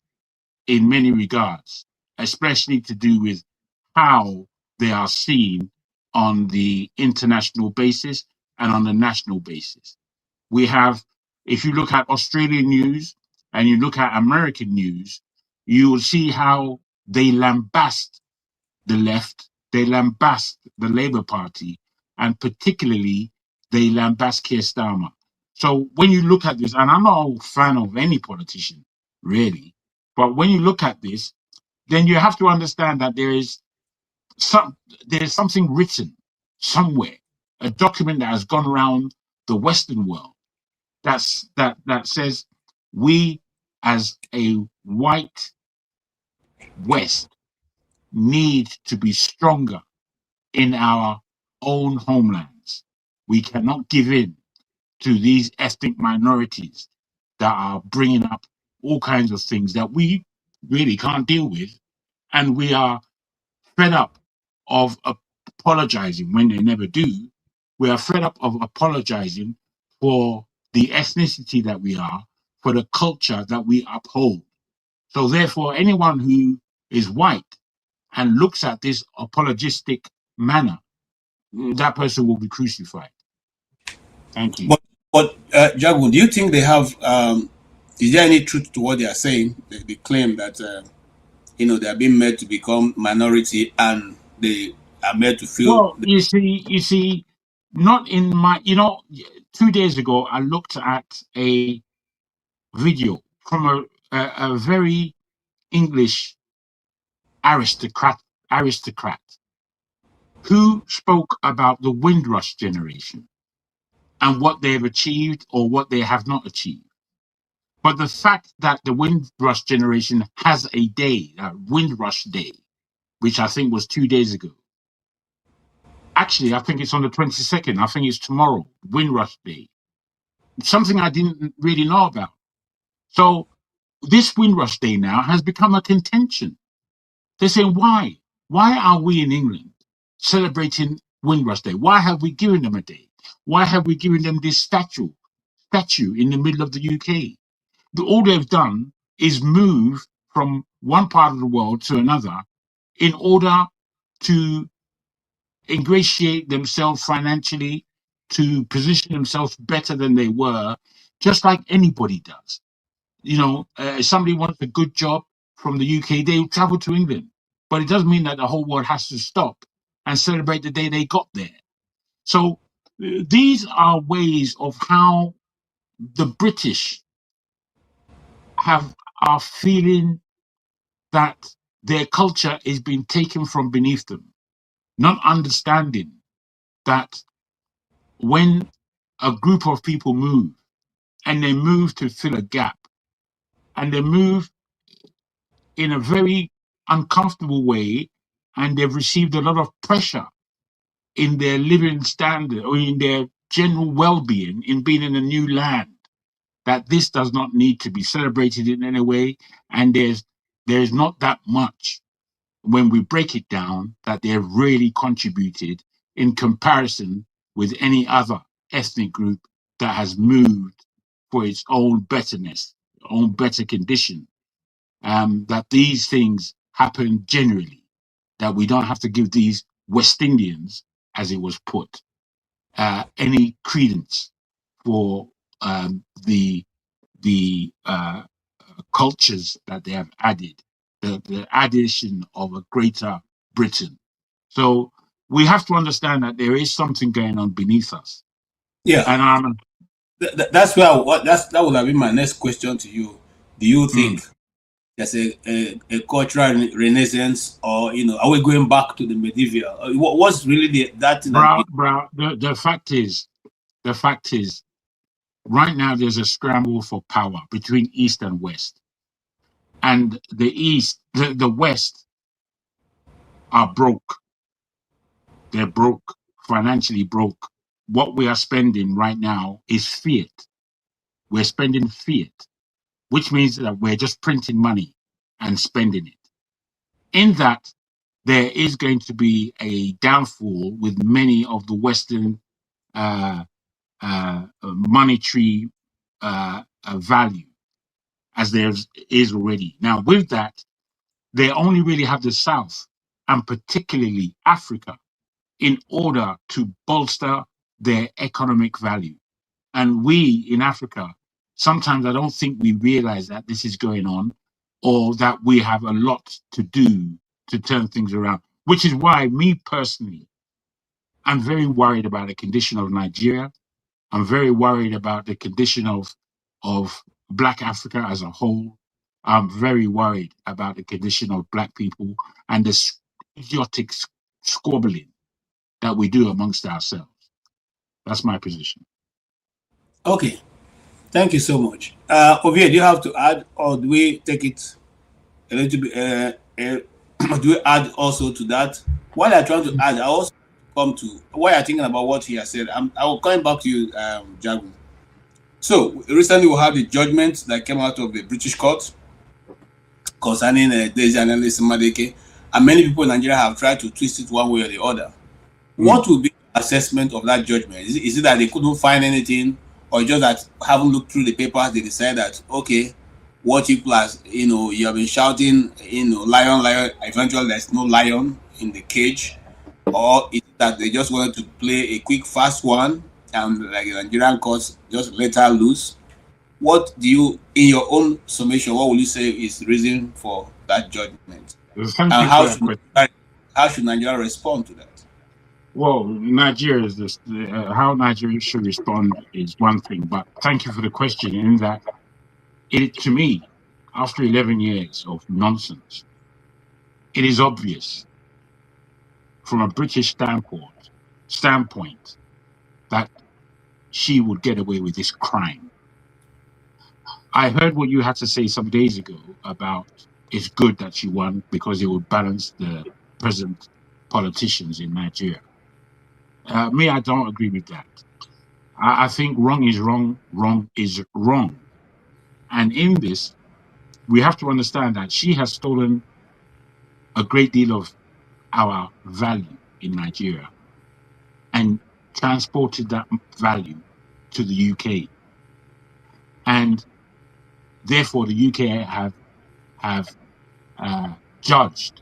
in many regards, especially to do with how they are seen on the international basis and on the national basis. We have, if you look at Australian news and you look at American news, you will see how they lambast the left, they lambast the Labour Party, and particularly they lambast Keir Starmer. So when you look at this, and I'm not a fan of any politician, really, but when you look at this, then you have to understand that there's something written somewhere, a document that has gone around the Western world that says we as a white West need to be stronger in our own homelands. We cannot give in to these ethnic minorities that are bringing up all kinds of things that we really can't deal with. And we are fed up of apologizing when they never do. We are fed up of apologizing for the ethnicity that we are, for the culture that we uphold. So therefore, anyone who is white and looks at this apologistic manner, that person will be crucified. Thank you. But Jago, do you think they have? Is there any truth to what they are saying? They claim that they are being made to become minority and they are made to feel. Well, you see, not in my. 2 days ago, I looked at a video from a very English aristocrat who spoke about the Windrush generation and what they have achieved or what they have not achieved. But the fact that the Windrush generation has a day, a Windrush Day, which I think was 2 days ago. Actually, I think it's on the 22nd. I think it's tomorrow, Windrush Day. Something I didn't really know about. So this Windrush Day now has become a contention. They're saying, why? Why are we in England celebrating Windrush Day? Why have we given them a day? Why have we given them this statue in the middle of the UK? All they've done is move from one part of the world to another in order to ingratiate themselves financially, to position themselves better than they were, just like anybody does. If somebody wants a good job from the UK, they travel to England. But it doesn't mean that the whole world has to stop and celebrate the day they got there. So these are ways of how the British are feeling that their culture is being taken from beneath them, not understanding that when a group of people move and they move to fill a gap and they move in a very uncomfortable way and they've received a lot of pressure in their living standard or in their general well-being in being in a new land, that this does not need to be celebrated in any way, and there's not that much when we break it down, that they've really contributed in comparison with any other ethnic group that has moved for its own betterness, own better condition. That these things happen generally, that we don't have to give these West Indians, as it was put, any credence for the cultures that they have added, the addition of a greater Britain. So we have to understand that there is something going on beneath us. Yeah, and that's where that would have been my next question to you. Do you think there's a cultural renaissance, or are we going back to the medieval? What's really that thing? The fact is, right now there's a scramble for power between East and West, and the West are broke. They're broke, financially broke. What we are spending right now is fiat. We're spending fiat, which means that we're just printing money and spending it. In that, there is going to be a downfall with many of the Western monetary value, as there is already. Now, with that, they only really have the South, and particularly Africa, in order to bolster their economic value. And we in Africa, sometimes I don't think we realize that this is going on, or that we have a lot to do to turn things around, which is why me personally, I'm very worried about the condition of Nigeria. I'm very worried about the condition of Black Africa as a whole. I'm very worried about the condition of Black people and the idiotic squabbling that we do amongst ourselves. That's my position. Okay, thank you so much. Ovia, do you have to add, or do we take it a little bit? Do we add also to that? While I'm trying to add, I also come to why you're thinking about what he has said. I will come back to you, Jagu. So recently we had the judgment that came out of the British court concerning Deji Analyst Madeke, and many people in Nigeria have tried to twist it one way or the other. What will be the assessment of that judgment? Is it that they couldn't find anything, or just that having looked through the papers, they decide that, okay, what people as you have been shouting, lion, lion, eventually there's no lion in the cage, or is it that they just wanted to play a quick, fast one, and like the Nigerian courts just let her loose? What do you, in your own summation, what will you say is the reason for that judgment? And how should Nigeria respond to that? Well, Nigeria is this. How Nigeria should respond is one thing, but thank you for the question. In that, to me, after 11 years of nonsense, it is obvious from a British standpoint that she would get away with this crime. I heard what you had to say some days ago about it's good that she won because it would balance the present politicians in Nigeria. Me, I don't agree with that. I think wrong is wrong, wrong is wrong. And in this, we have to understand that she has stolen a great deal of our value in Nigeria and transported that value to the UK. And therefore, the UK have judged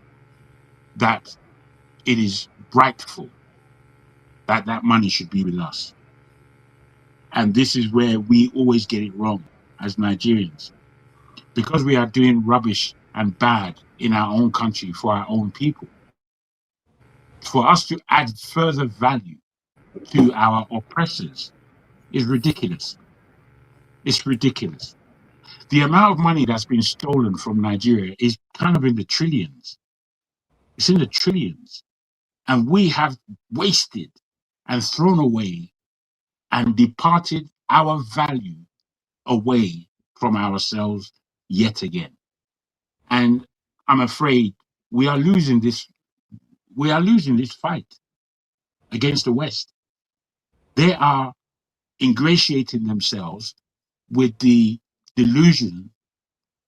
that it is rightful that that money should be with us. And this is where we always get it wrong as Nigerians, because we are doing rubbish and bad in our own country for our own people. For us to add further value to our oppressors is ridiculous. It's ridiculous. The amount of money that's been stolen from Nigeria is kind of in the trillions. It's in the trillions. And we have wasted and thrown away and departed our value away from ourselves yet again. And I'm afraid we are losing this fight against the West. They are ingratiating themselves with the delusion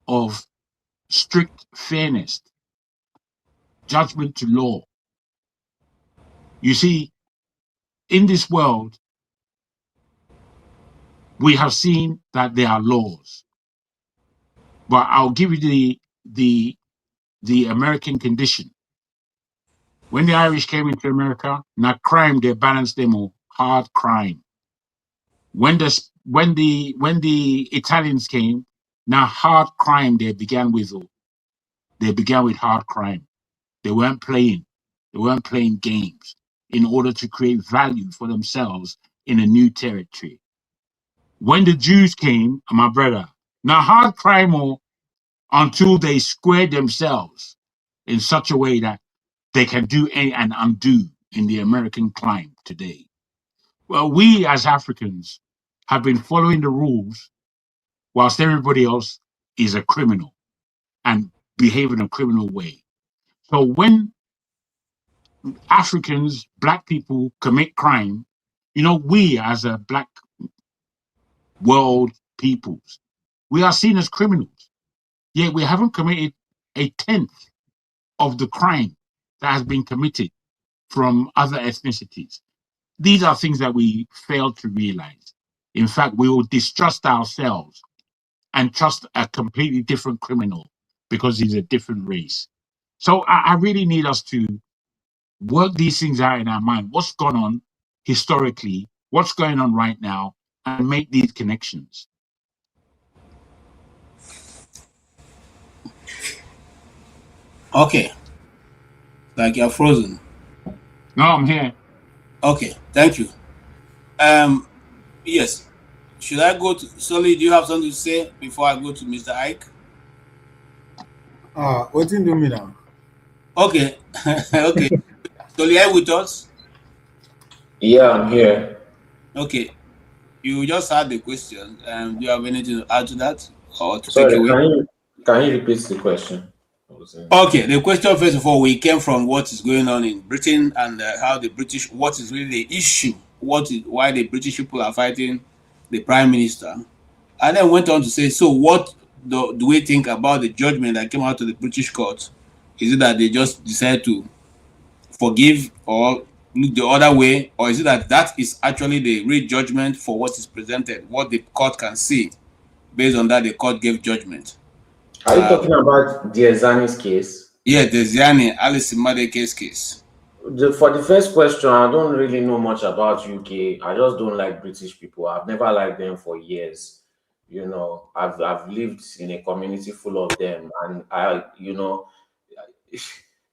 of strict fairness, judgment to law. You see, in this world, we have seen that there are laws. But I'll give you the American condition. When the Irish came into America, now crime, they balanced them all. Hard crime. When the Italians came, now hard crime they began with. They began with hard crime. They weren't playing. They weren't playing games in order to create value for themselves in a new territory. When the Jews came, my brother, now hard crime until they squared themselves in such a way that they can do and undo in the American climate today. Well, we as Africans have been following the rules whilst everybody else is a criminal and behave in a criminal way. So when Africans, black people commit crime, we as a black world peoples, we are seen as criminals. Yet we haven't committed a tenth of the crime that has been committed from other ethnicities. These are things that we fail to realize. In fact, we will distrust ourselves and trust a completely different criminal because he's a different race. So I really need us to work these things out in our mind. What's gone on historically? What's going on right now? And make these connections. Okay. Like you're frozen. No, I'm here. Okay, thank you. Yes. Should I go to Sully? Do you have something to say before I go to Mr. Ike? What do you mean now? Okay. Okay. Sully, are you with us? Yeah, I'm here. Okay. You just had the question. Do you have anything to add to that? Or to Sorry, take away? can you repeat the question? Okay, the question first of all, we came from what is going on in Britain and how the British, what is really the issue, why the British people are fighting the Prime Minister, and then went on to say, so what do we think about the judgment that came out of the British court? Is it that they just decide to forgive or look the other way, or is it that is actually the real judgment for what is presented, what the court can see? Based on that, the court gave judgment. Are you talking about Diezani's case? Yeah, the Ziani Alice Madeke's case. For the first question, I don't really know much about UK. I just don't like British people. I've never liked them for years. I've lived in a community full of them, and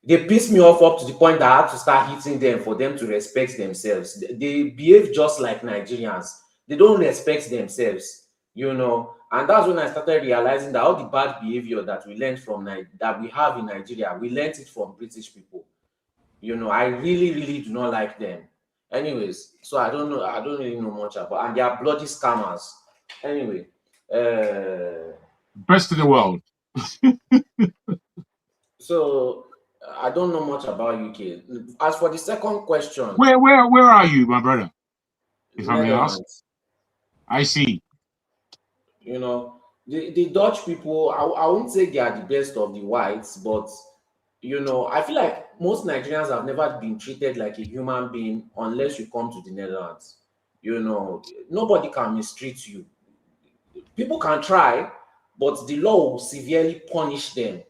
they piss me off up to the point that I had to start hitting them for them to respect themselves. They behave just like Nigerians. They don't respect themselves, and that's when I started realizing that all the bad behavior that we learned that we have in Nigeria, we learned it from British people. I really, really do not like them. Anyways, so I don't really know much about, and they are bloody scammers. Anyway, best in the world. So I don't know much about UK. As for the second question, where are you, my brother? If I may ask. Netherlands. I see. The Dutch people, I won't say they are the best of the whites, but I feel like most Nigerians have never been treated like a human being unless you come to the Netherlands. Nobody can mistreat you. People can try, but the law will severely punish them.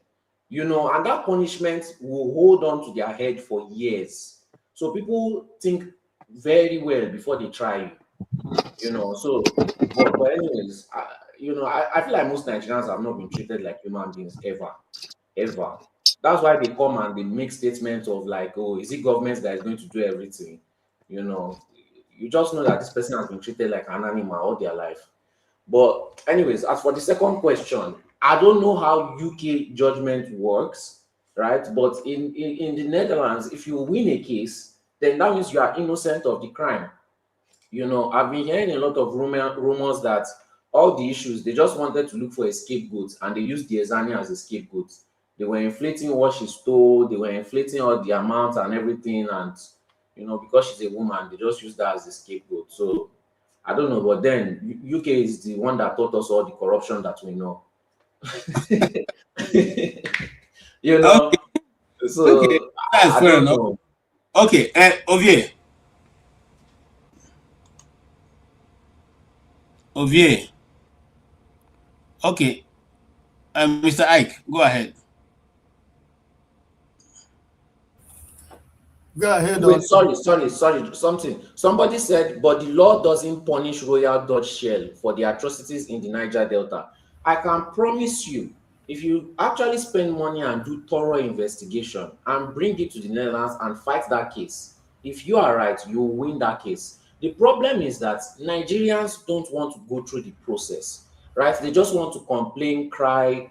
And that punishment will hold on to their head for years. So people think very well before they try you. So, but anyways, I feel like most Nigerians have not been treated like human beings ever. That's why they come and they make statements of like, oh, is it government that is going to do everything? You just know that this person has been treated like an animal all their life. But anyways, as for the second question, I don't know how UK judgment works, right? But in the Netherlands, if you win a case, then that means you are innocent of the crime. I've been hearing a lot of rumors that all the issues, they just wanted to look for a scapegoat and they used Diezani as a scapegoat. They were inflating what she stole, they were inflating all the amounts and everything, and because she's a woman, they just used that as a scapegoat. So I don't know, but then UK is the one that taught us all the corruption that we know. So Okay, that's I fair don't enough. know. Okay, Ovie. Ovie. Okay, Mr. Ike, go ahead. Go ahead. Wait, sorry. Something. Somebody said, but the law doesn't punish Royal Dutch Shell for the atrocities in the Niger Delta. I can promise you, if you actually spend money and do thorough investigation and bring it to the Netherlands and fight that case, if you are right, you will win that case. The problem is that Nigerians don't want to go through the process, right? They just want to complain, cry.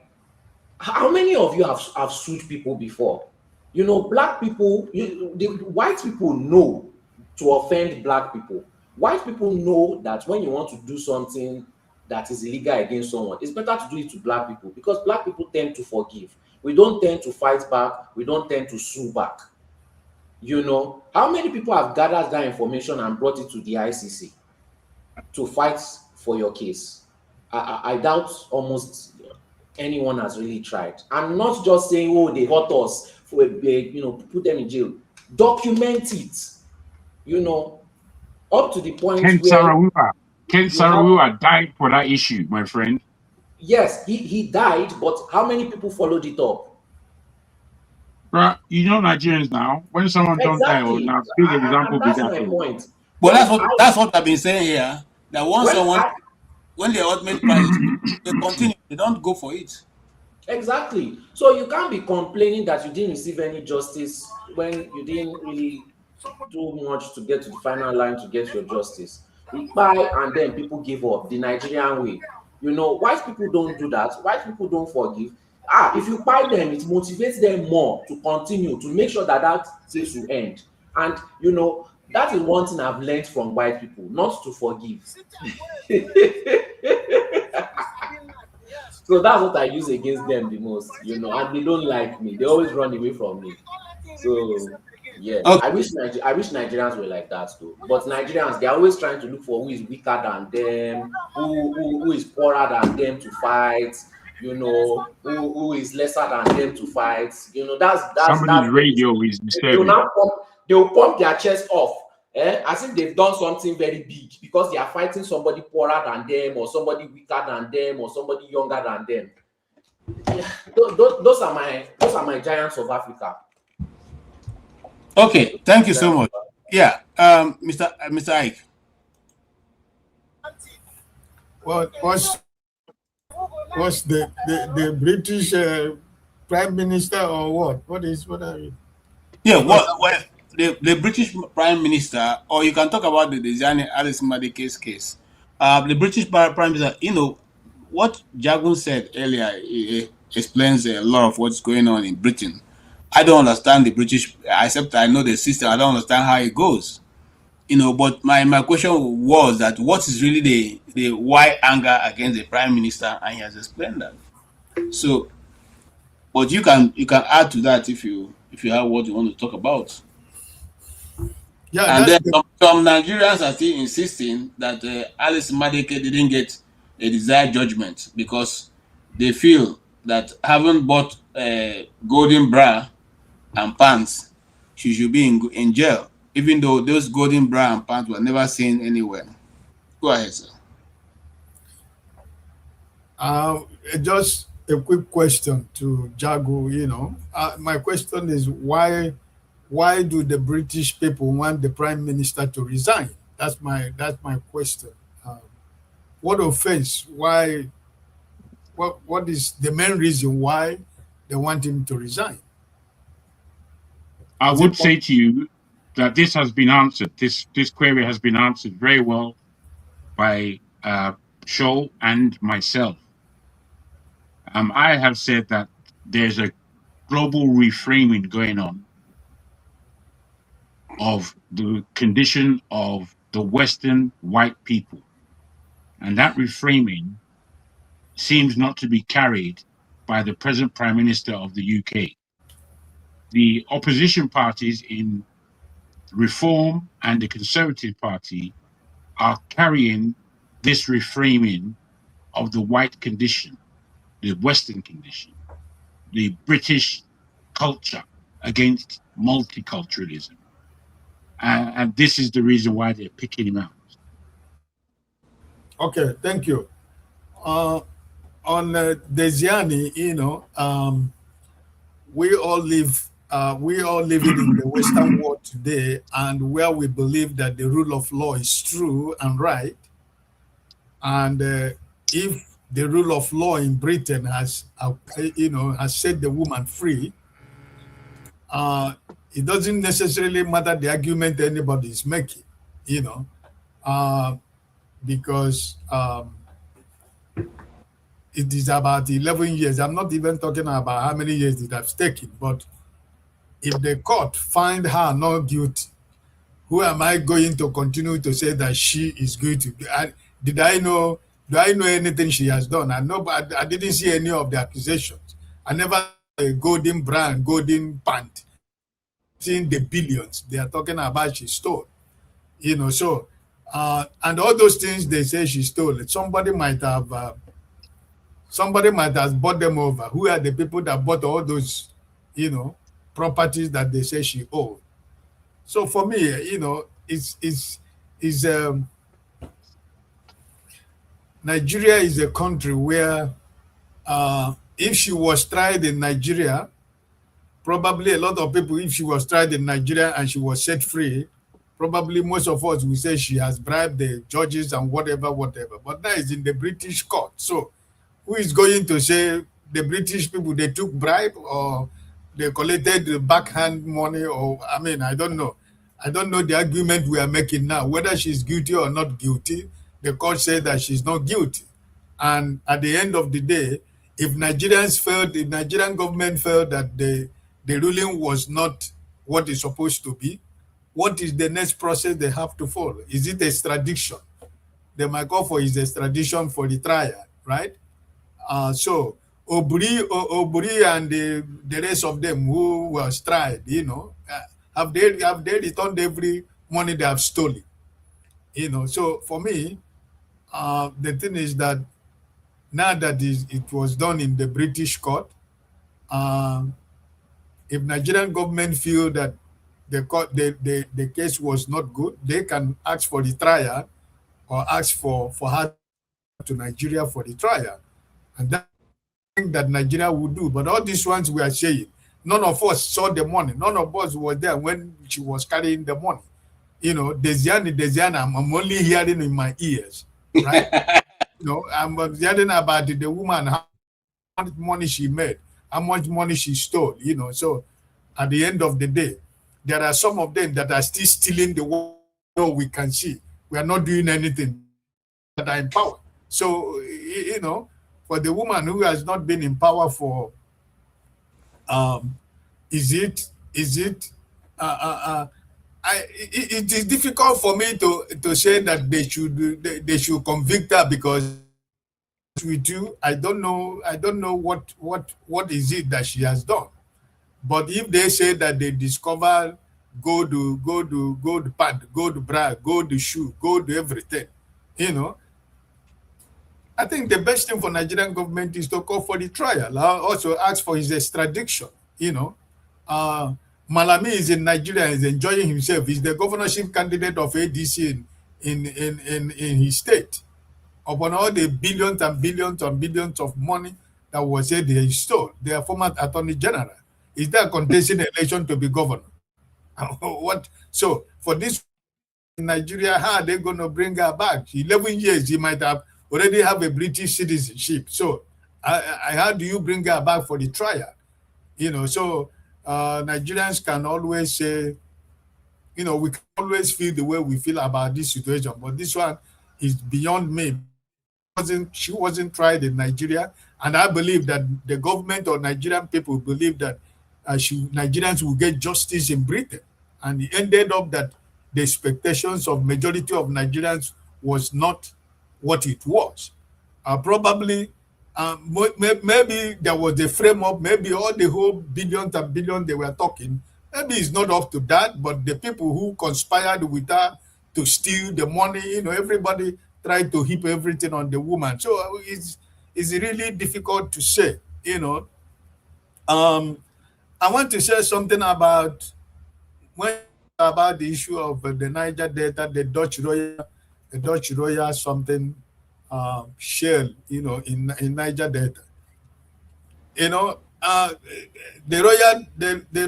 How many of you have sued people before? You know, black people, the white people know to offend black people. White people know that when you want to do something that is illegal against someone, it's better to do it to black people because black people tend to forgive. We don't tend to fight back. We don't tend to sue back. You know, how many people have gathered that information and brought it to the ICC to fight for your case? I doubt almost anyone has really tried. I'm not just saying, oh, they hurt us for put them in jail. Document it, up to the point Ken where you have. Sarawiwa died for that issue, my friend. Yes, he died, but how many people followed it up? Bruh, you know Nigerians now, when someone don't die, or Exactly. now big And example be that's that my too. point. But that's what I've been saying here. That once someone, I when the ultimate prize, they continue. They don't go for it. Exactly. So you can't be complaining that you didn't receive any justice when you didn't really do much to get to the final line to get your justice. You buy and then people give up the Nigerian way. You know, white people don't do that. White people don't forgive. If you buy them, it motivates them more to continue to make sure that that case will end. And that is one thing I've learned from white people, not to forgive. So that's what I use against them the most, and they don't like me. They always run away from me. So yeah, Okay. I wish Nigerians were like that too. But Nigerians, they're always trying to look for who is weaker than them, who is poorer than them to fight, who is lesser than them to fight. Somebody's radio is disturbing. They'll pump their chest off. As if they've done something very big because they are fighting somebody poorer than them or somebody weaker than them or somebody younger than them. Yeah, those are my giants of Africa. Okay, thank you so much. Yeah, Mr. Ike. What's the British Prime Minister or what? What are you? Yeah, the British Prime Minister, or you can talk about the Dejani Alice Madeke's case. The British Prime Minister, what Jagun said earlier explains a lot of what's going on in Britain. I don't understand the British, except I know the system. I don't understand how it goes. But my question was that what is really the why anger against the Prime Minister, and he has explained that. So, but you can add to that if you have what you want to talk about. Yeah, and then some Nigerians are still insisting that Alice Madeke didn't get a desired judgment because they feel that having bought golden bra and pants, she should be in jail, even though those golden bra and pants were never seen anywhere. Go ahead, sir. Just a quick question to Jago. My question is why do the British people want the Prime Minister to resign? That's my question. What offense? Why? What is the main reason why they want him to resign? I would say to you that this has been answered. This query has been answered very well by Shaw and myself. I have said that there's a global reframing going on of the condition of the Western white people. And that reframing seems not to be carried by the present Prime Minister of the UK. The opposition parties in Reform and the Conservative Party are carrying this reframing of the white condition, the Western condition, the British culture, against multiculturalism. And this is the reason why they're picking him out. Okay, thank you. On Desiani, we all live in the Western world today, and where we believe that the rule of law is true and right. And if the rule of law in Britain has set the woman free, it doesn't necessarily matter the argument anybody is making, because it is about 11 years. I'm not even talking about how many years it has taken, but if the court find her not guilty, who am I going to continue to say that she is guilty? Do I know anything she has done? I didn't see any of the accusations. I never saw a golden brand, golden pant. Seen the billions they are talking about she stole. So and all those things they say she stole, somebody might have bought them over. Who are the people that bought all those, properties that they say she owed? So for me, Nigeria is a country where if she was tried in Nigeria, probably a lot of people, if she was tried in Nigeria and she was set free, probably most of us will say she has bribed the judges and whatever. But that is in the British court. So who is going to say the British people, they took bribe or they collected the backhand money? Or I don't know. I don't know the argument we are making now, whether she's guilty or not guilty. The court said that she's not guilty. And at the end of the day, if Nigerian government felt that the ruling was not what it's supposed to be, what is the next process they have to follow? Is it extradition? They might call for is extradition for the trial, right? So Oburi and the rest of them who was tried, have they returned every money they have stolen? So for me, the thing is that now that it was done in the British court, if Nigerian government feel that the case was not good, they can ask for the trial or ask for her to Nigeria for the trial. And that's thing that Nigeria would do. But all these ones we are saying, none of us saw the money. None of us were there when she was carrying the money. Desiana, I'm only hearing in my ears, right? I'm hearing about the woman, how much money she made, how much money she stole, So at the end of the day, there are some of them that are still stealing the world. We can see. We are not doing anything that are in power. So, for the woman who has not been in power for, it is difficult for me to say that they should convict her, because with you, I don't know what is it that she has done. But if they say that they discover gold pant, gold bra, gold shoe, gold everything, I think the best thing for Nigerian government is to call for the trial. Also ask for his extradition. Malami is in Nigeria, is enjoying himself. He's the governorship candidate of ADC in his state. Upon all the billions and billions and billions of money that was said he stole, their former attorney general is there contesting the election to be governor. What? So for this in Nigeria, how are they going to bring her back? 11 years, he might have already have a British citizenship. So how do you bring her back for the trial? So Nigerians can always say, we can always feel the way we feel about this situation. But this one is beyond me. She wasn't tried in Nigeria. And I believe that the government or Nigerian people believe that Nigerians will get justice in Britain. And it ended up that the expectations of majority of Nigerians was not what it was. Probably, maybe there was a frame up, maybe all the whole billions and billions they were talking, maybe it's not up to that, but the people who conspired with her to steal the money, everybody tried to heap everything on the woman. So it's really difficult to say, I want to say something about the issue of the Niger Delta, the Dutch Royal something shell, in Niger Delta. The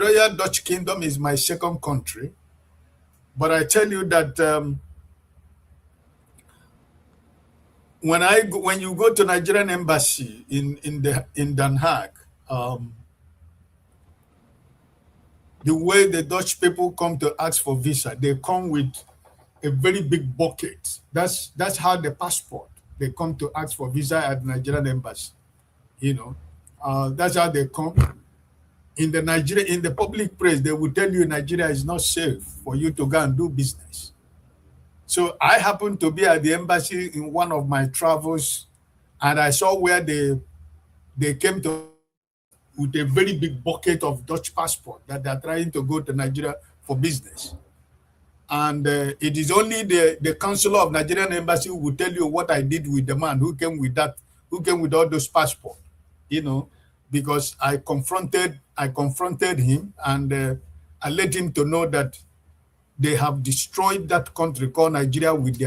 Royal Dutch Kingdom is my second country, but I tell you that when you go to Nigerian embassy in Den Haag, the way the Dutch people come to ask for visa, they come with a very big bucket. That's how the passport. They come to ask for visa at Nigerian embassy. That's how they come. In the public press, they will tell you Nigeria is not safe for you to go and do business. So I happened to be at the embassy in one of my travels, and I saw where they came to with a very big bucket of Dutch passport that they're trying to go to Nigeria for business. And it is only the counselor of Nigerian embassy who will tell you what I did with the man who came with all those passports, because I confronted him, and I let him to know that they have destroyed that country called Nigeria with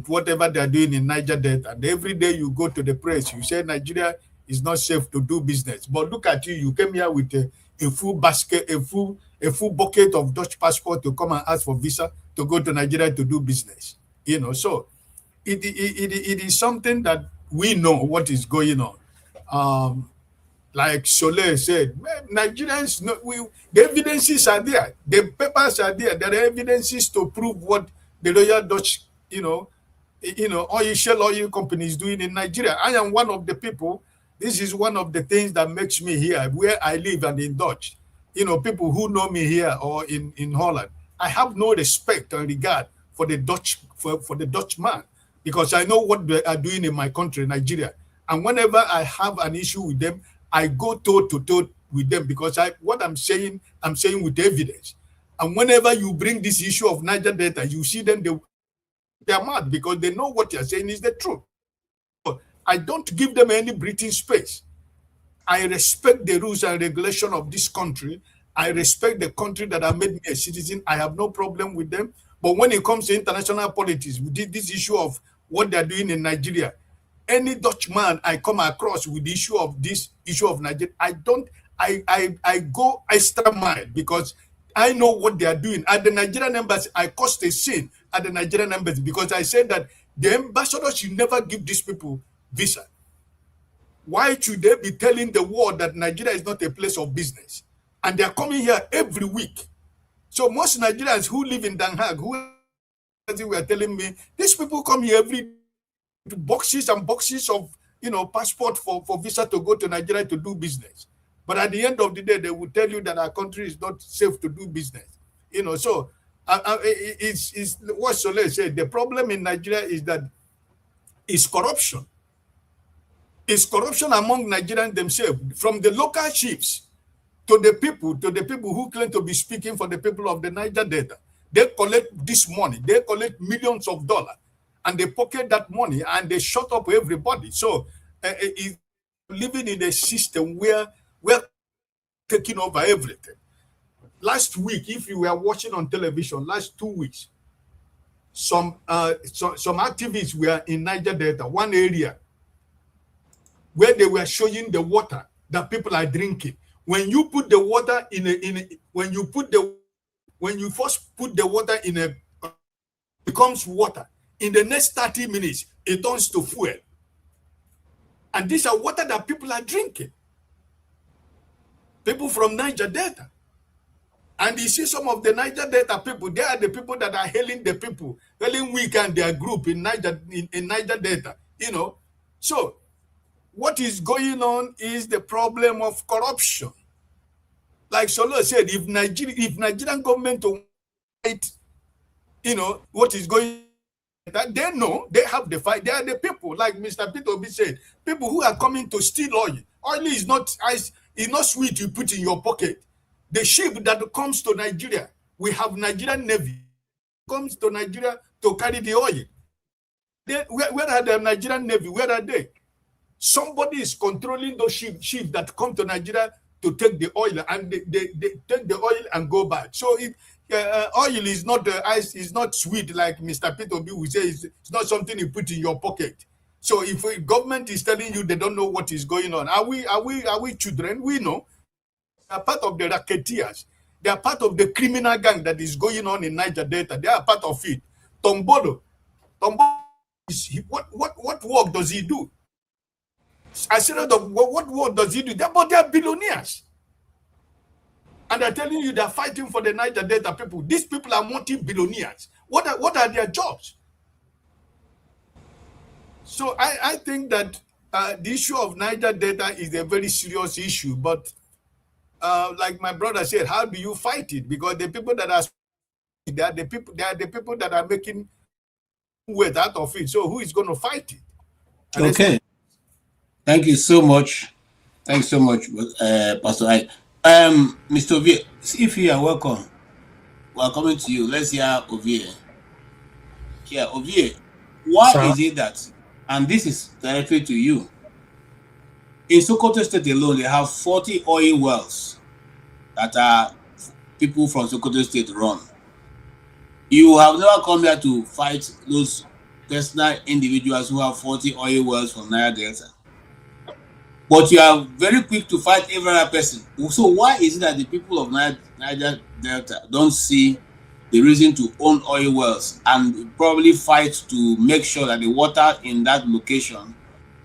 whatever they are doing in Niger Delta. And every day you go to the press, you say Nigeria is not safe to do business. But look at you came here with a full basket, a full bucket of Dutch passport to come and ask for visa to go to Nigeria to do business. So it is something that we know what is going on. Like Soleil said, Nigerians, the evidences are there. The papers are there. There are evidences to prove what the Royal Dutch, shell oil company is doing in Nigeria. I am one of the people. This is one of the things that makes me here, where I live and in Dutch. People who know me here or in Holland, I have no respect and regard for the Dutch for the Dutch man, because I know what they are doing in my country, Nigeria. And whenever I have an issue with them, I go toe to toe with them, because what I'm saying with evidence. And whenever you bring this issue of Niger Delta, you see them, they're mad, because they know what you're saying is the truth. So I don't give them any breathing space. I respect the rules and regulation of this country. I respect the country that have made me a citizen. I have no problem with them. But when it comes to international politics, with this issue of what they're doing in Nigeria, any Dutch man I come across with the issue of Nigeria, I go extra mile, because I know what they are doing. At the Nigerian embassy, I caused a scene at the Nigerian embassy, because I said that the ambassadors should never give these people visa. Why should they be telling the world that Nigeria is not a place of business? And they are coming here every week. So most Nigerians who live in Den Haag, who were telling me, these people come here every boxes and boxes of passport for visa to go to Nigeria to do business. But at the end of the day, they will tell you that our country is not safe to do business. So it's what Soleil said. The problem in Nigeria is that it's corruption. It's corruption among Nigerians themselves, from the local chiefs to the people who claim to be speaking for the people of the Niger Delta. They collect this money. They collect millions of dollars, and they pocket that money, and they shut up everybody. So it's living in a system where we're taking over everything. Last week, if you were watching on television, last 2 weeks, some activists were in Niger Delta, one area, where they were showing the water that people are drinking. When you put the water when you first put the water in it becomes water. In the next 30 minutes, it turns to fuel. And these are water that people are drinking. People from Niger Delta. And you see some of the Niger Delta people, they are the people that are hailing the people, hailing Week and their group in Niger Delta, So what is going on is the problem of corruption. Like Solo said, if Nigerian government to fight, what is going on, they know they have the fight. They are the people, like Mr. Peter Obi said, people who are coming to steal oil. Oil is not sweet you put in your pocket. The ship that comes to Nigeria, we have Nigerian Navy, comes to Nigeria to carry the oil. Where are the Nigerian Navy? Where are they? Somebody is controlling those ships that come to Nigeria to take the oil, and they take the oil and go back. So if oil is not ice, is not sweet like Mr. Peter B will say. It's not something you put in your pocket. So if government is telling you they don't know what is going on, are we children? We know. They are part of the racketeers. They are part of the criminal gang that is going on in Niger Delta. They are part of it. Tombolo is what work does he do? I said, what work does he do? But they are billionaires. And they're telling you they're fighting for the Niger Delta people. These people are multi-billionaires. What are their jobs? So I think that the issue of Niger Delta is a very serious issue. But like my brother said, how do you fight it? Because the people that are they are the people that are making wealth out of it. So who is going to fight it? And okay. Thank you so much. Thanks so much, Pastor I. Mr. Ovie, if you are welcome, we are coming to you. Let's hear Ovie. Yeah, Ovie, why is it that, and this is directly to you, in Sokoto State alone, they have 40 oil wells that are people from Sokoto State run. You have never come here to fight those personal individuals who have 40 oil wells from Niger Delta. But you are very quick to fight every other person. So why is it that the people of Niger Delta don't see the reason to own oil wells and probably fight to make sure that the water in that location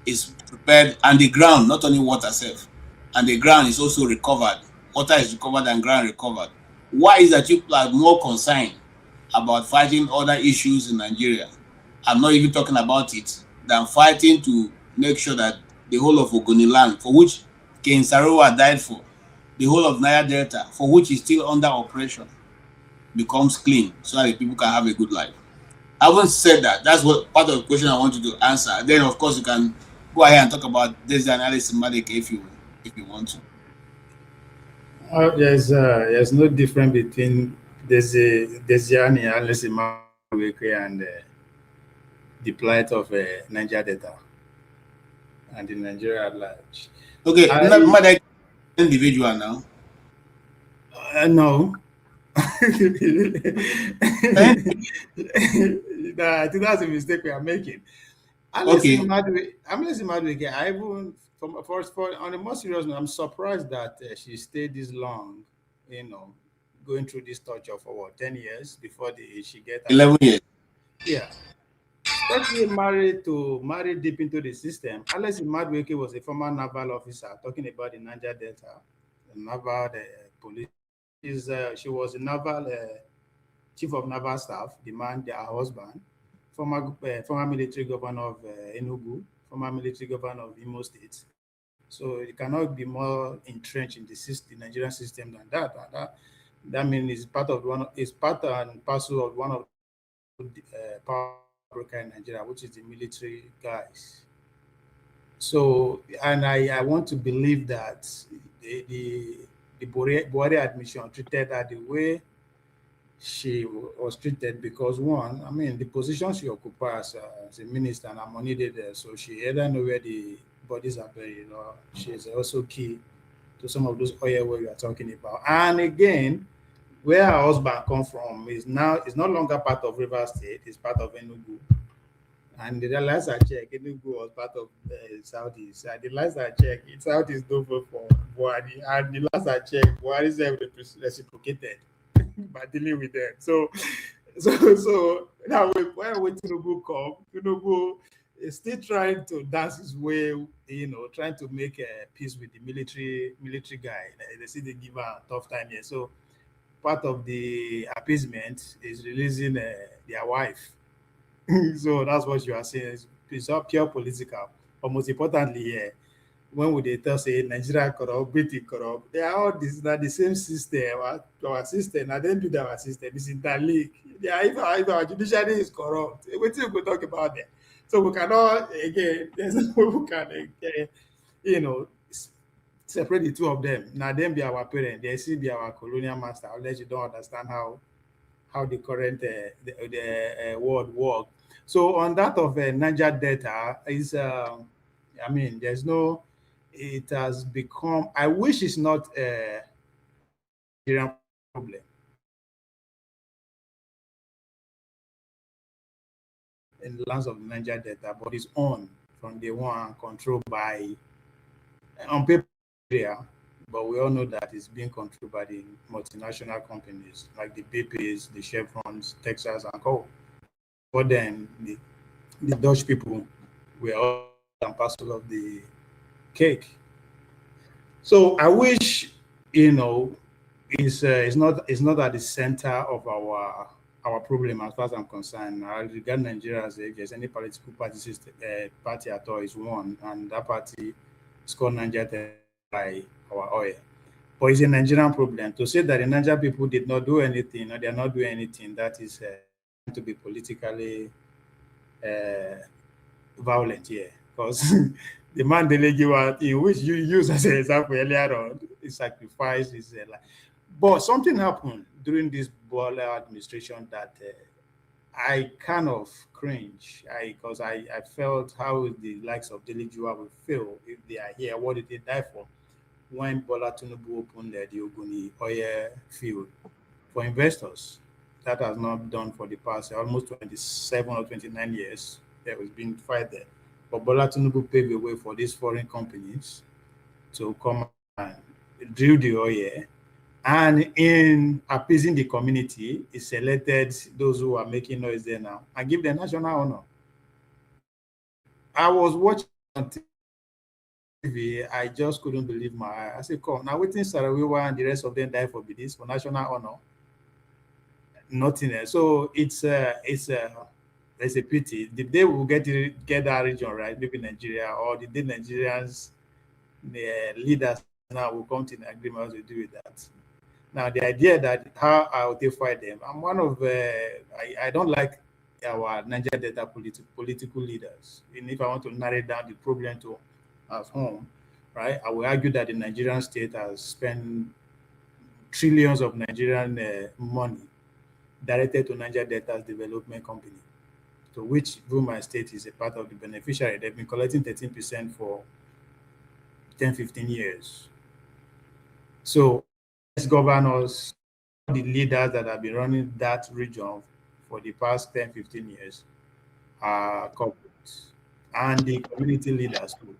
is prepared, and the ground, not only water safe, and the ground is also recovered. Water is recovered and ground recovered. Why is that you are more concerned about fighting other issues in Nigeria? I'm not even talking about it, than fighting to make sure that the whole of Ogoni land, for which King Sarowa died for, the whole of Niger Delta, for which is still under operation, becomes clean so that the people can have a good life. I haven't said that. That's what part of the question I want you to answer. Then, of course, you can go ahead and talk about this analysis if you want to. There's no difference between Desiani and the plight of Niger Delta and the Nigeria at large. Okay, not individual now. No. I think that's a mistake we are making. Okay. I even for on a more serious note, I'm surprised that she stayed this long, going through this torture for 10 years before she get 11 years. Yeah. Especially married deep into the system. Alice Madueke was a former naval officer talking about the Niger Delta, the naval police. She was a naval chief of naval staff, their husband, former military governor of Enugu, former military governor of Imo State. So it cannot be more entrenched in the Nigerian system than that. That means it's part and parcel of one of the power broker in Nigeria, which is the military guys. So, and I want to believe that the Buhari admission treated her the way she was treated, because one, I mean, the position she occupies as a minister and her money there, so she either know where the bodies are buried, or she is also key to some of those oil where you are talking about. And again, where her husband comes from is no longer part of Rivers State; it's part of Enugu. And the last I checked, Enugu was part of Southeast. And the last I checked, Southeast don't vote for Buhari. And the last I checked, Buhari said reciprocated by dealing with them. So now when Tinubu come, Tinubu is still trying to dance his way, trying to make peace with the military guy. They see they give her a tough time here. So part of the appeasement is releasing their wife. So that's what you are saying. It's all pure political. But most importantly here, when would they tell say Nigeria corrupt, Britain corrupt, they are all the same system. Our system, and then do our system. It's interlinked. If our judiciary is corrupt, what we could talk about that. So we cannot there's no way we can separate the two of them. Now them be our parents, they still be our colonial master, unless you don't understand how the current the world works. So on that of Niger Delta is, there's no it has become, I wish it's not a Nigerian problem. In the lands of the Niger Delta, but it's owned from day one, controlled by, on paper, but we all know that it's being controlled by the multinational companies like the BPs, the Chevrons, Texas, and co. But then the Dutch people were all and parcel of the cake. So I wish, it's not at the center of our problem as far as I'm concerned. I regard Nigeria as if there's any political party at all is one, and that party is called Nigeria by our oil. But it's a Nigerian problem. To say that the Nigerian people did not do anything or they are not doing anything, that is to be politically violent here. Because the man in which you use as an example earlier on, his sacrifice is like. But something happened during this Bola administration that I kind of cringe, because I felt how the likes of Delijua will feel if they are here. What did they die for? When Bola Tinubu opened the Ogoni oil field for investors, that has not done for the past almost 27 or 29 years. There has been fight there. But Bola Tinubu paved the way for these foreign companies to come and drill the oil. And in appeasing the community, he selected those who are making noise there now and give them national honor. I was watching on TV, I just couldn't believe my eyes. I said, come, now waiting Sarawiwa and the rest of them die for this for national honor. Nothing else. So it's a pity. The day we'll get that region right, maybe Nigeria, or the day Nigerians, the leaders now will come to an agreement to do with that. Now, the idea that how I will fight them, I'm one of, I don't like our Niger Delta political leaders. And if I want to narrow down the problem to at home, right, I will argue that the Nigerian state has spent trillions of Nigerian money directed to Niger Delta's development company, to which my state is a part of the beneficiary. They've been collecting 13% for 10, 15 years. So, governors, the leaders that have been running that region for the past 10, 15 years are corporates and the community leaders too.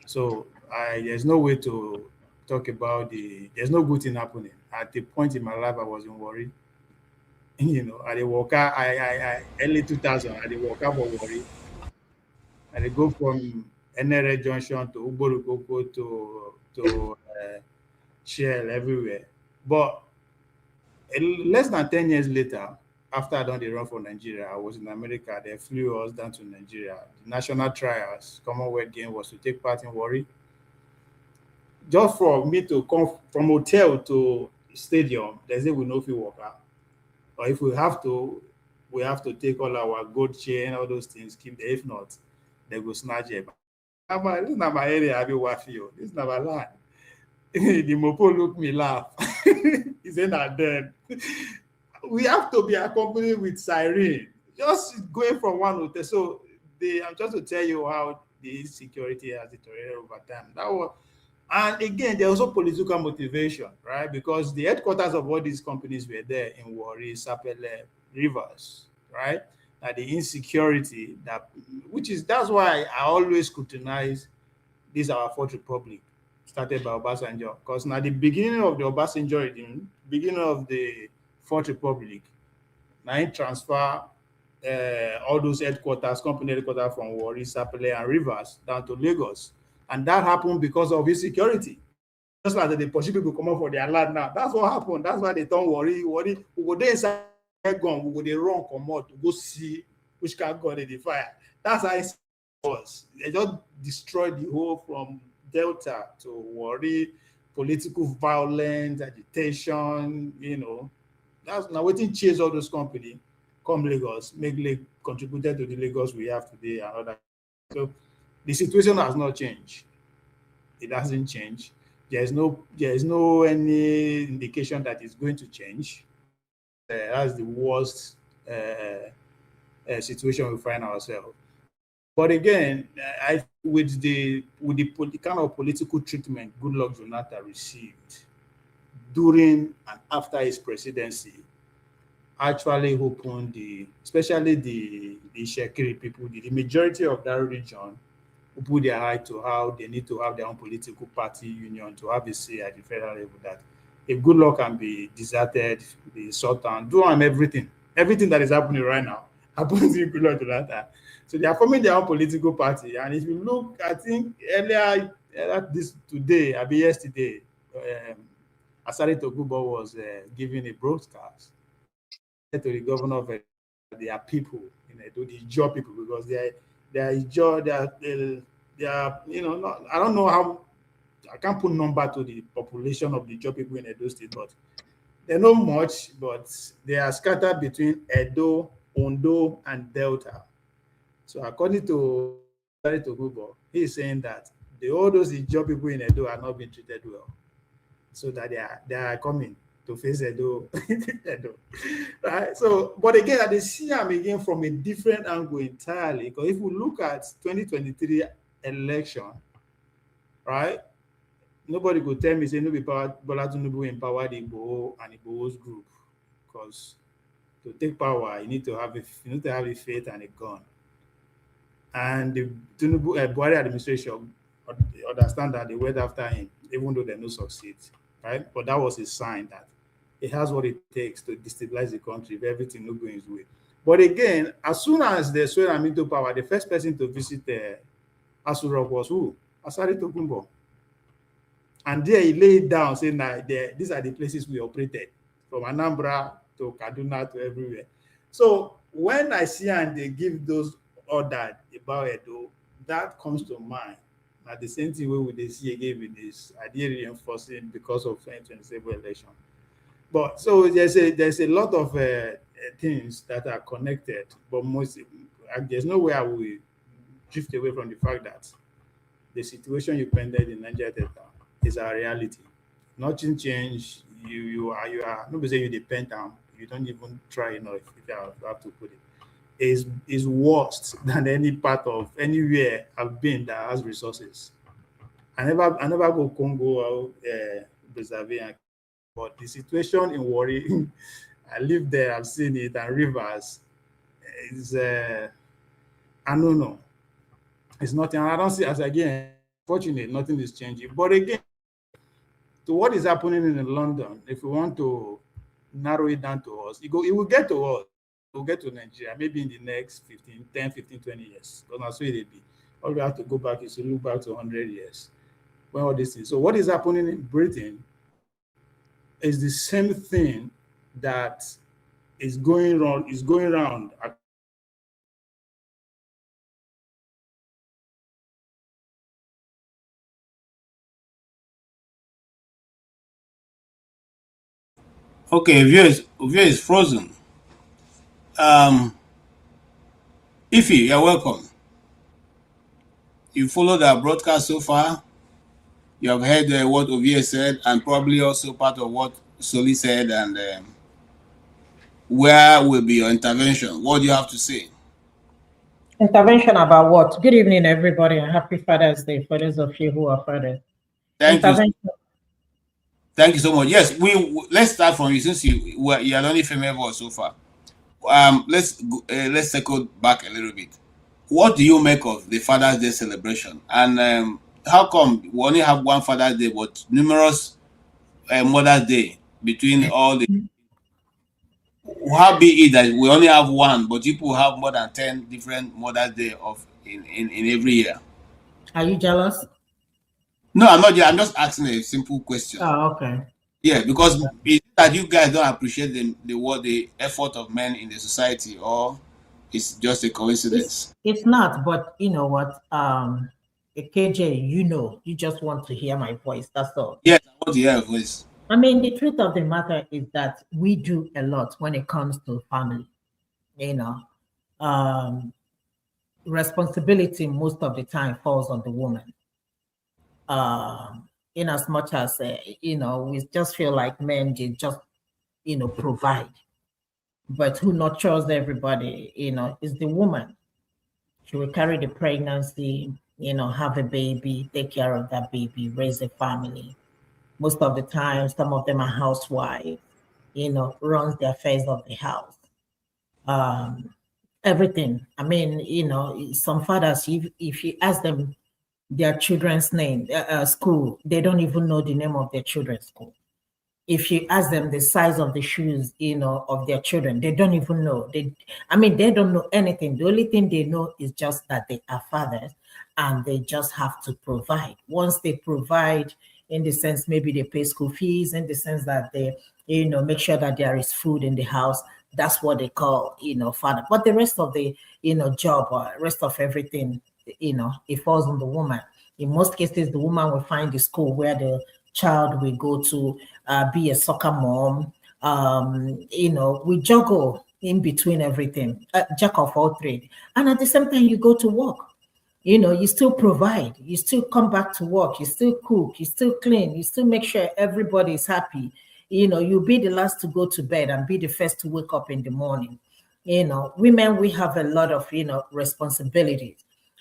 So there's no way to talk about there's no good thing happening. At the point in my life, I was in worry. At the worker, I early 2000, at the worker for worry. And they go from NRA Junction to Uborukoko to Shell everywhere. But less than 10 years later, after I done the run for Nigeria, I was in America. They flew us down to Nigeria. The national trials, Commonwealth game was to take part in Warri. Just for me to come from hotel to stadium, they say we know if we walk out. Or if we have to take all our gold chain, all those things, keep there. If not, they go snatch it. This is not my area, I be wafi. This is not my land. The mopo look me laugh. He said that then we have to be accompanied with siren, just going from one hotel. So I'm just to tell you how the insecurity has deteriorated over time. And again, there's also political motivation, right? Because the headquarters of all these companies were there in Warri, Sapele, Rivers, right? That the insecurity that's why I always scrutinize this our Fourth Republic, started by Obasanjo. Because now the beginning of the Obasanjo regime, beginning of the Fourth Republic, now he transfer all those company headquarters from Warri, Sapele, and Rivers down to Lagos. And that happened because of insecurity. Just like the pursue people come up for their land now. That's what happened. That's why they turn Warri. We go there inside gun, we go they run, come out to go see which can gun they fire. That's how it was. They just destroyed the whole from Delta to Warri, political violence, agitation, That's now waiting chase all those companies, come Lagos, contributed to the Lagos we have today and other. So the situation has not changed. It hasn't changed. There is no any indication that it's going to change. That's the worst situation we find ourselves. But again, with the kind of political treatment Goodluck Jonathan received during and after his presidency, actually opened especially the Shekiri people, the majority of that region, who put their eye to how they need to have their own political party union to have a say at the federal level, that if Goodluck can be deserted, be sought down, do everything that is happening right now happens in Goodluck Jonathan. So they are forming their own political party. And if you look, I think earlier yesterday, Asari Togubo was giving a broadcast to the governor of their people, to the Ijaw people, because they are Ijaw, they are, not, I don't know how, I can't put number to the population of the Ijaw people in Edo State, but they're not much, but they are scattered between Edo, Ondo, and Delta. So according to Asari Togubo, he is saying that all those Ijaw people in Edo are not being treated well, so that they are coming to face Edo. Right? So, but again, I see them again from a different angle entirely. Because if we look at 2023 election, right, nobody could tell me, say, no, Bola Tinubu empowered Igbo and Igbo's group. Because to take power, you need to have a faith and a gun. And the Tinubu Buhari administration understand that they went after him, even though they don't succeed. Right? But that was a sign that it has what it takes to destabilize the country if everything not going his way. But again, as soon as they swear him into power, the first person to visit Aso Rock was who? Asari Tokunbo. And there he laid down saying that these are the places we operated, from Anambra to Kaduna to everywhere. So when I see and they give those orders about Edo, that comes to mind. At the same thing we will see again with this idea reinforcing because of 2027 election. But so there's a lot of things that are connected, but there's no way I will drift away from the fact that the situation you painted in Nigeria Delta is our reality. Nothing changed. You are nobody say you depend on. You don't even try enough, if you have to put it. Is worse than any part of anywhere I've been that has resources. I never go Congo or Brazzaville, but the situation in Warri, I live there, I've seen it, and Rivers is I don't know. It's nothing. I don't see, as again, fortunately, nothing is changing. But again, to what is happening in London, if we want to narrow it down to us, it will get to us. We'll get to Nigeria maybe in the next 10, 15, 20 years. Because that's where it be. All we have to go back is to look back to 100 years. When all these things. So what is happening in Britain is the same thing that is going around. Okay, view is frozen. Ify, you're welcome. You followed our broadcast so far. You have heard what Ovie said, and probably also part of what Soli said, and where will be your intervention? What do you have to say? Intervention about what? Good evening, everybody, and happy Father's Day for those of you who are fathers. Thank you so much. Yes, let's start from you, since you are the only female voice so far. Let's circle back a little bit. What do you make of the Father's Day celebration, and how come we only have one Father's Day but numerous Mother's Day between all the? How be it that we only have one, but people have more than 10 different Mother's Day in every year? Are you jealous? No, I'm not. I'm just asking a simple question. Oh, okay. Yeah, because it's that you guys don't appreciate the effort of men in the society, or it's just a coincidence. It's not, but you know what? KJ, you just want to hear my voice. That's all. Yes, I want to hear your voice. I mean, the truth of the matter is that we do a lot when it comes to family. Responsibility most of the time falls on the woman. In as much as we just feel like men just provide, but who nurtures everybody is the woman. She will carry the pregnancy, have a baby, take care of that baby, raise a family. Most of the time, some of them are housewives, runs the affairs of the house. Everything. I mean, some fathers, if you ask them their children's name, school, they don't even know the name of their children's school. If you ask them the size of the shoes, of their children, they don't even know. They don't know anything. The only thing they know is just that they are fathers and they just have to provide. Once they provide, in the sense, maybe they pay school fees, in the sense that they, make sure that there is food in the house, that's what they call, father. But the rest of the, job or rest of everything, it falls on the woman. In most cases, the woman will find the school where the child will go to, be a soccer mom. We juggle in between everything, jack of all trades. And at the same time, you go to work. You still provide, you still come back to work, you still cook, you still clean, you still make sure everybody is happy. You'll be the last to go to bed and be the first to wake up in the morning. Women, we have a lot of, responsibilities.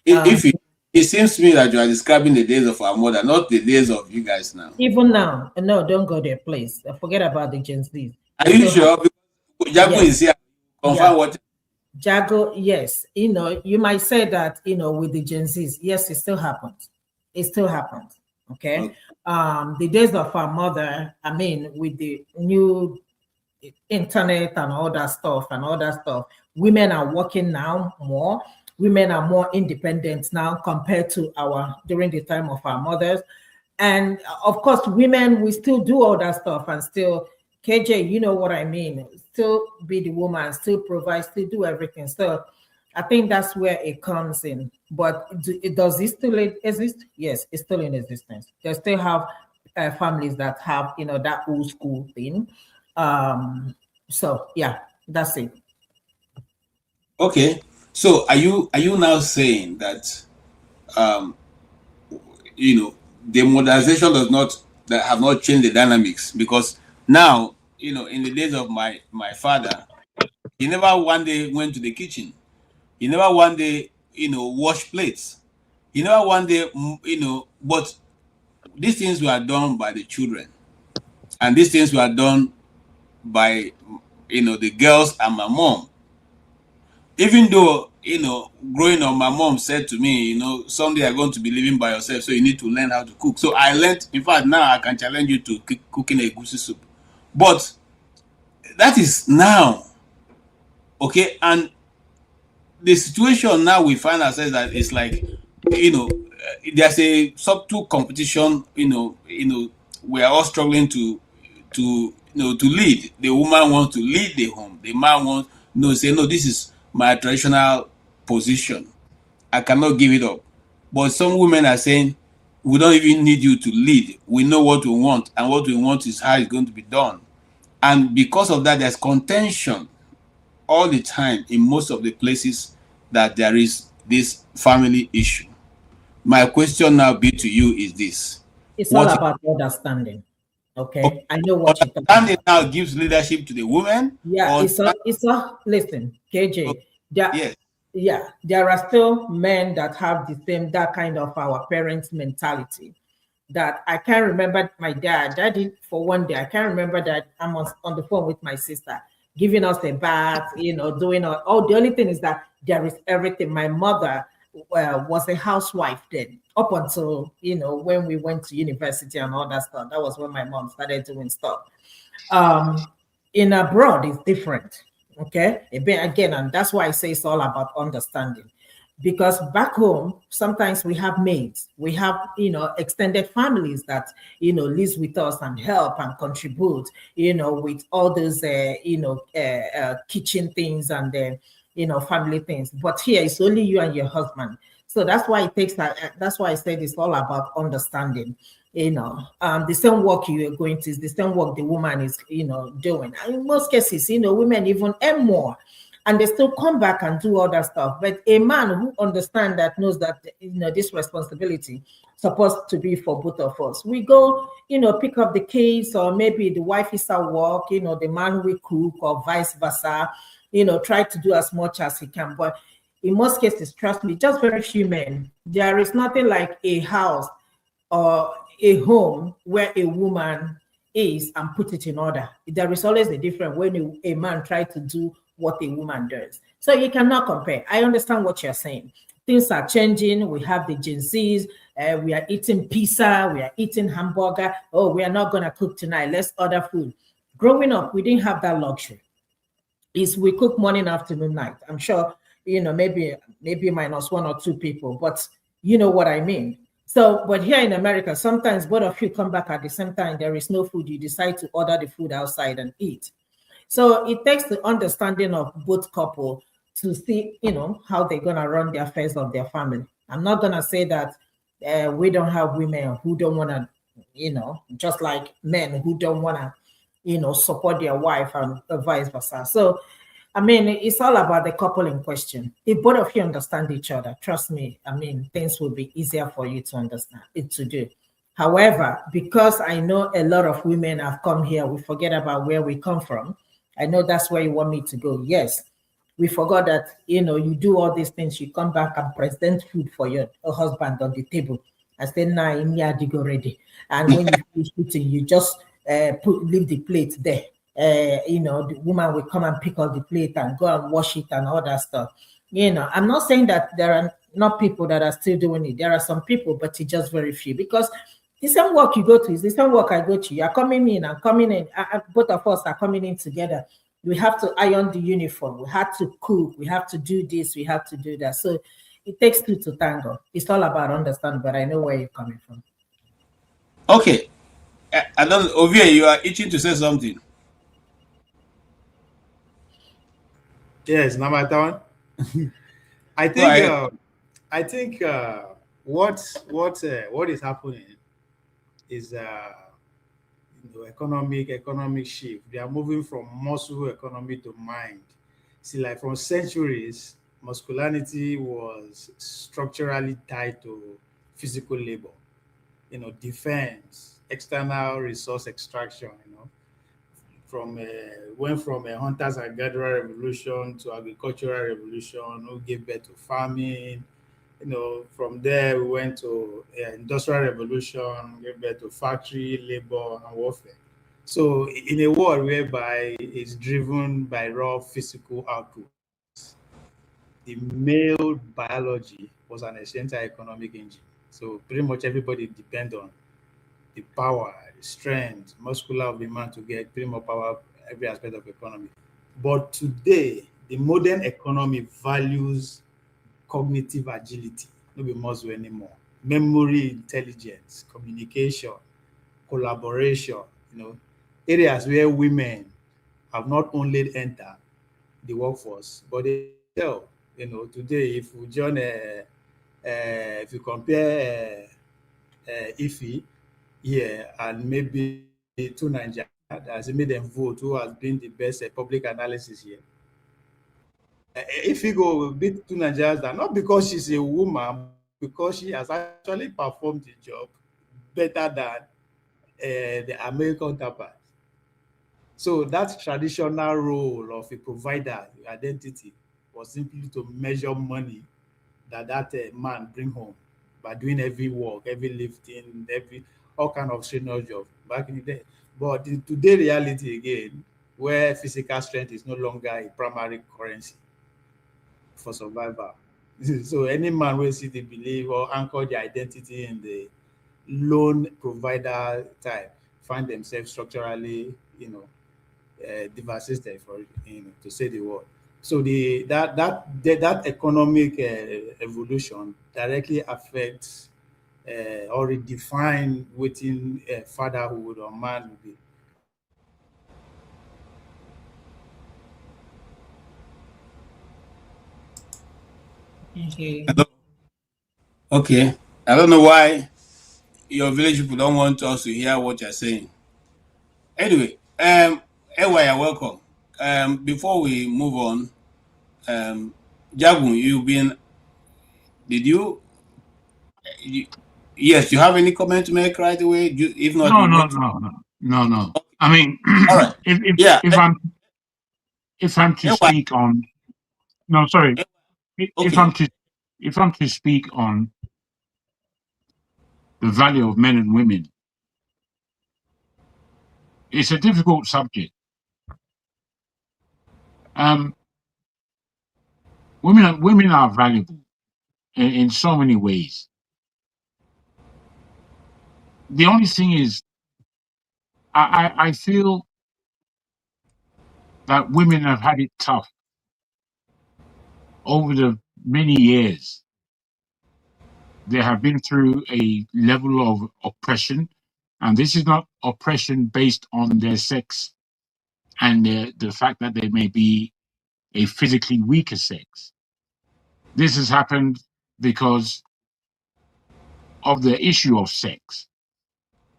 It seems to me that you are describing the days of our mother, not the days of you guys now. Even now, no, don't go there, please. Forget about the Gen Z. Are you sure? Because Jago is here. Confirm what? Jago, yes. You might say that, with the Gen Zs, yes, it still happens. It still happens. Okay. The days of our mother, with the new internet and all that stuff, women are working now more. Women are more independent now compared to during the time of our mothers. And of course, women, we still do all that stuff and still, KJ, you know what I mean? Still be the woman, still provide, still do everything. So I think that's where it comes in. But does it still exist? Yes, it's still in existence. They still have families that have, that old school thing. So yeah, that's it. Okay. So are you now saying that the modernization have not changed the dynamics? Because now, in the days of my father, he never one day went to the kitchen. He never one day, washed plates. He never one day, but these things were done by the children. And these things were done by, the girls and my mom. Even though, growing up, my mom said to me, someday you're going to be living by yourself, so you need to learn how to cook. So I learned, in fact, now I can challenge you to cooking a goosey soup. But that is now, okay? And the situation now we find ourselves that it's like, there's a subtle competition, we are all struggling to lead. The woman wants to lead the home. The man wants, say, no, this is my traditional position. I cannot give it up. But some women are saying, we don't even need you to lead. We know what we want, and what we want is how it's going to be done. And because of that, there's contention all the time in most of the places that there is this family issue. My question now be to you is this. It's all about understanding. Okay, I know what you're talking about. Understanding now gives leadership to the women. Yeah, listen, KJ. Yes. Yeah, there are still men that have that kind of our parents' mentality. That I can't remember my daddy for one day. I can't remember that I'm on the phone with my sister, giving us a bath, doing all. The only thing is that there is everything. My mother was a housewife then, up until when we went to university and all that stuff. That was when my mom started doing stuff. In abroad, it's different. Okay, again, and that's why I say it's all about understanding. Because back home, sometimes we have maids, we have, extended families that, lives with us and help and contribute, with all those, kitchen things and, family things. But here it's only you and your husband. So that's why it takes that. That's why I said it's all about understanding. The same work you are going to is the same work the woman is, doing. And in most cases, women even earn more. And they still come back and do all that stuff. But a man who understands that, knows that, this responsibility supposed to be for both of us. We go, pick up the kids, or maybe the wife is at work, the man will cook, or vice versa, try to do as much as he can. But In most cases, trust me, just very few men. There is nothing like a house or a home where a woman is and put it in order. There is always a difference when a man tries to do what a woman does. So you cannot compare. I understand what you're saying. Things are changing. We have the Gen Zs. We are eating pizza. We are eating hamburger. Oh, we are not going to cook tonight. Let's order food. Growing up, we didn't have that luxury. We cook morning, afternoon, night. I'm sure, maybe minus one or two people, but you know what I mean. So, but here in America, sometimes both of you come back at the same time. There is no food. You decide to order the food outside and eat. So it takes the understanding of both couple to see, how they're going to run the affairs of their family. I'm not going to say that we don't have women who don't want to, just like men who don't want to, support their wife and vice versa. So, I mean, it's all about the couple in question. If both of you understand each other, trust me, I mean, things will be easier for you to understand, to do. However, because I know a lot of women have come here, we forget about where we come from. I know that's where you want me to go. Yes, we forgot that, you do all these things, you come back and present food for your husband on the table. I say, nah, go ready. And when you finish eating, you just leave the plate there. The woman will come and pick up the plate and go and wash it and all that stuff. I'm not saying that there are not people that are still doing it. There are some people, but it's just very few, because the same work you go to is the same work I go to. You're coming in, I'm coming in. Both of us are coming in together. We have to iron the uniform. We have to cook. We have to do this. We have to do that. So it takes two to tango. It's all about understanding, but I know where you're coming from. Okay. I don't, Ovie, you are itching to say something. Yes, now my turn. I think what is happening is economic shift. They are moving from muscle economy to mind. See, like from centuries, masculinity was structurally tied to physical labor, defense, external resource extraction, went from a hunters and gatherer revolution to agricultural revolution, who gave birth to farming. From there we went to industrial revolution, gave birth to factory labor and warfare. So in a world whereby it's driven by raw physical output, the male biology was an essential economic engine. So pretty much everybody depend on the power, the strength, muscular of the man to get pretty much power every aspect of economy. But today, the modern economy values cognitive agility, no be muscle anymore. Memory, intelligence, communication, collaboration, areas where women have not only entered the workforce, but they tell, today if we join if you compare Ife here and maybe to Nigeria, as made them vote who has been the best public analysis here. If you go beat to Nigeria, not because she's a woman, because she has actually performed the job better than the American counterpart. So that traditional role of a provider identity was simply to measure money that man bring home by doing every work, every lifting, all kind of strenuous job back in the day. But in today's reality again, where physical strength is no longer a primary currency for survival. So any man will see they believe or anchor their identity in the loan provider type find themselves structurally, devastated, for to say the word. So that economic evolution directly affects or redefine within fatherhood or man will be. Okay. I don't know why your village people don't want us to hear what you're saying. Anyway, Ewa, you're welcome. Before we move on, Jagun, yes, you have any comment to make right away? If not, No. I mean, all right. if I'm to speak on, no, sorry. if I'm to speak on the value of men and women, it's a difficult subject. Women are valuable in so many ways. The only thing is, I feel that women have had it tough over the many years. They have been through a level of oppression, and this is not oppression based on their sex and the fact that they may be a physically weaker sex. This has happened because of the issue of sex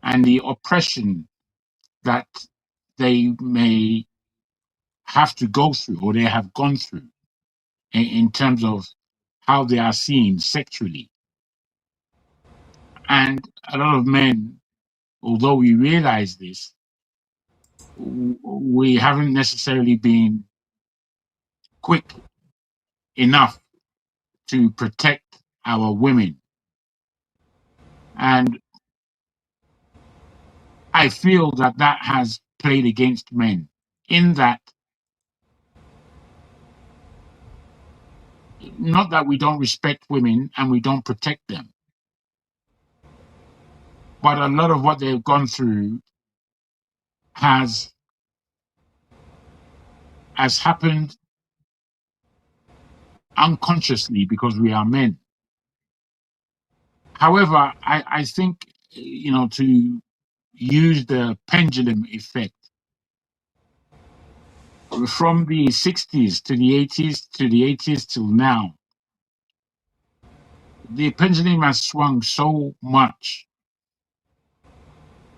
and the oppression that they may have to go through or they have gone through in terms of how they are seen sexually. And a lot of men, although we realize this, we haven't necessarily been quick enough to protect our women. And I feel that that has played against men, in that, not that we don't respect women and we don't protect them, but a lot of what they've gone through has happened unconsciously because we are men. However, I think, to use the pendulum effect, from the 60s to the 80s to the 80s till now, the pendulum has swung so much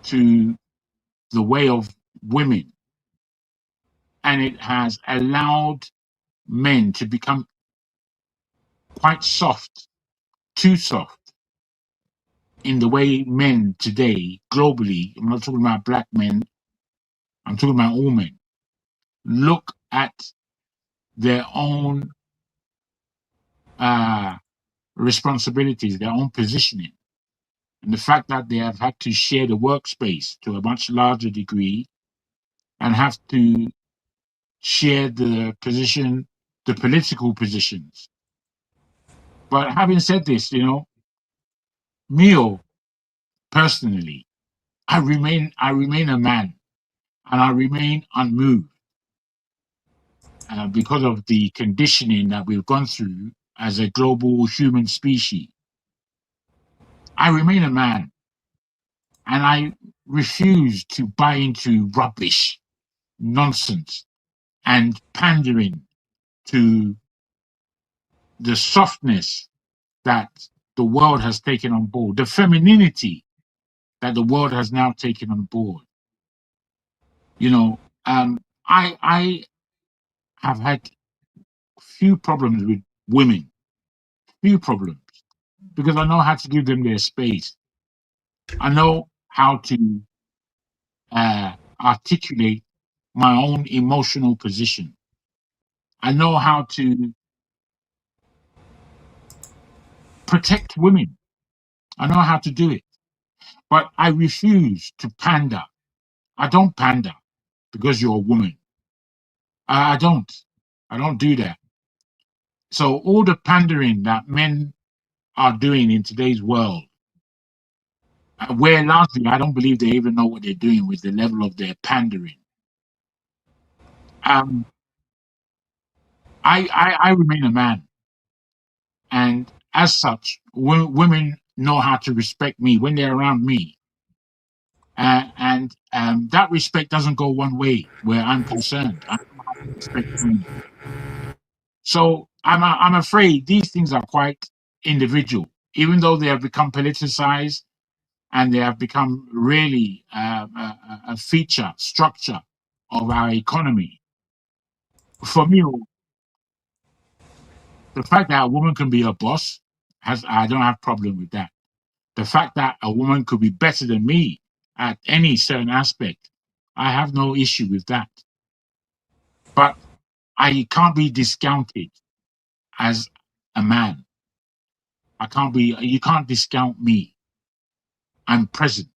to the way of women, and it has allowed men to become quite soft, too soft, in the way men today, globally, I'm not talking about black men, I'm talking about all men, look at their own responsibilities, their own positioning, and the fact that they have had to share the workspace to a much larger degree and have to share the position, the political positions. But having said this, me personally, I remain a man, and I remain unmoved because of the conditioning that we've gone through as a global human species. I remain a man, and I refuse to buy into rubbish, nonsense, and pandering to the softness that the world has taken on board, the femininity that the world has now taken on board. I have had few problems with women, because I know how to give them their space. I know how to articulate my own emotional position. I know how to protect women. I know how to do it. But I refuse to pander. I don't pander because you're a woman. I don't. I don't do that. So all the pandering that men are doing in today's world, where largely I don't believe they even know what they're doing with the level of their pandering. I remain a man, and as such, women know how to respect me when they're around me, and that respect doesn't go one way where I'm concerned. I know how to respect women. So I'm afraid these things are quite individual, even though they have become politicized and they have become really a feature, structure of our economy. For me, the fact that a woman can be a boss, I don't have a problem with that. The fact that a woman could be better than me at any certain aspect, I have no issue with that. But I can't be discounted as a man. You can't discount me. I'm present.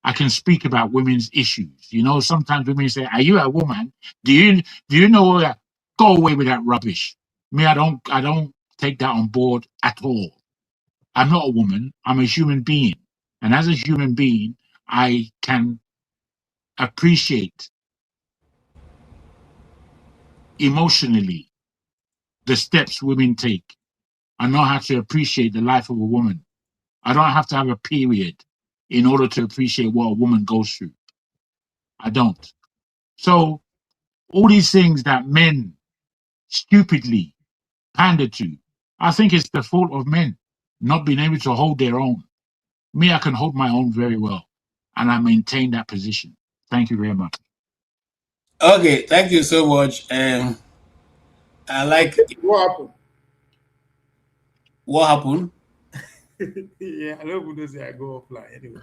I can speak about women's issues. You know, sometimes women say, "Are you a woman? Do you know that?" Go away with that rubbish. Me, I don't take that on board at all. I'm not a woman. I'm a human being, and as a human being, I can appreciate emotionally the steps women take. I know how to appreciate the life of a woman. I don't have to have a period in order to appreciate what a woman goes through. I don't. So all these things that men stupidly pander to, I think it's the fault of men not being able to hold their own. Me, I can hold my own very well, and I maintain that position. Thank you very much. Okay, thank you so much. I like what happened. What happened? Yeah, I don't even say I go offline anyway.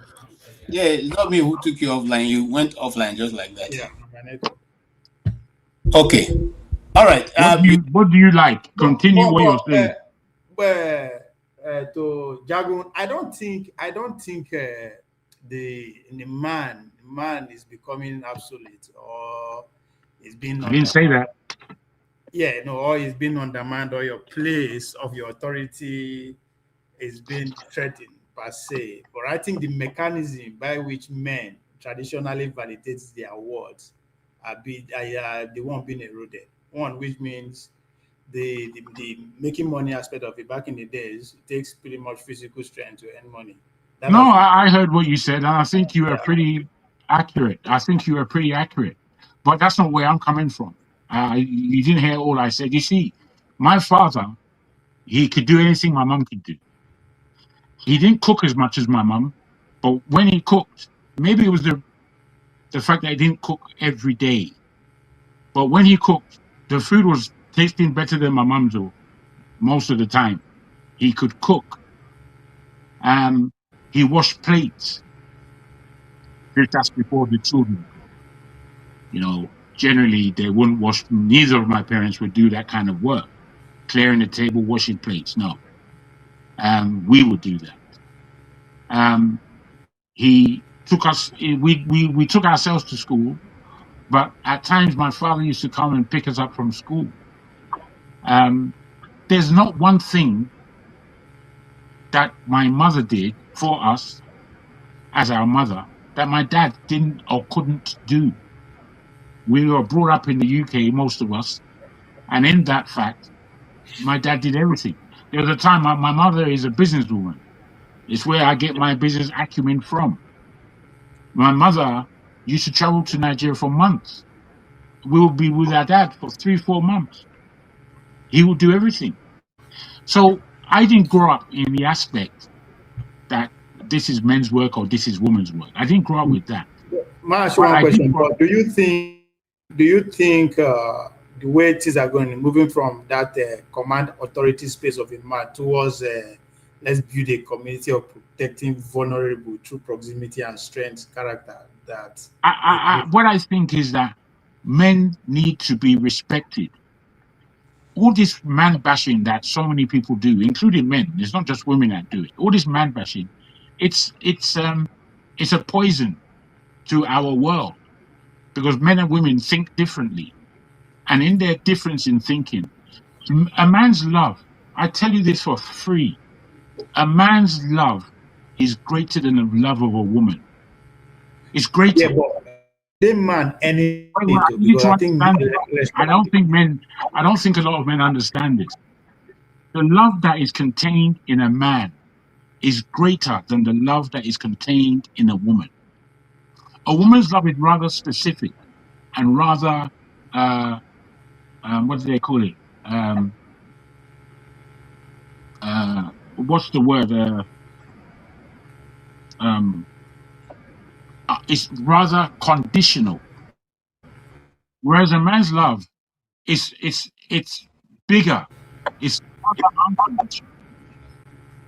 Yeah, it's not me who took you offline. You went offline just like that. Yeah, my network. Okay. All right. What do you like? Continue what you're saying. To Jagun, I don't think the man is becoming obsolete or is being. I didn't say that. Yeah, no, or is being undermined, or your place of your authority is being threatened per se. But I think the mechanism by which men traditionally validate their words are the one being eroded. One, which means the making money aspect of it. Back in the days, it takes pretty much physical strength to earn money. I heard what you said, and I think you are pretty accurate. But that's not where I'm coming from. You didn't hear all I said. You see, my father, he could do anything my mum could do. He didn't cook as much as my mum, but when he cooked, maybe it was the fact that he didn't cook every day. But when he cooked, the food was tasting better than my mum's most of the time. He could cook. He washed plates. That's before the children. You know, generally they wouldn't wash. Neither of my parents would do that kind of work, clearing the table, washing plates. No, we would do that. He took us. We took ourselves to school, but at times my father used to come and pick us up from school. There's not one thing that my mother did for us as our mother that my dad didn't or couldn't do. We were brought up in the UK, most of us, and in that fact, my dad did everything. There was a time my mother is a businesswoman. It's where I get my business acumen from. My mother used to travel to Nigeria for months. We would be with our dad for 3-4 months. He would do everything. So I didn't grow up in the aspect that this is men's work or this is women's work. I didn't grow up with that. May I ask you one question? Do you think the way things are going, moving from that command authority space of a man towards let's build a community of protecting vulnerable through proximity and strength character? That what I think is that men need to be respected. All this man bashing that so many people do, including men, it's not just women that do it. All this man bashing, it's a poison to our world because men and women think differently, and in their difference in thinking, a man's love. I tell you this for free. A man's love is greater than the love of a woman. It's greater. Yeah, but the man anything. I don't think a lot of men understand this. The love that is contained in a man is greater than the love that is contained in a woman. A woman's love is rather specific and rather, what do they call it? What's the word? It's rather conditional. Whereas a man's love is it's bigger. It's unconditional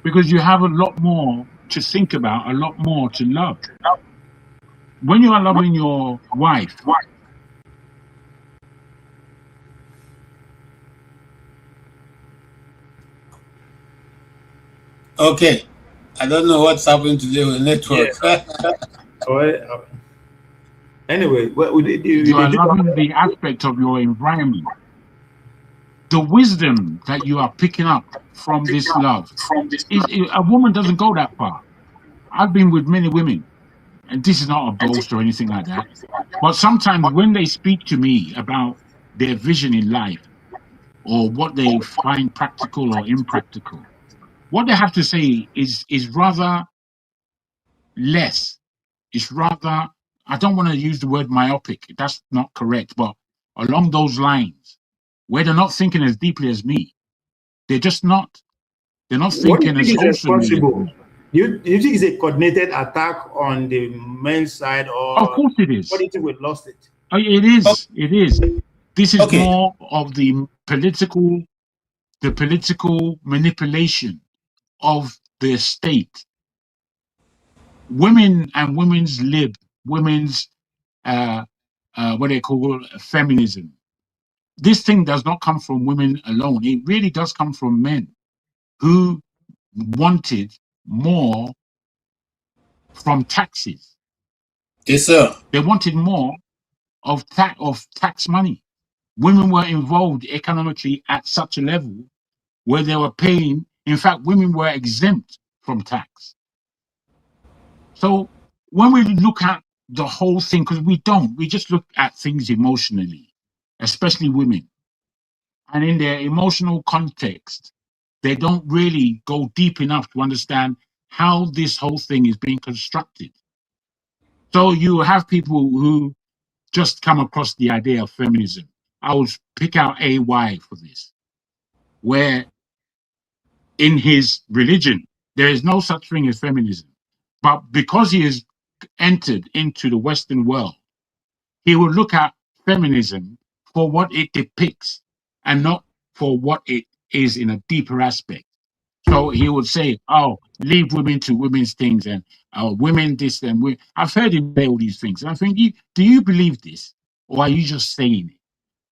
because you have a lot more to think about, a lot more to love. When you are loving your wife, Okay. I don't know what's happening today with the network. Yeah. Anyway, you are loving the aspect of your environment. The wisdom that you are picking up from this love is a woman doesn't go that far. I've been with many women, and this is not a boast or anything like that. But sometimes when they speak to me about their vision in life or what they find practical or impractical, what they have to say is rather less. It's rather, I don't want to use the word myopic. That's not correct, but along those lines, where they're not thinking as deeply as me. They're just not. They're not what do you thinking think as is wholesomely as responsible? me. You think it's a coordinated attack on the men's side, or Of course it is. what do you think we lost it? It is. It is. This is Okay. more of the political manipulation of the state. Women and women's lib, women's what they call feminism. This thing does not come from women alone. It really does come from men who wanted more from taxes. Yes, sir. They wanted more of tax money. Women were involved economically at such a level where they were paying. In fact, women were exempt from tax. So when we look at the whole thing, because we just look at things emotionally, especially women. And in their emotional context, they don't really go deep enough to understand how this whole thing is being constructed. So you have people who just come across the idea of feminism. I will pick out AY for this, where in his religion, there is no such thing as feminism. But because he has entered into the Western world, he will look at feminism for what it depicts and not for what it is in a deeper aspect. So he would say, "Oh, leave women to women's things, and women this and we." I've heard him say all these things, and I think, do you believe this, or are you just saying it?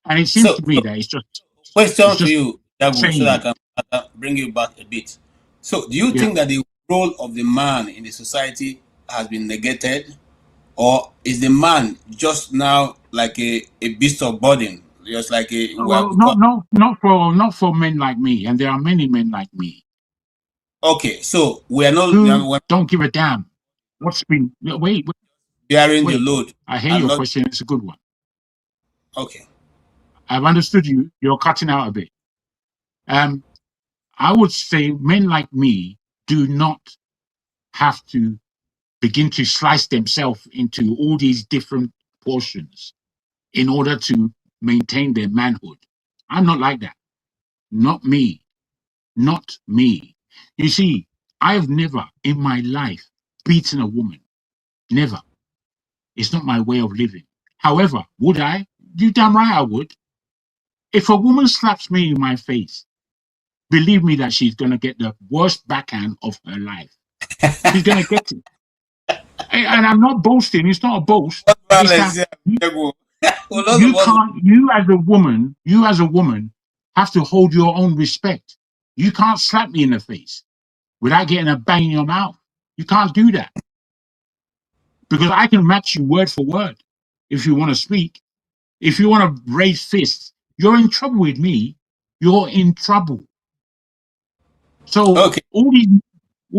And it seems to me that it's just Question to you, Dago, so saying that it. I can bring you back a bit. So, do you Yeah. think that the role of the man in the society has been negated, or is the man just now like a beast of burden, just like a Well, not for men like me, and there are many men like me. Okay, so we are not who don't give a damn what's been. Wait, bearing the load. I hear your question. It's a good one. Okay. I've understood you. You're cutting out a bit. I would say men like me do not have to begin to slice themselves into all these different portions in order to maintain their manhood. I'm not like that. Not me. Not me. You see, I've never in my life beaten a woman. Never. It's not my way of living. However, would I? You damn right I would. If a woman slaps me in my face, believe me that she's going to get the worst backhand of her life. She's going to get it. And I'm not boasting. It's not a boast. It's that you as a woman have to hold your own respect. You can't slap me in the face without getting a bang in your mouth. You can't do that. Because I can match you word for word if you want to speak. If you want to raise fists, you're in trouble with me. You're in trouble. So all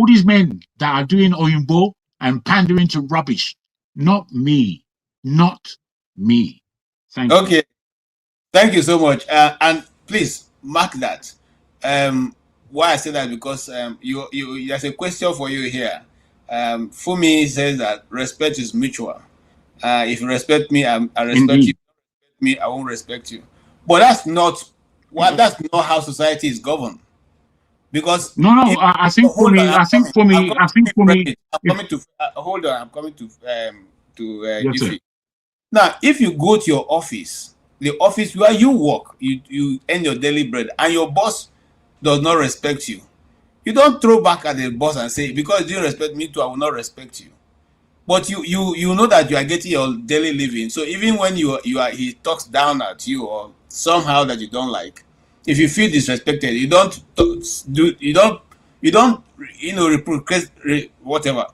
these men that are doing oyinbo and pandering to rubbish, not me. Not me. Thank you. Thank you so much. And please mark that. Why I say that because you there's a question for you here. Fumi says that respect is mutual. If you respect me, I respect you. Me, I won't respect you. But that's not how society is governed. Because I think for me, I'm coming to hold on. I'm coming to Ify. Now, if you go to your office, the office where you work, you earn your daily bread, and your boss does not respect you, you don't throw back at the boss and say, because you respect me too, I will not respect you. But you know that you are getting your daily living. So even when he talks down at you or somehow that you don't like, if you feel disrespected, you don't You don't, whatever.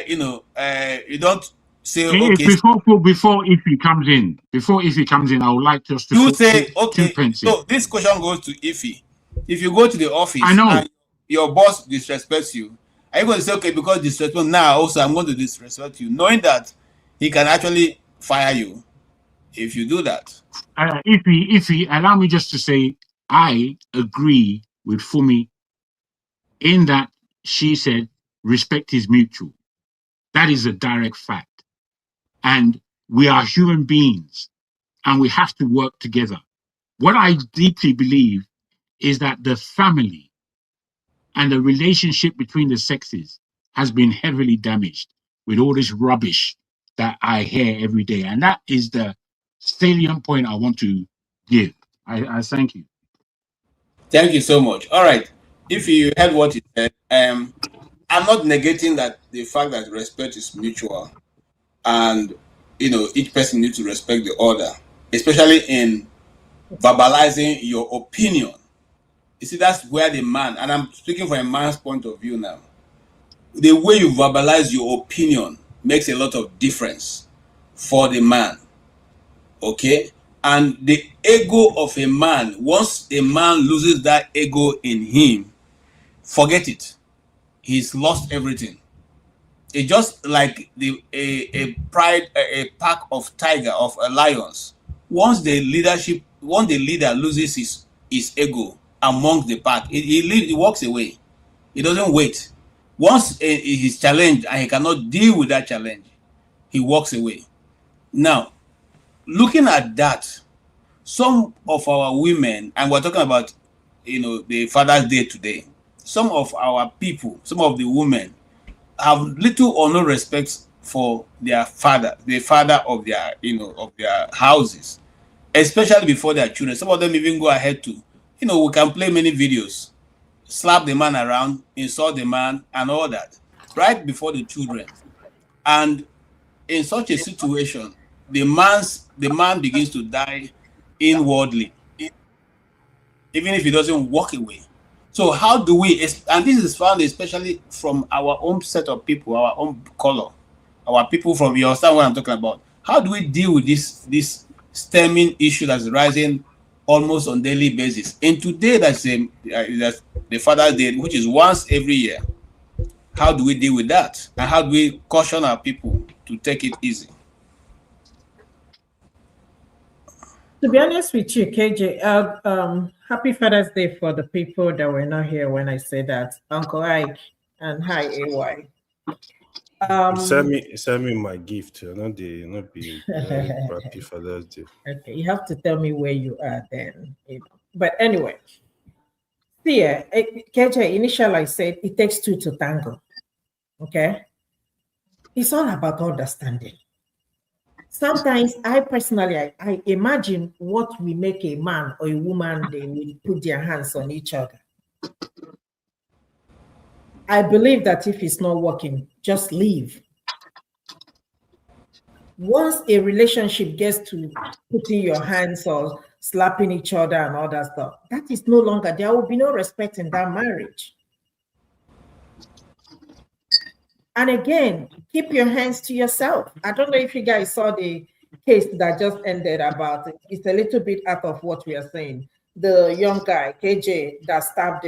You don't say, okay. Before Ify comes in, I would like us to You put say, two okay. pence in. So this question goes to Ify. If you go to the office I know. and your boss disrespects you, are you going to say, okay, because disrespect now, also I'm going to disrespect you, knowing that he can actually fire you if you do that? Ify, allow me just to say, I agree with Fumi in that she said respect is mutual. That is a direct fact. And we are human beings and we have to work together. What I deeply believe is that the family and the relationship between the sexes has been heavily damaged with all this rubbish that I hear every day. And that is the salient point I want to give. I thank you. Thank you so much. All right. If you heard what he said, I'm not negating that the fact that respect is mutual and each person needs to respect the other, especially in verbalizing your opinion. You see, that's where the man, and I'm speaking from a man's point of view now, the way you verbalize your opinion makes a lot of difference for the man. Okay? And the ego of a man, once a man loses that ego in him, forget it. He's lost everything. It's just like a pack of tiger, of lions. Once the leader loses his ego among the pack, he walks away. He doesn't wait. Once he's challenged and he cannot deal with that challenge, he walks away. Now, looking at that, some of our women, and we're talking about the Father's Day today, some of our people, some of the women have little or no respect for their father, the father of their of their houses, especially before their children. Some of them even go ahead to we can play many videos, slap the man around, insult the man and all that right before the children. And in such a situation, the man begins to die inwardly, even if he doesn't walk away. So how do we, and this is found especially from our own set of people, our own color, our people from, you understand what I'm talking about? How do we deal with this stemming issue that's rising almost on daily basis? And today that's the Father's Day, which is once every year. How do we deal with that? And how do we caution our people to take it easy? To be honest with you, KJ, happy Father's Day for the people that were not here when I said that. Uncle Ike and hi, AY. Send me my gift. Not be happy Father's Day. Okay, you have to tell me where you are then. But anyway, see, KJ, initially I said it takes two to tango. Okay, it's all about understanding. Sometimes I personally, I imagine what we make a man or a woman, they will put their hands on each other. I believe that if it's not working, just leave. Once a relationship gets to putting your hands or slapping each other and all that stuff, that is no longer, there will be no respect in that marriage. And again, keep your hands to yourself. I don't know if you guys saw the case that just ended about it. It's a little bit out of what we are saying. The young guy, KJ, that stabbed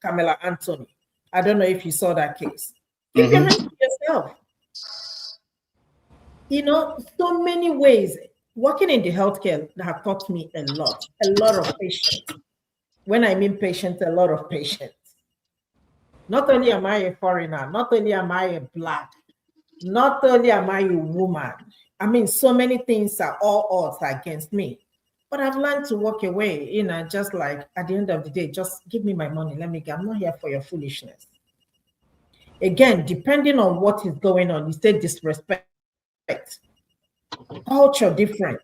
Camilla Anthony. I don't know if you saw that case. Keep your hands to yourself. So many ways. Working in the healthcare have taught me a lot of patience. When I mean patience, a lot of patience. Not only am I a foreigner, not only am I a Black, not only am I a woman. I mean, so many things are all odds against me. But I've learned to walk away, just like at the end of the day, just give me my money. Let me go. I'm not here for your foolishness. Again, depending on what is going on, you say disrespect. Culture differs.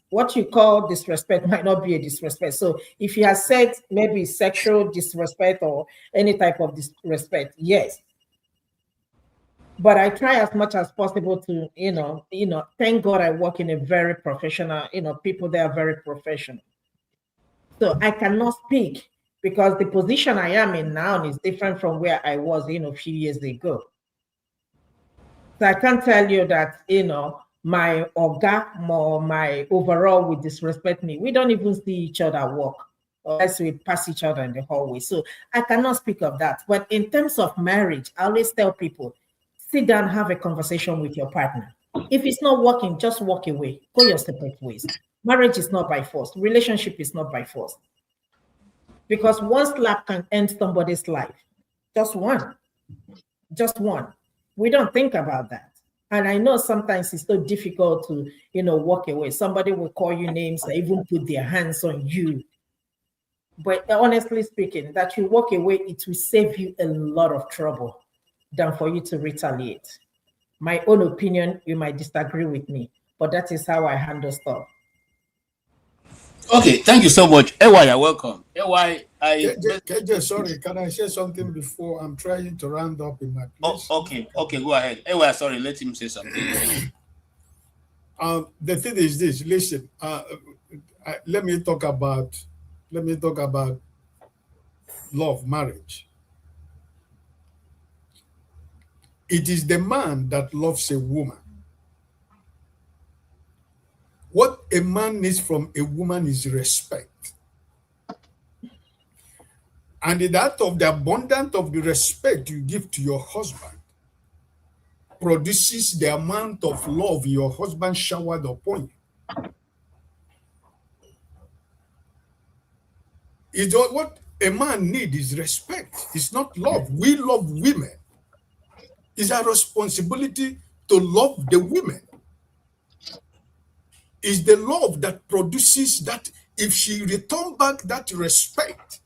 What you call disrespect might not be a disrespect. So if you have said maybe sexual disrespect or any type of disrespect, yes. But I try as much as possible to, thank God I work in a very professional, people that are very professional. So I cannot speak because the position I am in now is different from where I was, a few years ago. So I can't tell you that, my oga or my overall would disrespect me. We don't even see each other walk, unless we pass each other in the hallway. So I cannot speak of that. But in terms of marriage, I always tell people, sit down, have a conversation with your partner. If it's not working, just walk away. Go your separate ways. Marriage is not by force. Relationship is not by force. Because one slap can end somebody's life. Just one. Just one. We don't think about that. And I know sometimes it's so difficult to, walk away. Somebody will call you names, or even put their hands on you. But honestly speaking, that you walk away, it will save you a lot of trouble than for you to retaliate. My own opinion, you might disagree with me, but that is how I handle stuff. Okay, thank you so much. Ewa, you're welcome. Ewa, KJ, sorry, can I say something before I'm trying to round up in my place? Okay, go ahead. Ewa, sorry, let him say something. The thing is this, listen, let me talk about love, marriage. It is the man that loves a woman. What a man needs from a woman is respect. And that of the abundance of the respect you give to your husband produces the amount of love your husband showered upon you. What a man needs is respect. It's not love. We love women. It's our responsibility to love the women. It's the love that produces that. If she returns back that respect,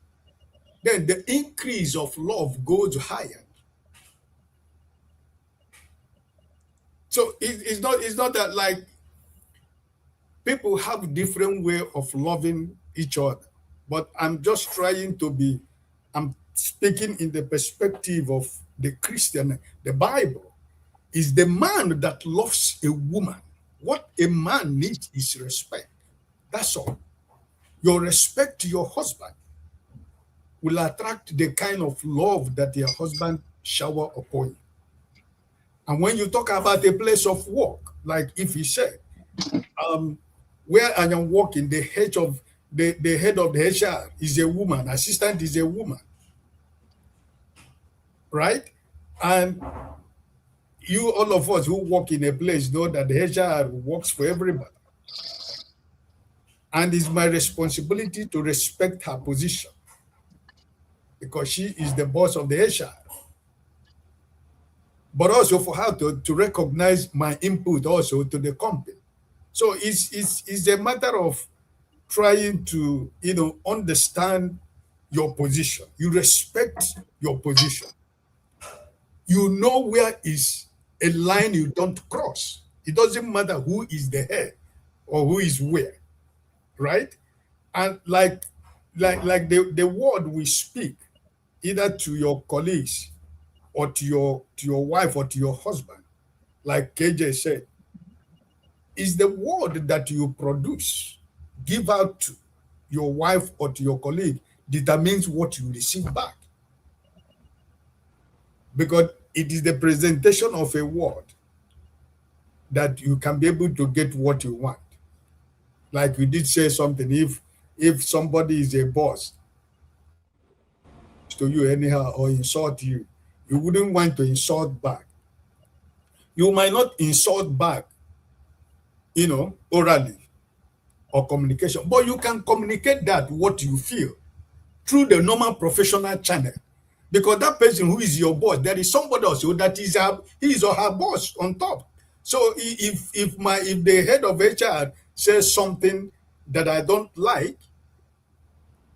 then the increase of love goes higher. So it's not that, like, people have different way of loving each other, but I'm just trying to be, I'm speaking in the perspective of the Christian. The Bible is the man that loves a woman. What a man needs is respect. That's all. Your respect to your husband will attract the kind of love that your husband shower upon you. And when you talk about a place of work, like if he said, where I am working, the head of the HR is a woman, assistant is a woman, right? And you, all of us who work in a place, know that the HR works for everybody. And it's my responsibility to respect her position because she is the boss of the HR. But also for her to recognize my input also to the company. So it's a matter of trying to, understand your position. You respect your position. You know where is a line you don't cross. It doesn't matter who is the head or who is where, right? And like the word we speak, either to your colleagues or to your wife or to your husband, like KJ said, is the word that you produce, give out to your wife or to your colleague, determines what you receive back. Because it is the presentation of a word that you can be able to get what you want. Like we did say something, if somebody is a boss to you anyhow or insult you, you wouldn't want to insult back. You might not insult back, orally or communication, but you can communicate that what you feel through the normal professional channel. Because that person who is your boss, there is somebody else that is his or her boss on top. So if the head of HR says something that I don't like,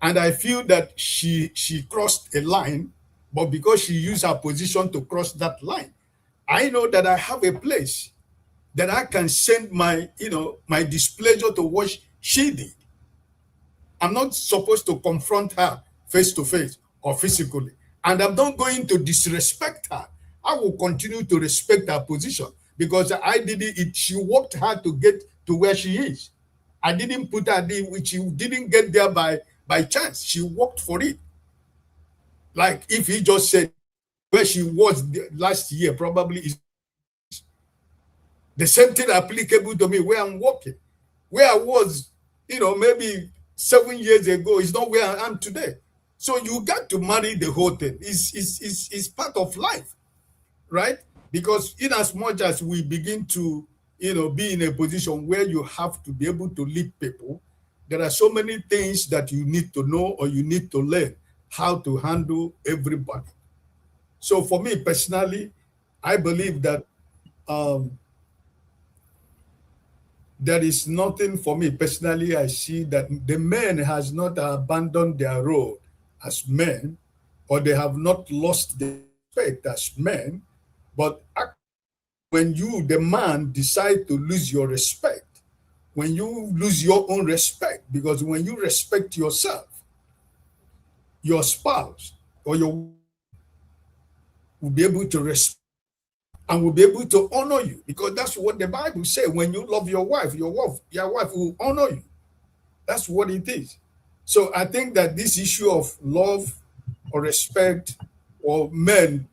and I feel that she crossed a line, but because she used her position to cross that line, I know that I have a place that I can send my displeasure to what she did. I'm not supposed to confront her face to face or physically. And I'm not going to disrespect her. I will continue to respect her position because I did it. She worked hard to get to where she is. I didn't put her there, which she didn't get there by chance. She worked for it. Like if he just said where she was last year, probably is the same thing applicable to me where I'm working. Where I was, maybe 7 years ago is not where I am today. So you got to marry the whole thing. It's part of life, right? Because in as much as we begin to, be in a position where you have to be able to lead people, there are so many things that you need to know or you need to learn how to handle everybody. So for me personally, I believe that there is nothing for me personally. I see that the men has not abandoned their role as men, or they have not lost their respect as men, but when you, the man, decide to lose your respect, when you lose your own respect, because when you respect yourself, your spouse or your will be able to respect and will be able to honor you, because that's what the Bible says. When you love your wife will honor you. That's what it is. So I think that this issue of love or respect, or men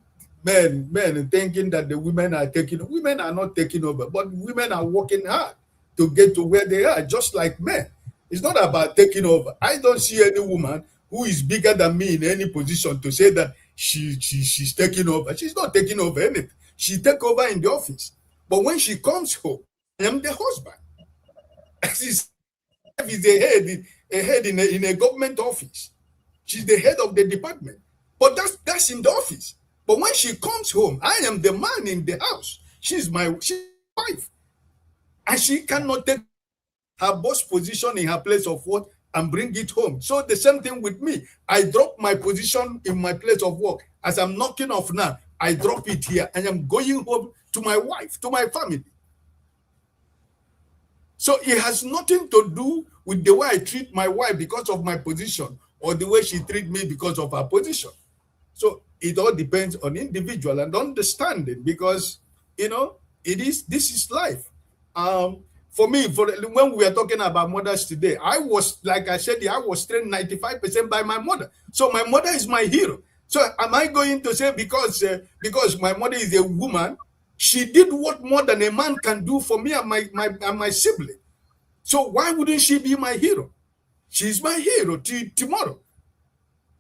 thinking that the women are not taking over, but women are working hard to get to where they are, just like men. It's not about taking over. I don't see any woman who is bigger than me in any position to say that she's taking over. She's not taking over anything. She take over in the office. But when she comes home, I am the husband. She's a head in a government office. She's the head of the department. But that's in the office. But when she comes home, I am the man in the house. She's my wife. And she cannot take her boss position in her place of work and bring it home. So the same thing with me. I drop my position in my place of work. As I'm knocking off now, I drop it here and I'm going home to my wife, to my family. So it has nothing to do with the way I treat my wife because of my position, or the way she treats me because of her position. So it all depends on individual and understanding, because this is life. For me, when we are talking about mothers today, I was, like I said, I was trained 95% by my mother. So my mother is my hero. So am I going to say because my mother is a woman, she did what more than a man can do for me and my sibling? So why wouldn't she be my hero? She's my hero tomorrow.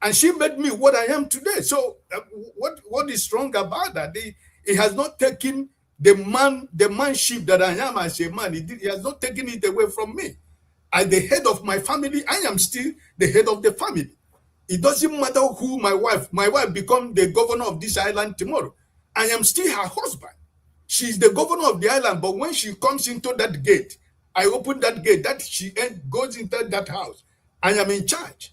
And she made me what I am today. So what is wrong about that? It has not taken the manship that I am as a man. It has not taken it away from me. As the head of my family, I am still the head of the family. It doesn't matter who my wife become the governor of this island tomorrow. I am still her husband. She's the governor of the island, but when she comes into that gate, I open that gate, that she goes into that house. I am in charge.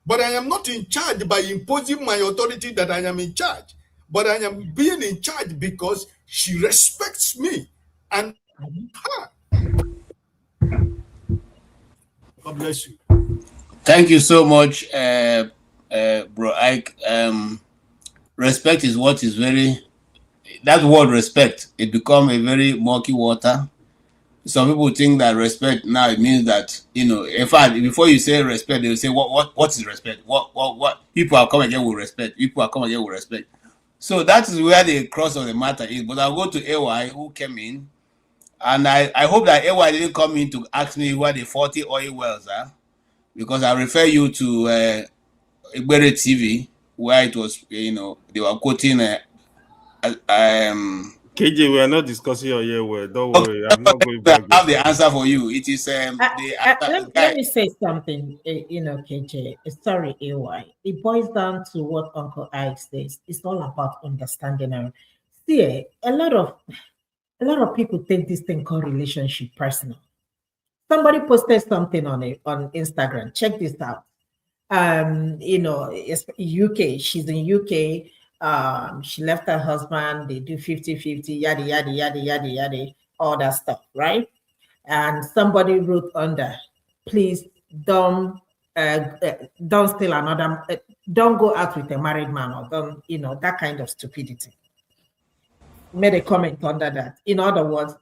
But I am not in charge by imposing my authority that I am in charge. But I am being in charge because she respects me and her. God bless you. Thank you so much, Bro Ike. Respect is what is that word respect, it become a very murky water. Some people think that respect now, it means that, in fact, before you say respect, they'll say, what is respect? What? People are coming again with respect. People are coming again with respect. So that is where the cross of the matter is. But I'll go to AY, who came in. And I hope that AY didn't come in to ask me where the 40 oil wells are, because I refer you to Igbere TV, where it was, they were quoting KJ, we are not discussing your year well. Don't worry, I'm not going back. I have the answer for you. It is let me say something, KJ. Sorry, AY. It boils down to what Uncle Ike says. It's all about understanding. And see, a lot of people take this thing called relationship personal. Somebody posted something on Instagram. Check this out. It's UK. She's in UK. She left her husband. They do 50-50, yada yada yada yada yada, all that stuff, right? And somebody wrote under, please don't steal another, don't go out with a married man, or don't, that kind of stupidity. Made a comment under that. In other words,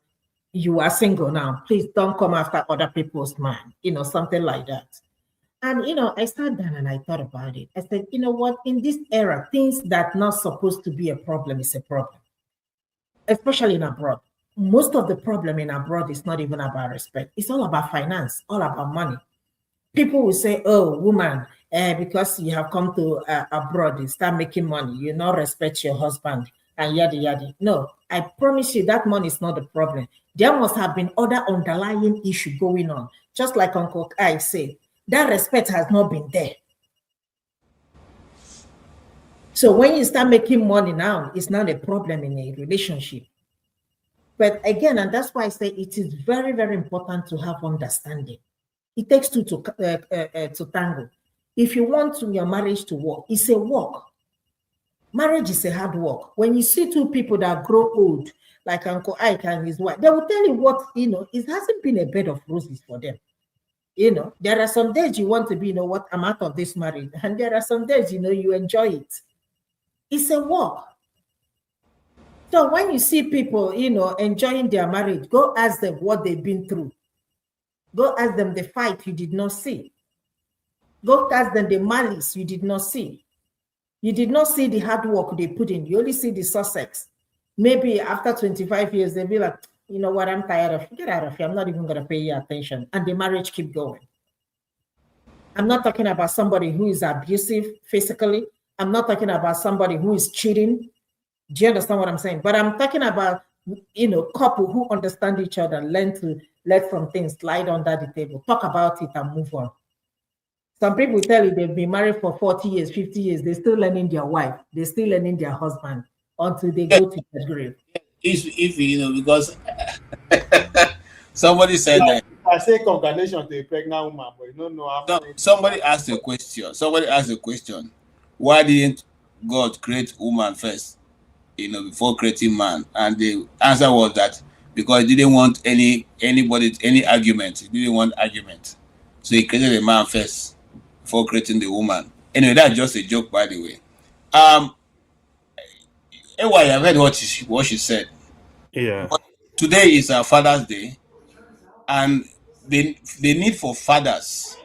you are single now. Please don't come after other people's man, something like that. And I sat down and I thought about it. I said, you know what? In this era, things that not supposed to be a problem is a problem, especially in abroad. Most of the problem in abroad is not even about respect. It's all about finance, all about money. People will say, "Oh, woman, because you have come to abroad, you start making money. You not respect your husband and yada yada." No, I promise you that money is not the problem. There must have been other underlying issue going on. Just like Uncle Kai said, that respect has not been there. So when you start making money now, it's not a problem in a relationship. But again, and that's why I say it is very, very important to have understanding. It takes two to tango. If you want your marriage to work, it's a work. Marriage is a hard work. When you see two people that grow old, like Uncle Ike and his wife, they will tell you what, it hasn't been a bed of roses for them. There are some days you want to be, what, I'm out of this marriage. And there are some days, you enjoy it. It's a work. So when you see people, enjoying their marriage, go ask them what they've been through. Go ask them the fight you did not see. Go ask them the malice you did not see. You did not see the hard work they put in. You only see the success. Maybe after 25 years, they'll be like, you know what, I'm tired of, get out of here. I'm not even going to pay you attention. And the marriage keep going. I'm not talking about somebody who is abusive physically. I'm not talking about somebody who is cheating. Do you understand what I'm saying? But I'm talking about, couple who understand each other, learn to let some things slide under the table, talk about it and move on. Some people tell you they've been married for 40 years, 50 years. They're still learning their wife. They're still learning their husband until they go to the grave. If because somebody said that. I say congratulations to a pregnant woman, but you don't know how many. Somebody asked a question. Why didn't God create woman first, before creating man? And the answer was that because he didn't want any argument. He didn't want argument. So he created a man first before creating the woman. Anyway, that's just a joke, by the way. Anyway, I've heard what she said. Yeah. But today is our Father's Day, and the need for fathers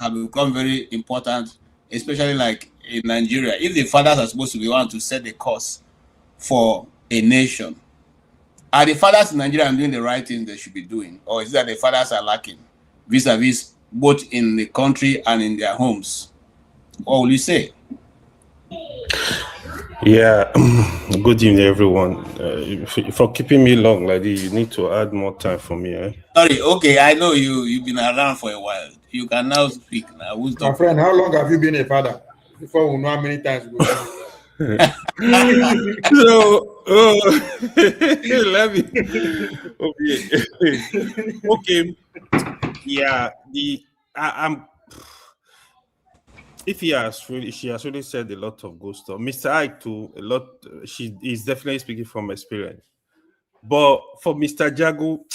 have become very important, especially like in Nigeria. If the fathers are supposed to be one to set the course for a nation, are the fathers in Nigeria doing the right things they should be doing, or is it that the fathers are lacking vis-a-vis both in the country and in their homes? What will you say? Yeah, good evening, everyone. For keeping me long like this, you need to add more time for me. Sorry, okay, I know you've been around for a while. You can now speak now. Who's My friend, how long have you been a father? Before we know how many times we go. So, let me. Okay. Yeah, I'm. If she has really said a lot of good stuff. Mr. Ike too, a lot. She is definitely speaking from experience. But for Mr. Jago,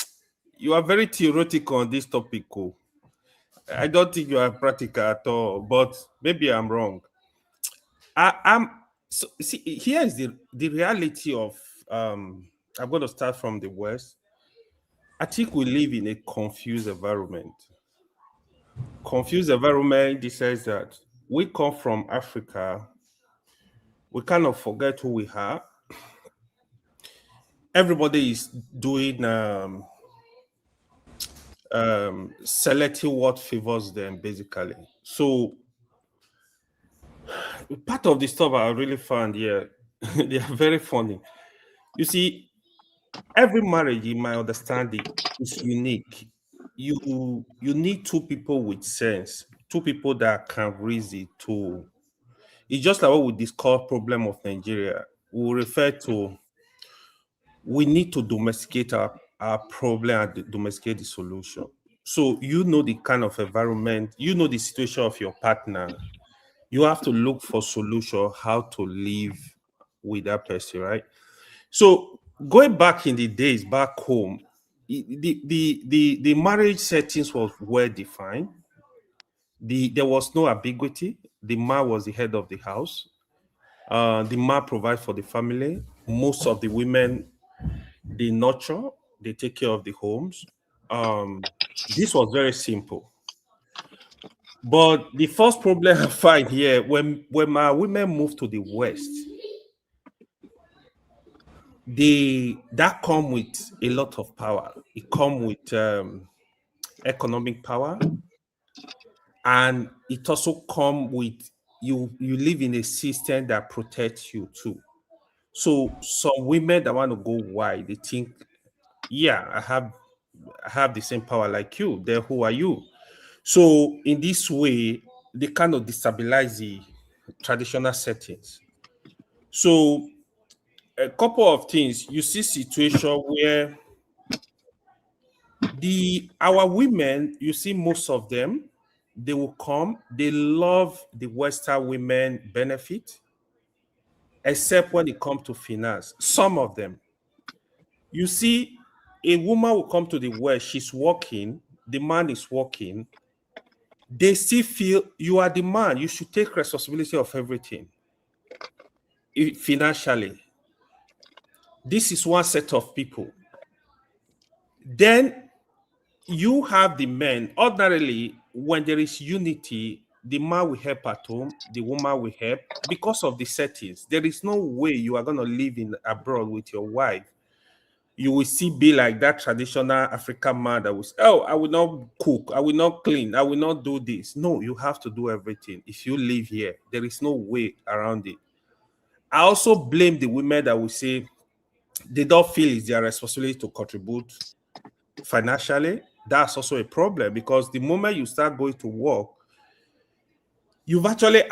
you are very theoretical on this topic. I don't think you are practical at all. But maybe I'm wrong. So see, here is the reality of. I'm going to start from the West. I think we live in a confused environment. Confused environment, this says that we come from Africa. We kind of forget who we are. Everybody is doing selecting what favors them, basically. So part of the stuff I really found here, they are very funny. You see, every marriage, in my understanding, is unique. You need two people with sense, two people that can reason to. It's just like what we discuss problem of Nigeria. We refer to we need to domesticate our problem and domesticate the solution. So you know the kind of environment, you know the situation of your partner. You have to look for solution, how to live with that person, right? So going back in the days back home, the marriage settings was well defined. There was no ambiguity. The man was the head of the house. The man provides for the family. Most of the women, they nurture, they take care of the homes. This was very simple. But the first problem I find here, when my women move to the West, that come with a lot of power. It come with economic power, and it also come with you live in a system that protects you too. So some women that want to go wide, they think, yeah, I have the same power like you. Then who are you? So in this way, they kind of destabilize the traditional settings. So a couple of things, you see situation where our women, you see most of them, they will come, they love the Western women benefit, except when it comes to finance. Some of them, you see, a woman will come to the West, she's working, the man is working, they still feel you are the man, you should take responsibility of everything financially. This is one set of people. Then you have the men. Ordinarily, when there is unity, the man will help at home, the woman will help because of the settings. There is no way you are going to live in abroad with your wife. You will still be like that traditional African man that will say, oh, I will not cook, I will not clean, I will not do this. No, you have to do everything. If you live here, there is no way around it. I also blame the women that will say they don't feel it's their responsibility to contribute financially. That's also a problem, because the moment you start going to work, you've actually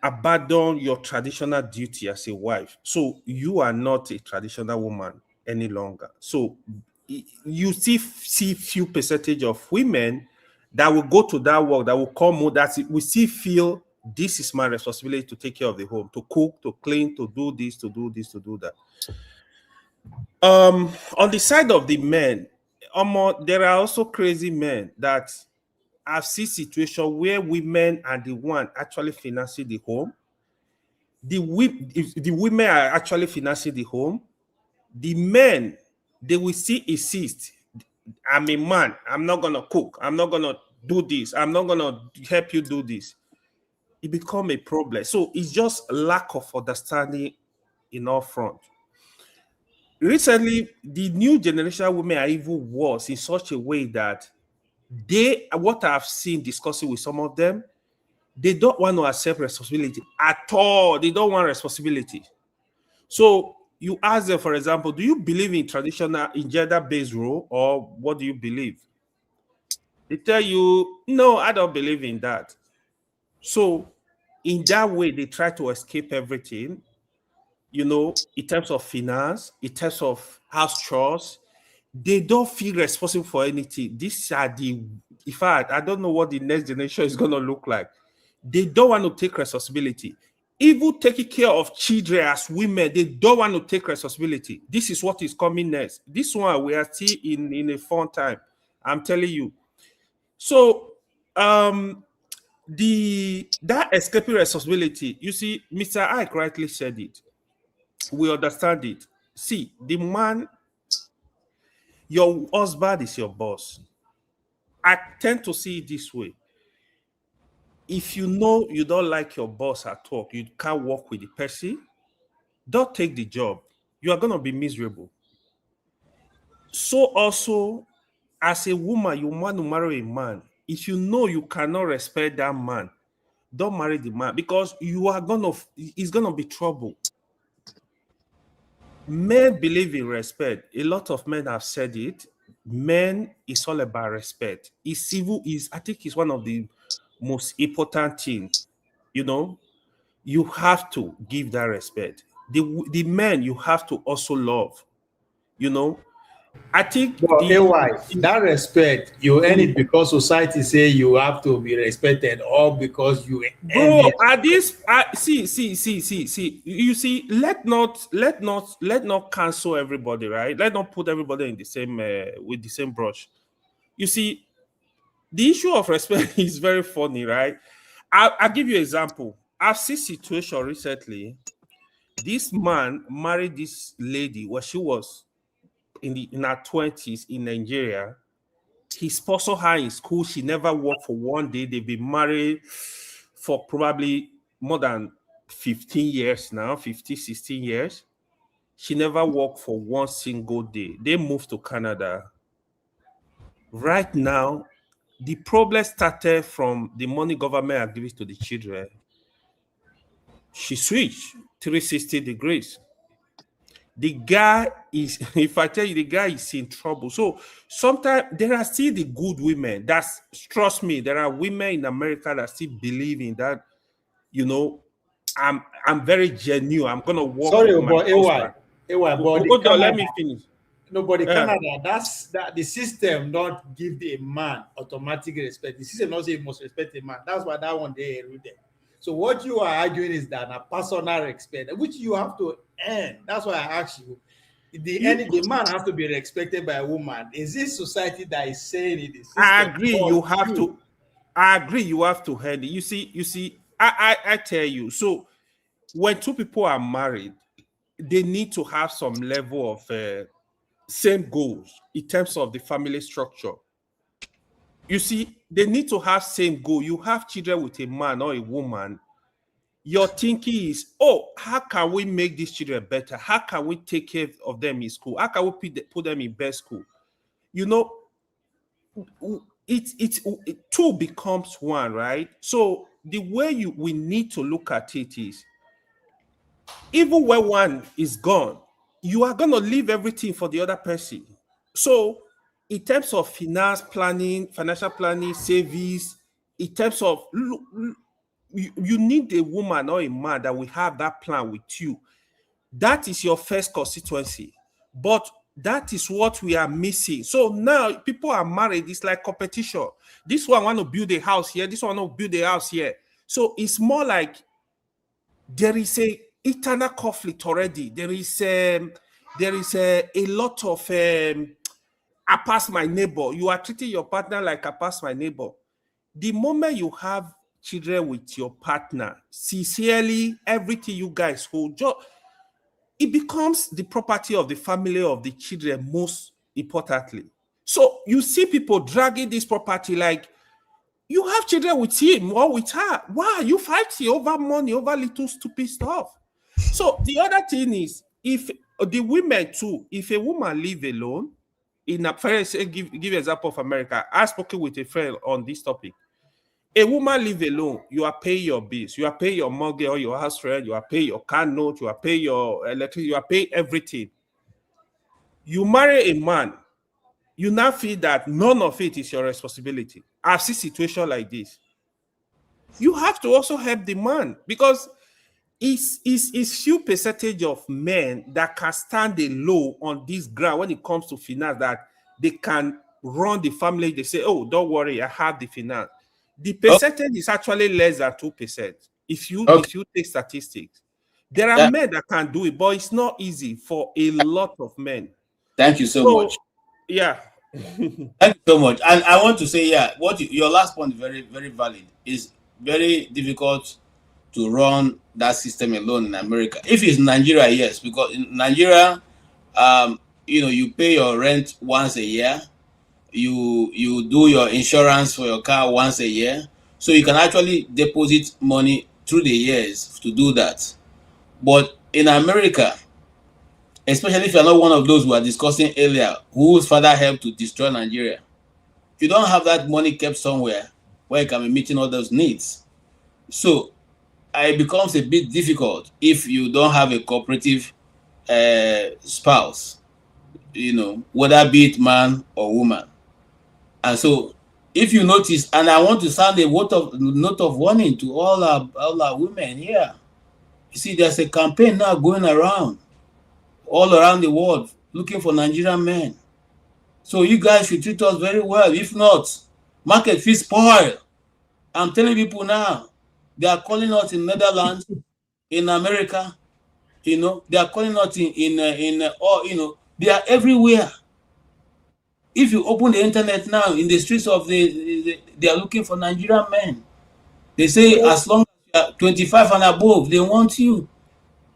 abandoned your traditional duty as a wife. So you are not a traditional woman any longer. So you see few percentage of women that will go to that work, that will come home, that we still feel this is my responsibility to take care of the home, to cook, to clean, to do this, to do this, to do that. On the side of the men, there are also crazy men that I've seen situations where women are the one actually financing the home. The women are actually financing the home. The men, they will still insist, I'm a man, I'm not gonna cook, I'm not gonna do this, I'm not gonna help you do this. It become a problem. So it's just lack of understanding in all front. Recently, the new generation of women are even worse in such a way that what I've seen discussing with some of them, they don't want to accept responsibility at all. They don't want responsibility. So you ask them, for example, do you believe in traditional, in gender-based role, or what do you believe? They tell you, no, I don't believe in that. So in that way, they try to escape everything, in terms of finance, in terms of house chores. They don't feel responsible for anything. These are in fact, I don't know what the next generation is going to look like. They don't want to take responsibility. Even taking care of children as women, they don't want to take responsibility. This is what is coming next. This one, we are still in a fun time. I'm telling you. So, that escaping responsibility, you see, Mr. Ike rightly said it. We understand it. See, the man, your husband is your boss. I tend to see it this way. If you know you don't like your boss at work, you can't work with the person, don't take the job. You are going to be miserable. So also, as a woman, you want to marry a man. If you know you cannot respect that man, don't marry the man, because it's going to be trouble. Men believe in respect. A lot of men have said it. Men is all about respect. I think it's one of the most important thing. You have to give that respect. The men you have to also love. I think But that respect, you earn it because society say you have to be respected, or because you earn bro, it. at this, see. You see, let not cancel everybody, right? Let not put everybody in the same with the same brush. You see, the issue of respect is very funny, right? I'll give you an example. I've seen situation recently. This man married this lady when she was in her 20s in Nigeria. He sponsored her in school. She never worked for one day. They've been married for probably more than 15 years now, 15, 16 years. She never worked for one single day. They moved to Canada. Right now, the problem started from the money government gives to the children. She switched 360 degrees. The guy is, if I tell you, the guy is in trouble. So sometimes there are still the good women. That's, trust me, there are women in America that still believe in that, you know, I'm very genuine. I'm gonna work Sorry, with my but husband. Hold on, let me finish. Nobody Yeah. Canada. That the system don't give a man automatic respect. The system not say you must respect a man. That's why that one they rooted. So what you are arguing is that a personal respect, which you have to earn. That's why I asked you. The man has to be respected by a woman. Is this society that is saying it? I agree. You have to. I agree. You have to earn it. You see. I tell you. So when two people are married, they need to have some level of same goals in terms of the family structure. You see, they need to have same goal. You have children with a man or a woman. Your thinking is, oh, how can we make these children better? How can we take care of them in school? How can we put them in best school? You know, it two becomes one, right? So the way we need to look at it is, even when one is gone, you are going to leave everything for the other person. So in terms of financial planning, savings, in terms of, you need a woman or a man that will have that plan with you. That is your first constituency. But that is what we are missing. So now people are married. It's like competition. This one want to build a house here. This one want to build a house here. So it's more like there is a internal conflict already. There is a lot of I pass my neighbor. You are treating your partner like I pass my neighbor. The moment you have children with your partner, sincerely, everything you guys hold, it becomes the property of the family of the children, most importantly. So you see people dragging this property like, you have children with him or with her. Why? You fighting over money, over little stupid stuff. So the other thing is, if the women too, if a woman live alone, in a give example of America, I've spoken with a friend on this topic. A woman live alone, you are paying your bills, you are paying your mortgage or your house rent, you are paying your car note, you are paying your electricity, you are paying everything. You marry a man, you now feel that none of it is your responsibility. I've seen situations like this. You have to also help the man, because it's few percentage of men that can stand alone on this ground when it comes to finance, that they can run the family. They say, oh, don't worry, I have the finance. The percentage is actually less than 2%. If you take statistics, there are men that can do it, but it's not easy for a lot of men. Thank you so much. Yeah. Thank you so much. And I want to say, yeah, your last point is very, very valid. It's very difficult to run that system alone in America. If it's Nigeria, yes, because in Nigeria, you pay your rent once a year. You do your insurance for your car once a year, so you can actually deposit money through the years to do that. But in America, especially if you're not one of those we were discussing earlier, whose father helped to destroy Nigeria, you don't have that money kept somewhere where you can be meeting all those needs. So it becomes a bit difficult if you don't have a cooperative spouse, whether be it man or woman. And so, if you notice, and I want to sound a note of warning to all our women here. You see, there's a campaign now going around, all around the world, looking for Nigerian men. So you guys should treat us very well. If not, market will spoil. I'm telling people now, they are calling us in Netherlands, in America. They are calling us they are everywhere. If you open the internet now, in the streets of they are looking for Nigerian men. They say as long as you are 25 and above, they want you.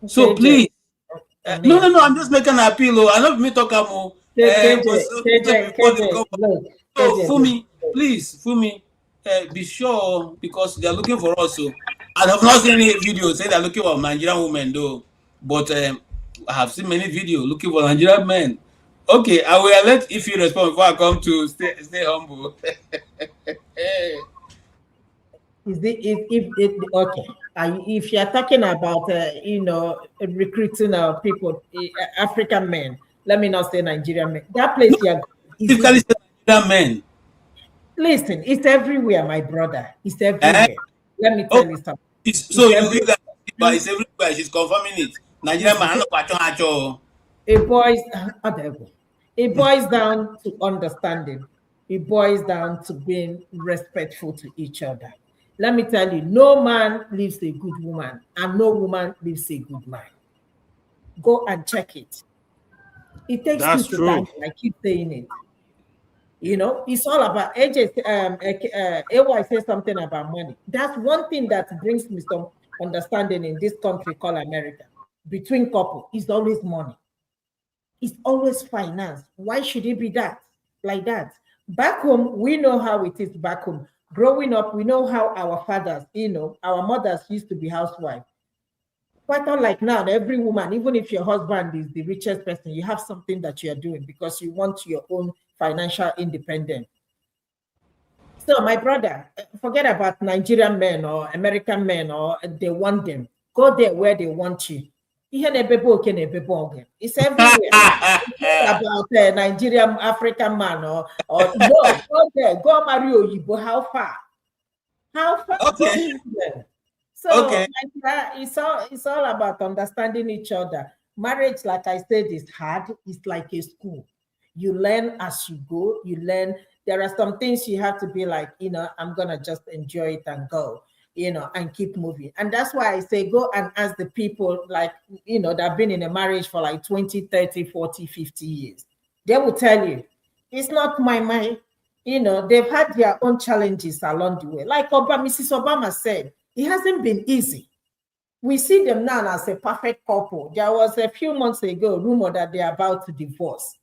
So please, no, I'm just making an appeal. I know me talk about KJ, So Fumi, please, Fumi, be sure because they are looking for us. So I have not seen any video saying they're looking for Nigerian women though, but I have seen many videos looking for Nigerian men. Okay, I will let if you respond before I come to stay humble. Okay? If you're talking about recruiting people, African men, let me not say Nigerian men. That place you're Nigerian men. Listen, it's everywhere, my brother. It's everywhere. Let me tell you something. So you guys, but it's everywhere. She's confirming it. Nigerian man, it boils down to understanding. It boils down to being respectful to each other. Let me tell you, no man leaves a good woman, and no woman leaves a good man. Go and check it. It takes two to tango. I keep saying it. You know, it's all about AJ. AY says something about money. That's one thing that brings me some understanding in this country called America. Between couple, it's always money. It's always finance. Why should it be that? Like that? Back home, we know how it is back home. Growing up, we know how our fathers, our mothers used to be housewives. Quite unlike now, every woman, even if your husband is the richest person, you have something that you're doing because you want your own financial independence. So, my brother, forget about Nigerian men or American men or they want them. Go there where they want you. It's everywhere. It's not about Nigerian African man or no. Go there. Go marry Oyibo. How far? How far? Okay. So okay. It's all about understanding each other. Marriage, like I said, is hard. It's like a school. You learn as you go. You learn. There are some things you have to be like, I'm gonna just enjoy it and go, and keep moving. And that's why I say go and ask the people like, that have been in a marriage for like 20, 30, 40, 50 years. They will tell you, it's not my mind. They've had their own challenges along the way. Like Mrs. Obama said, it hasn't been easy. We see them now as a perfect couple. There was a few months ago a rumor that they're about to divorce.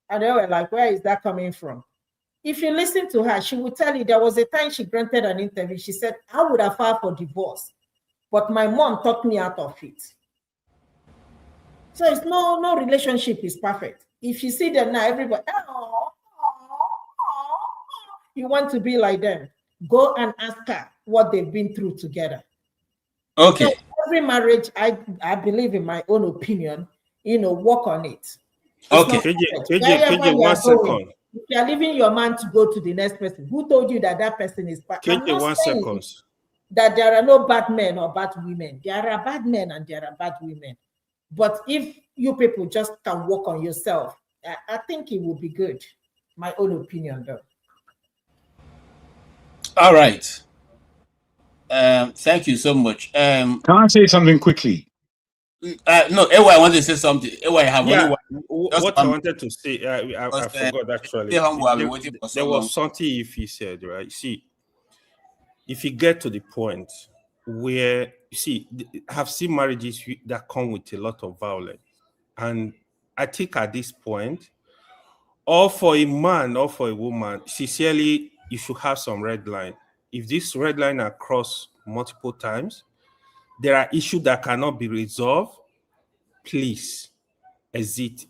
And they were like, where is that coming from? If you listen to her, she will tell you there was a time she granted an interview. She said, I would have filed for divorce, but my mom talked me out of it. So it's no relationship is perfect. If you see them now, everybody, you want to be like them. Go and ask her what they've been through together. Okay. So every marriage, I believe in my own opinion, work on it. Okay. KJ, 1 second. If you're leaving your man to go to the next person, who told you that person is bad? KJ, 1 second. That there are no bad men or bad women. There are bad men and there are bad women. But if you people just can work on yourself, I think it will be good. My own opinion, though. All right. Thank you so much. Can I say something quickly? No, I want to say something. What I wanted to say, I forgot actually. There was something if he said, right? See, if you get to the point where, I have seen marriages that come with a lot of violence. And I think at this point, or for a man or for a woman, sincerely, you should have some red line. If this red line are crossed multiple times, there are issues that cannot be resolved, please exit.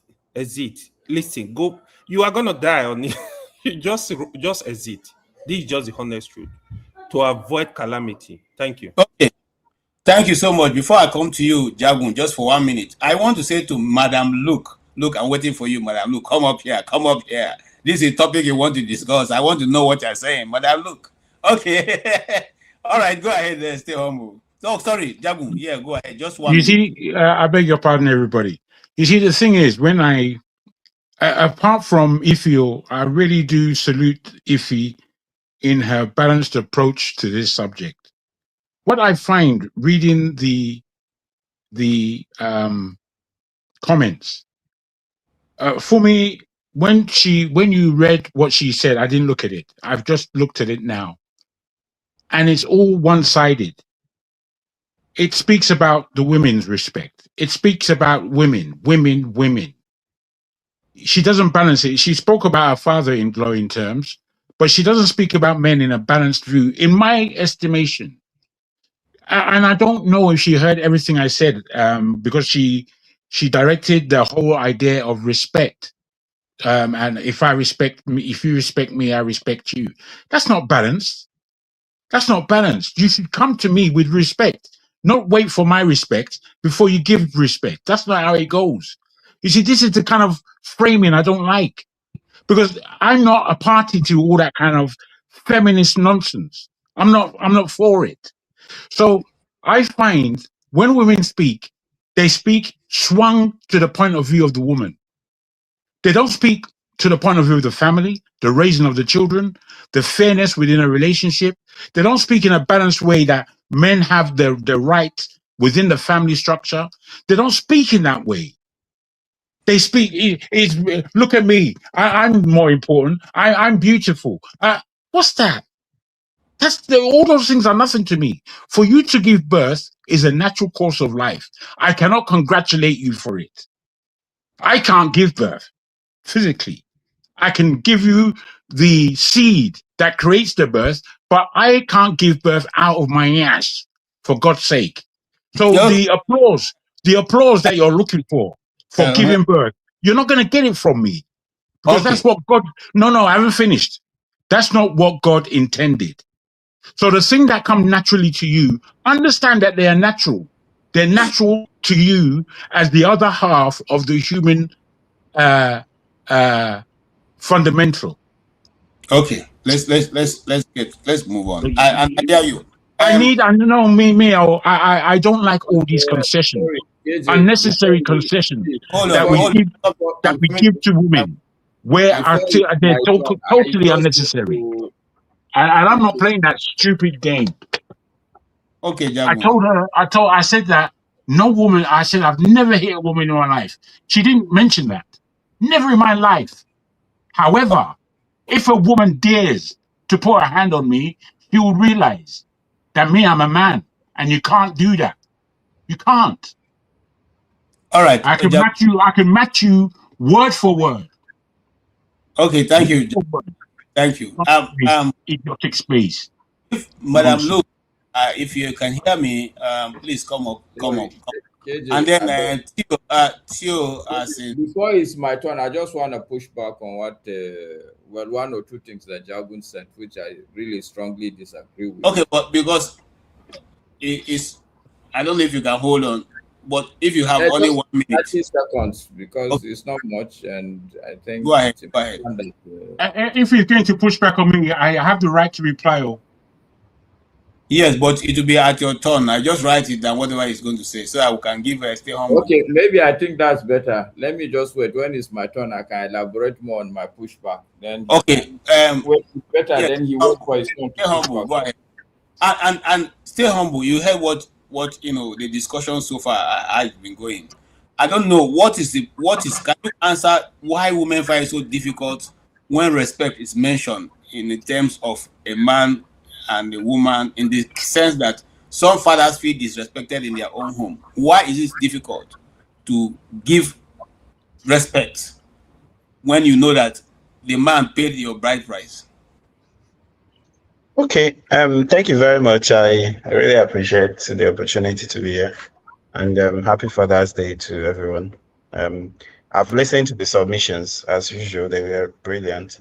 Listen, go. You are gonna die on it. just exit. This is just the honest truth to avoid calamity. Thank you. Okay. Thank you so much. Before I come to you, Jagun, just for 1 minute, I want to say to Madam Luke, I'm waiting for you, Madam Luke. Come up here. This is a topic you want to discuss. I want to know what you're saying, Madam Luke. Okay. All right, go ahead. Stay humble. Oh, sorry, Jagun. Yeah, go ahead. Just 1 minute. See, I beg your pardon, everybody. You see, the thing is, when apart from Ify, I really do salute Ify in her balanced approach to this subject. What I find reading the comments, for me, when you read what she said, I didn't look at it. I've just looked at it now. And it's all one-sided. It speaks about the women's respect. It speaks about women. she doesn't balance it. She spoke about her father in glowing terms, but she doesn't speak about men in a balanced view, in my estimation. And I don't know if she heard everything I said, because she directed the whole idea of respect. And if I respect me, if you respect me, I respect you. That's not balanced. That's not balanced. You should come to me with respect, not wait for my respect before you give respect. That's not how it goes. You see, this is the kind of framing I don't like, because I'm not a party to all that kind of feminist nonsense. I'm not for it. So I find when women speak, they speak swung to the point of view of the woman. They don't speak to the point of view of the family, the raising of the children, the fairness within a relationship. They don't speak in a balanced way that men have the right within the family structure. They don't speak in that way. They speak, look at me. I'm more important. I'm beautiful. What's that? All those things are nothing to me. For you to give birth is a natural course of life. I cannot congratulate you for it. I can't give birth physically. I can give you the seed that creates the birth, but I can't give birth out of my ass, for God's sake. So the applause that you're looking for giving birth, you're not going to get it from me, because that's what God. No, I haven't finished. That's not what God intended. So the thing that come naturally to you, understand that they are natural. They're natural to you as the other half of the human fundamental. Okay, let's move on. I hear you. I don't like all these concessions, KJ, unnecessary concessions that we give to women, where they're totally unnecessary. And I'm not playing that stupid game. Okay, Jagu. I said that no woman. I said I've never hit a woman in my life. She didn't mention that. Never in my life. However, if a woman dares to put her hand on me, she will realize that I'm a man, and you can't do that. You can't. All right. I can match you word for word. Okay, thank you. Thank you. Idiotic space. Madam Lu, if you can hear me, please come up. KJ, And then Theo, before it's my turn, I just want to push back on what one or two things that Jagun said, which I really strongly disagree with. Okay, but because it's, I don't know if you can hold on, but if you have only 1 minute, 30 seconds, because it's not much, and I think go ahead. If you're going to push back on me, I have the right to reply. Yes, but it will be at your turn. I just write it down, whatever he's going to say, so I can give a stay humble. Okay, maybe I think that's better. Let me just wait. When it's my turn, I can elaborate more on my pushback. Then okay, wait, better. Then he wait for his turn. Stay humble. Go ahead. And stay humble. You heard what the discussion so far has been going. I don't know what is. Can you answer why women find it so difficult when respect is mentioned in the terms of a man and a woman, in the sense that some fathers feel disrespected in their own home? Why is it difficult to give respect when you know that the man paid your bride price? Okay, thank you very much. I really appreciate the opportunity to be here, and happy Father's Day to everyone. I've listened to the submissions as usual; they were brilliant.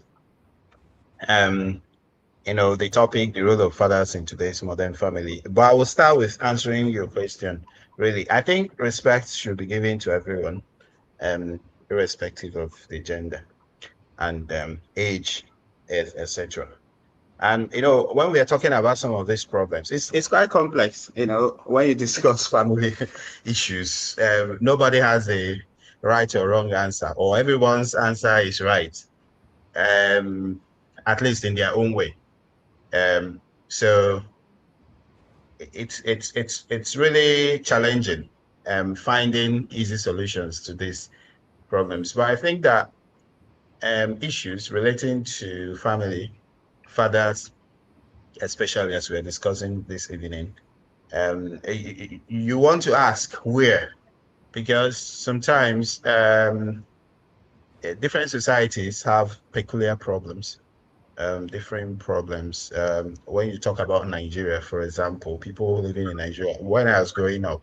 The topic, the role of fathers in today's modern family. But I will start with answering your question. Really, I think respect should be given to everyone, irrespective of the gender and age, etc. And when we are talking about some of these problems, it's quite complex. When you discuss family issues, nobody has a right or wrong answer, or everyone's answer is right, at least in their own way. So it's really challenging finding easy solutions to these problems. But I think that issues relating to family, fathers, especially as we're discussing this evening, you want to ask where, because sometimes different societies have peculiar problems, different problems. When you talk about Nigeria, for example, people living in Nigeria, when I was growing up,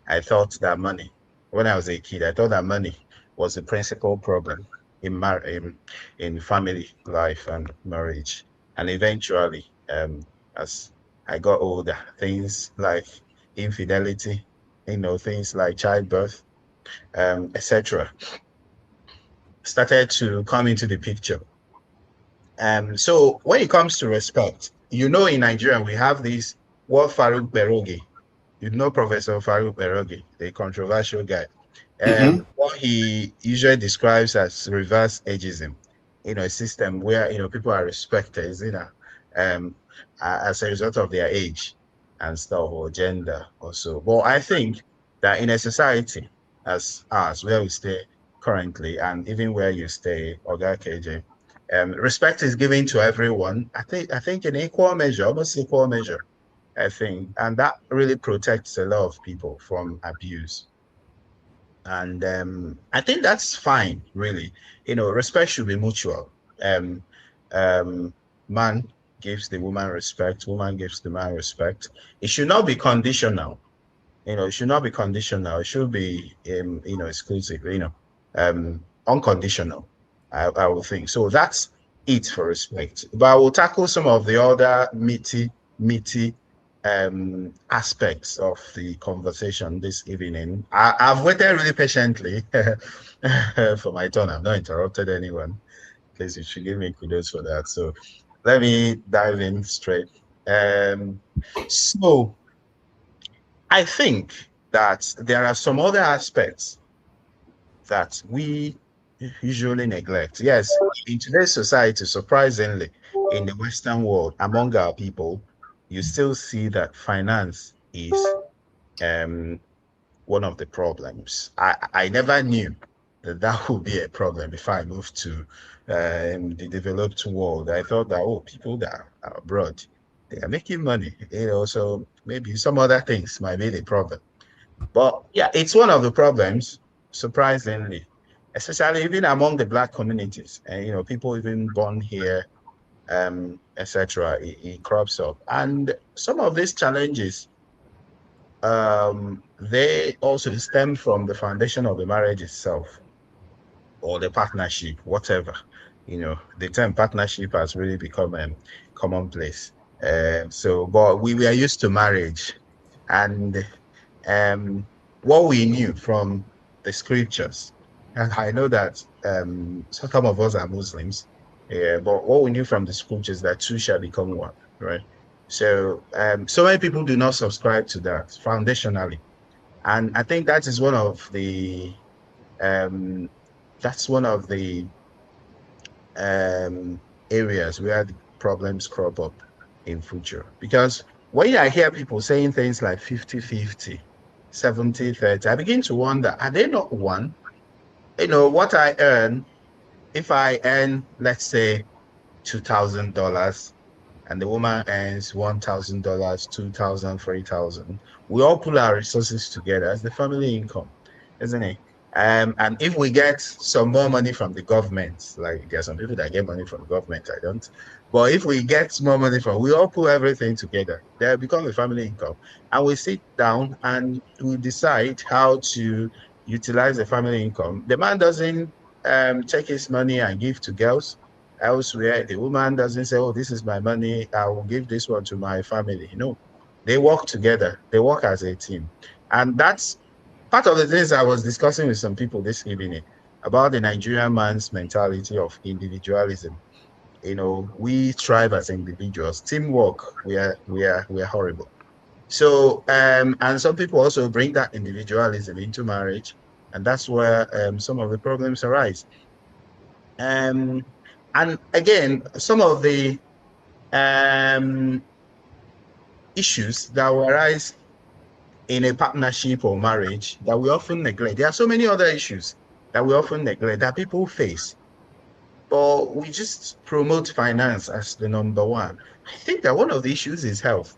I thought that money, when I was a kid, I thought that money was the principal problem in family life and marriage. And eventually, as I got older, things like infidelity, things like childbirth, etc., started to come into the picture. So when it comes to respect, in Nigeria, we have this what Farouk Berogi, Professor Farouk Berogi, the controversial guy. What he usually describes as reverse ageism, a system where, people are respected, as a result of their age and stuff, or gender or so. But I think that in a society as ours, where we stay currently, and even where you stay, Oga KJ, respect is given to everyone. I think in equal measure, almost equal measure, I think, and that really protects a lot of people from abuse. And I think that's fine, really. Respect should be mutual. Um, Man gives the woman respect, woman gives the man respect. It should not be conditional. It should not be conditional. It should be, exclusive. Unconditional. I would think so. That's it for respect. But I will tackle some of the other meaty aspects of the conversation this evening. I've waited really patiently for my turn. I've not interrupted anyone. Please, you should give me kudos for that. So let me dive in straight. So I think that there are some other aspects that we usually neglect. Yes, in today's society, surprisingly, in the Western world, among our people, you still see that finance is one of the problems. I never knew that would be a problem if I moved to the developed world. I thought that, people that are abroad, they are making money, so maybe some other things might be the problem. But yeah, it's one of the problems, surprisingly, especially even among the Black communities, and people even born here, etc. It crops up, and some of these challenges, they also stem from the foundation of the marriage itself, or the partnership, whatever. The term partnership has really become commonplace. But we were used to marriage, and what we knew from the scriptures, and I know that some of us are Muslims, but what we knew from the scriptures, that two shall become one, right? So so many people do not subscribe to that foundationally, and I think that is one of the um, areas where the problems crop up in future. Because when I hear people saying things like 50-50, 70-30, I begin to wonder, are they not one? What I earn, if I earn, let's say, $2,000, and the woman earns $1,000, 2,000, 3,000, we all pull our resources together as the family income, isn't it? And if we get some more money from the government, like there are some people that get money from the government, I don't. But if we get more money we all pull everything together, they become a family income. And we sit down and we decide how to utilize the family income. The man doesn't take his money and give to girls elsewhere. The woman doesn't say, "Oh, this is my money, I will give this one to my family." They work together, they work as a team. And that's part of the things I was discussing with some people this evening about the Nigerian man's mentality of individualism. We thrive as individuals. Teamwork, we are horrible. So and some people also bring that individualism into marriage, and that's where some of the problems arise. And again, some of the issues that will arise in a partnership or marriage that we often neglect. There are so many other issues that we often neglect that people face, but we just promote finance as the number one. I think that one of the issues is health.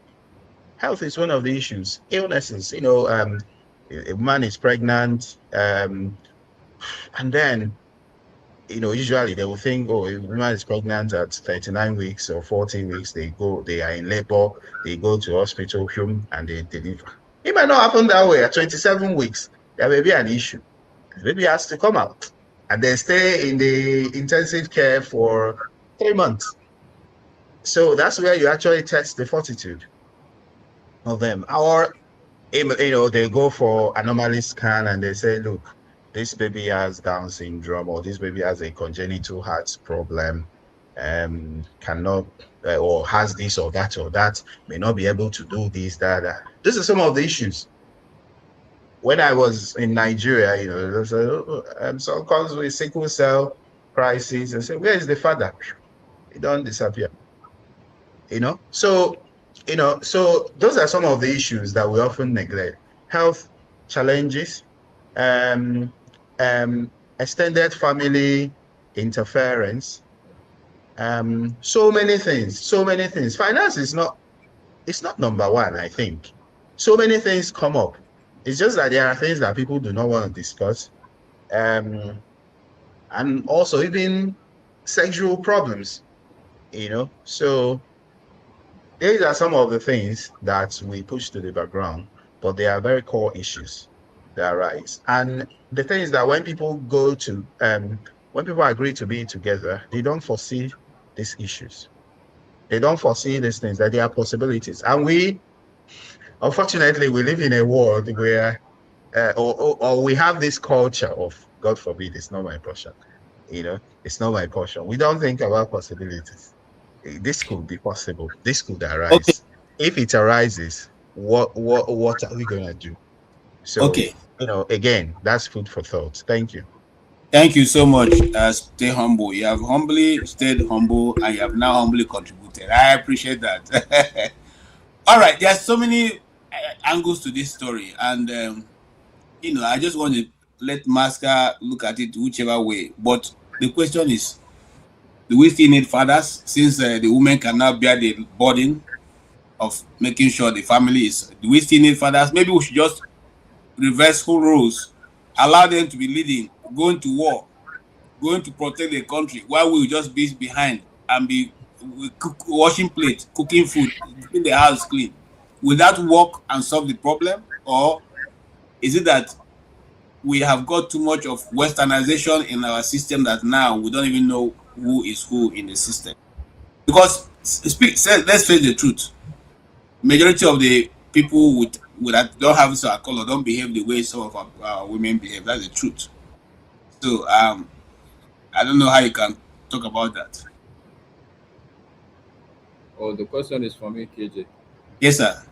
Health is one of the issues. Illnesses, a woman is pregnant, and then usually they will think, oh, if a woman is pregnant at 39 weeks or 40 weeks, they are in labor, they go to hospital home and they deliver. It might not happen that way. At 27 weeks, there may be an issue. The baby has to come out and then stay in the intensive care for 3 months. So that's where you actually test the fortitude of them. Or, they go for anomaly scan and they say, look, this baby has Down syndrome, or this baby has a congenital heart problem, cannot, or has this or that, may not be able to do this, that. These are some of the issues. When I was in Nigeria, there's some comes with sickle cell crisis and say, where is the father? He don't disappear. So those are some of the issues that we often neglect. Health challenges, extended family interference, so many things. Finance is not number one, I think. So many things come up. It's just that there are things that people do not want to discuss. And also even sexual problems, so these are some of the things that we push to the background, but they are very core issues that arise. And the thing is that when people agree to be together, they don't foresee these issues. They don't foresee these things, that there are possibilities. And unfortunately, we live in a world where, or we have this culture of, God forbid, it's not my portion. It's not my portion. We don't think about possibilities. This could be possible. This could arise. Okay. If it arises, what are we going to do? So, okay. Again, that's food for thought. Thank you. Thank you so much. Stay humble. You have humbly stayed humble, and you have now humbly contributed. I appreciate that. All right. There are so many angles to this story, and I just want to let Masker look at it whichever way. But the question is, do we still need fathers, since the women cannot bear the burden of making sure the family is? Do we still need fathers? Maybe we should just reverse whole roles, allow them to be leading, going to war, going to protect the country, while we will just be behind and be washing plates, cooking food, keeping the house clean. Will that work and solve the problem? Or is it that we have got too much of westernization in our system that now we don't even know who is who in the system? Because let's face the truth, majority of the people that don't have this color don't behave the way some of our women behave. That's the truth. So I don't know how you can talk about that. Oh, the question is for me, KJ. Yes, sir.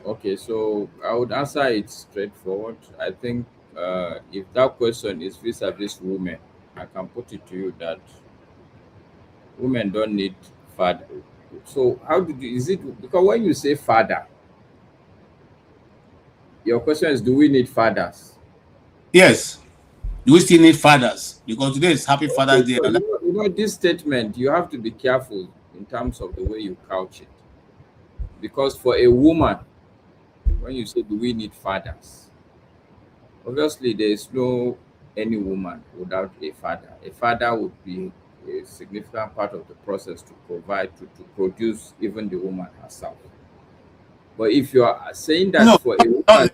Okay, so I would answer it straightforward. I think if that question is vis-a-vis women, I can put it to you that women don't need father. So is it, because when you say father, your question is, do we need fathers? Yes. Do we still need fathers? Because today is Happy Father's Day. So, this statement, you have to be careful in terms of the way you couch it. Because for a woman, when you say, do we need fathers? Obviously, there is no any woman without a father. A father would be a significant part of the process to provide, to produce even the woman herself. But if you are saying that for a woman,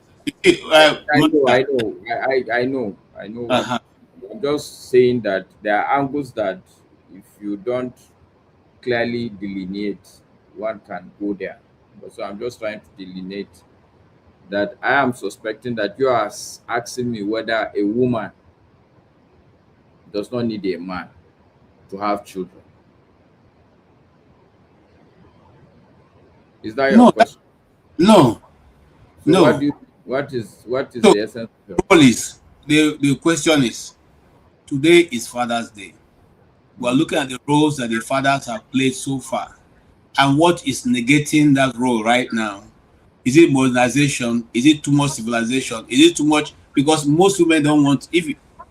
I know. I'm just saying that there are angles that if you don't clearly delineate, one can go there. So I'm just trying to delineate that I am suspecting that you are asking me whether a woman does not need a man to have children. Is that your question? No. So no. What is the essence of police? The question is, today is Father's Day. We're looking at the roles that the fathers have played so far, and what is negating that role right now. Is it modernization? Is it too much civilization? Is it too much? Because most women don't want,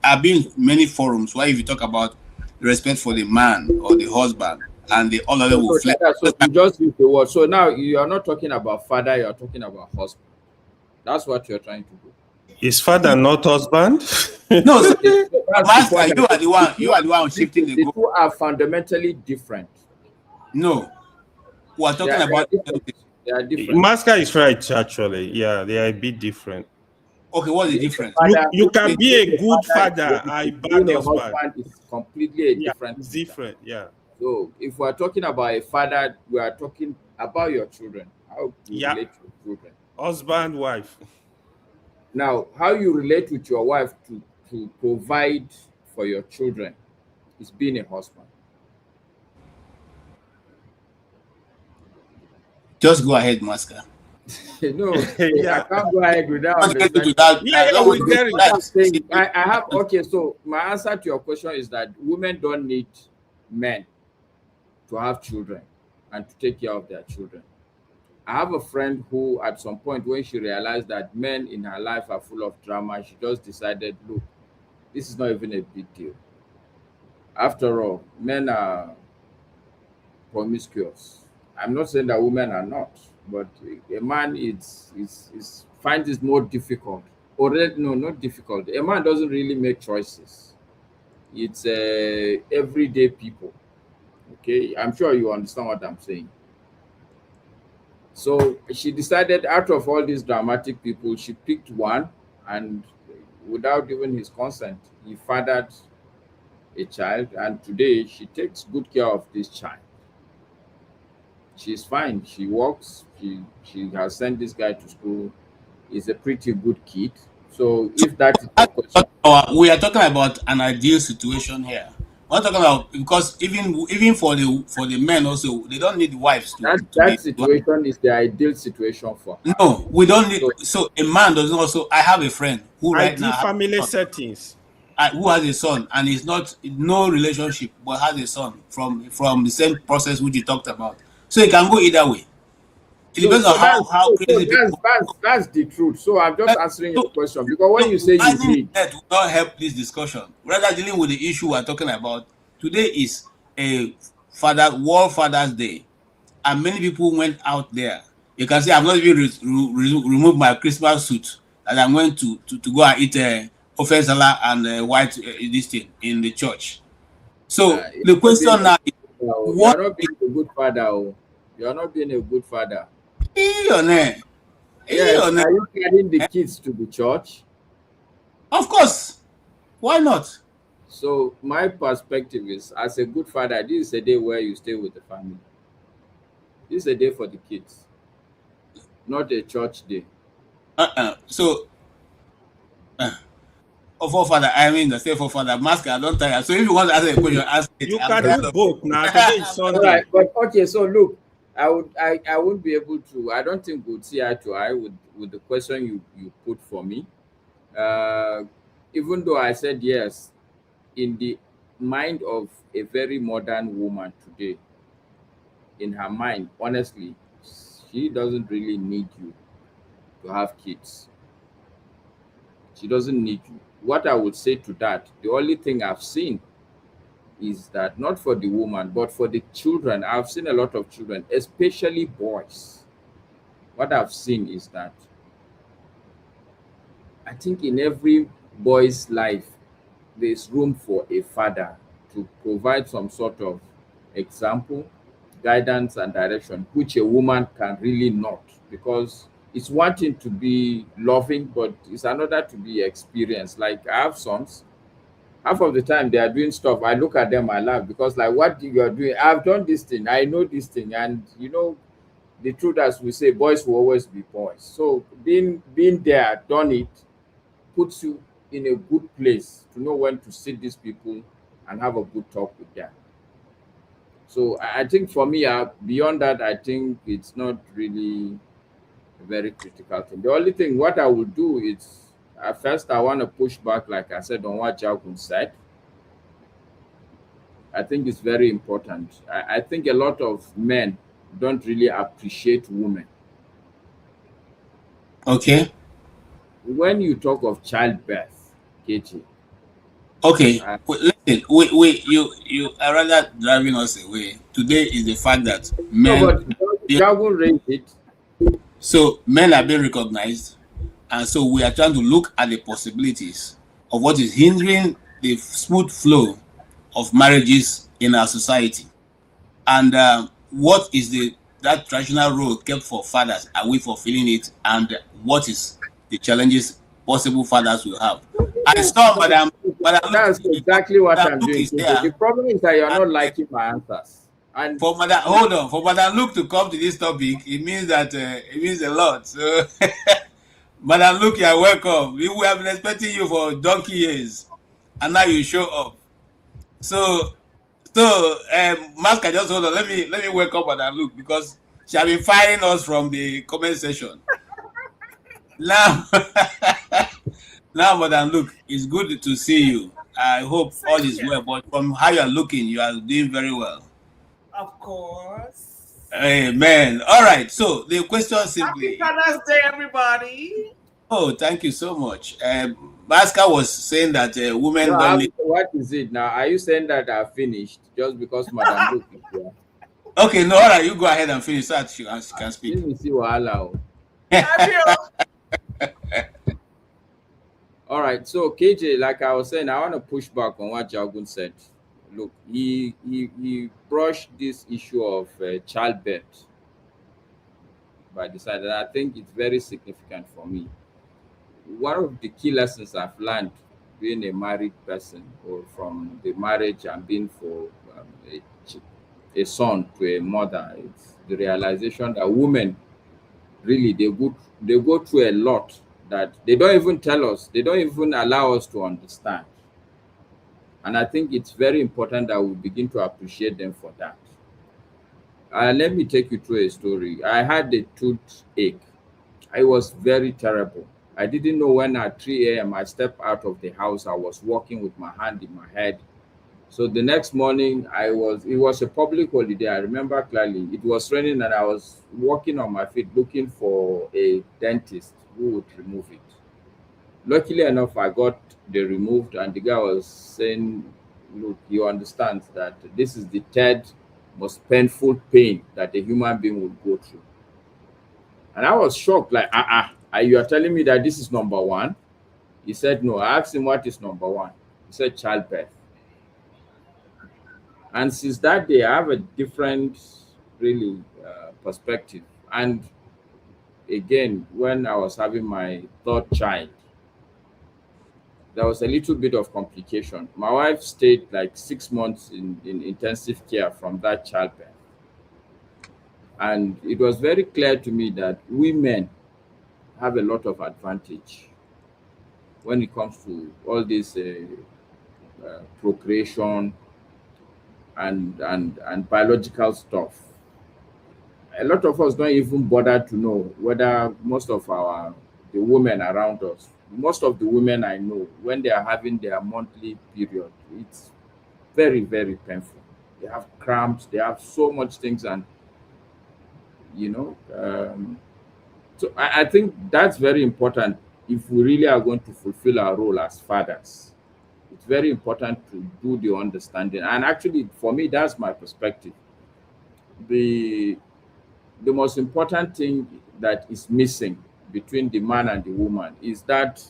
I've been in many forums where if you talk about respect for the man or the husband, and all of them will flex. So you just use the word. So now you are not talking about father, you are talking about husband. That's what you're trying to do. Is father not husband? No, Master, you are the one. You are the one shifting the The goal. two are fundamentally different. No, we are talking about. They are different. Master is right, actually. Yeah, they are a bit different. Okay, what's the difference? You can be a good father and a bad being a husband. husband is completely a different It's different, yeah. So if we are talking about a father, we are talking about your children, how you relate to children. Husband, wife. Now, how you relate with your wife to provide for your children is being a husband. Just go ahead, Master. No, Yeah. I can't go ahead without understanding. I have okay. So my answer to your question is that women don't need men to have children and to take care of their children. I have a friend who, at some point, when she realized that men in her life are full of drama, she just decided, look, this is not even a big deal. After all, men are promiscuous. I'm not saying that women are not, but a man finds it more difficult. Or no, not difficult. A man doesn't really make choices. It's everyday people. Okay, I'm sure you understand what I'm saying. So she decided, out of all these dramatic people, she picked one, and without even his consent, he fathered a child, and today she takes good care of this child. She's fine. She works. She has sent this guy to school. He's a pretty good kid. So if that is the question, we are talking about an ideal situation here. We're talking about, because even for the men also, they don't need wives that situation is the ideal situation for her. No, we don't need. So a man doesn't also. I have a friend who right ideal now family settings. Who has a son and is not no relationship but has a son from the same process which you talked about. So it can go either way. It depends on how crazy people. That's the truth. So I'm just answering your question, because when you say you need, that will not help this discussion. Rather, dealing with the issue we're talking about today is a World Father's Day, and many people went out there. You can see I've not even removed my Christmas suit, and I'm going to go and eat ofe salad and white this thing in the church. So the question now is, you are not being a good father. You are not being a good father. Yes, are you carrying the kids to the church? Of course. Why not? So my perspective is, as a good father, this is a day where you stay with the family. This is a day for the kids, not a church day. So, forefather, I mean the same forefather, mask, I don't tire. So if you want to ask a question, ask it. You can do both now. Today is Sunday. All right, but okay, so look, I won't be able to. I don't think we'll see eye to eye with the question you put for me. Even though I said yes, in the mind of a very modern woman today, in her mind, honestly, she doesn't really need you to have kids. She doesn't need you. What I would say to that, the only thing I've seen is that, not for the woman, but for the children. I've seen a lot of children, especially boys. What I've seen is that I think in every boy's life, there's room for a father to provide some sort of example, guidance, and direction, which a woman can really not, because it's one thing to be loving, but it's another to be experienced. Like, I have sons, half of the time they are doing stuff, I look at them, I laugh, because like, what you are doing, I've done this thing, I know this thing. And the truth, as we say, boys will always be boys. So being there, done it, puts you in a good place to know when to sit these people and have a good talk with them. So I think for me, beyond that, I think it's not really a very critical thing. The only thing, what I will do is, at first, I want to push back, like I said, on what Jagun said. I think it's very important. I think a lot of men don't really appreciate women. Okay. When you talk of childbirth, KG. Okay, listen, you are rather driving us away. Today is the fact that men. No, but Jagun raised it. So men are being recognized, and so we are trying to look at the possibilities of what is hindering the smooth flow of marriages in our society? And what is that traditional role kept for fathers? Are we fulfilling it? And what is the challenges possible fathers will have? I saw Madam That's exactly what Madam I'm Luke doing. is there. The problem is that you're not liking my answers. And for Madam Luke to come to this topic, it means that it means a lot. So, Madam Luke, you are welcome. We have been expecting you for donkey years, and now you show up. So, Mark, just hold on. Let me welcome Madam Luke because she has been firing us from the comment section. Now, now, Madam Luke, it's good to see you. I hope all is well. But from how you are looking, you are doing very well. Of course. Amen. All right. So the question simply. Happy Father's Day, everybody. Oh, thank you so much. Baska was saying that women no, don't need. What is it now? Are you saying that I finished just because Madam Luke is here? Okay, no, all right, you go ahead and finish so that she can speak. Let me see Wahala. All right, so KJ, like I was saying, I want to push back on what Jagun said. Look, he brushed this issue of childbirth by the side, and I think it's very significant for me. One of the key lessons I've learned being a married person, or from the marriage and being for a son to a mother, it's the realization that women really they go through a lot that they don't even tell us, they don't even allow us to understand. And I think it's very important that we begin to appreciate them for that. Let me take you through a story. I had a toothache. It was very terrible. I didn't know when at 3 a.m. I stepped out of the house. I was walking with my hand in my head. So the next morning, it was a public holiday. I remember clearly. It was raining and I was walking on my feet looking for a dentist who would remove it. Luckily enough, I got the removed, and the guy was saying, look, you understand that this is the third most painful pain that a human being would go through. And I was shocked, like, you are telling me that this is number one? He said, no. I asked him, what is number one? He said, childbirth. And since that day, I have a different, really, perspective. And again, when I was having my third child, there was a little bit of complication. My wife stayed like 6 months in intensive care from that childbirth. And it was very clear to me that women have a lot of advantage when it comes to all this procreation and biological stuff. A lot of us don't even bother to know whether the women around us, most of the women I know, when they are having their monthly period, it's very, very painful. They have cramps, they have so much things, and so I think that's very important if we really are going to fulfill our role as fathers. It's very important to do the understanding. And actually, for me, that's my perspective. The most important thing that is missing between the man and the woman is that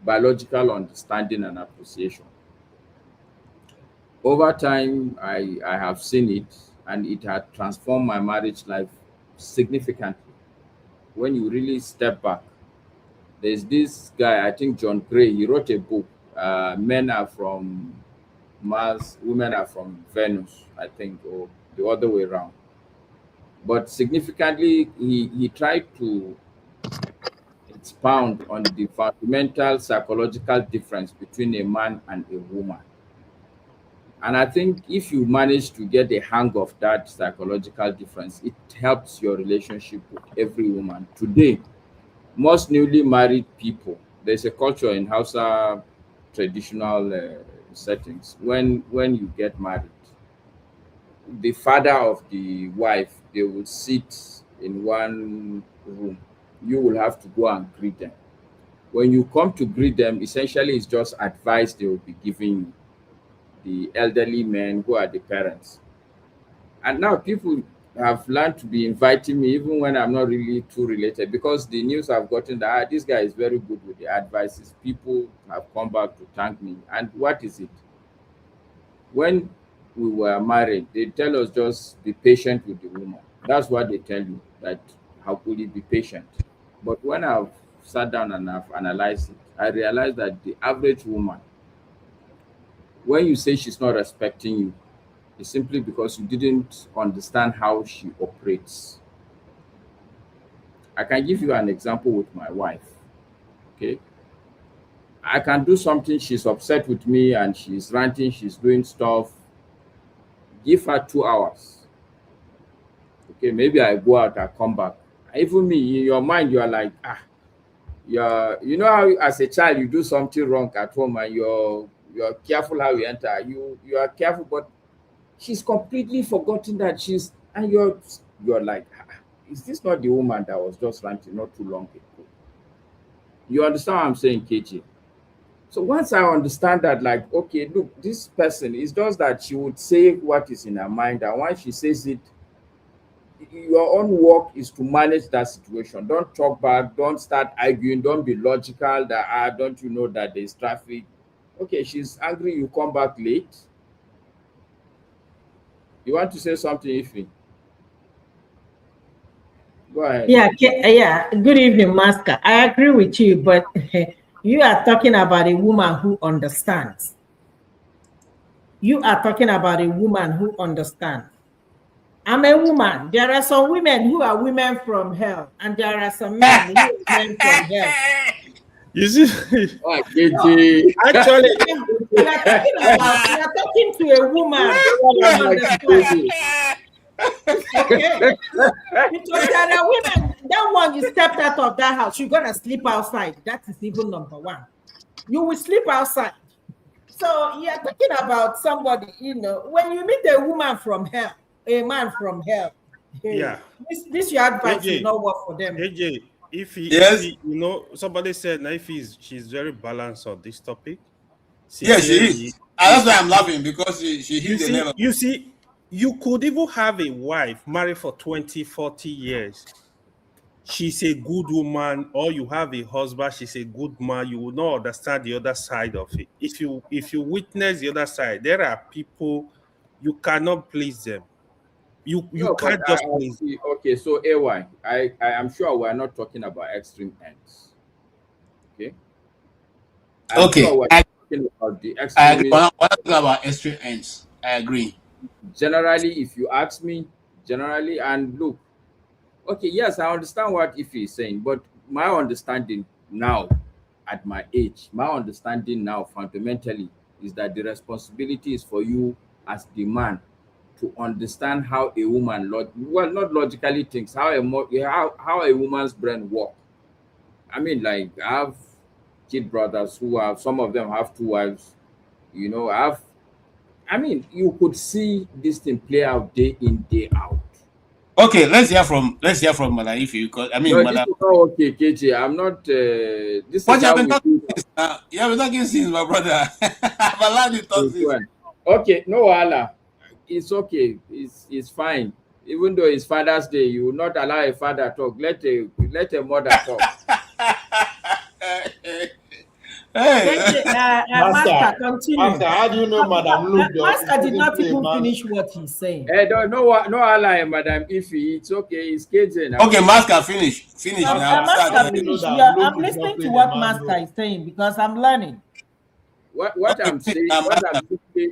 biological understanding and appreciation. Over time, I have seen it, and it had transformed my marriage life significantly. When you really step back, there's this guy, I think John Gray, he wrote a book, Men Are From Mars, Women Are From Venus, I think, or the other way around. But significantly, he tried to expound on the fundamental psychological difference between a man and a woman. And I think if you manage to get the hang of that psychological difference, it helps your relationship with every woman. Today, most newly married people, there's a culture in Hausa traditional settings. When you get married, the father of the wife, they will sit in one room. You will have to go and greet them. When you come to greet them, essentially it's just advice they will be giving you, the elderly men who are the parents. And now people have learned to be inviting me even when I'm not really too related, because the news I've gotten that this guy is very good with the advices. People have come back to thank me. And what is it? When we were married, they tell us just be patient with the woman. That's what they tell you, that how could you be patient? But when I've sat down and I've analyzed it, I realized that the average woman, when you say she's not respecting you, it's simply because you didn't understand how she operates. I can give you an example with my wife. Okay. I can do something, she's upset with me and she's ranting, she's doing stuff. Give her 2 hours. Okay, maybe I go out, I come back. Even me, in your mind, you are like, you know how as a child you do something wrong at home and you're careful how you enter. You are careful, but she's completely forgotten that she's, and you're like, is this not the woman that was just ranting not too long ago? You understand what I'm saying, KJ? So once I understand that, like, okay, look, this person is just that she would say what is in her mind, and once she says it, your own work is to manage that situation. Don't talk back, don't start arguing, don't be logical that don't you know that there's traffic. Okay, she's angry, you come back late. You want to say something, Ify? Go ahead. Yeah, yeah. Good evening, Master. I agree with you, but you are talking about a woman who understands. You are talking about a woman who understands. I'm a woman. There are some women who are women from hell, and there are some men who are men from hell. You see, actually, we are talking to a woman who understands. Okay. Because there are women, that one you stepped out of that house, you're gonna sleep outside. That is even number one. You will sleep outside. So you're talking about somebody, when you meet a woman from hell, a man from hell, yeah, this your advice AJ, will not work for them. AJ, if he, somebody said now she's very balanced on this topic. Yes, she is. That's why I'm laughing, because she hit the level. You see, you could even have a wife married for 20, 40 years. She's a good woman, or you have a husband, she's a good man. You will not understand the other side of it. If you witness the other side, there are people you cannot please them. You can't just please. Okay, so AY, I am sure we're not talking about extreme ends. Okay. I'm sure we're talking about the extreme. We're not talking about extreme ends. I agree. Generally, if you ask me, and look, okay, yes, I understand what Ify is saying, but my understanding now, at my age, fundamentally is that the responsibility is for you as the man to understand how a woman, not logically thinks, how a woman's brain works. I mean, like, I have kid brothers who have, some of them have 2 wives. I mean, you could see this thing play out day in, day out. Okay, let's hear from Madam Ify, because This is not okay, KJ. I'm not. This but is you how have been we talking do since now. You have been talking since, my brother. I've allowed you to talk since. Okay, no Allah. It's okay. It's fine. Even though it's Father's Day, you will not allow a father talk. Let a mother talk. Master, continue. Master, how do you know Madam Luke? Master did not even finish what he's saying. No Allah, Madam Ify. It's okay. It's KJ now. Okay, Master, finish now. Master, finish. I'm listening to what Master is saying because I'm learning. What I'm saying. Okay,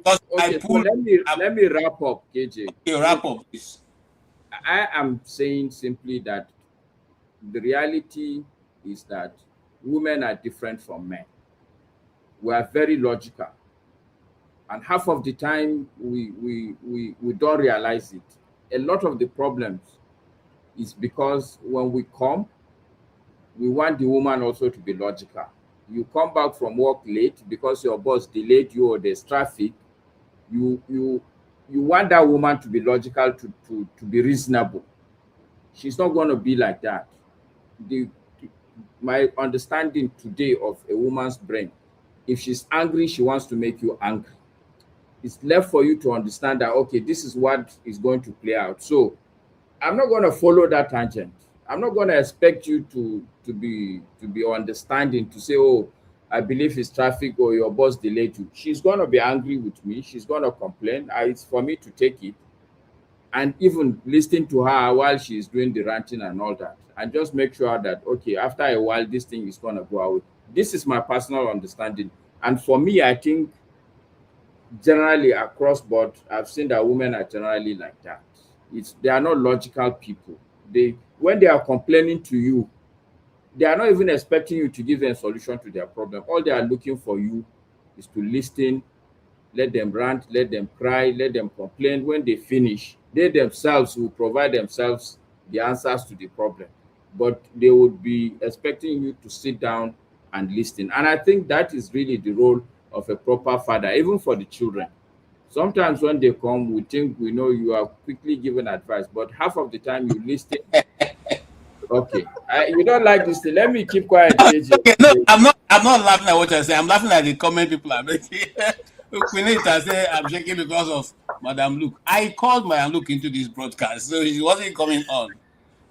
so let me wrap up, KJ. Okay, wrap up, please. I am saying simply that the reality is that women are different from men. We are very logical, and half of the time we don't realize it. A lot of the problems is because when we come, we want the woman also to be logical. You come back from work late because your boss delayed you or there's traffic. You want that woman to be logical, to be reasonable. She's not going to be like that. My understanding today of a woman's brain, if she's angry, she wants to make you angry. It's left for you to understand that, okay, this is what is going to play out. So I'm not going to follow that tangent. I'm not going to expect you to be understanding, to say, oh, I believe it's traffic or your boss delayed you. She's going to be angry with me. She's going to complain. It's for me to take it and even listen to her while she's doing the ranting and all that, and just make sure that, okay, after a while this thing is going to go away. This is my personal understanding. And for me, I think generally across board, I've seen that women are generally like that. They are not logical people. They, when they are complaining to you, they are not even expecting you to give them a solution to their problem. All they are looking for you is to listen, let them rant, let them cry, let them complain. When they finish, they themselves will provide themselves the answers to the problem. But they would be expecting you to sit down and listen. And I think that is really the role of a proper father, even for the children. Sometimes when they come, we think we know, you are quickly giving advice, but half of the time you listen. Okay, you don't like this thing. Let me keep quiet, KJ. Okay, no, I'm not laughing at what you're saying. I'm laughing at the comment people are making. Quinita say I'm shaking because of Madam Luke. I called Madam Luke into this broadcast, so she wasn't coming on.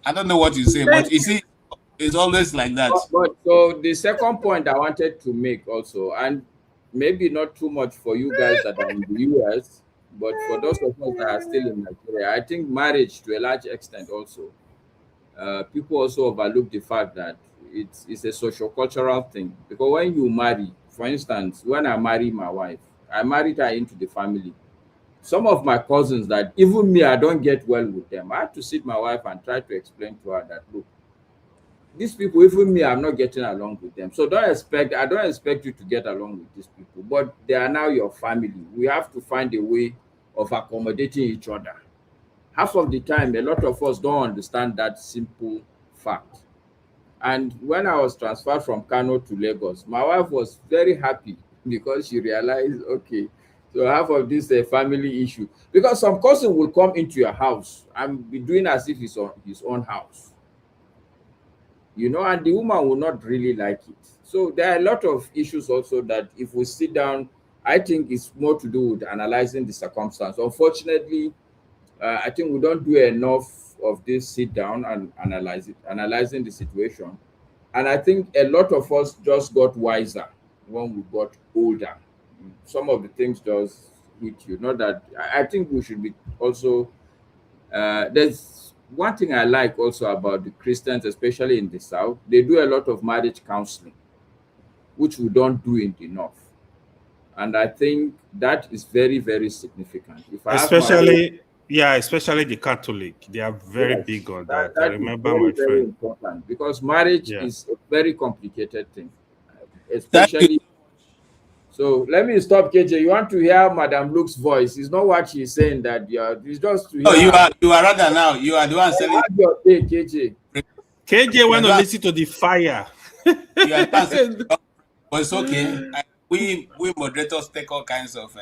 I don't know what you say, but you see, it's always like that. But so the second point I wanted to make also, and maybe not too much for you guys that are in the US, but for those of us that are still in Nigeria, I think marriage to a large extent also, people also overlook the fact that it's a social cultural thing. Because when you marry, for instance, when I married my wife, I married her into the family. Some of my cousins that even me, I don't get well with them. I had to sit my wife and try to explain to her that, look, these people, even me, I'm not getting along with them. So I don't expect you to get along with these people, but they are now your family. We have to find a way of accommodating each other. Half of the time, a lot of us don't understand that simple fact. And when I was transferred from Kano to Lagos, my wife was very happy because she realized, okay, so half of this family issue. Because some cousin will come into your house and be doing as if it's on his own house, and the woman will not really like it. So there are a lot of issues also that if we sit down, I think it's more to do with analyzing the circumstance. Unfortunately, I think we don't do enough of this sit down and analyzing the situation. And I think a lot of us just got wiser when we got older. Some of the things just hit you. Not that I think we should be also. There's one thing I like also about the Christians, especially in the South. They do a lot of marriage counseling, which we don't do it enough. And I think that is very, very significant. If I especially the Catholic, they are very big on that. I remember very, my very friend. important because marriage Yeah. is a very complicated thing, especially. So let me stop, KJ. You want to hear Madam Luke's voice? It's not what she's saying that it's just to hear. No, you are rather now. You are the one selling. Your day, KJ. KJ want to listen to the fire. You are but it's okay. We moderators take all kinds of.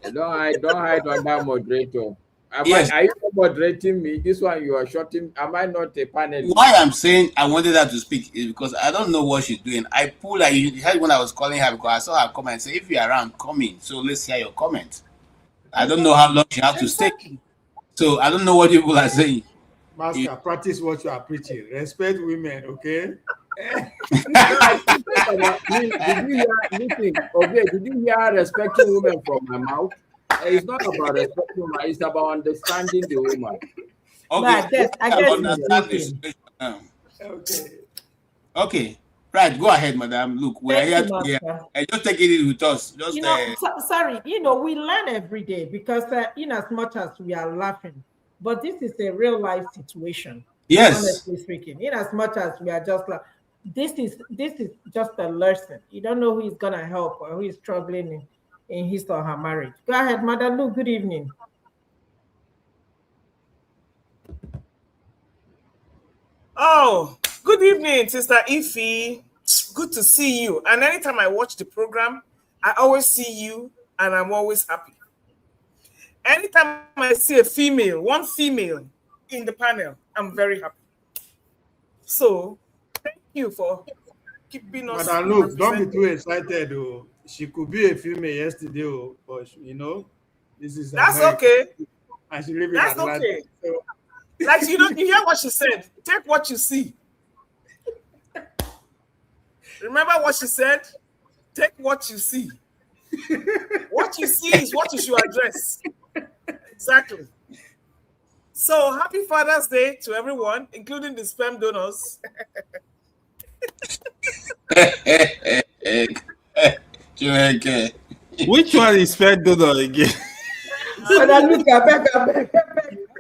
Don't hide on that moderator. Yes. Are you moderating me? This one you are shorting. Am I not a panelist? Why I'm saying I wanted her to speak is because I don't know what she's doing. I pulled her. You heard when I was calling her because I saw her comment say, if you're around, come in. So let's hear your comment. I don't know how long she has to stay. So I don't know what people are saying. Master, practice what you are preaching. Respect women, okay? Did you hear respecting women from my mouth? It's not about respecting women, it's about understanding the woman. Okay, I guess okay. Right, go ahead, madam. Look, we are here to just take it with us. Just sorry, we learn every day because in as much as we are laughing, but this is a real life situation. Yes. Honestly speaking, in as much as we are just like, this is just a lesson. You don't know who is gonna help or who is struggling in his or her marriage. Go ahead, Madam Luke. Good evening. Oh, good evening, Sister Ify. Good to see you. And anytime I watch the program, I always see you and I'm always happy. Anytime I see one female in the panel, I'm very happy. So, thank you for keeping us. Madam Luke, don't be too excited. Oh. She could be a female yesterday, but this is That's America. okay. And she lives in That's Atlanta. okay. So Like, you hear what she said. Take what you see. Remember what she said? Take what you see. What you see is what you should address. Exactly. So happy Father's Day to everyone, including the sperm donors. Which one is sperm donor again? Look, I beg.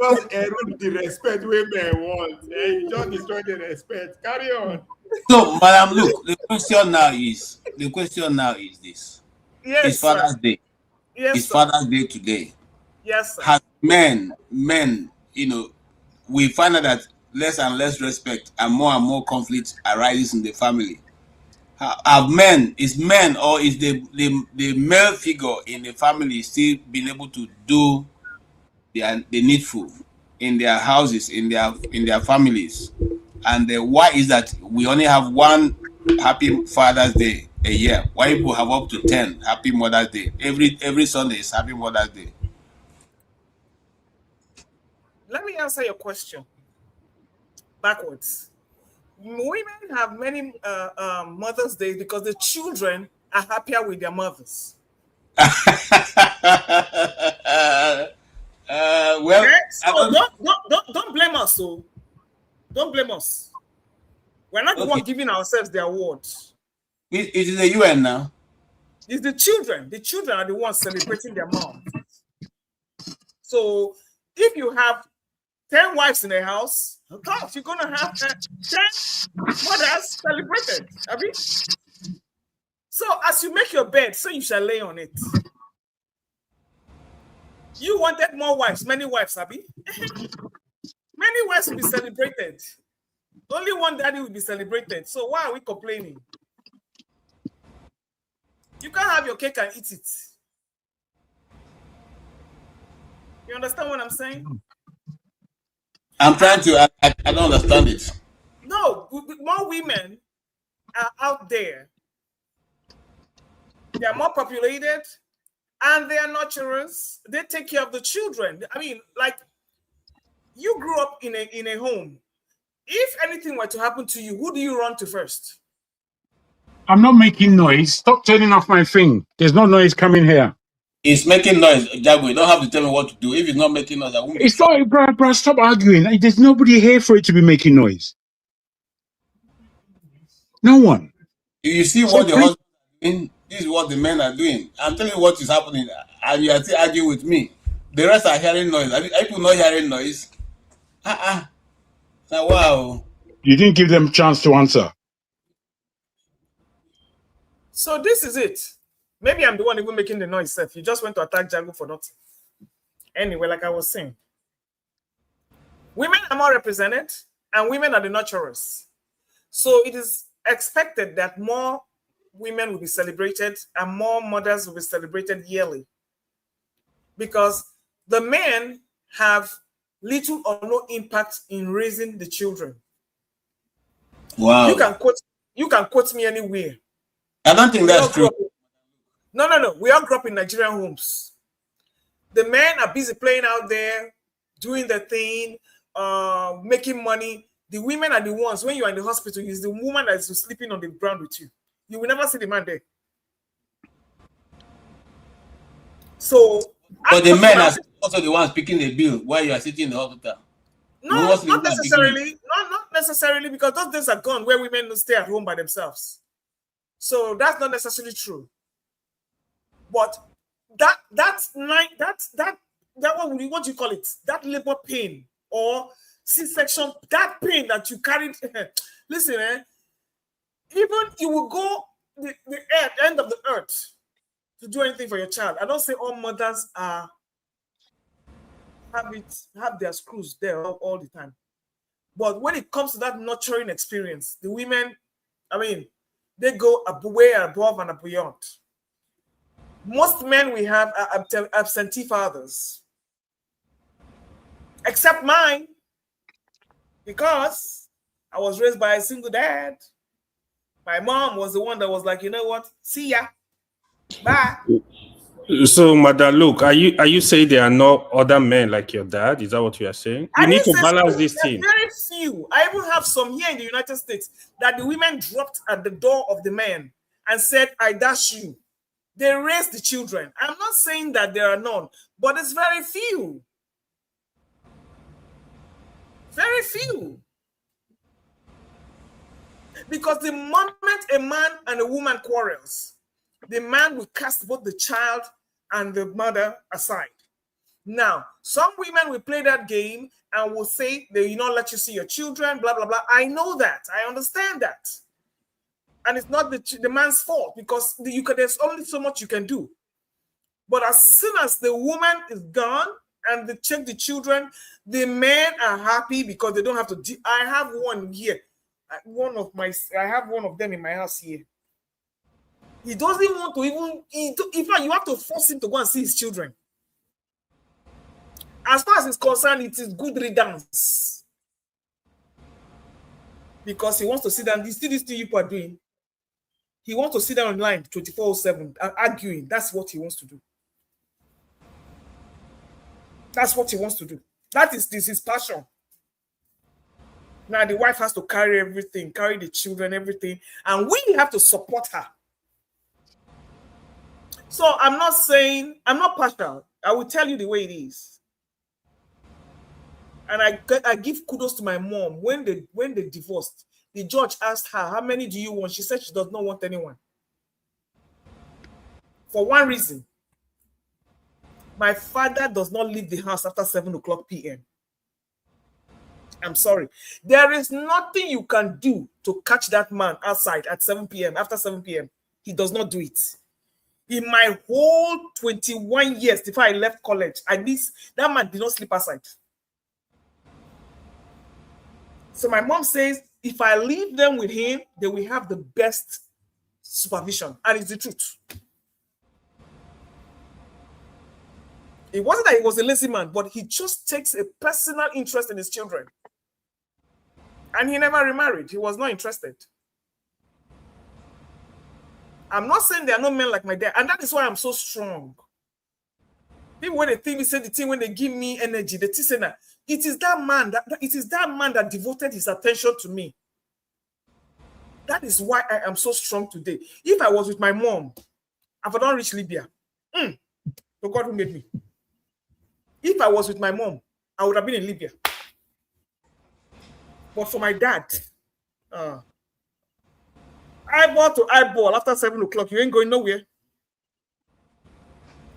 Just erode the respect women want. You just destroy the respect. Carry on. So, madam, look, the question now is this. Yes, it's Father's Day. Yes, it's Father's Day today. Yes, sir. Has men, we find out that less and less respect and more conflict arises in the family. Is men or is the male figure in the family still being able to do the needful in their houses, in their families? And why is that we only have one happy Father's Day a year? Why people have up to 10 happy Mother's Day? Every Sunday is happy Mother's Day. Let me answer your question backwards. Women have many Mother's Day because the children are happier with their mothers. Well, okay? So don't blame us. So don't blame us. We're not the one giving ourselves the awards. It is the UN now. It's the children. The children are the ones celebrating their mom. So if you have 10 wives in a house, of course, you're going to have 10 mothers celebrated. Abi? So as you make your bed, so you shall lay on it. You wanted more wives, many wives, Abi? Many wives will be celebrated. Only one daddy will be celebrated. So why are we complaining? You can't have your cake and eat it. You understand what I'm saying? I'm trying to, I don't understand it. No, more women are out there. They are more populated and they are nurturers. They take care of the children. I mean, like, you grew up in a home. If anything were to happen to you, who do you run to first? I'm not making noise. Stop turning off my thing. There's no noise coming here. It's making noise, Jago. You don't have to tell me what to do. If it's not making noise, I won't. It's not, bro, stop arguing. There's nobody here for it to be making noise. No one. You see what the husband is doing? This is what the men are doing. I'm telling you what is happening, and you are still arguing with me. The rest are hearing noise. Are people not hearing noise? Now, wow. You didn't give them a chance to answer. So this is it. Maybe I'm the one even making the noise, Seth. You just went to attack Jago for nothing. Anyway, like I was saying, women are more represented and women are the nurturers. So it is expected that more women will be celebrated and more mothers will be celebrated yearly. Because the men have little or no impact in raising the children. Wow. You can quote me anywhere. I don't think that's true. No. We all grew up in Nigerian homes. The men are busy playing out there, doing the thing, making money. The women are the ones, when you are in the hospital, it's the woman that is sleeping on the ground with you. You will never see the man there. So, but the men are also the ones picking the bill while you are sitting in the hospital. No, not necessarily. Not necessarily, because those days are gone where women stay at home by themselves. So that's not necessarily true. But what do you call it? That labor pain or C-section, that pain that you carried. Listen, even you will go the end of the earth to do anything for your child. I don't say all mothers have their screws there all the time. But when it comes to that nurturing experience, the women, I mean, they go way above and beyond. Most men we have are absentee fathers. Except mine. Because I was raised by a single dad. My mom was the one that was like, you know what? See ya. Bye. So, Madam, look, are you saying there are no other men like your dad? Is that what you are saying? We need to balance this thing. Very few. I even have some here in the United States that the women dropped at the door of the man and said, "I dash you." They raised the children. I'm not saying that there are none, but it's very few. Very few. Because the moment a man and a woman quarrels, the man will cast both the child and the mother aside. Now, some women will play that game and will say they will not let you see your children, blah, blah, blah. I know that. I understand that. And it's not the man's fault because there's only so much you can do. But as soon as the woman is gone and they check the children, the men are happy because they don't have to. I have one here. I have one of them in my house here. He doesn't want to even. In fact, you have to force him to go and see his children. As far as it's concerned, it is good riddance. Because he wants to sit down. You see this thing you are doing? He wants to sit down online 24/7 arguing. That's what he wants to do. That's what he wants to do. This is his passion. Now the wife has to carry everything, carry the children, everything, and we have to support her. So I'm not partial. I will tell you the way it is. And I give kudos to my mom. When they divorced, the judge asked her, "How many do you want?" She said she does not want anyone. For one reason. My father does not leave the house after 7:00 p.m. I'm sorry. There is nothing you can do to catch that man outside at 7 p.m. After 7 p.m. He does not do it. In my whole 21 years before I left college, that man did not sleep outside. So my mom says, if I leave them with him, they will have the best supervision. And it's the truth. It wasn't that he was a lazy man, but he just takes a personal interest in his children. And he never remarried. He was not interested. I'm not saying there are no men like my dad. And that is why I'm so strong. People, when they think me say the thing, when they give me energy, they say that it is that man that devoted his attention to me. That is why I am so strong today. If I was with my mom, I would not reach Libya. The God who made me. If I was with my mom, I would have been in Libya. But for my dad, eyeball to eyeball after 7:00, you ain't going nowhere.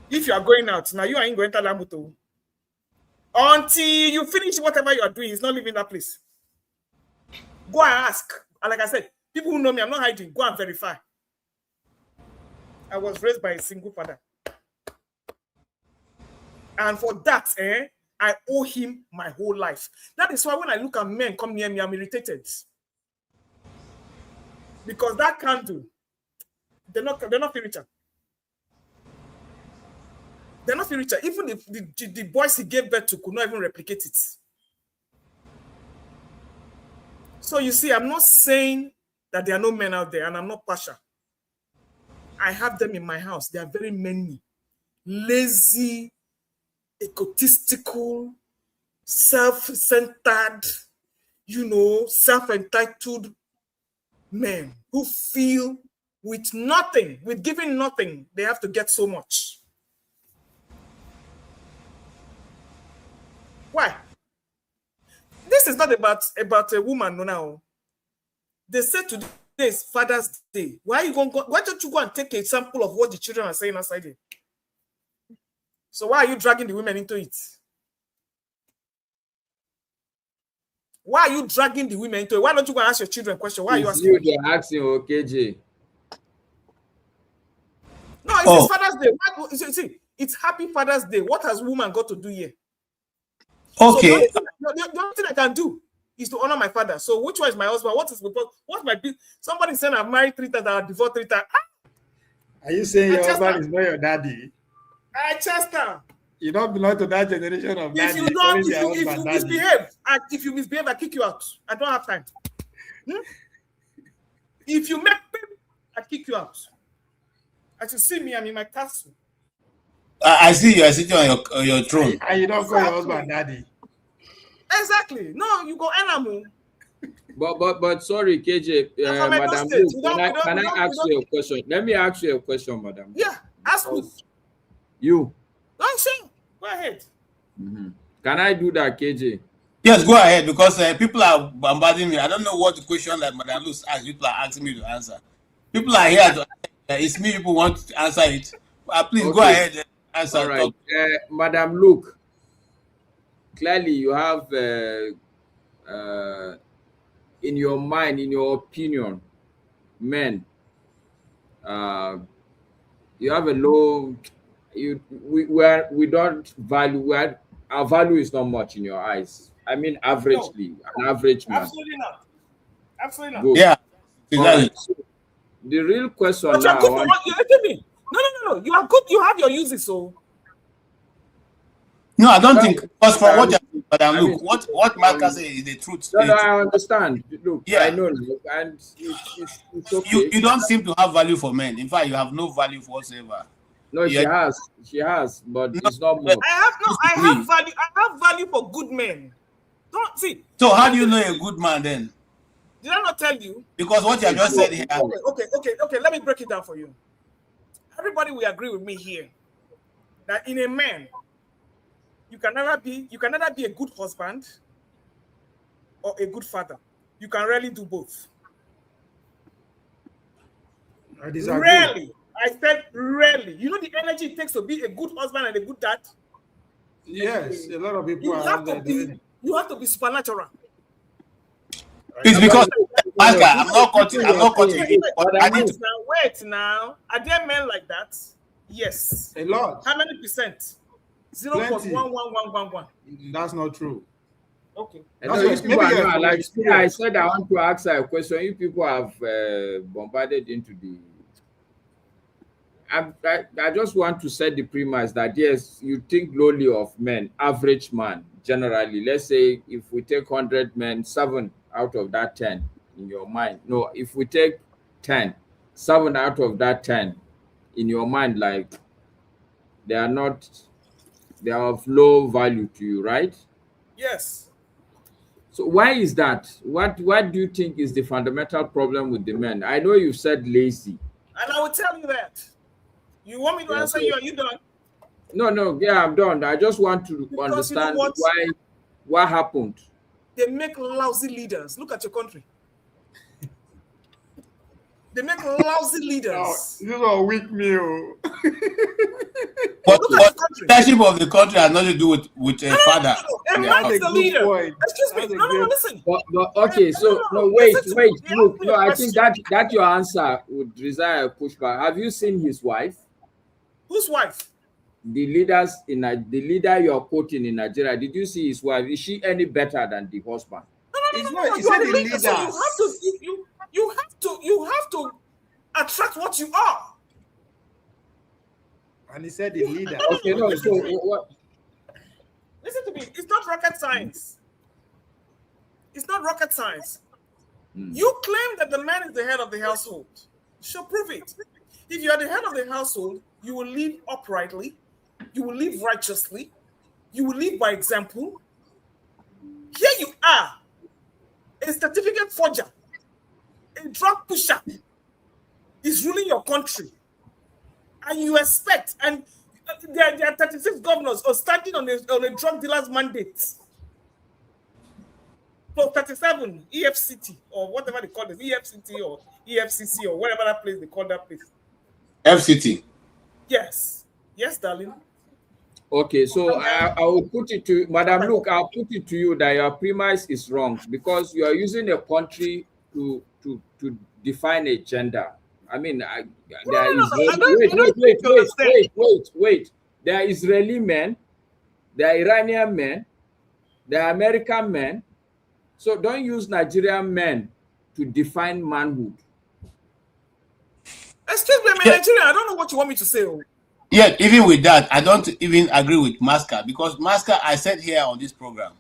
If you are going out, now you ain't going to Lamuto. Until you finish whatever you are doing, he's not leaving that place. Go and ask. And like I said, people who know me, I'm not hiding. Go and verify. I was raised by a single father. And for that, I owe him my whole life. That is why when I look at men come near me, I'm irritated. Because that candle, they're not spiritual. They're not spiritual. Even if the boys he gave birth to could not even replicate it. So you see, I'm not saying that there are no men out there, and I'm not partial. I have them in my house. There are very many lazy, egotistical, self-centered, self-entitled men who feel with giving nothing, they have to get so much. Why? This is not about a woman now. They said today is Father's Day. Why don't you go and take a sample of what the children are saying outside here? So why are you dragging the women into it? Why are you dragging the women into it? Why don't you go and ask your children a question? Why are you asking? They're asking, KJ. No, it's Father's Day. See, it's Happy Father's Day. What has woman got to do here? Okay. So the only thing I can do is to honor my father. So which one is my husband? What's my business? Somebody said I've married 3 times, I've divorced 3 times. Are you saying your husband is not your daddy? Chester. You don't belong to that generation of daddy. If you misbehave, I kick you out. I don't have time. If you make baby, I kick you out. As you see me, I'm in my castle. I see you are sitting on your throne. And you don't call your husband daddy. Exactly. No, you go animal. But sorry, KJ, Madam Luke, can I ask you a question? Let me ask you a question, Madam. Yeah, ask me. You. Don't say. Go ahead. Can I do that, KJ? Yes, go ahead, because people are bombarding me. I don't know what the question that Madam Luke asked. People are asking me to answer. People are here to it's me. People want to answer it. Please go ahead and answer. All right, Madam Luke. Clearly, you have in your mind, in your opinion, men. You have a low. We don't value. Our value is not much in your eyes. I mean, averagely, an average man. Absolutely not. Absolutely not. Good. Yeah. Right. So the real question but now. You're good for what you're doing. No. You are good. You have your uses. So. No, I don't think. Because for what Madam Luke, what Marcus says is the truth. No, I understand. Look, yeah. I know, and it's okay. You don't seem to have value for men. In fact, you have no value whatsoever. No, she has, but it's not more. I have value. I have value for good men. Don't see. So how do you know a good man then? Did I not tell you? Because what you have just said here. Okay. Let me break it down for you. Everybody will agree with me here that in a man, you can neither be a good husband or a good father. You can rarely do both. I disagree. Rarely. I said rarely. You know the energy it takes to be a good husband and a good dad? Yes, a lot of people you have to be supernatural. It's because Pastor, I'm not cutting you. Wait now. Are there men like that? Yes. A lot. How many percent? 0.11111. That's not true. Okay. I said I want to ask a question. You people have bombarded into the. I just want to set the premise that yes, you think lowly of men, average man, generally. Let's say if we take 100 men, 7 out of that 10 in your mind. No, if we take 10, 7 out of that 10 in your mind, like they are of low value to you, right? Yes. So why is that? What do you think is the fundamental problem with the men? I know you said lazy. And I will tell you that. You want me to answer you? Are you done? No. Yeah, I'm done. I just want to understand what happened. They make lousy leaders. Look at your country. They make lousy leaders. This is a weak meal. But leadership of the country has nothing to do with a father. A man is the leader. Excuse me. No, listen. But okay, so wait. Look, no, I think that your answer would desire a pushback. Have you seen his wife? Whose wife? The leader you are quoting in Nigeria. Did you see his wife? Is she any better than the husband? No. You are the leader. So you have to attract what you are. And he said the leader. Okay, no. So what? Listen to me. It's not rocket science. It's not rocket science. You claim that the man is the head of the household. So prove it. If you are the head of the household, you will live uprightly. You will live righteously. You will live by example. Here you are, a certificate forger, a drug pusher is ruling your country. And you expect, and there are 36 governors are standing on a drug dealer's mandate. For 37 EFCT or whatever they call it, EFCT or EFCC or whatever that place they call that place. FCT. Yes, darling. Okay, so I will put it to Madam Luke. I'll put it to you that your premise is wrong because you are using a country to define a gender. I mean, wait. There are Israeli men, there are Iranian men, there are American men. So don't use Nigerian men to define manhood. Excuse me, I'm in Nigeria. I don't know what you want me to say. Yeah, even with that, I don't even agree with Maska because Maska, I said here on this program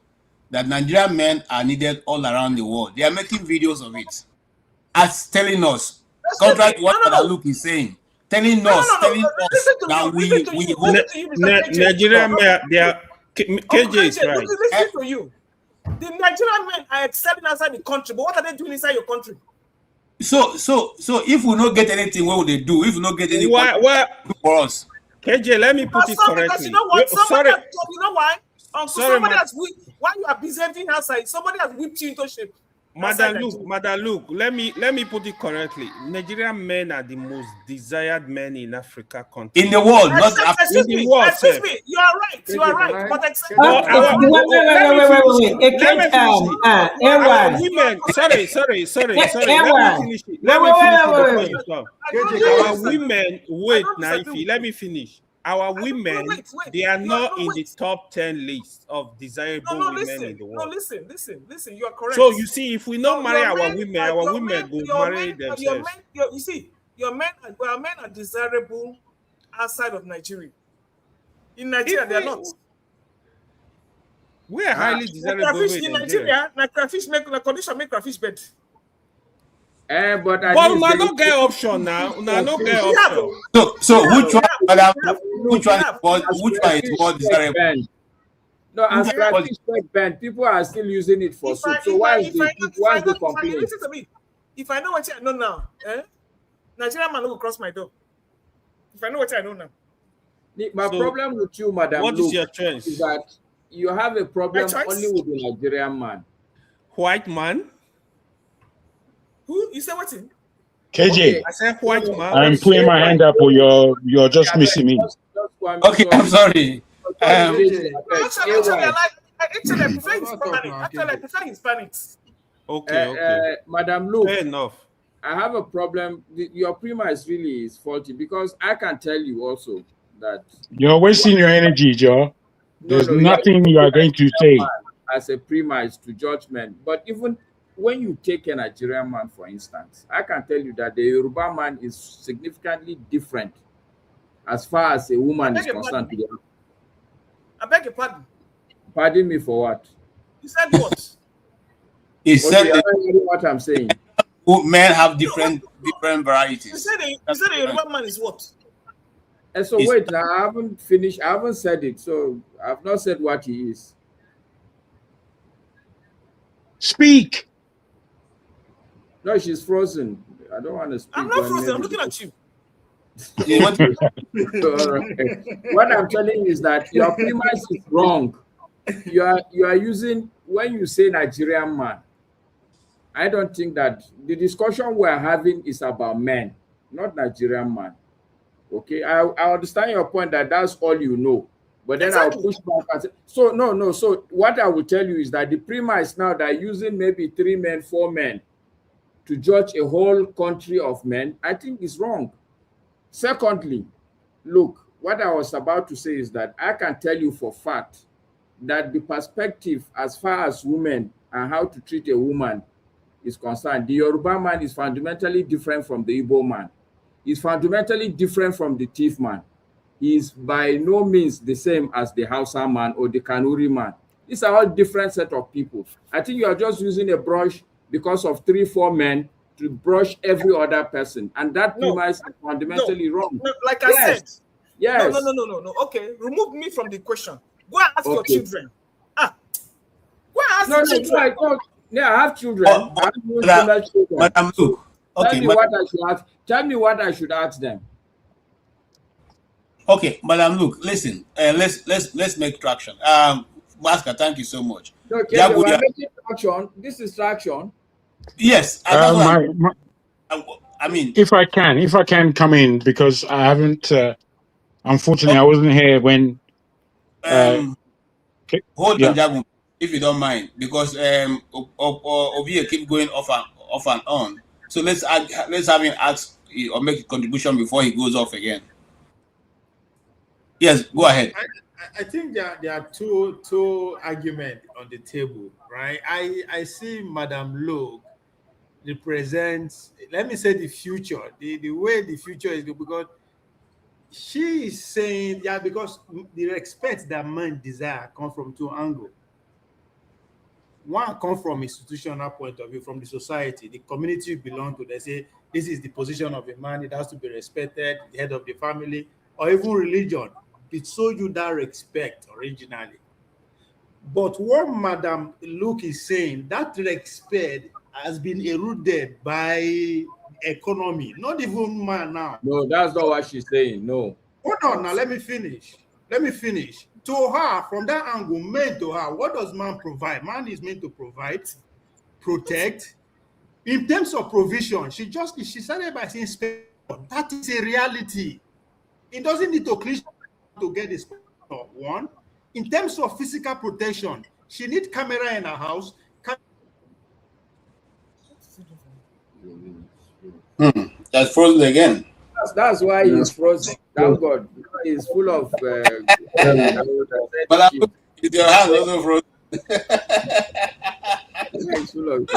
that Nigerian men are needed all around the world. They are making videos of it, as telling us, contrary to what Luke is saying, telling us that we hope. Nigerian men, they are KJ is right. Listen to you. The Nigerian men are excelling outside the country, but what are they doing inside your country? So if we don't get anything, what will they do? If we don't get anything, what for us? KJ, let me put it correctly. Because you know what? Sorry. You know why? Somebody has while you are presenting outside, somebody has whipped you into shape. Madam Luke, let me put it correctly. Nigerian men are the most desired men in Africa country. In the world, not excuse me, you are right. You are right. But our women. Sorry. Let me finish it. Our women. Wait, Naifi. Let me finish. Our women, they are not in the top 10 list of desirable women in the world. No, listen. You are correct. So you see, if we don't marry our women go marry themselves. You see, our men are desirable outside of Nigeria. In Nigeria, they are not. We are highly desirable in Nigeria. Like crayfish make condition make crayfish bed. But we not get option now. We not get option. So which one is more desirable? No, as crayfish bed, people are still using it for soup. So why is the complaint? Listen to me. If I know what I know now, Nigerian man will cross my door. If I know what I know now. My problem with you, Madam What is your choice? Is that you have a problem only with the Nigerian man. White man? Who? You say what? KJ. Okay. I said white man. I'm putting my hand up, or you're just missing me. Okay, I'm sorry. Actually, I prefer Hispanics. Okay. Madam Luke. Fair enough. I have a problem. Your premise really is faulty because I can tell you also that you're wasting your energy, Joe. There's nothing you are going to say as a premise to judgment. But even when you take a Nigerian man, for instance, I can tell you that the Yoruba man is significantly different as far as a woman is concerned. I beg your pardon. Pardon me for what? You said what? He said what I'm saying. Men have different varieties. You said the Yoruba man is what? And so wait, now I haven't finished. I haven't said it. So I've not said what he is. Speak. No, she's frozen. I don't want to speak. I'm not frozen. I'm looking at you. What I'm telling you is that your premise is wrong. You are using, when you say Nigerian man, I don't think that the discussion we're having is about men, not Nigerian man. Okay, I understand your point that that's all you know, but then I'll push back and say, so no. So what I will tell you is that the premise now that using maybe 3 men, 4 men to judge a whole country of men, I think is wrong. Secondly, look, what I was about to say is that I can tell you for fact that the perspective as far as women and how to treat a woman is concerned, the Yoruba man is fundamentally different from the Igbo man. He's fundamentally different from the thief man. He is by no means the same as the Hausa man or the Kanuri man. These are all different set of people. I think you are just using a brush because of 3, 4 men to brush every other person, and that premise is fundamentally wrong. No, like I said, yes. No. Okay, remove me from the question. Go and ask your children. Go and ask your children. I have children. Madam Luke. Tell me what I should ask them. Okay, Madam Luke, listen. Let's make traction. Masker, thank you so much. Okay, we're making traction. This is traction. Yes. I mean, if I can come in, because I haven't. Unfortunately, I wasn't here when. Hold on, Jagun, if you don't mind, because Ovie keep going off and on. So let's have him ask or make a contribution before he goes off again. Yes, go ahead. I think there are two arguments on the table, right? I see Madam Luke represents, let me say, the future, the way the future is, because she is saying, because the respect that men desire come from 2 angles. one come from institutional point of view, from the society, the community you belong to. They say this is the position of a man, it has to be respected, the head of the family, or even religion. It shows you that respect originally. But what Madam Luke is saying, that respect has been eroded by economy, not even man now. No, that's not what she's saying. No. Hold on now, let me finish. To her, from that angle, men to her, what does man provide? Man is meant to provide, protect. In terms of provision, she started by saying that is a reality. It doesn't need to clinch to get this one. In terms of physical protection, she needs camera in her house. That's frozen again. That's why he's frozen. Thank God. He's full of. But is your hand also frozen? He's full of.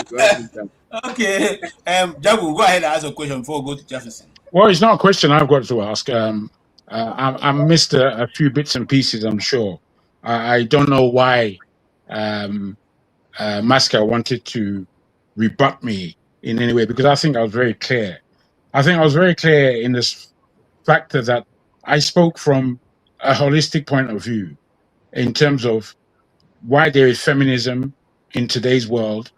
Okay. Jagu, go ahead and ask a question before we go to Jefferson. Well, it's not a question I've got to ask. I missed a few bits and pieces, I'm sure. I don't know why Masca wanted to rebut me in any way, because I think I was very clear. I think I was very clear in this factor that I spoke from a holistic point of view in terms of why there is feminism in today's world.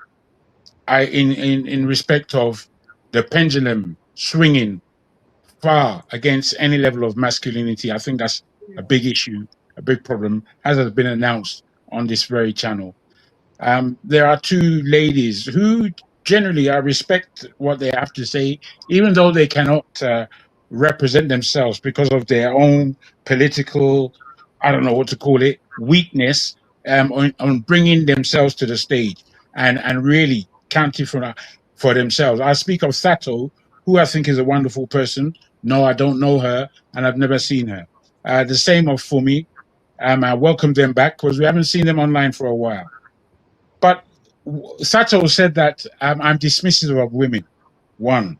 In respect of the pendulum swinging far against any level of masculinity, I think that's a big issue, a big problem, as has been announced on this very channel. There are two ladies who generally I respect what they have to say, even though they cannot represent themselves because of their own political, I don't know what to call it, weakness on bringing themselves to the stage and really counting for themselves. I speak of Sato, who I think is a wonderful person. No, I don't know her, and I've never seen her. The same of Fumi. I welcome them back because we haven't seen them online for a while. But Sato said that I'm dismissive of women. One.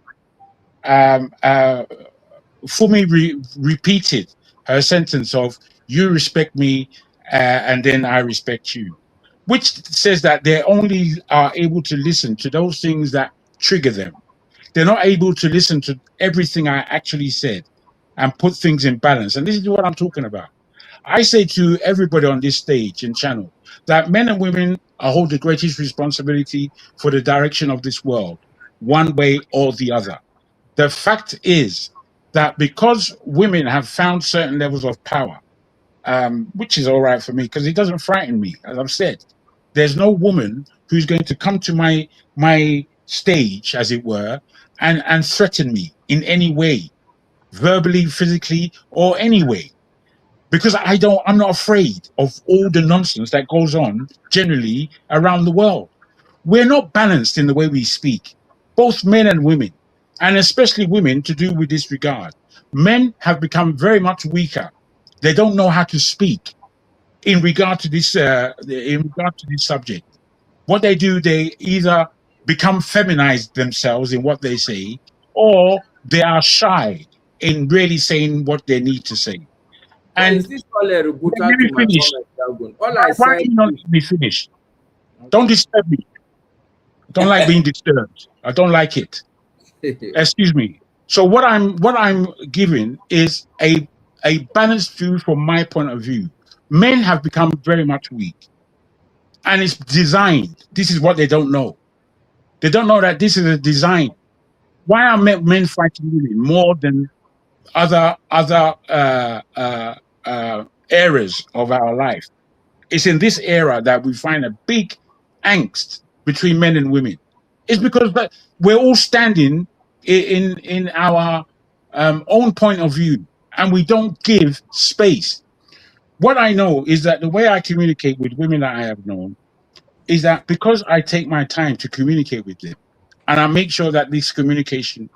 Fumi repeated her sentence of, you respect me, and then I respect you, which says that they only are able to listen to those things that trigger them. They're not able to listen to everything I actually said and put things in balance. And this is what I'm talking about. I say to everybody on this stage and channel that men and women hold the greatest responsibility for the direction of this world, one way or the other. The fact is that because women have found certain levels of power, which is all right for me because it doesn't frighten me, as I've said. There's no woman who's going to come to my stage, as it were, and threaten me in any way, verbally, physically, or any way. Because I'm not afraid of all the nonsense that goes on generally around the world. We're not balanced in the way we speak, both men and women, and especially women to do with this regard. Men have become very much weaker. They don't know how to speak in regard to this subject. What they do, they either become feminized themselves in what they say, or they are shy in really saying what they need to say. And And is this all a rebuttal let me to my finish. comment? All I Why said. not let me finish? Don't disturb me. I don't like being disturbed. I don't like it. Excuse me. So what I'm giving is a balanced view from my point of view. Men have become very much weak, and it's designed. This is what they don't know. They don't know that this is a design. Why are men fighting women more than other areas of our life? It's in this era that we find a big angst between men and women. It's because we're all standing in our own point of view, and we don't give space. What I know is that the way I communicate with women that I have known is that because I take my time to communicate with them, and I make sure that this communication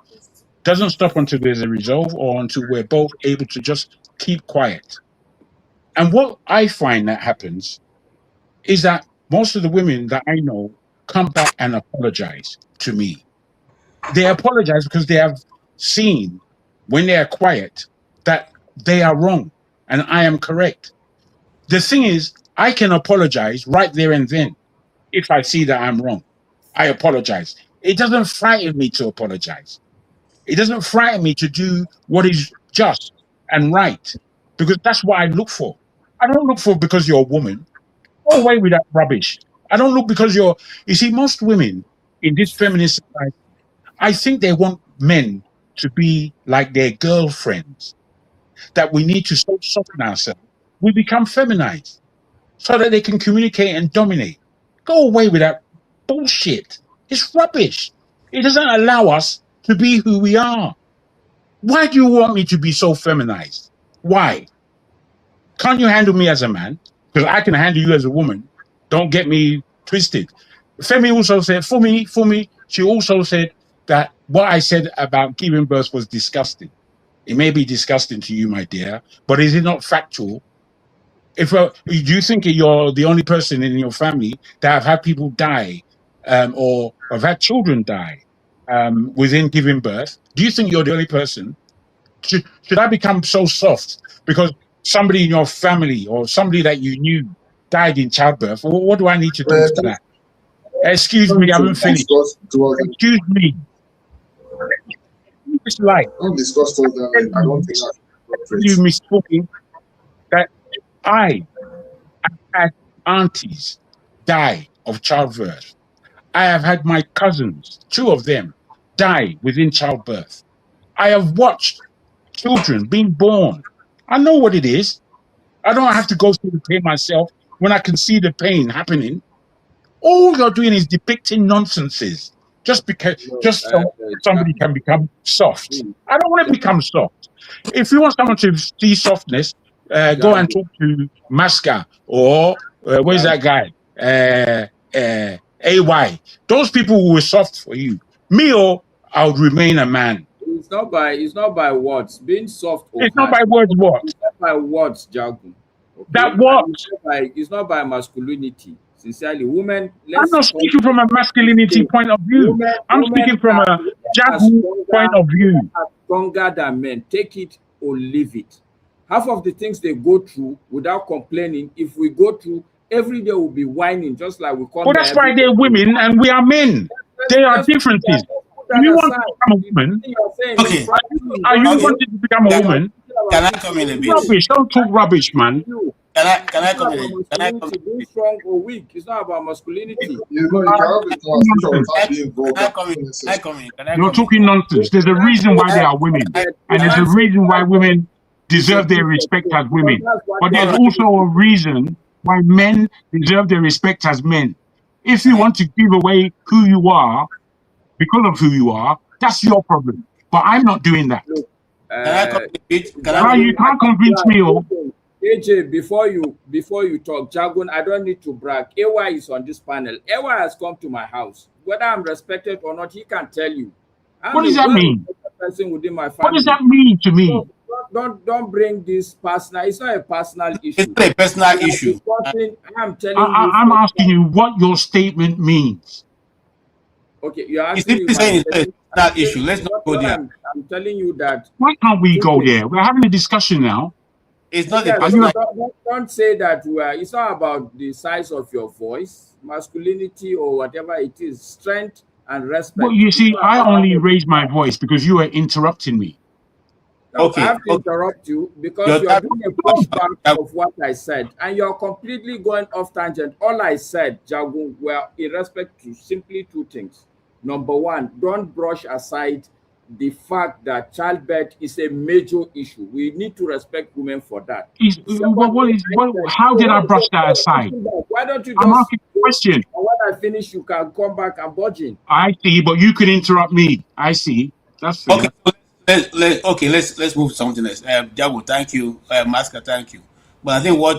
doesn't stop until there's a resolve or until we're both able to just keep quiet. And what I find that happens is that most of the women that I know come back and apologize to me. They apologize because they have seen when they are quiet that they are wrong and I am correct. The thing is, I can apologize right there and then. if I see that I'm wrong. I apologize. It doesn't frighten me to apologize. It doesn't frighten me to do what is just and right, because that's what I look for. I don't look for because you're a woman. Go away with that rubbish. I don't look because you're. You see, most women in this feminist society, I think they want men to be like their girlfriends, that we need to soften ourselves. We become feminized so that they can communicate and dominate. Go away with that bullshit. It's rubbish. It doesn't allow us to be who we are. Why do you want me to be so feminized? Why? Can't you handle me as a man? Because I can handle you as a woman. Don't get me twisted. Femi also said, for me, she also said that what I said about giving birth was disgusting. It may be disgusting to you, my dear, but is it not factual? If do you think you're the only person in your family that have had people die, or have had children die within giving birth? Do you think you're the only person? Should I become so soft because somebody in your family or somebody that you knew died in childbirth? What do I need to do to that? Excuse me, I haven't finished. Excuse me. It's like don't discuss those. I don't think you misspoken that I had aunties die of childbirth. I have had my cousins, 2 of them, die within childbirth. I have watched children being born. I know what it is. I don't have to go through the pain myself when I can see the pain happening. All you're doing is depicting nonsenses just so somebody can become soft. I don't want to become soft. If you want someone to see softness, go and talk to Masca or where's that guy? AY. Those people who were soft for you. Me, I would remain a man. It's not by words. Being soft or it's not by words. What? It's not by words, Jagu. Okay? That what? It's not by masculinity. Sincerely, women. I'm not speaking from a masculinity point of view. I'm speaking from a Jagu point of view. Are stronger than men. Take it or leave it. Half of the things they go through without complaining, if we go through every day, we'll be whining just like we come. Well, that's why they're women and we are men. There are differences. You want to become a woman? Okay. Are you wanting to become a woman? Can I come in a bit? Rubbish! Don't talk rubbish, man. Can I come in? Can I come in? Being strong or weak. It's not about masculinity. You're talking nonsense. There's a reason why they are women, and there's a reason why women deserve their respect as women. But there's also a reason why men deserve their respect as men. If you want to give away who you are because of who you are, that's your problem. But I'm not doing that. You can't convince me. AJ, before you talk, Jagun, I don't need to brag. AY is on this panel. AY has come to my house. Whether I'm respected or not, he can tell you. What does that mean? Person within my family. What does that mean to me? So don't bring this personal. It's not a personal issue. It's not a personal issue. I'm telling I'm asking you what your statement means. Okay, you're asking me. Saying it's that issue. Let's not go there. I'm telling you that. Why can't we go there? We're having a discussion now. It's not don't say that it's not about the size of your voice, masculinity or whatever it is, strength and respect. Well, you see, I only raised my voice because you were interrupting me. No, okay. I have to interrupt you because you're doing a pushback of what I said, and you're completely going off tangent. All I said, Jagun, were in respect to simply 2 things. Number 1, don't brush aside the fact that childbirth is a major issue. We need to respect women for that. How did I brush that aside? Why don't you I'm asking a question. And when I finish, you can come back and budge in. I see, but you can interrupt me. I see. That's fair. Okay, let's move to something else. Jago, thank you. Masca, thank you. But I think what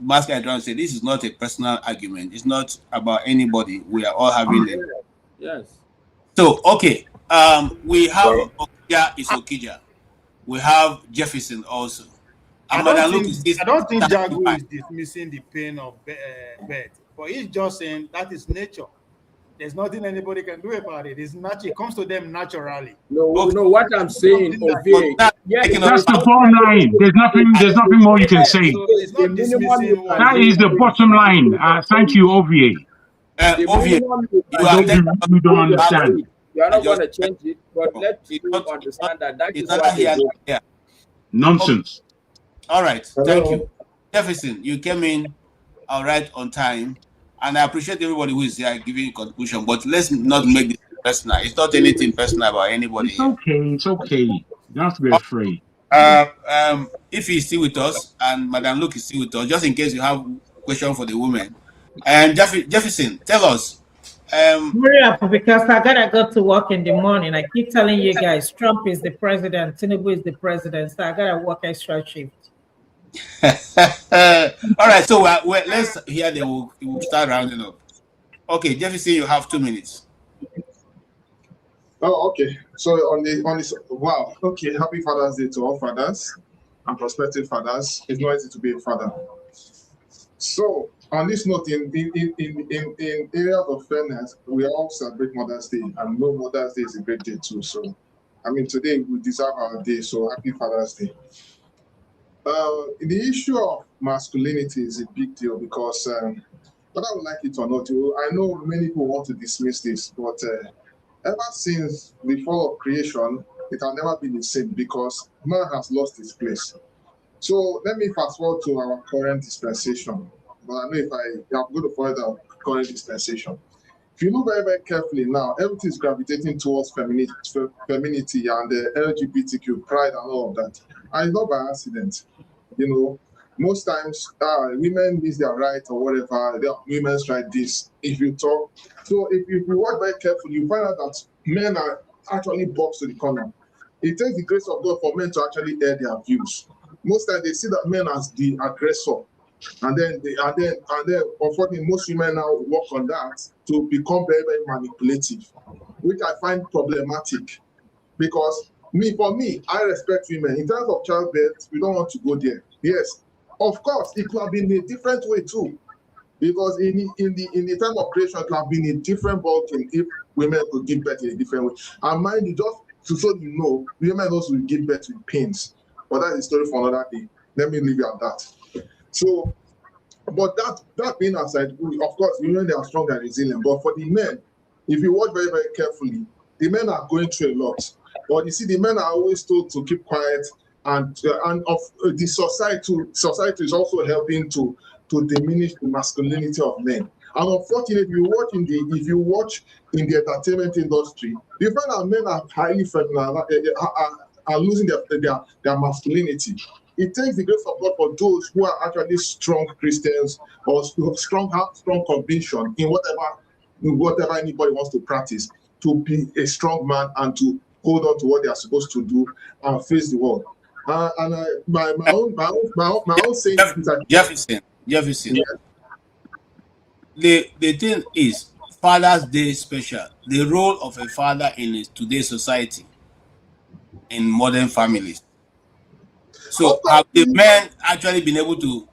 Masca is trying to say, this is not a personal argument. It's not about anybody. We are all having it. Yes. So, okay. We have Okija is Okija. We have Jefferson also. I don't think Jago is dismissing the pain of birth, but he's just saying that is nature. There's nothing anybody can do about it. It's natural. It comes to them naturally. No, what I'm saying, that's the bottom line. There's nothing more you can say. So it's not dismissing. That is the bottom line. Thank you, OVA. The Obvious. minimum You don't understand. You are not going to change it, but let you understand that is what they go. Nonsense. All right. Hello. Thank you. Jefferson, you came in all right on time. And I appreciate everybody who is here giving contribution, but let's not make this personal. It's not anything personal about anybody It's here. okay. It's okay. You don't have to be afraid. If he's still with us and Madam Luke is still with us, just in case you have a question for the women. And Jefferson, tell us. Hurry up, because I gotta go to work in the morning. I keep telling you guys, Trump is the president, Tinubu is the president, so I gotta work extra shift. All right, so let's hear we'll start rounding up. Okay, Jefferson, you have 2 minutes. Oh, okay. So on this, wow. Okay, happy Father's Day to all fathers and prospective fathers. It's not easy to be a father. So on this note, in areas of fairness, we all celebrate Mother's Day, and no, Mother's Day is a great day too. So, I mean, today we deserve our day. So happy Father's Day. The issue of masculinity is a big deal because whether I would like it or not, I know many people want to dismiss this, but ever since the fall of creation, it has never been the same because man has lost his place. So let me fast forward to our current dispensation. But I know I'm going to follow the current dispensation. If you look very, very carefully now, everything is gravitating towards femininity and the LGBTQ pride and all of that. And it's not by accident. You know, most times women miss their right or whatever, women's right this. If you talk, so if you watch very carefully, you find out that men are actually boxed to the corner. It takes the grace of God for men to actually air their views. Most times they see that men as the aggressor. And then unfortunately, most women now work on that to become very, very manipulative, which I find problematic. Because for me, I respect women. In terms of childbirth, we don't want to go there. Yes, of course, it could have been a different way too. Because in the time of creation, it could have been a different ballgame if women could give birth in a different way. And mind you, just so you know, women also will give birth with pains. But that's a story for another day. Let me leave you at that. So, but that being aside, of course, women, they are strong and resilient. But for the men, if you watch very, very carefully, the men are going through a lot. But you see, the men are always told to keep quiet, and of the society is also helping to diminish the masculinity of men. And unfortunately, if you watch in the entertainment industry, you find that men are highly feminine, are losing their masculinity. It takes the grace of God for those who are actually strong Christians or have strong conviction in whatever anybody wants to practice, to be a strong man and to hold on to what they are supposed to do and face the world. My own saying is that Jefferson. Yeah. The thing is, Father's Day special. The role of a father in today's society, in modern families. So have the men actually been able to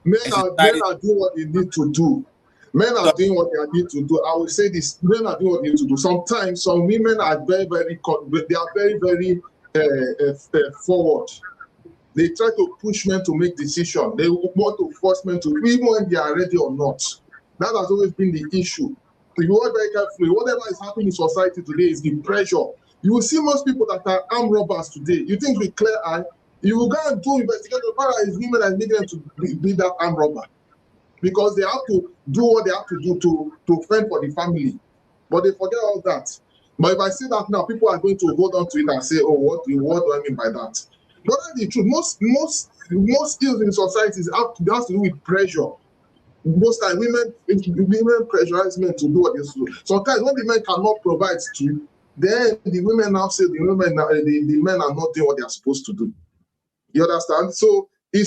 men are doing what they need to do. Men are doing what they need to do. I will say this: men are doing what they need to do. Sometimes some women are very, very forward. They try to push men to make decisions. They want to force men to, even when they are ready or not. That has always been the issue. If you watch very carefully, whatever is happening in society today is the pressure. You will see most people that are armed robbers today. You think with clear eye, you will go and do investigation. It's women that make them to be that armed robber, because they have to do what they have to do to fend for the family. But they forget all that. But if I say that now, people are going to hold on to it and say, "Oh, what do I mean by that?" But that's the truth. Most skills in societies have to do with pressure. Most times, women pressurize men to do what they do. Sometimes when the men cannot provide skill, then the women now say the men are not doing what they are supposed to do. You understand? So the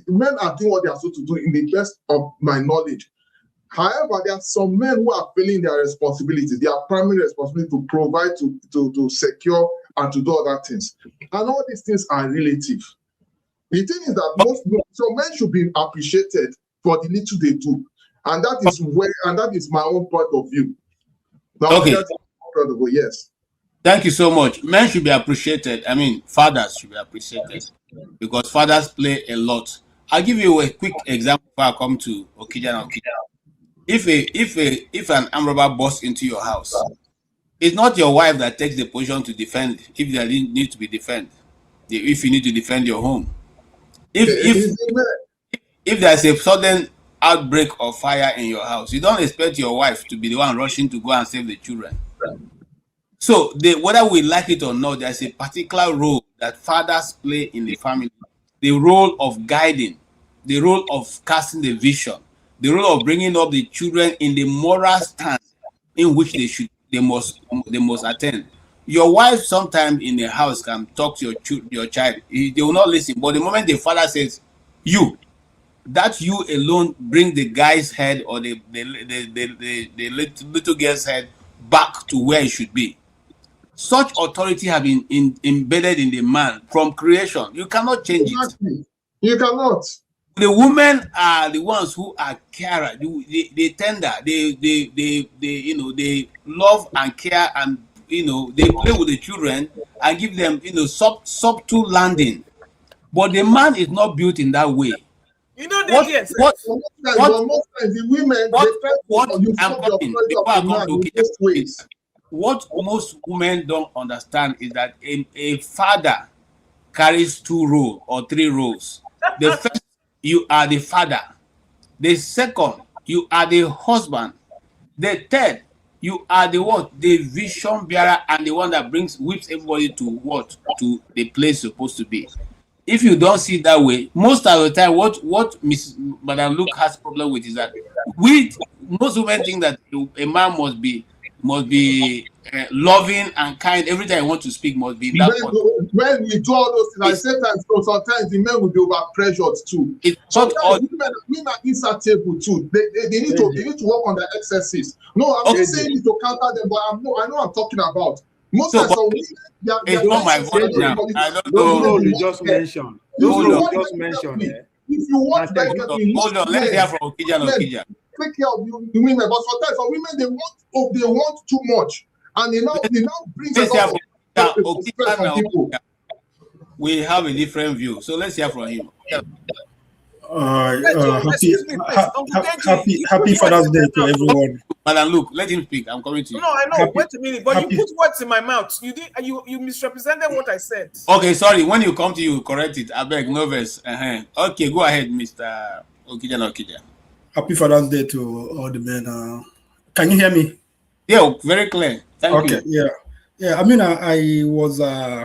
men are doing what they are supposed to do in the best of my knowledge. However, there are some men who are failing their responsibility, their primary responsibility to provide, to secure, and to do other things. And all these things are relative. The thing is that men should be appreciated for the little they do. And that is my own point of view. Okay. Yes. Thank you so much. Men should be appreciated. I mean, fathers should be appreciated because fathers play a lot. I'll give you a quick example before I come to Okija and Okija. if an armed robber busts into your house, it's not your wife that takes the position to defend if there need to be defended. If you need to defend your home, if there's a sudden outbreak of fire in your house, you don't expect your wife to be the one rushing to go and save the children. So whether we like it or not, there's a particular role that fathers play in the family. The role of guiding, the role of casting the vision, the role of bringing up the children in the moral stand in which they must attend. Your wife sometimes in the house can talk to your child. They will not listen. But the moment the father says, you alone bring the guy's head or the little girl's head back to where it should be. Such authority have been embedded in the man from creation. You cannot change it. You cannot. The women are the ones who are carer. They tender. They love and care, and they play with the children and give them subtle landing. But the man is not built in that way. You know the what most women don't understand is that a father carries 2 roles or 3 roles. The first, you are the father. The second, you are the husband. The third, you are the vision bearer and the one that whips everybody to the place supposed to be. If you don't see it that way, most of the time, what Madam Luke has problem with is that most women think that a man must be loving and kind. Every time I want to speak, must be that. When we do all those things, I say sometimes the men will be over pressured too. Sometimes women are insatiable too. They need to work on their excesses. No, I'm not saying it to counter them, but I know I'm talking about. Most times, it's not my voice now. I don't know. Those you just mentioned. If you want to hold on, let's hear from Okija. Take care of the women, but sometimes for women they want too much, and they now brings a lot of stress on people. We have a different view, so let's hear from him. Happy Father's Day to everyone. Madam Luke, let him speak. I'm coming to you. No, I know. Wait a minute, but you put words in my mouth. You misrepresented what I said. Okay, sorry. When you come to you, correct it. I beg, no verse. Okay, go ahead, Mr. Okija. Happy Father's Day to all the men. Can you hear me? Yeah, very clear. Thank you. Okay, yeah. I mean, I was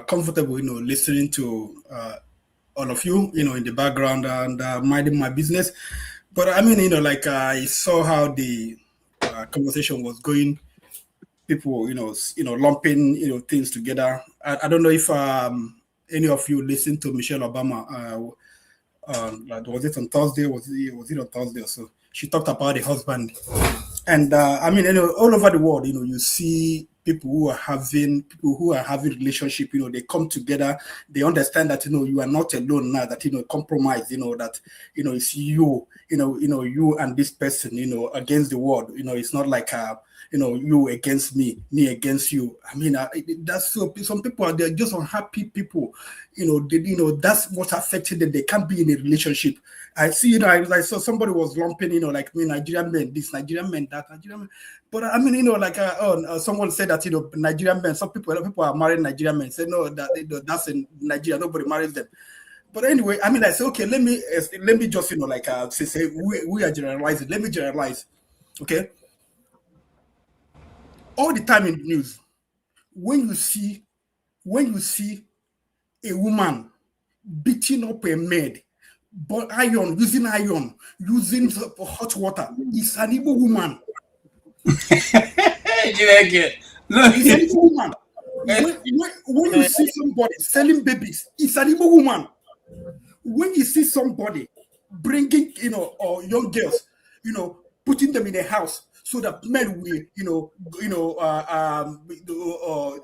comfortable, listening to all of you, in the background and minding my business. But I mean, I saw how the conversation was going. People, lumping, things together. I don't know if any of you listened to Michelle Obama. Was it on Thursday? Was it on Thursday or so? She talked about the husband, and I mean, all over the world, you see people who are having relationship. They come together. They understand that you are not alone now. That compromise. That it's you. You and this person. Against the world. It's not like you against me against you. I mean, that's so. Some people they're just unhappy people. That's what's affecting them. They can't be in a relationship. I see, I saw somebody was lumping, like me, Nigerian men, this Nigerian men, that Nigerian men. But I mean, someone said that Nigerian men. Some people are marrying Nigerian men. Say no, that's in Nigeria. Nobody marries them. But anyway, I mean, I say okay. Let me just say we are generalizing. Let me generalize. Okay. All the time in the news, when you see a woman beating up a maid, but using hot water, it's an Igbo woman. It's an Igbo woman. When you see somebody selling babies, it's an Igbo woman. When you see somebody bringing, or young girls, putting them in a house so that men will,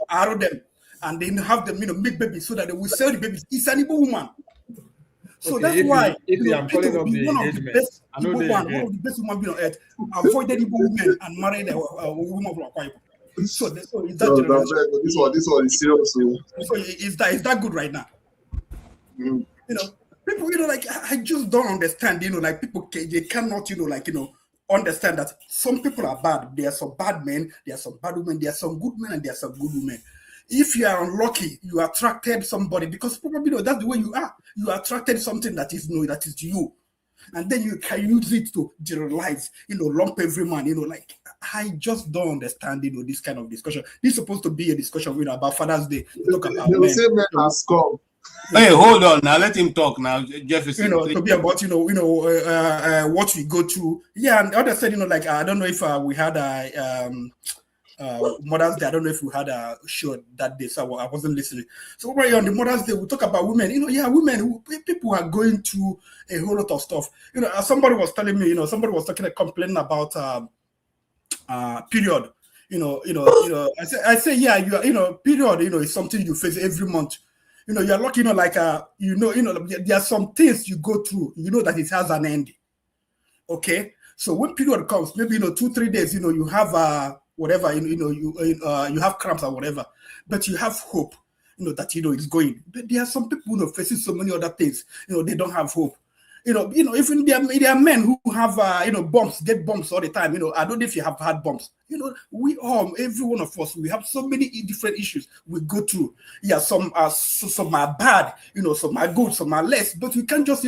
arrow them and then have them, make babies so that they will sell the babies. It's an Igbo woman. So that's why I'm calling up the engagement. One of the best women on earth avoided Igbo women and married a woman from Akwa Ibom. So is that this one is serious. So is that good right now? People, I just don't understand. People they cannot, understand that some people are bad. There are some bad men, there are some bad women, there are some good men, and there are some good women. If you are unlucky, you attracted somebody because probably that's the way you are. You attracted something that is that is you, and then you can use it to generalize, lump every man. Like I just don't understand, this kind of discussion. This is supposed to be a discussion, about Father's Day. We talk about They will say men has come. Hey, hold on now. Let him talk now, Jefferson. To be about what we go through. Yeah, and the other side, like I don't know if we had a Mother's Day. I don't know if we had a show that day, so I wasn't listening. So right on the Mother's Day, we talk about women. Women. People are going through a whole lot of stuff. Somebody was telling me. Somebody was complaining about period. I say yeah. Period. Is something you face every month. You're lucky. There are some things you go through. That it has an end. Okay, so when period comes, maybe 2-3 days, you have whatever, you have cramps or whatever, but you have hope, that it's going. But there are some people facing so many other things, they don't have hope. Even there are men who have bumps, get bumps all the time. I don't know if you have had bumps. We all, every one of us, we have so many different issues we go through. Yeah, some are bad, some are good, some are less. But we can't just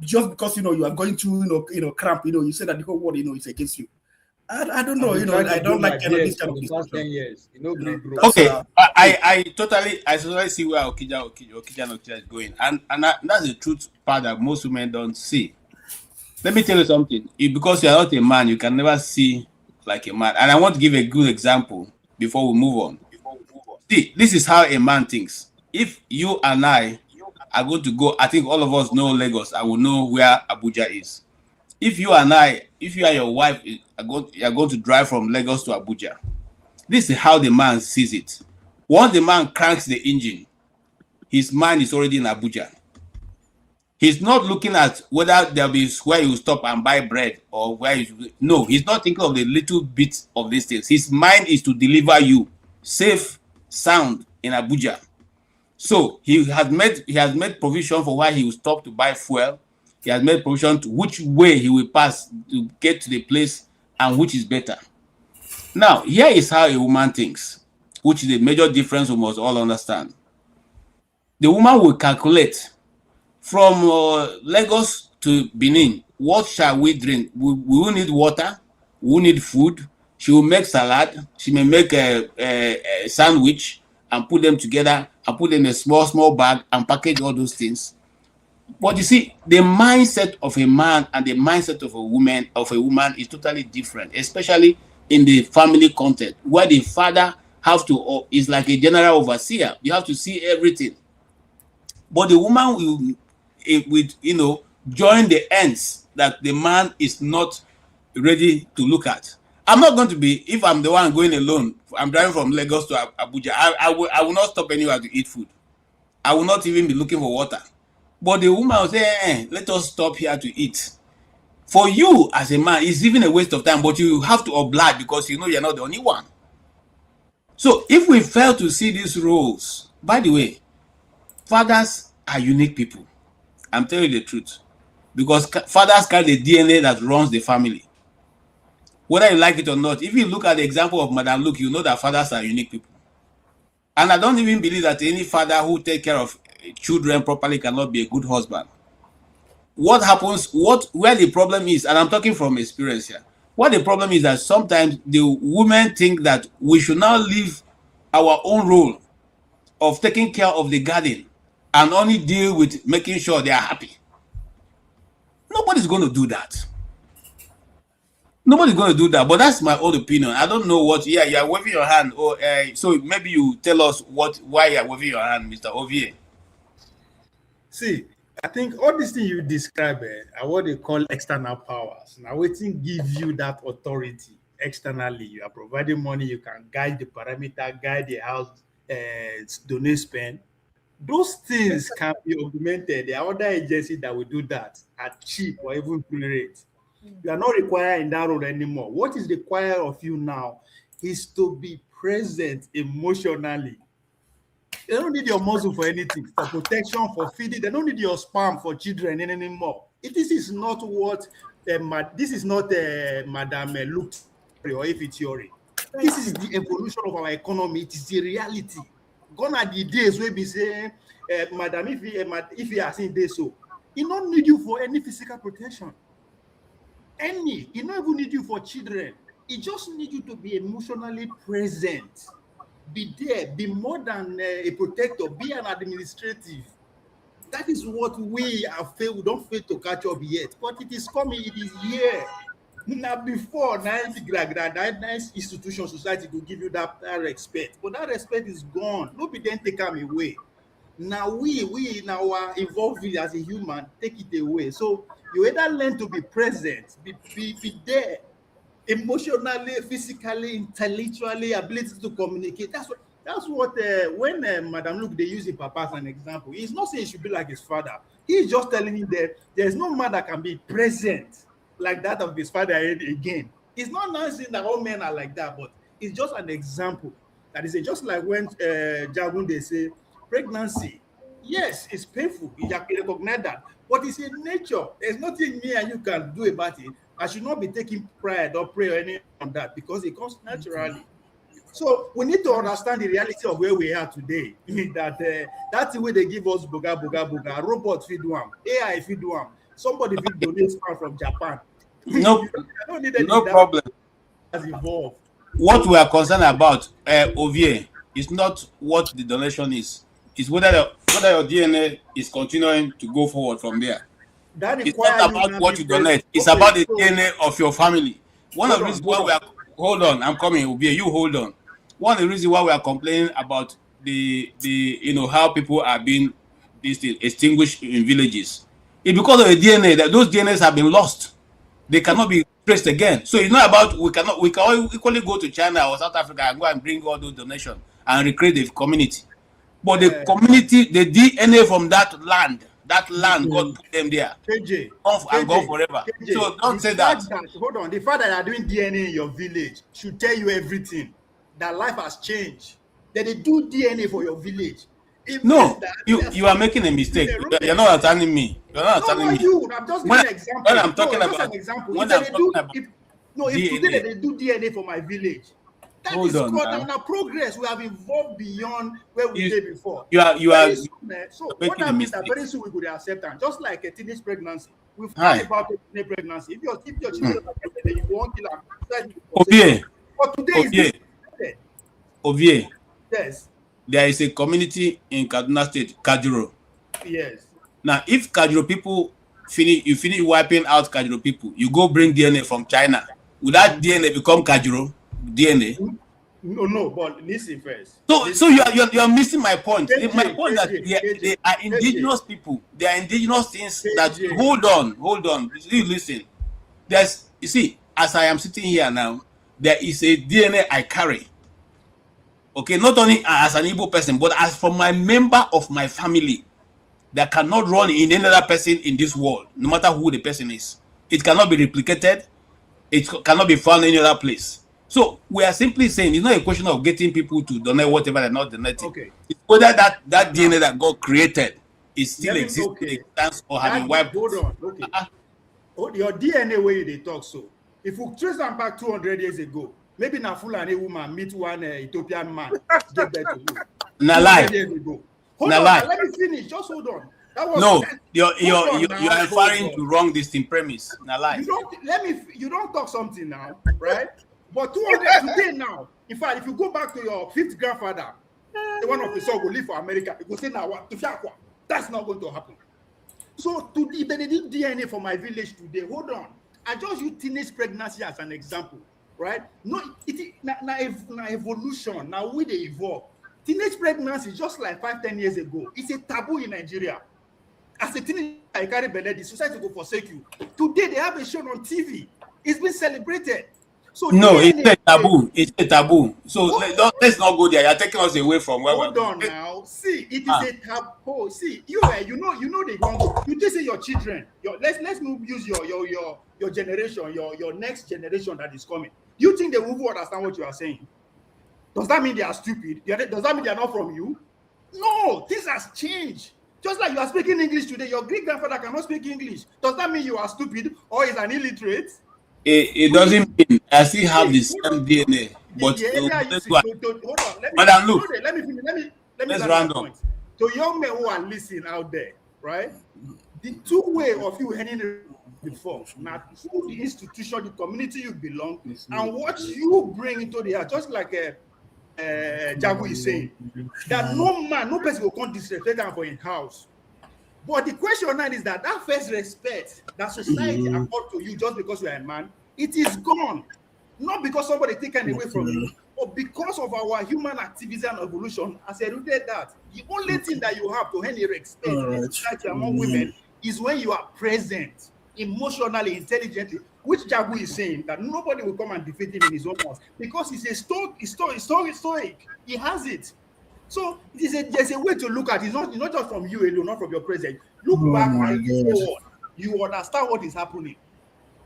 just because you are going through cramp, you say that the whole world is against you. I don't know, I don't like this kind of discussion. 10 years, okay, I totally see where Okija is going, and that's the truth part that most women don't see. Let me tell you something. Because you are not a man, you can never see like a man. And I want to give a good example before we move on. See, this is how a man thinks. If you and I are going to go, I think all of us know Lagos. I will know where Abuja is. If you and your wife are going to drive from Lagos to Abuja, this is how the man sees it. Once the man cranks the engine, his mind is already in Abuja. He's not looking at whether there'll be where you stop and buy bread or where you. No, he's not thinking of the little bit of these things. His mind is to deliver you safe, sound in Abuja. So he has made provision for why he will stop to buy fuel. He has made provision to which way he will pass to get to the place and which is better. Now, here is how a woman thinks, which is the major difference we must all understand. The woman will calculate from Lagos to Benin, what shall we drink? We will need water, we will need food. She will make salad, she may make a sandwich and put them together and put them in a small bag and package all those things. But you see, the mindset of a man and the mindset of a woman is totally different, especially in the family context, where the father is like a general overseer. You have to see everything. But the woman will join the ends that the man is not ready to look at. I'm not going to be, if I'm the one going alone, I'm driving from Lagos to Abuja, I will not stop anywhere to eat food. I will not even be looking for water. But the woman will say, let us stop here to eat. For you as a man, it's even a waste of time, but you have to oblige because you're not the only one. So if we fail to see these roles, by the way, fathers are unique people. I'm telling you the truth. Because fathers carry the DNA that runs the family. Whether you like it or not, if you look at the example of Madam Luke, you know that fathers are unique people. And I don't even believe that any father who takes care of children properly cannot be a good husband. What happens, where the problem is, and I'm talking from experience here, what the problem is that sometimes the women think that we should now leave our own role of taking care of the garden and only deal with making sure they are happy. Nobody's going to do that. Nobody's going to do that, but that's my own opinion. I don't know what. Yeah, you're waving your hand. So maybe you tell us why you're waving your hand, Mr. Ovier. See, I think all these things you describe are what they call external powers. Now, waiting give you that authority externally. You are providing money. You can guide the parameter, guide the house, donate, spend. Those things can be augmented. There are other agencies that will do that at cheap or even free rate. You are not required in that role anymore. What is required of you now is to be present emotionally. They don't need your muscle for anything, for protection, for feeding. They don't need your sperm for children anymore. This is not what this is not Madame Luke or if it's theory. This is the evolution of our economy. It is the reality. Gone are the days where we say, Madam, if you are saying this, so he don't need you for any physical protection. He don't even need you for children. He just need you to be emotionally present. Be there. Be more than a protector. Be an administrative. That is what we have failed. We don't fail to catch up yet, but it is coming. It is here. Now, before nice institution society to give you that respect, but that respect is gone. Nobody then take them away. Now we in our evolved as a human take it away. So you either learn to be present, be there, emotionally, physically, intellectually, ability to communicate. That's what when Madam Luke they use Papa as an example. He's not saying he should be like his father. He's just telling him that there's no man that can be present like that of his father again. It's not saying that all men are like that, but it's just an example. That is just like when Jagun they say pregnancy. Yes, it's painful. You recognize that, but it's in nature. There's nothing me and you can do about it. I should not be taking pride or pray or anything on that because it comes naturally. So we need to understand the reality of where we are today. That that's the way they give us boga. Robot feed one, AI feed one. Somebody feed donate sperm from Japan. No problem. Has evolved. What we are concerned about, Ovie, is not what the donation is. It's whether your DNA is continuing to go forward from there. It's not about what you donate. It's about the DNA of your family. One of the reasons why we are hold on, I'm coming, Ovie. You hold on. One of the reasons why we are complaining about the how people are being extinguished in villages is because of the DNA. That those DNAs have been lost. They cannot be traced again. So it's not about we can equally go to China or South Africa and go and bring all those donations and recreate the community. But the community, the DNA from that land God put them there. And go forever. So don't say that. Hold on. The fact that you are doing DNA in your village should tell you everything. That life has changed. That they do DNA for your village. No, you are making a mistake. You're not understanding me. You're not understanding me. I'm just giving an example. When I'm talking about if today they do DNA for my village, that is called a progress. We have evolved beyond where we did before. You are so what that means that very soon we could accept and just like a teenage pregnancy. We've talked about a teenage pregnancy. If your children are pregnant, you won't kill them. Ovie. But today is Ovie. Yes. There is a community in Kaduna State, Kajuro. Yes. Now, if Kajuro people finish wiping out Kajuro people, you go bring DNA from China. Would that DNA become Kajuro DNA? No, but listen first. So you are missing my point. My point that they are indigenous people. They are indigenous things that hold on. Please listen. You see, as I am sitting here now, there is a DNA I carry. Okay, not only as an Igbo person, but as from my member of my family that cannot run in any other person in this world, no matter who the person is. It cannot be replicated. It cannot be found any other place. So we are simply saying it's not a question of getting people to donate whatever they're not donating. Okay. It's whether that DNA that God created is still existing or having wiped. Hold on. Okay. Your DNA way they talk so. If we trace them back 200 years ago, maybe na Fulani woman meet one Ethiopian man, get there to you. Na lie. Hold on, let me finish. Just hold on. You're referring to wrong distinct premise. Na lie. You don't talk something now, right? But 200 today now. In fact, if you go back to your fifth grandfather, the one of the son will live for America. You go say now what? That's not going to happen. So if they did DNA for my village today, hold on. I just use teenage pregnancy as an example, right? No, it is na evolution. Now we they evolve. Teenage pregnancy, just like 5-10 years ago, it's a taboo in Nigeria. As a teenager, I carry belly, the society will forsake you. Today they have a show on TV. It's been celebrated. So no, it's a taboo. It's a taboo. So let's not go there. You're taking us away from where we're going. Hold on now. See, it is a taboo. See, you know the wrong. You just say your children. Let's use your generation, your next generation that is coming. Do you think they will understand what you are saying? Does that mean they are stupid? Does that mean they are not from you? No, this has changed. Just like you are speaking English today, your great grandfather cannot speak English. Does that mean you are stupid or is an illiterate? It doesn't mean I still have the same DNA. But The area you see, hold on, Madam, look, let me let's land round my up. point. To young men who are listening out there, right? The two way of you handling reform, now through the institution, the community you belong, and what you bring into the house, just like Jagu is saying, that no person will come disrespect him for his house. But the question now is that first respect that society accord to you just because you are a man, it is gone. Not because somebody taken away from you, but because of our human activism and evolution has eluded that. The only thing that you have to any respect in a society among women is when you are present, emotionally, intelligently, which Jagu is saying that nobody will come and defeat him in his own house because he's a stoic. He has it. So there's a way to look at it. It's not just from you alone, not from your present. Look back and forward. You understand what is happening.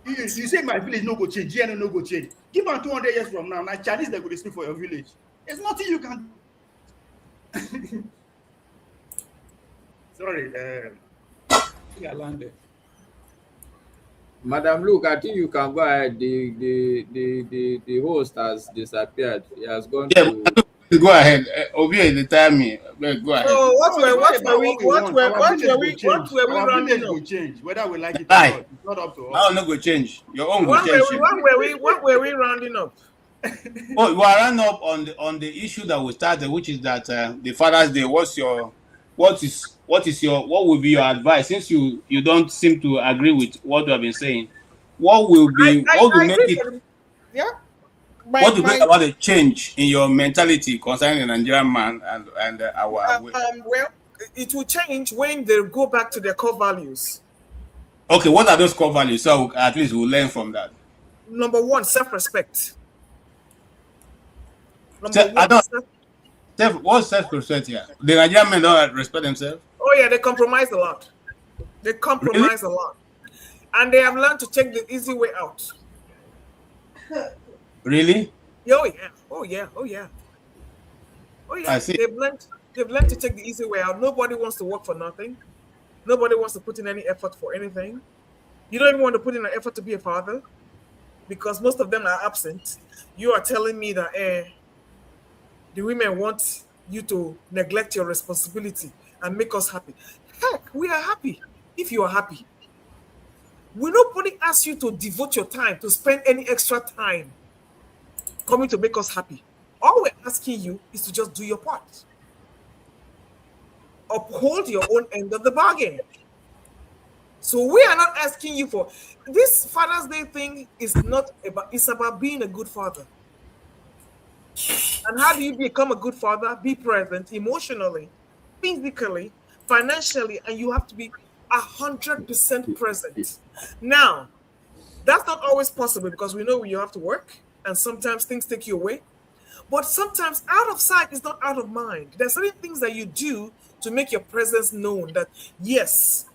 You say my village no go change, GNO no go change. Give them 200 years from now, Chinese they go to speak for your village. There's nothing you can do. Sorry, I landed. Madam, look, I think you can go ahead. The host has disappeared. He has gone to. Go ahead. Obi, the time me. Go ahead. So what were we rounding up? Will change whether we like it or not. It's not up to us. Our own no go change. Your own will change. What were we rounding up? Well, you are rounding up on the issue that we started, which is that the Father's Day. What will be your advice, since you don't seem to agree with what you have been saying? What will make it? Yeah. What to bring about a change in your mentality concerning the Nigerian man and our? Well, it will change when they go back to their core values. Okay, what are those core values? So at least we'll learn from that. Number one, self-respect. What's self-respect here? The Nigerian men don't respect themselves. Oh yeah, they compromise a lot. A lot, and they have learned to take the easy way out. Really? Oh yeah. I see. They've learned to take the easy way out. Nobody wants to work for nothing. Nobody wants to put in any effort for anything. You don't even want to put in an effort to be a father because most of them are absent. You are telling me that the women want you to neglect your responsibility and make us happy. Heck, we are happy if you are happy. Nobody asks you to devote your time, to spend any extra time coming to make us happy. All we're asking you is to just do your part. Uphold your own end of the bargain. So we are not asking you for this Father's Day thing. It's about being a good father. And how do you become a good father? Be present emotionally, physically, financially, and you have to be 100% present. Now, that's not always possible because we know you have to work and sometimes things take you away. But sometimes out of sight is not out of mind. There's certain things that you do to make your presence known that, yes,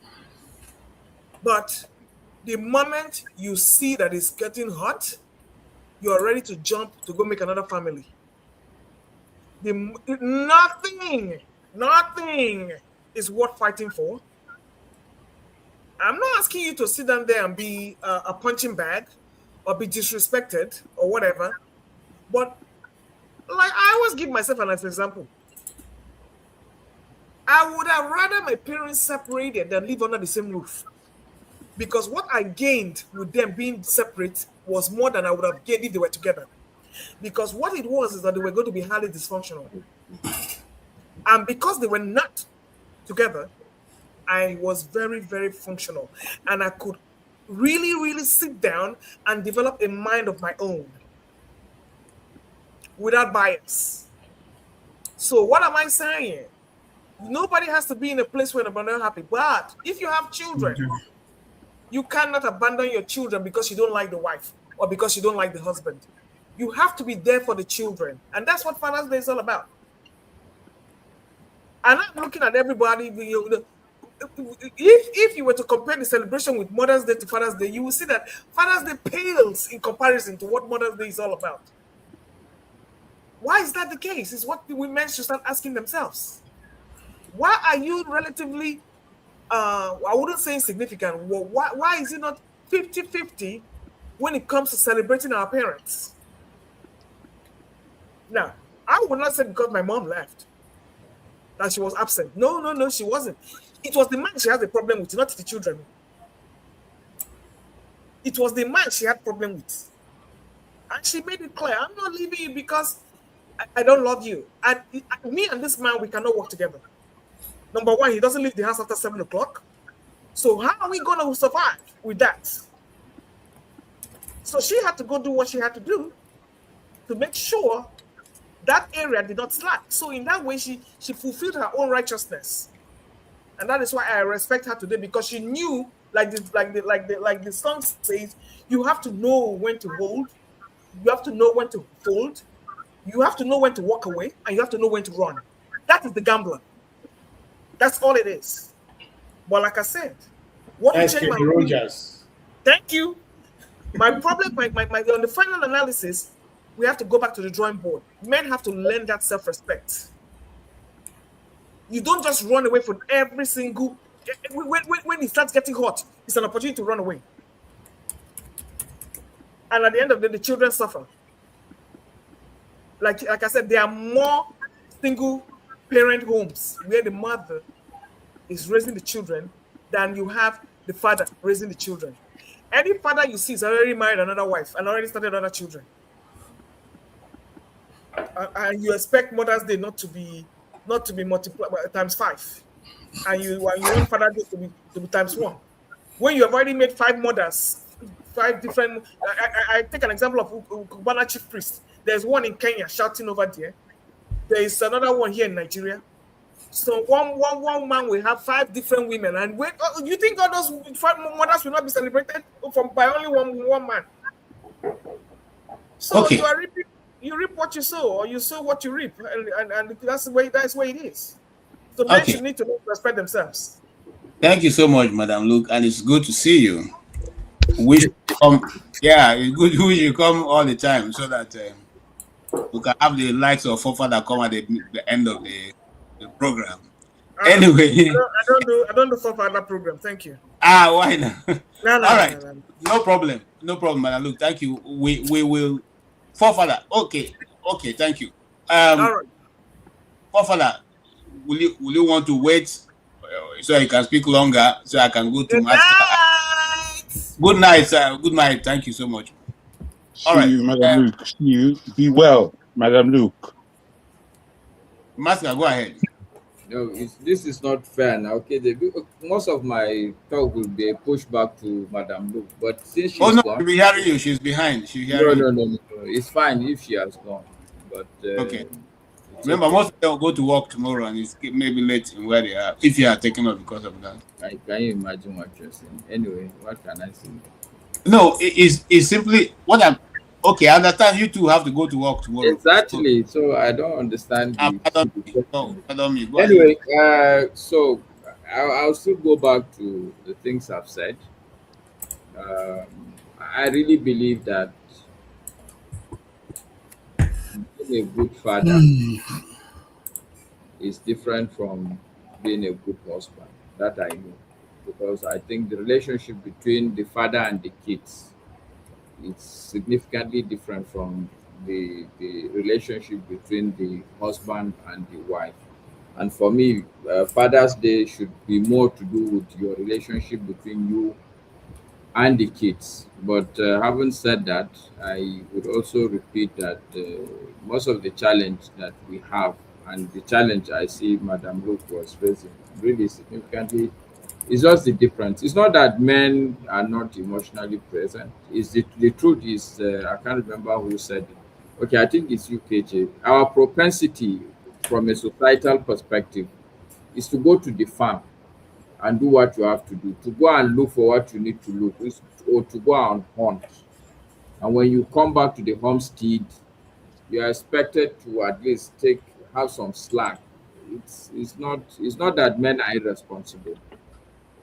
but the moment you see that it's getting hot, you are ready to jump to go make another family. Nothing is worth fighting for. I'm not asking you to sit down there and be a punching bag or be disrespected or whatever. But like I always give myself an example. I would have rather my parents separated than live under the same roof. Because what I gained with them being separate was more than I would have gained if they were together. Because what it was is that they were going to be highly dysfunctional. And because they were not together, I was very, very functional. And I could really, really sit down and develop a mind of my own without bias. So what am I saying? Nobody has to be in a place where they're not happy. But if you have children, you cannot abandon your children because you don't like the wife or because you don't like the husband. You have to be there for the children. And that's what Father's Day is all about. And I'm looking at everybody. If you were to compare the celebration with Mother's Day to Father's Day, you will see that Father's Day pales in comparison to what Mother's Day is all about. Why is that the case? It's what the women should start asking themselves. Why are you relatively, I wouldn't say insignificant. Well, why is it not 50-50 when it comes to celebrating our parents? Now, I would not say because my mom left that she was absent. No, no, no, she wasn't. It was the man she had a problem with, not the children. It was the man she had problem with. And she made it clear, I'm not leaving you because I don't love you. And me and this man, we cannot work together. Number one, he doesn't leave the house after 7 o'clock. So how are we going to survive with that? So she had to go do what she had to do to make sure that area did not slack. So in that way, she fulfilled her own righteousness. And that is why I respect her today, because she knew, like the song says, you have to know when to hold, you have to know when to fold, you have to know when to walk away, and you have to know when to run. That is the gambler. That's all it is. But like I said, what will change my Rogers. Thank you. My problem, on the final analysis, we have to go back to the drawing board. Men have to learn that self-respect. You don't just run away from every single. When it starts getting hot, it's an opportunity to run away. And at the end of the day, the children suffer. Like I said, there are more single parent homes where the mother is raising the children than you have the father raising the children. Any father you see is already married another wife and already started other children. And you expect Mother's Day not to be multiplied times 5, and you want Father's Day to be times 1. When you have already made 5 mothers, 5 different. I take an example of Kubana chief priest. There's one in Kenya shouting over there. There is another one here in Nigeria. So one man will have 5 different women, and you think all those 5 mothers will not be celebrated by only one man? So Okay. You reap what you sow, or you sow what you reap, and that's the way it is. So men should need to respect themselves. Thank you so much, Madam Luke, and it's good to see you. It's good you come all the time so that we can have the likes of Fofa that come at the end of the program. Anyway, I don't do Fofa that program. Thank you. Why not? No, all right, no problem, Madam Luke. Thank you. We will Fofa. Okay, thank you. All right. Fofa, will you want to wait so you can speak longer so I can go to master? Good night, sir. Good night. Thank you so much. See you, Madam Luke. See you. Be well, Madam Luke. Master, go ahead. No, this is not fair now. Okay, most of my talk will be a pushback to Madam Luke, but since she's gone, she'll be hearing you. She's behind. No. It's fine if she has gone. But okay. Remember, most of them will go to work tomorrow, and it's maybe late in where they are. If you are taken off because of that, can you imagine what you're saying? Anyway, what can I say? No, it's simply what I'm. Okay, I understand you two have to go to work tomorrow. Exactly. So I don't understand. Go anyway, so I'll still go back to the things I've said. I really believe that being a good father is different from being a good husband. That I know, because I think the relationship between the father and the kids, it's significantly different from the relationship between the husband and the wife. And for me, Father's Day should be more to do with your relationship between you and the kids. But having said that, I would also repeat that most of the challenge that we have, and the challenge I see Madam Luke was facing really significantly, it's just the difference. It's not that men are not emotionally present. It's the truth is, I can't remember who said it. Okay, I think it's UKJ. Our propensity from a societal perspective is to go to the farm and do what you have to do, to go and look for what you need to look, or to go and hunt. And when you come back to the homestead, you are expected to at least have some slack. It's not that men are irresponsible.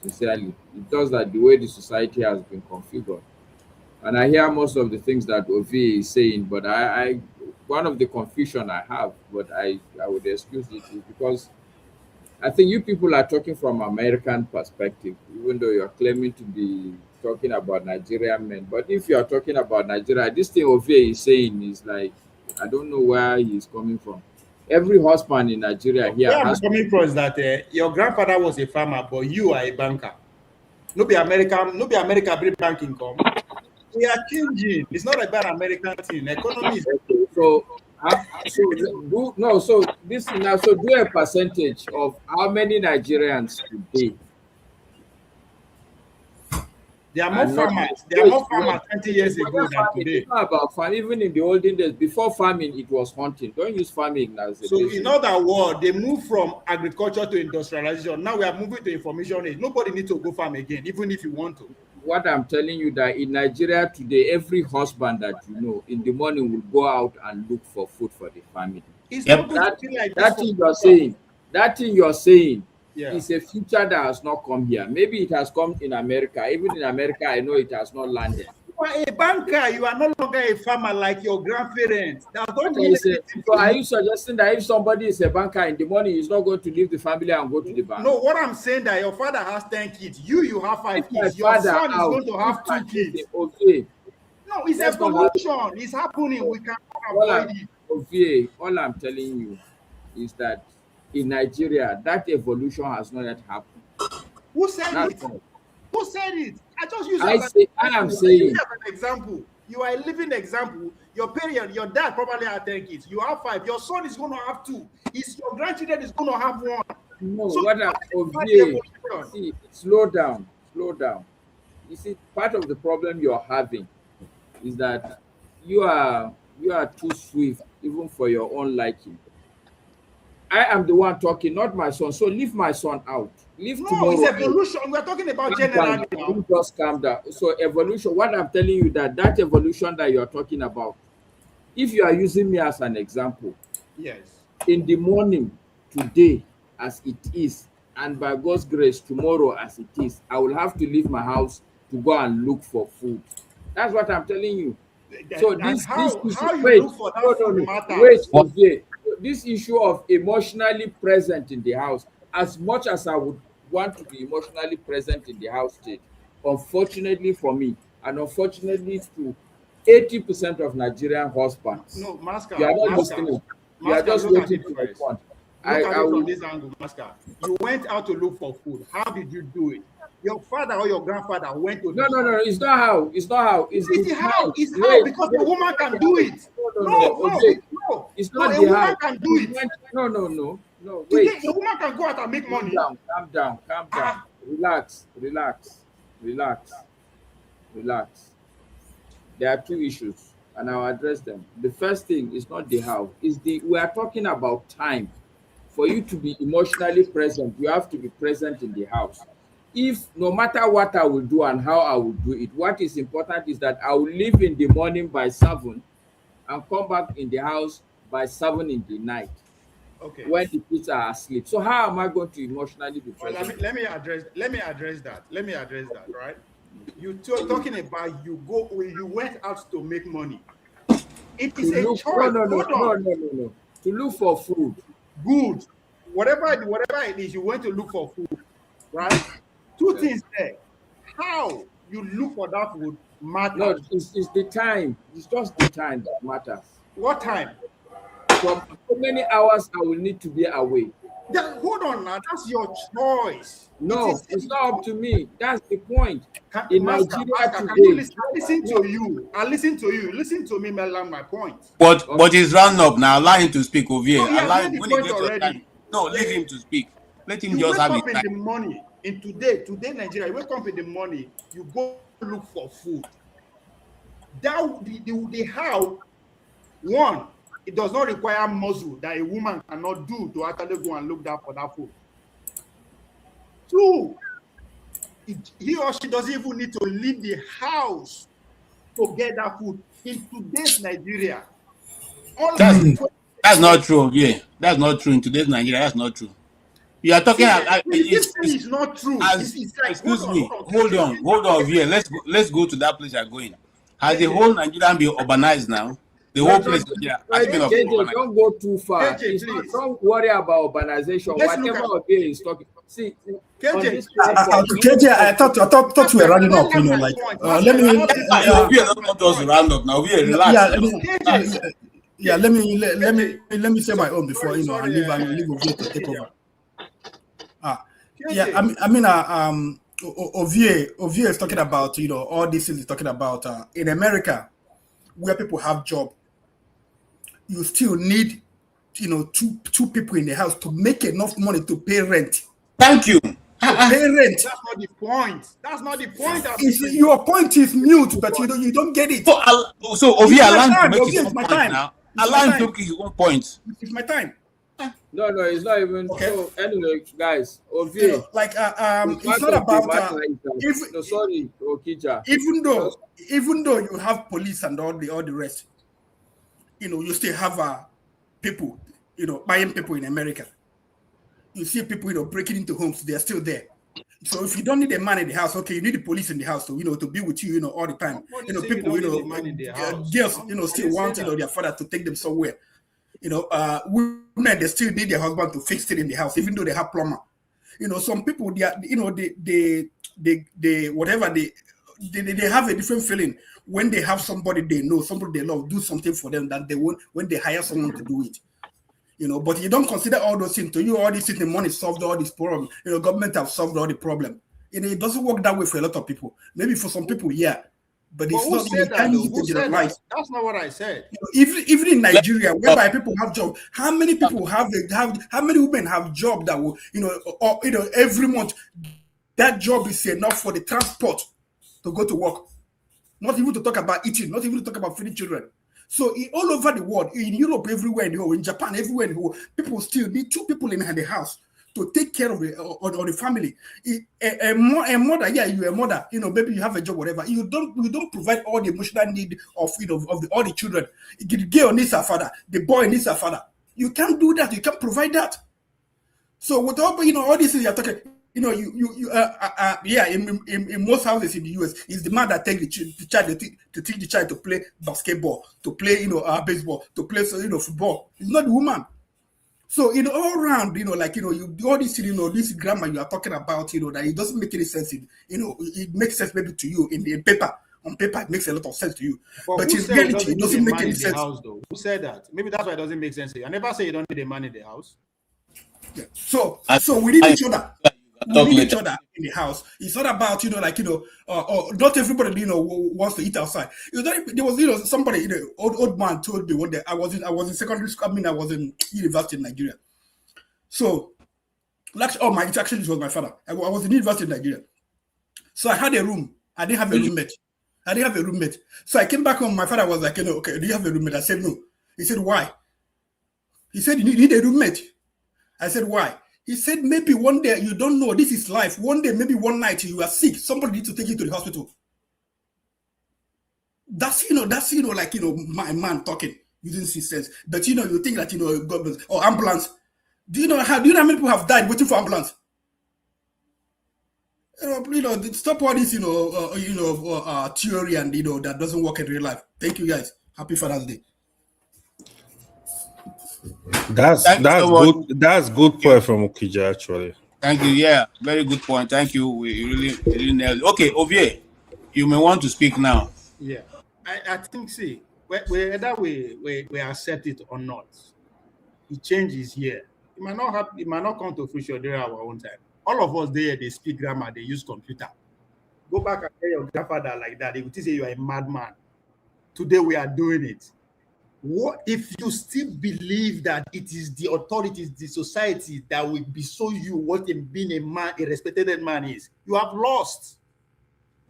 Sincerely, it's just that the way the society has been configured. And I hear most of the things that Ovi is saying, but one of the confusion I have, but I would excuse it, is because I think you people are talking from American perspective, even though you're claiming to be talking about Nigerian men. But if you are talking about Nigeria, this thing Ovie is saying is like, I don't know where he's coming from. Every husband in Nigeria here Where I'm has coming from is that your grandfather was a farmer, but you are a banker. No be America bring banking come. We are changing. It's not about American thing. Economy is okay. So so this now so do a percentage of how many Nigerians today. There are more farmers. There are more farmers 20 years ago than today. It's not about farming. Even in the olden days, before farming, it was hunting. Don't use farming as a So basis. in other words, they move from agriculture to industrialization. Now we are moving to information age. Nobody needs to go farm again, even if you want to. What I'm telling you that in Nigeria today, every husband that you know in the morning will go out and look for food for the family. It's not going to be like that this. That thing you're saying yeah. is a future that has not come here. Maybe it has come in America. Even in America, I know it has not landed. You are a banker. You are no longer a farmer like your grandparents. So are you suggesting that if somebody is a banker in the morning, he's not going to leave the family and go to the bank? No, what I'm saying that your father has 10 kids. You have 5 kids. Your son is going to have 2 kids. Okay. No, it's evolution. It's happening. We cannot avoid it. Okay. All I'm telling you is that in Nigeria, that evolution has not yet happened. Who said it? Who said it? I just use I am saying as an example. You are a living example. Your parent, your dad probably had 10 kids. You have 5. Your son is going to have 2. Your grandchildren is going to have 1. No, so see, slow down. You see, part of the problem you're having is that you are too swift, even for your own liking. I am the one talking, not my son. So leave my son out. Tomorrow. It's evolution. We're talking about general. Just calm down. So evolution, what I'm telling you that evolution that you're talking about, if you are using me as an example, yes, in the morning, today, as it is, and by God's grace, tomorrow as it is, I will have to leave my house to go and look for food. That's what I'm telling you. So this issue of emotionally present in the house, as much as I would want to be emotionally present in the house state, unfortunately for me, and unfortunately to 80% of Nigerian husbands, no, Masker, you are not listening. You are just waiting to respond. Look at it from this angle, Masker. You went out to look for food. How did you do it? Your father or your grandfather went to. No. It's not how. It's how because the woman can do it. No. It's not the woman can do it. No. Today, the woman can go out and make money. Calm down. Relax. There are 2 issues, and I'll address them. The first thing is not the how. We are talking about time. For you to be emotionally present, you have to be present in the house. If no matter what I will do and how I will do it, what is important is that I will leave in the morning by 7 and come back in the house by 7 in the night. Okay. When the kids are asleep. So how am I going to emotionally be present? Well, let me address that, right? You talking about you went out to make money. It is a choice. No. To look for food. Good. Whatever it is, you went to look for food, right? 2 things there. How you look for that food matters. No, it's the time. It's just the time that matters. What time? From how many hours I will need to be away. Hold on now, that's your choice. No, it's not up to me. That's the point. In Nigeria today, I listen to you. Listen to me, land my point. But it's round up now. Allow him to speak, Ovie. No, leave him to speak. Let him just have it. In the morning, in today Nigeria, you wake up in the morning, you go look for food. That the how one. It does not require muscle that a woman cannot do to actually go and look down for that food. 2, he or she doesn't even need to leave the house to get that food. In today's Nigeria, that's not true. Yeah, that's not true in today's Nigeria. That's not true. You are talking. It's not true. Excuse me. Hold on. Yeah, let's go to that place you're going. Has the whole Nigeria been urbanized now? The whole place. Yeah, I think of KJ, don't go too far. KJ, please. Don't worry about urbanization. Whatever Obie is talking. See, on KJ, this platform, KJ, I thought we were running up. You know, like let me. We are not just round up now. We are relaxed. Yeah, let me say my own before I leave Ovie to take over. Ovie is talking about all these things he's talking about in America, where people have job. You still need two people in the house to make enough money to pay rent. Thank you. Pay rent. That's not the point. That's not the point. Your point is mute, but you don't get it. So Ovie allowed to make his own point now. Allow him to make his own point. It's my time. No, it's not even. Okay. So anyway, guys, Ovie, it's not about. Sorry, Okija. Even though you have police and all the rest, you still have people, buying people in America. You see people, breaking into homes. They're still there. So if you don't need a man in the house, okay, you need the police in the house to be with you, all the time. People, girls, still want, their father to take them somewhere. Women, they still need their husband to fix it in the house, even though they have plumber. Some people, they have a different feeling when they have somebody they know, somebody they love, do something for them that they won't when they hire someone to do it. But you don't consider all those things. To you, all these things, the money solved all these problems. Government have solved all the problem. It doesn't work that way for a lot of people. Maybe for some people, yeah. But it's not. You can't use it generalize. That's not what I said. Even in Nigeria, whereby people have job, how many people how many women have job that will, every month that job is enough for the transport to go to work. Not even to talk about eating, not even to talk about feeding children. So all over the world, in Europe, everywhere in the world, in Japan, everywhere in the world, people still need two people in the house to take care of the family. A mother, yeah, you're a mother, maybe you have a job, whatever. You don't provide all the emotional need of all the children. The girl needs her father, the boy needs her father. You can't do that. You can't provide that. So with all these things you're talking. In most houses in the US, it's the man that takes the child to teach the child to play basketball, to play baseball, to play football. It's not the woman. So all around, you do all this, this grammar you are talking about, that it doesn't make any sense. It makes sense maybe to you in the paper. On paper, it makes a lot of sense to you, but in reality, it doesn't make any sense. House, though. Who said that? Maybe that's why it doesn't make sense to you. I never say you don't need a man in the house. Yeah. So we need each other. We need each other in the house. It's not about not everybody wants to eat outside. There was somebody old man told me one day. I was in secondary school. I was in university in Nigeria. So it actually was my father. I was in university in Nigeria. So I had a room. I didn't have a roommate. So I came back home. My father was like, okay, do you have a roommate? I said no. He said why? He said you need a roommate. I said why? He said, maybe one day, you don't know, this is life. One day, maybe one night you are sick. Somebody needs to take you to the hospital. That's my man talking, using sense. But you think that, government or ambulance. Do you know how many people have died waiting for ambulance? Stop all this, theory and, that doesn't work in real life. Thank you guys. Happy Father's Day. That's good. That's good point from Okija, actually. Thank you. Yeah, very good point. Thank you. We really nailed it. Okay, Ovie, you may want to speak now. Yeah, I think whether we accept it or not, the change is here. It might not come to fruition during our own time. All of us there, they speak grammar, they use computer. Go back and tell your grandfather like that. They would say you are a madman. Today we are doing it. What if you still believe that it is the authorities, the society that will bestow you what being a man, a respected man is? You have lost.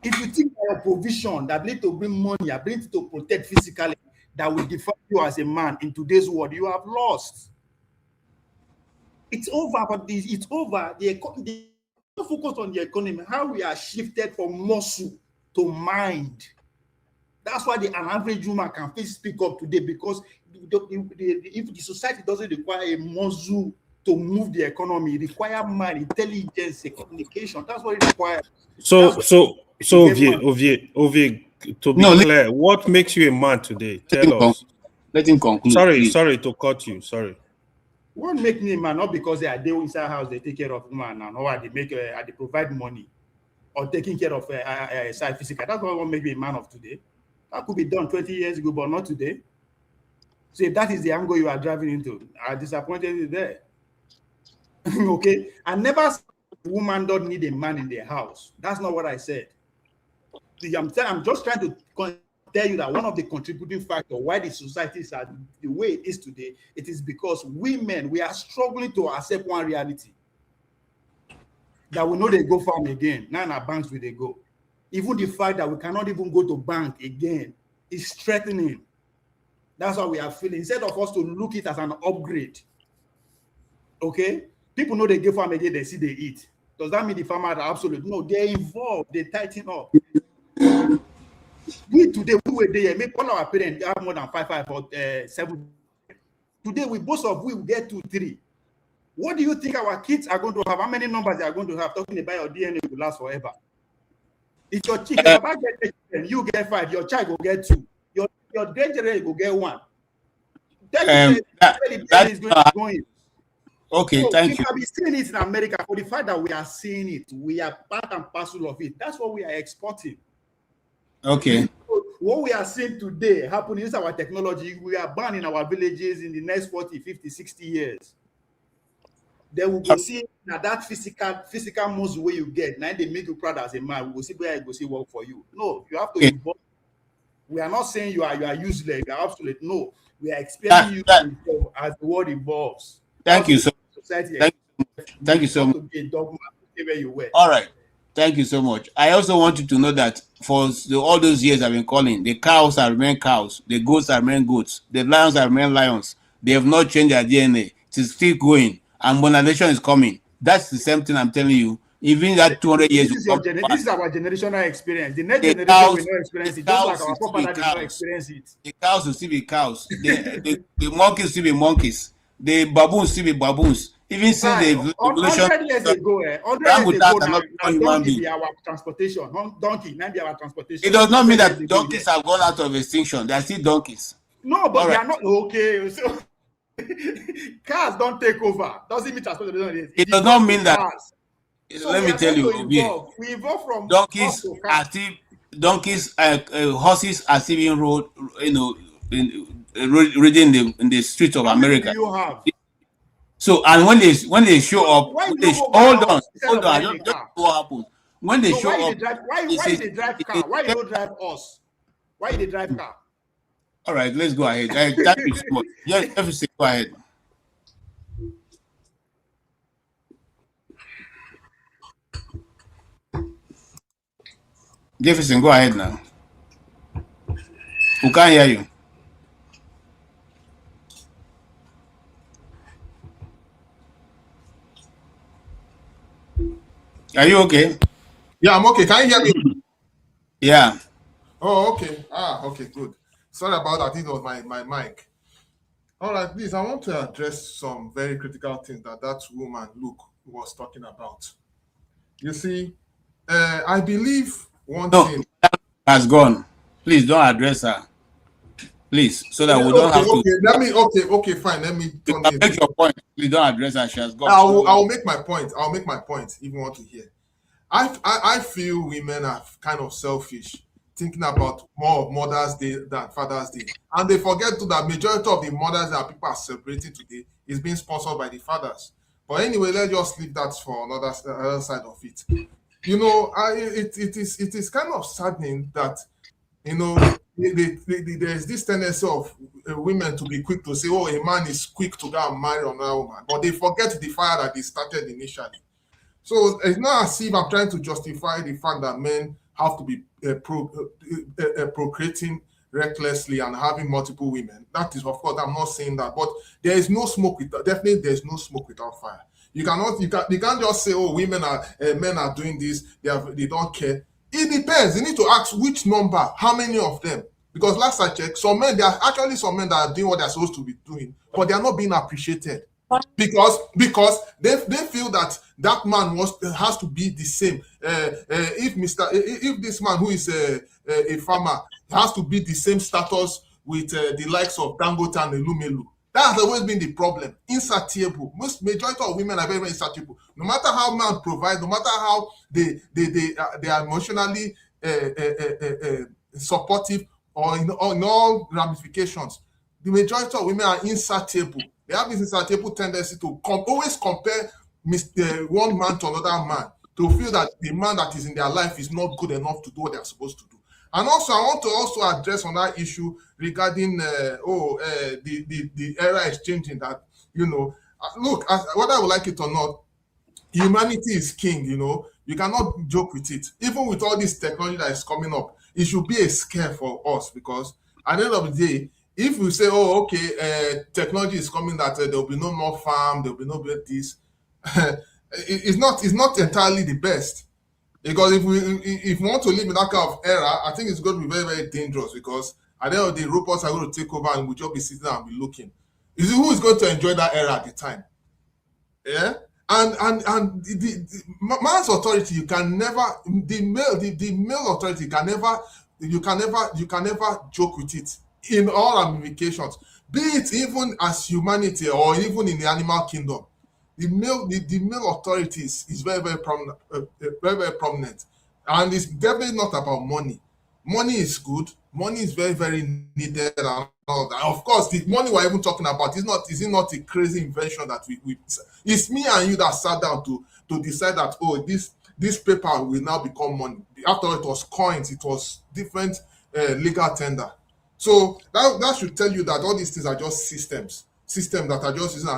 If you think that your provision, that ability to bring money, ability to protect physically, that will define you as a man in today's world, you have lost. It's over, but it's over. The focus on the economy, how we are shifted from muscle to mind. That's why an average woman can speak up today, because if the society doesn't require a muscle to move the economy, it requires mind, intelligence, communication. That's what it requires. So Ovie, to be clear, what makes you a man today? Tell us. Let him conclude. Sorry to cut you. Sorry. What make me man? Not because they are there inside house, they take care of woman and or they make they provide money or taking care of side physical. That's not what make me a man of today. That could be done 20 years ago, but not today. So if that is the angle you are driving into, I disappointed you there. Okay, I never said a woman don't need a man in their house. That's not what I said. I'm just trying to tell you that one of the contributing factors why the society is the way it is today, it is because women, we are struggling to accept one reality. That we know they go farm again. Now in our banks will they go. Even the fact that we cannot even go to bank again is threatening. That's what we are feeling. Instead of us to look it as an upgrade. Okay? People know they go farm again, they see they eat. Does that mean the farmers are absolute? No, they're involved, they tighten up. We today, we were there, maybe all our parents have more than 5 or 7. Today, we both of we will get 2, 3. What do you think our kids are going to have? How many numbers they are going to have? Talking about your DNA will last forever. If your chick, if Papa get 10, you get 5, your child will get 2. Your grandchildren will get 1. That is going. Okay, so thank you. We have been seeing it in America for the fact that we are seeing it. We are part and parcel of it. That's what we are exporting. Okay. So what we are seeing today happening is our technology. We are born in our villages in the next 40, 50, 60 years. Then we will see that physical muscle where you get. Now they make you proud as a man. We will see where I go see work for you. No, you have to evolve. We are not saying you are useless, you are obsolete. No, we are expecting you to evolve as the world evolves. Thank you so much. Thank you so much. To be a dogma, where you were. All right. Thank you so much. I also want you to know that for all those years I've been calling, the cows have remained cows, the goats have remained goats, the lions have remained lions. They have not changed their DNA. It is still going, and modernization is coming. That's the same thing I'm telling you. Even that 200 years. This is our generational experience. The next generation will not experience it. Just like our forefathers did not experience it. The cows will still be cows. The monkeys will still be monkeys. The baboons still be baboons. Even since the evolution. 100 years ago, 100 years ago, donkey be our transportation. Donkey, now be our transportation. It does not mean that donkeys have gone out of extinction. They are still donkeys. No, but they are not okay. So cars don't take over. Doesn't mean transportation. It does not mean that. So let me tell you, we evolve from donkeys are still horses are still being rode, riding in the streets of America. You have. So and when they show up, hold on, I don't know what happens. When they show up, why they drive car? Why they don't drive us? Why they drive car? All right, let's go ahead. Thank you so much. Yes, everything, go ahead. Jefferson, go ahead now. We can't hear you. Are you okay? Yeah, I'm okay. Can you hear me? Yeah. Oh, okay. Okay, good. Sorry about that. It was my mic. All right, please. I want to address some very critical things that woman, Luke, was talking about. You see, I believe one thing has gone. Please don't address her. Please, so that we don't have to. Okay, fine. Let me make your point. Please don't address her. She has gone. I will make my point. I'll make my point. If you want to hear, I feel women are kind of selfish, thinking about more of Mother's Day than Father's Day, and they forget to that majority of the mothers that people are celebrating today is being sponsored by the fathers. But anyway, let's just leave that for another side of it. You know, it is kind of saddening that, you know, there's this tendency of women to be quick to say, oh, a man is quick to go and marry another woman, but they forget the fire that they started initially. So it's not as if I'm trying to justify the fact that men have to be procreating recklessly and having multiple women. That is, of course, I'm not saying that, but there is no smoke without, definitely there's no smoke without fire. You can't just say, oh, men are doing this, they don't care. It depends. You need to ask which number, how many of them. Because last I checked, there are actually some men that are doing what they're supposed to be doing, but they are not being appreciated. Because they feel that man has to be the same. If this man who is a farmer has to be the same status with the likes of Dangote and Elumelu. That has always been the problem. Insatiable. Majority of women are very, very insatiable. No matter how men provide, no matter how they are emotionally supportive or in all ramifications, the majority of women are insatiable. They have this insatiable tendency to always compare one man to another man, to feel that the man that is in their life is not good enough to do what they are supposed to do. And also, I want to also address on that issue regarding the era is changing. That look, whether I would like it or not, humanity is king. You cannot joke with it. Even with all this technology that is coming up, it should be a scare for us, because at the end of the day, if we say, oh, okay, technology is coming, that there will be no more farm, there will be no more this, it's not entirely the best. Because if we want to live in that kind of era, I think it's going to be very, very dangerous, because at the end of the day, robots are going to take over and we'll just be sitting there and be looking. Who is going to enjoy that era at the time? Yeah? And the man's authority, you can never, the male authority you can never joke with it in all ramifications, be it even as humanity or even in the animal kingdom. The male authority is very, very prominent, very, very prominent, and it's definitely not about money. Money is good. Money is very, very needed, and all that. Of course, the money we're even talking about is it not a crazy invention that we it's me and you that sat down to decide that, oh, this paper will now become money. After all, it was coins, it was different legal tender. So that should tell you that all these things are just systems that are just using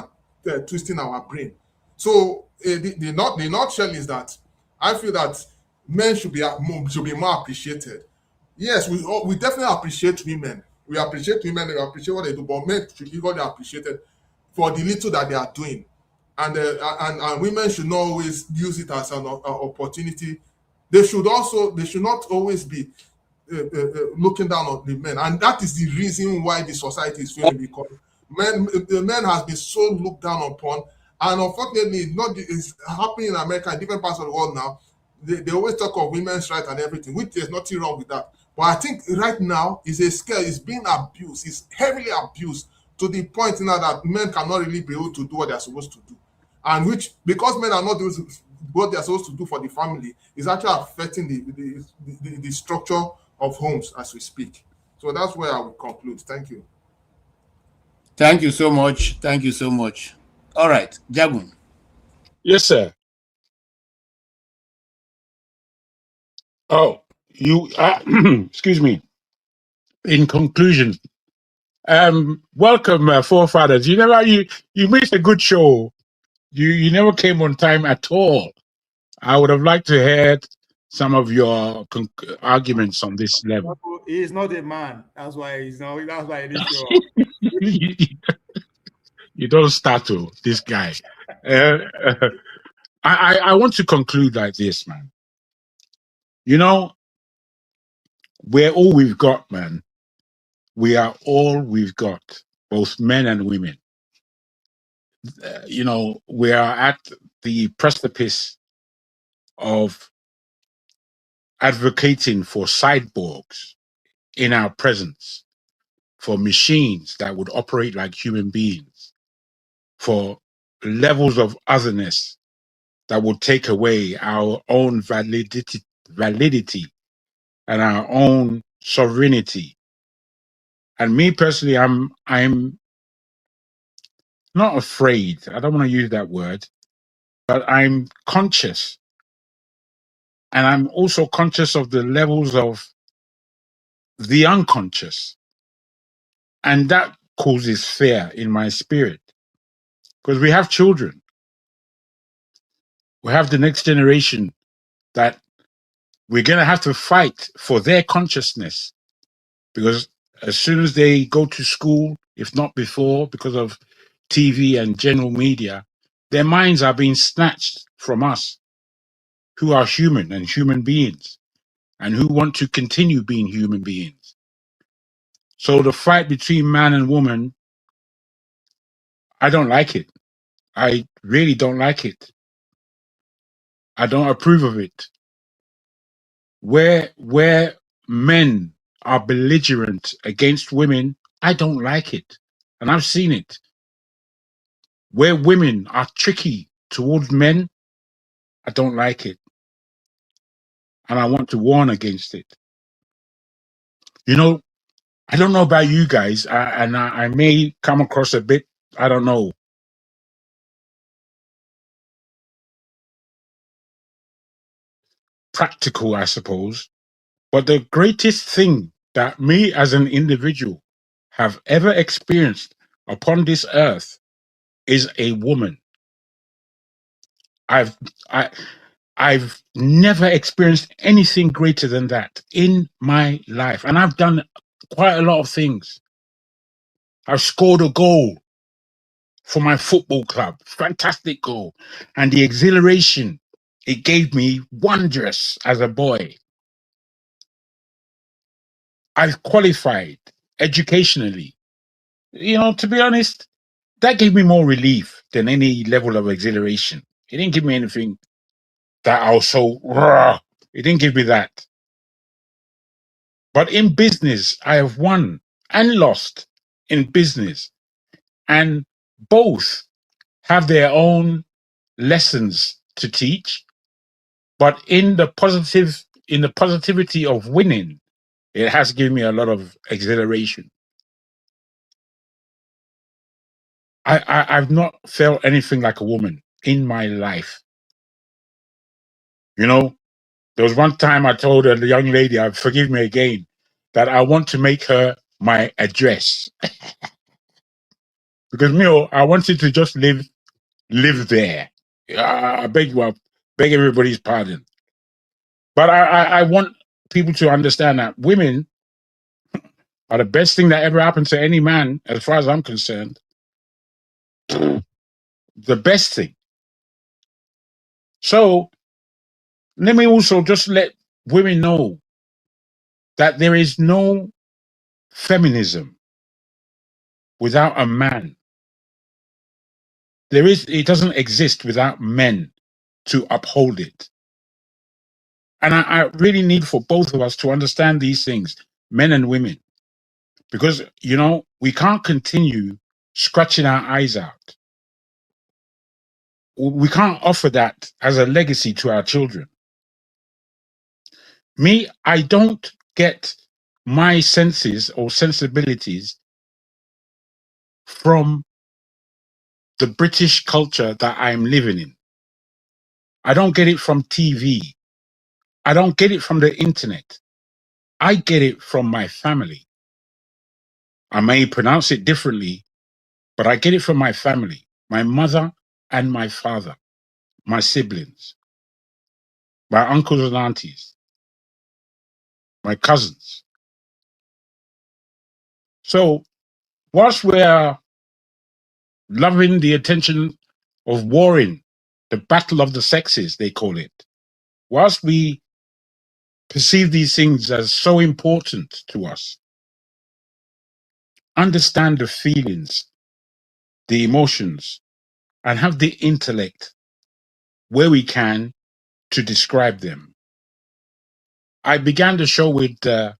twisting our brain. So the nutshell is that I feel that men should be more appreciated. Yes, we definitely appreciate women. We appreciate women. We appreciate what they do, but men should be equally appreciated for the little that they are doing, and women should not always use it as an opportunity. They should not always be looking down on the men, and that is the reason why the society is failing, because the men has been so looked down upon, and unfortunately, it's happening in America and different parts of the world now. They always talk of women's rights and everything, which there's nothing wrong with that. But I think right now is a scale, it's being abused, it's heavily abused to the point now that men cannot really be able to do what they're supposed to do. And which, because men are not doing what they're supposed to do for the family, is actually affecting the structure of homes as we speak. So that's where I will conclude. Thank you. Thank you so much. Thank you so much. All right, Jagun. Yes, sir. Oh, you excuse me. In conclusion, welcome, forefathers. You missed a good show. You never came on time at all. I would have liked to hear some of your arguments on this level. He is not a man. That's why he's not. That's why he didn't show up. You don't startle this guy. I want to conclude like this, man. We're all we've got, man. We are all we've got, both men and women. We are at the precipice of advocating for cyborgs in our presence, for machines that would operate like human beings, for levels of otherness that would take away our own validity and our own sovereignty. And me personally, I'm not afraid. I don't want to use that word, but I'm conscious. And I'm also conscious of the levels of the unconscious. And that causes fear in my spirit. Because we have children. We have the next generation that we're going to have to fight for their consciousness. Because as soon as they go to school, if not before, because of TV and general media, their minds are being snatched from us, who are human and human beings, and who want to continue being human beings. So the fight between man and woman, I don't like it. I really don't like it. I don't approve of it. Where men are belligerent against women I don't like it. And I've seen it. Where women are tricky towards men, I don't like it. And I want to warn against it. You know, I don't know about you guys, and I may come across a bit, I don't know, practical, I suppose. But the greatest thing that me as an individual have ever experienced upon this earth is a woman. I've never experienced anything greater than that in my life. And I've done quite a lot of things. I've scored a goal for my football club, fantastic goal. And the exhilaration it gave me, wondrous as a boy. I've qualified educationally. You know, to be honest, that gave me more relief than any level of exhilaration. It didn't give me anything that I was so, "Rah." It didn't give me that. But in business, I have won and lost in business. And both have their own lessons to teach. But in the positivity of winning, it has given me a lot of exhilaration. I've not felt anything like a woman in my life. You know, there was one time I told a young lady, forgive me again, that I want to make her my address. Because I wanted to just live there. I beg you, I beg everybody's pardon. But I want people to understand that women are the best thing that ever happened to any man, as far as I'm concerned. The best thing. So let me also just let women know that there is no feminism without a man. It doesn't exist without men to uphold it. And I really need for both of us to understand these things, men and women, because, we can't continue scratching our eyes out. We can't offer that as a legacy to our children. Me, I don't get my senses or sensibilities from the British culture that I'm living in. I don't get it from TV. I don't get it from the internet. I get it from my family. I may pronounce it differently, but I get it from my family, my mother and my father, my siblings, my uncles and aunties, my cousins. So, whilst we're loving the attention of warring, the battle of the sexes, they call it, whilst we perceive these things as so important to us, understand the feelings, the emotions, and have the intellect where we can to describe them. I began the show with Dr.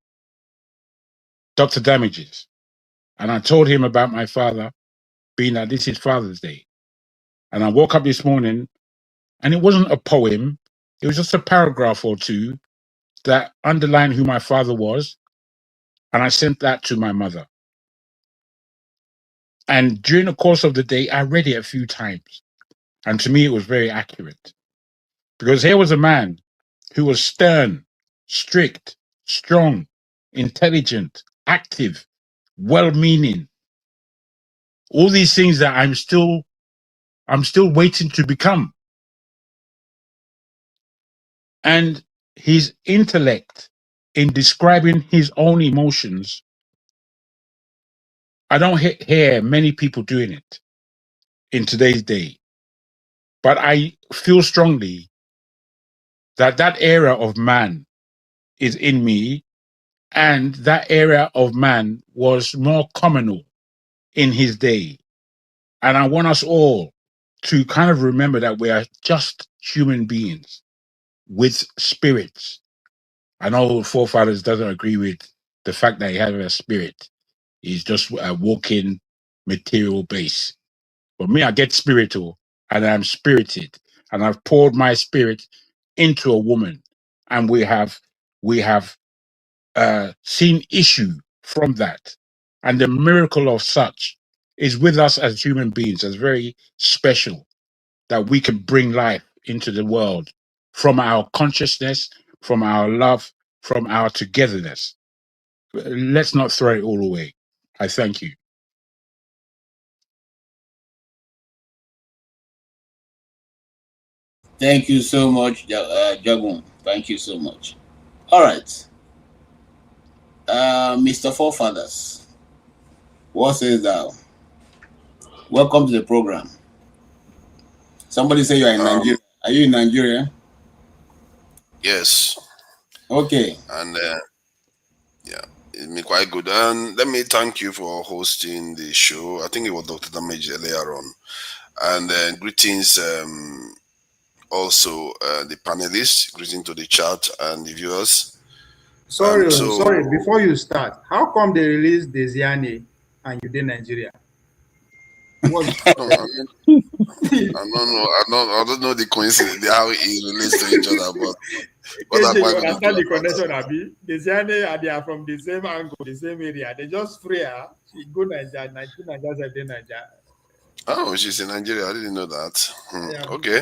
Damages, and I told him about my father, being that this is Father's Day. And I woke up this morning, and it wasn't a poem, it was just a paragraph or two that underlined who my father was, and I sent that to my mother. And during the course of the day, I read it a few times, and to me, it was very accurate. Because here was a man who was stern, strict, strong, intelligent, active, well-meaning. All these things that I'm still waiting to become. And his intellect in describing his own emotions, I don't hear many people doing it in today's day. But I feel strongly that era of man is in me, and that area of man was more communal in his day. And I want us all to kind of remember that we are just human beings with spirits. I know forefathers doesn't agree with the fact that he had a spirit, is just a walking material base. For me, I get spiritual, and I'm spirited, and I've poured my spirit into a woman, and we have seen issue from that, and the miracle of such is with us as human beings, as very special, that we can bring life into the world from our consciousness, from our love, from our togetherness. Let's not throw it all away. I thank you. Thank you so much, Jagun. Thank you so much. All right. Mr. Forefathers, what says thou? Welcome to the program. Somebody say you are in Nigeria. Are you in Nigeria? Yes. Okay. And yeah, it's been quite good. And let me thank you for hosting the show. I think it was Dr. Damage earlier on. And greetings also the panelists, greeting to the chat and the viewers. Sorry, before you start, how come they released Desiane and you did Nigeria? I don't know the coincidence, how it relates to each other, but I'm you understand the connection, Abi? Desiane and they are from the same angle, the same area. They just free her. She go Nigeria, Nigeria. Oh, she's in Nigeria. I didn't know that. Yeah. Okay.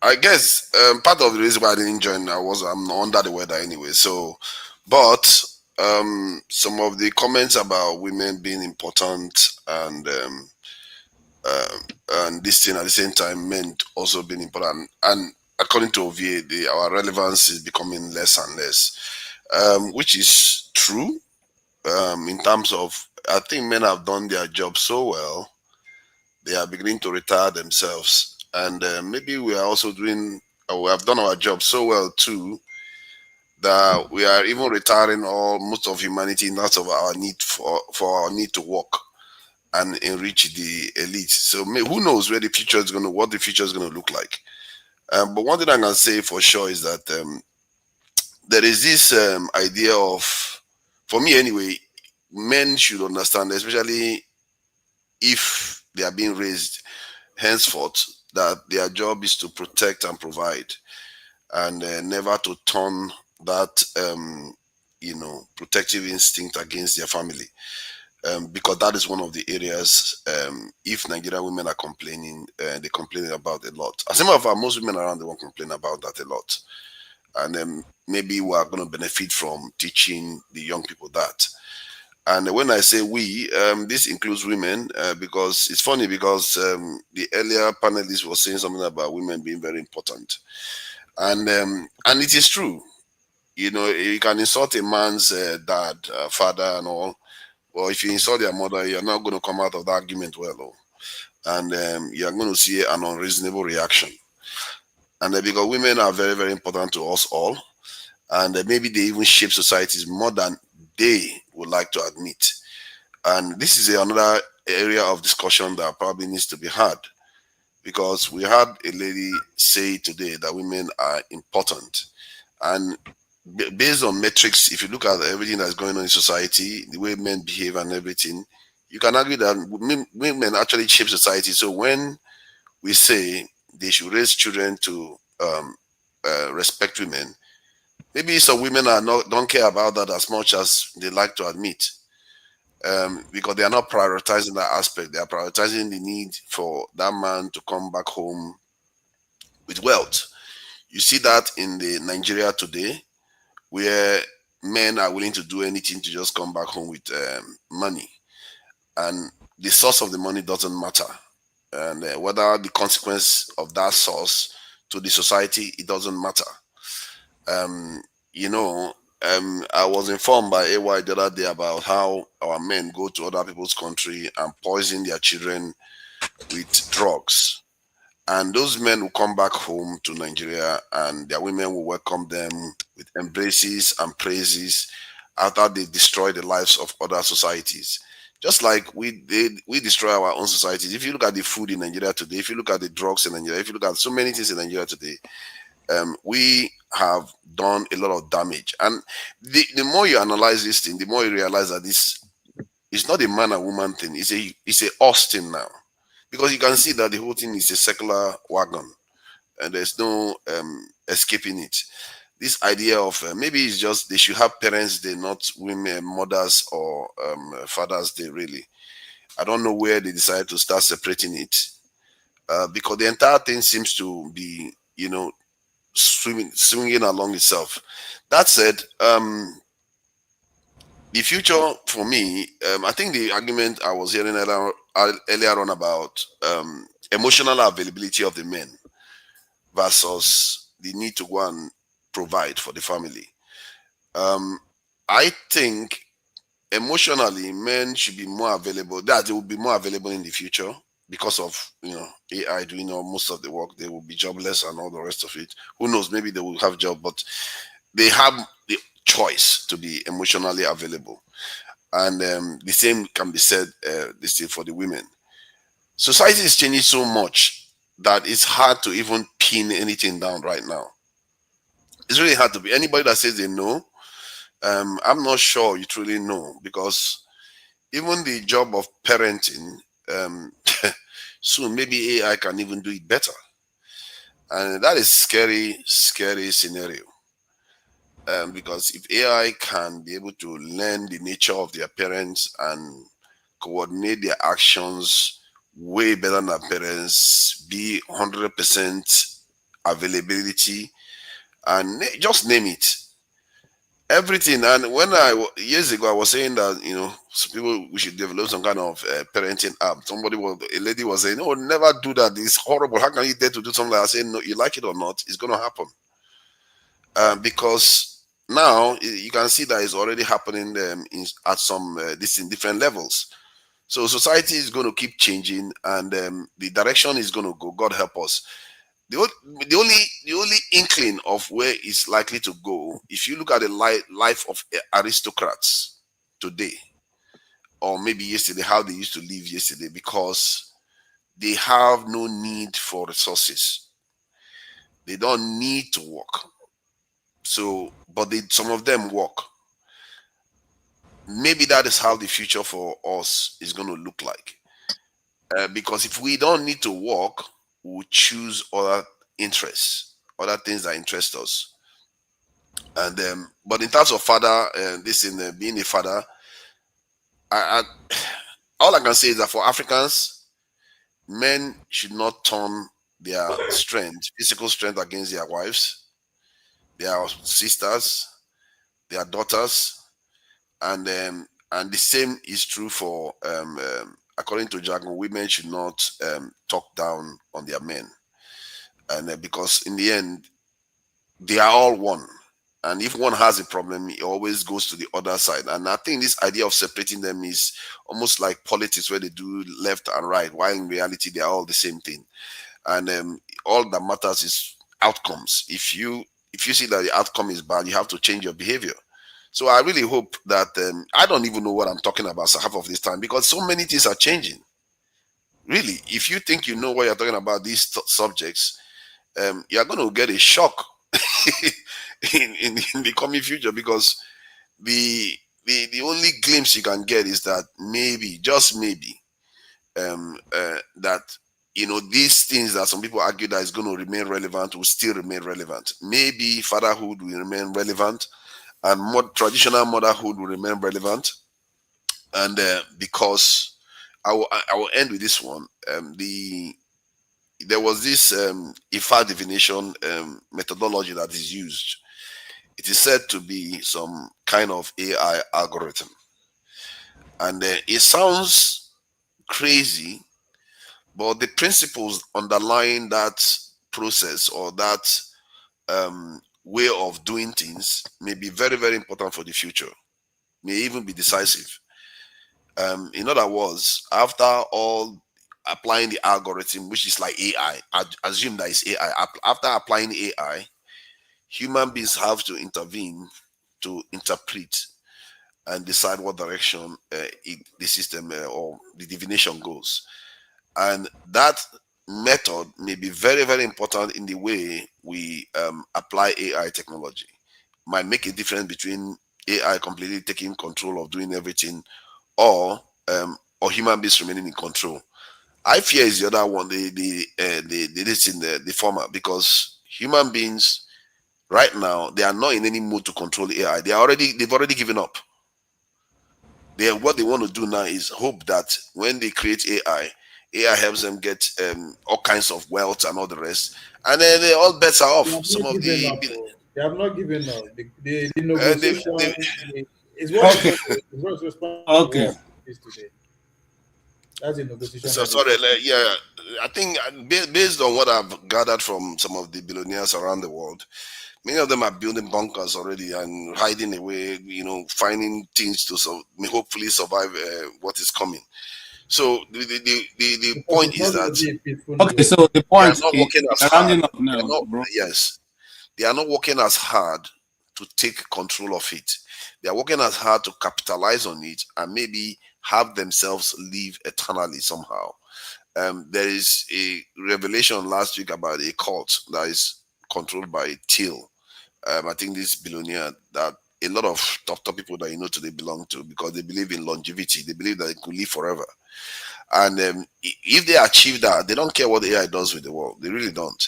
I guess part of the reason why I didn't join I'm under the weather anyway. So, but some of the comments about women being important and this thing at the same time men also being important, and according to OVA, our relevance is becoming less and less, which is true. In terms of, I think men have done their job so well, they are beginning to retire themselves, and maybe we are also doing. We have done our job so well too that we are even retiring most of humanity in terms of our need for our need to work and enrich the elite. So who knows what the future is going to look like. But one thing I can say for sure is that there is this idea of, for me anyway, men should understand, especially if they are being raised henceforth, that their job is to protect and provide, and never to turn that protective instinct against their family. Because that is one of the areas, if Nigerian women are complaining, they complain about a lot. As a matter of fact, most women around the world complain about that a lot. And maybe we are going to benefit from teaching the young people that. And when I say we, this includes women, because it's funny because the earlier panelist was saying something about women being very important. And it is true. You can insult a man's dad, father and all. Well, if you insult their mother, you're not going to come out of the argument well. And you're going to see an unreasonable reaction. And because women are very, very important to us all. And maybe they even shape societies more than they would like to admit. And this is another area of discussion that probably needs to be had. Because we had a lady say today that women are important. And based on metrics, if you look at everything that's going on in society, the way men behave and everything, you can argue that women actually shape society. So when we say they should raise children to respect women, maybe some women don't care about that as much as they like to admit, because they are not prioritizing that aspect. They are prioritizing the need for that man to come back home with wealth. You see that in the Nigeria today, where men are willing to do anything to just come back home with money, and the source of the money doesn't matter, and whether the consequence of that source to the society, it doesn't matter. I was informed by AY the other day about how our men go to other people's country and poison their children with drugs. And those men will come back home to Nigeria and their women will welcome them with embraces and praises after they destroy the lives of other societies. Just like we destroy our own societies. If you look at the food in Nigeria today, if you look at the drugs in Nigeria, if you look at so many things in Nigeria today, we have done a lot of damage. And the more you analyze this thing, the more you realize that this is not a man and woman thing. It's a us thing now, because you can see that the whole thing is a secular wagon, and there's no escaping it. This idea of maybe it's just they should have parents, they not women, mothers or fathers. They really, I don't know where they decided to start separating it, because the entire thing seems to be, swinging along itself. That said, the future for me, I think the argument I was hearing earlier on about emotional availability of the men versus the need to go and provide for the family. I think emotionally men should be more available, that they will be more available in the future because of AI doing most of the work. They will be jobless and all the rest of it. Who knows, maybe they will have job, but they have the choice to be emotionally available. And the same can be said this thing for the women. Society is changing so much that it's hard to even pin anything down right now. It's really hard to be anybody that says they know. I'm not sure you truly know, because even the job of parenting, soon maybe AI can even do it better. And that is scary scenario. Because if AI can be able to learn the nature of their parents and coordinate their actions way better than parents, be 100% availability, and just name it, everything. And when years ago I was saying that some people, we should develop some kind of parenting app. A lady was saying, "Oh, never do that. It's horrible. How can you dare to do something like that?" I said, "No, you like it or not, it's going to happen." Because now you can see that it's already happening at some in different levels. So society is going to keep changing, and the direction is going to go. God help us. The only inkling of where it's likely to go, if you look at the life of aristocrats today, or maybe yesterday, how they used to live yesterday, because they have no need for resources. They don't need to work. So, but some of them work. Maybe that is how the future for us is going to look like. Because if we don't need to work, we'll choose other interests, other things that interest us. And but in terms of father, being a father, all I can say is that for Africans, men should not turn their strength, physical strength, against their wives, their sisters, their daughters, and the same is true for according to jargon, women should not talk down on their men, and because in the end they are all one, and if one has a problem, it always goes to the other side. And I think this idea of separating them is almost like politics, where they do left and right, while in reality they are all the same thing. And all that matters is outcomes. If you see that the outcome is bad, you have to change your behavior. So I really hope that I don't even know what I'm talking about half of this time, because so many things are changing. Really, if you think you know what you're talking about these subjects, you're going to get a shock in the coming future, because the only glimpse you can get is that maybe, just maybe, that these things that some people argue that is going to remain relevant will still remain relevant. Maybe fatherhood will remain relevant, and more traditional motherhood will remain relevant. And because I will end with this one. There was this IFA divination methodology that is used. It is said to be some kind of AI algorithm, and it sounds crazy, but the principles underlying that process, or that way of doing things, may be very, very important for the future, may even be decisive. In other words, after all applying the algorithm, which is like AI, I assume that is AI. After applying AI, human beings have to intervene to interpret and decide what direction the system or the divination goes. And that method may be very, very important in the way we apply AI technology. Might make a difference between AI completely taking control of doing everything, or human beings remaining in control. I fear is the other one, the former, because human beings right now, they are not in any mood to control AI. They've already given up. What they want to do now is hope that when they create AI helps them get all kinds of wealth and all the rest, and then all bets are They off. have Some not of given up. They have not given up. The negotiation is what Okay. is responsible Okay. is today. That's a negotiation. So sorry, yeah. I think based on what I've gathered from some of the billionaires around the world, many of them are building bunkers already and hiding away. Finding things to hopefully survive what is coming. So the Because point it's is not going to that be a peaceful Okay, so the they are point not is working as hard. rounding up They are now, not. bro. Yes, they are not working as hard to take control of it. They are working as hard to capitalize on it and maybe have themselves live eternally somehow. There is a revelation last week about a cult that is controlled by Till. I think this billionaire that a lot of top people that today belong to, because they believe in longevity. They believe that they could live forever. And if they achieve that, they don't care what AI does with the world. They really don't.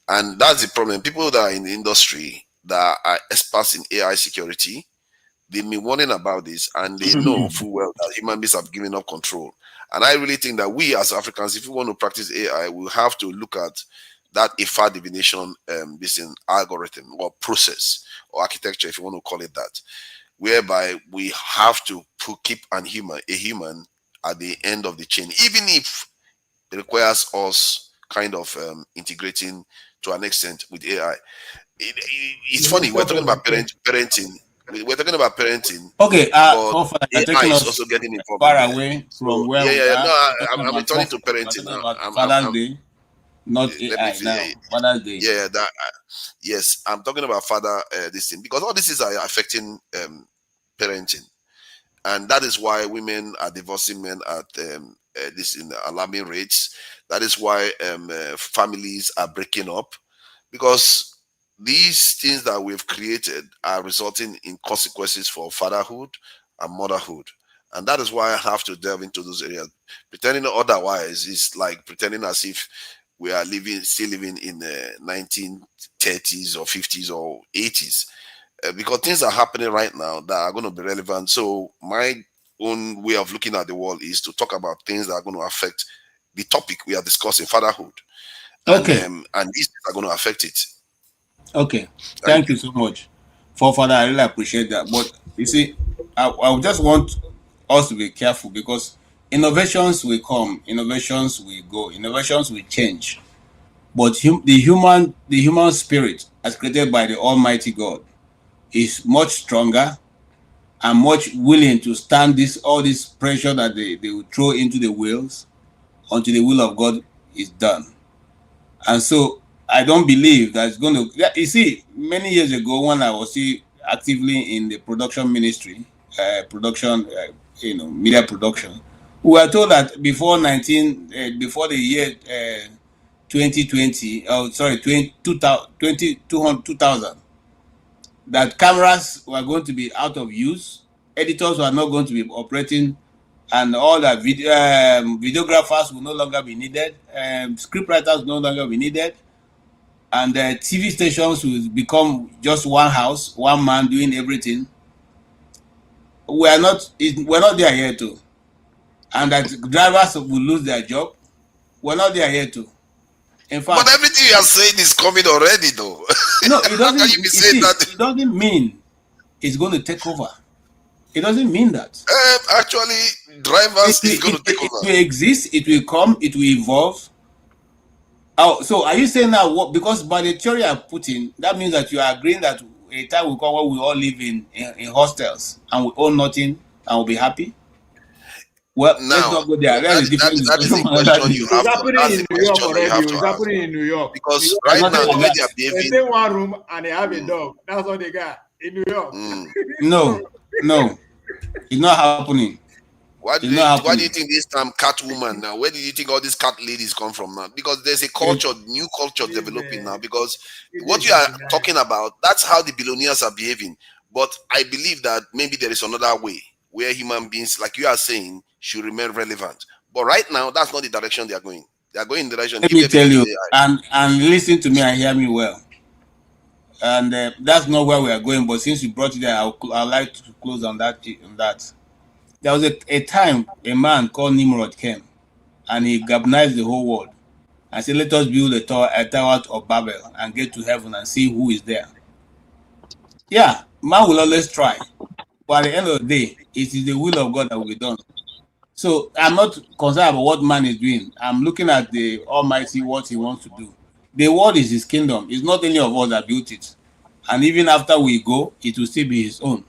And that's the problem. People that are in the industry that are experts in AI security, they've been warning about this, and they know full well that human beings have given up control. And I really think that we as Africans, if we want to practice AI, we have to look at that IFA divination, this in algorithm or process or architecture, if you want to call it that, whereby we have to keep a human at the end of the chain, even if it requires us kind of integrating to an extent with AI. It's You know, funny, we're stop talking on the about chain. parenting. We're talking about parenting, Okay, but forefather, you're AI taking is us also getting involved in far there. away from So where yeah, we yeah, yeah. are. No, We're talking I'm about returning to forefather. We're parenting talking now. about Father's I'm Day, not let me AI now. Father's Day. yeah, that yes, I'm talking about father this thing, because all this is affecting parenting, and that is why women are divorcing men at this in alarming rates. That is why families are breaking up, because these things that we've created are resulting in consequences for fatherhood and motherhood. And that is why I have to delve into those areas. Pretending otherwise is like pretending as if we are still living in the 1930s or 50s or 80s, because things are happening right now that are going to be relevant. So my own way of looking at the world is to talk about things that are going to affect the topic we are discussing, fatherhood, Okay. and these things are going to affect it. Okay. Thank Thank you so much. Forefather, I really appreciate that. But you see, I just want us to be careful, because innovations will come, innovations will go, innovations will change. But the human spirit, as created by the Almighty God, is much stronger and much willing to stand all this pressure that they will throw into the wheels until the will of God is done. And so I don't believe that it's going to. You see, many years ago when I was still actively in the production ministry, media production, we were told that before the year 2020, oh sorry, 2000, that cameras were going to be out of use, editors were not going to be operating, and all that videographers will no longer be needed, scriptwriters will no longer be needed, and TV stations will become just one house, one man doing everything. We're not there yet too, and that drivers will lose their job. We're not there yet too. In But fact, everything you are saying is coming already, though. no, it How can doesn't. you be You saying see, that? it doesn't mean it's going to take over. It doesn't mean that. Actually, drivers is going to take It over. will exist. It will come. It will evolve. Oh, so are you saying now what? Because by the theory I put in, that means that you are agreeing that a time will come when we all live in hostels and we own nothing and we'll be happy. Well, let's Now, not go there. That's a different that is discussion a for another question day. you It's have to. happening That's in a New York question that you already. have to It's ask, happening in New York. New because York There's right nothing now the like way that. they are they behaving. stay one room and they have a dog. That's all they got in New York. Mm. So No, it's not happening. Why do you think this term cat woman now? Where do you think all these cat ladies come from now? Because there's a culture, new culture developing now. Because what you are talking about, that's how the billionaires are behaving. But I believe that maybe there is another way where human beings, like you are saying, should remain relevant. But right now, that's not the direction they are going. They are going in the direction. Let me tell you, and listen to me and hear me well. And that's not where we are going. But since you brought it there, I'd like to close on that. There was a time a man called Nimrod came, and he galvanized the whole world and said, "Let us build a tower of Babel and get to heaven and see who is there." Yeah, man will always try, but at the end of the day, it is the will of God that will be done. So I'm not concerned about what man is doing. I'm looking at the Almighty, what He wants to do. The world is His kingdom. It's not any of us that built it, and even after we go, it will still be His own.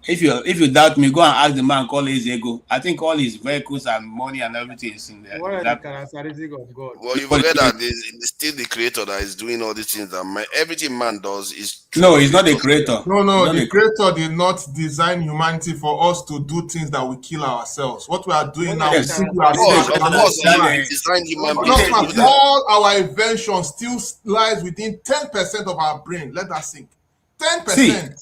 If you doubt me, go and ask the man called his ego. I think all his vehicles and money and everything is in there. What are the characteristics of God? Well, you forget that it's still the creator that is doing all these things. That everything man does is. No, he's not the creator. No, the creator did not design humanity for us to do things that will kill ourselves. What we are doing now is designed human beings. All our inventions still lies within 10% of our brain. Let that sink. 10%.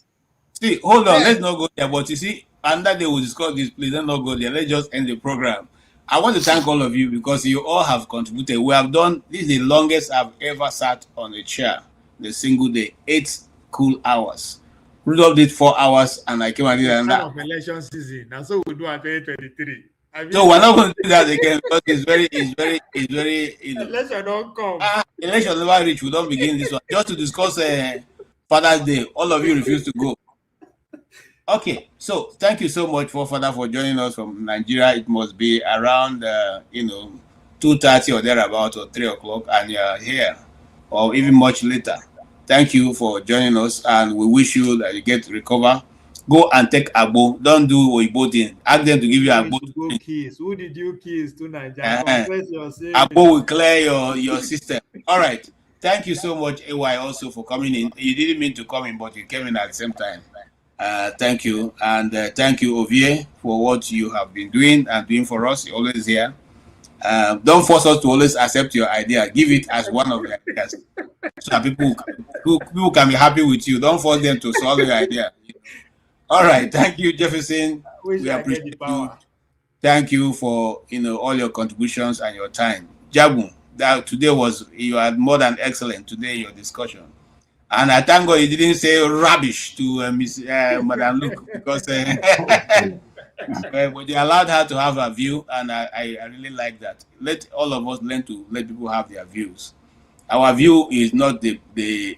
See, hold on, let's not go there. But you see, another day we'll discuss this. Please don't not go there. Let's just end the program. I want to thank all of you because you all have contributed. We have done, this is the longest I've ever sat on a chair in a single day. 8 cool hours. Rudolph did 4 hours and I came and did another. Of election season. That's what we do at 2023. So we're not going to do that again because it's very, you know. Election don't come. Election never reach. We don't begin this one. Just to discuss Father's Day. All of you refuse to go. Okay, so thank you so much, Father, for joining us from Nigeria. It must be around 2:30 or thereabout or 3 o'clock, and you're here, or even much later. Thank you for joining us, and we wish you that you get to recover. Go and take Agbo. Don't do Oyibo thing. Ask them to give you Agbo. Who did you kiss to Nigeria? Agbo will clear your system. All right. Thank you so much, AY, also for coming in. You didn't mean to come in, but you came in at the same time. Thank you. And thank you, Ovie, for what you have been doing and doing for us. You're always here. Don't force us to always accept your idea. Give it as one of your ideas. So that people can be happy with you. Don't force them to solve your idea. All right. Thank you, Jefferson. We appreciate you. Thank you for all your contributions and your time. Jabu, you are more than excellent today in your discussion. And I thank God you didn't say rubbish to Madam Luke because but you allowed her to have her view, and I really like that. Let all of us learn to let people have their views. Our view is not the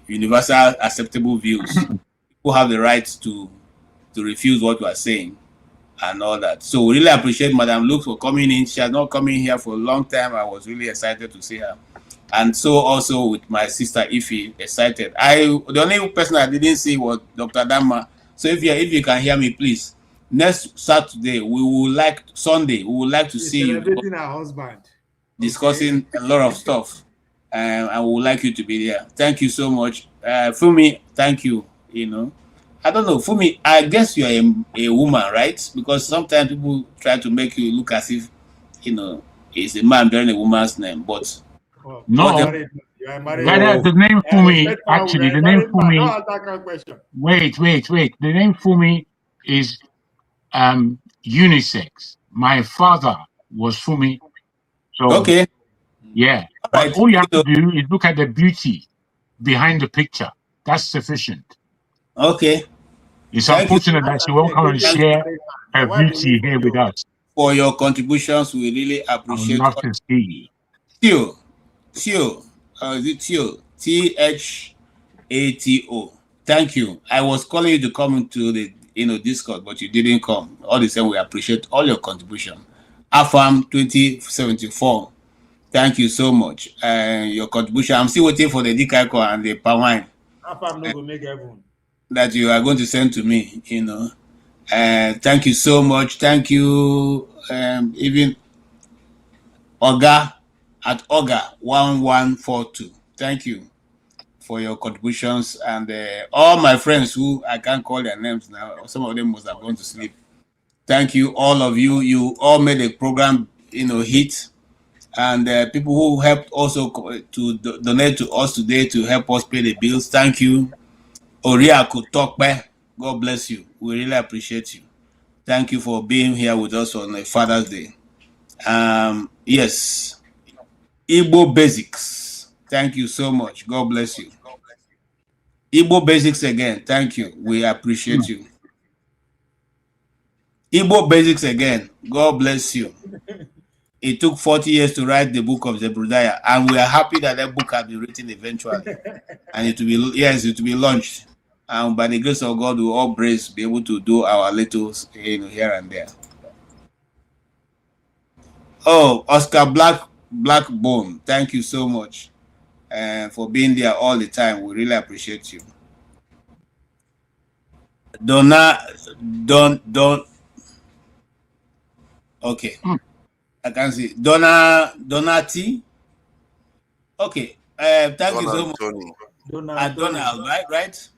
universal acceptable views. People have the right to refuse what we are saying and all that. So we really appreciate Madam Luke for coming in. She has not come in here for a long time. I was really excited to see her. And so also with my sister Ify, excited. The only person I didn't see was Dr. Dama. So if you can hear me, please. Next Saturday, Sunday, we would like to see you celebrating our husband, discussing a lot of stuff. And we would like you to be there. Thank you so much. Fumi, thank you. I don't know, Fumi, I guess you're a woman, right? Because sometimes people try to make you look as if, it's a man bearing a woman's name, but no, the name Fumi, actually, the name Fumi. Wait. The name Fumi is unisex. My father was Fumi. So, okay. Yeah. But all you have to do is look at the beauty behind the picture. That's sufficient. Okay. It's unfortunate that she won't come and share her beauty here with us. For your contributions, we really appreciate. I would love to see. Theo. Is it Theo? THATO. Thank you. I was calling you to come into the Discord, but you didn't come. All the same, we appreciate all your contribution. AFAM 2074. Thank you so much. Your contribution. I'm still waiting for the Dikaiko and the Pawine. AFAM no go make heaven. That you are going to send to me, thank you so much. Thank you, even Oga at Oga 1142. Thank you for your contributions, and all my friends who I can't call their names now. Some of them must have gone to sleep. Thank you, all of you. You all made the program, hit. And people who helped also to donate to us today to help us pay the bills. Thank you. Oriaku Tokbe, God bless you. We really appreciate you. Thank you for being here with us on Father's Day. Yes. Igbo Basics. Thank you so much. God bless you. Igbo Basics again. Thank you. We appreciate you. Igbo Basics again. God bless you. It took 40 years to write the book of Zebrudaya, and we are happy that that book has been written eventually. And it will be launched. And by the grace of God, we will all be able to do our little here and there. Oh, Oscar Blackbone, thank you so much for being there all the time. We really appreciate you. Okay. I can see Donati. Okay. Thank you so much. Donald, right?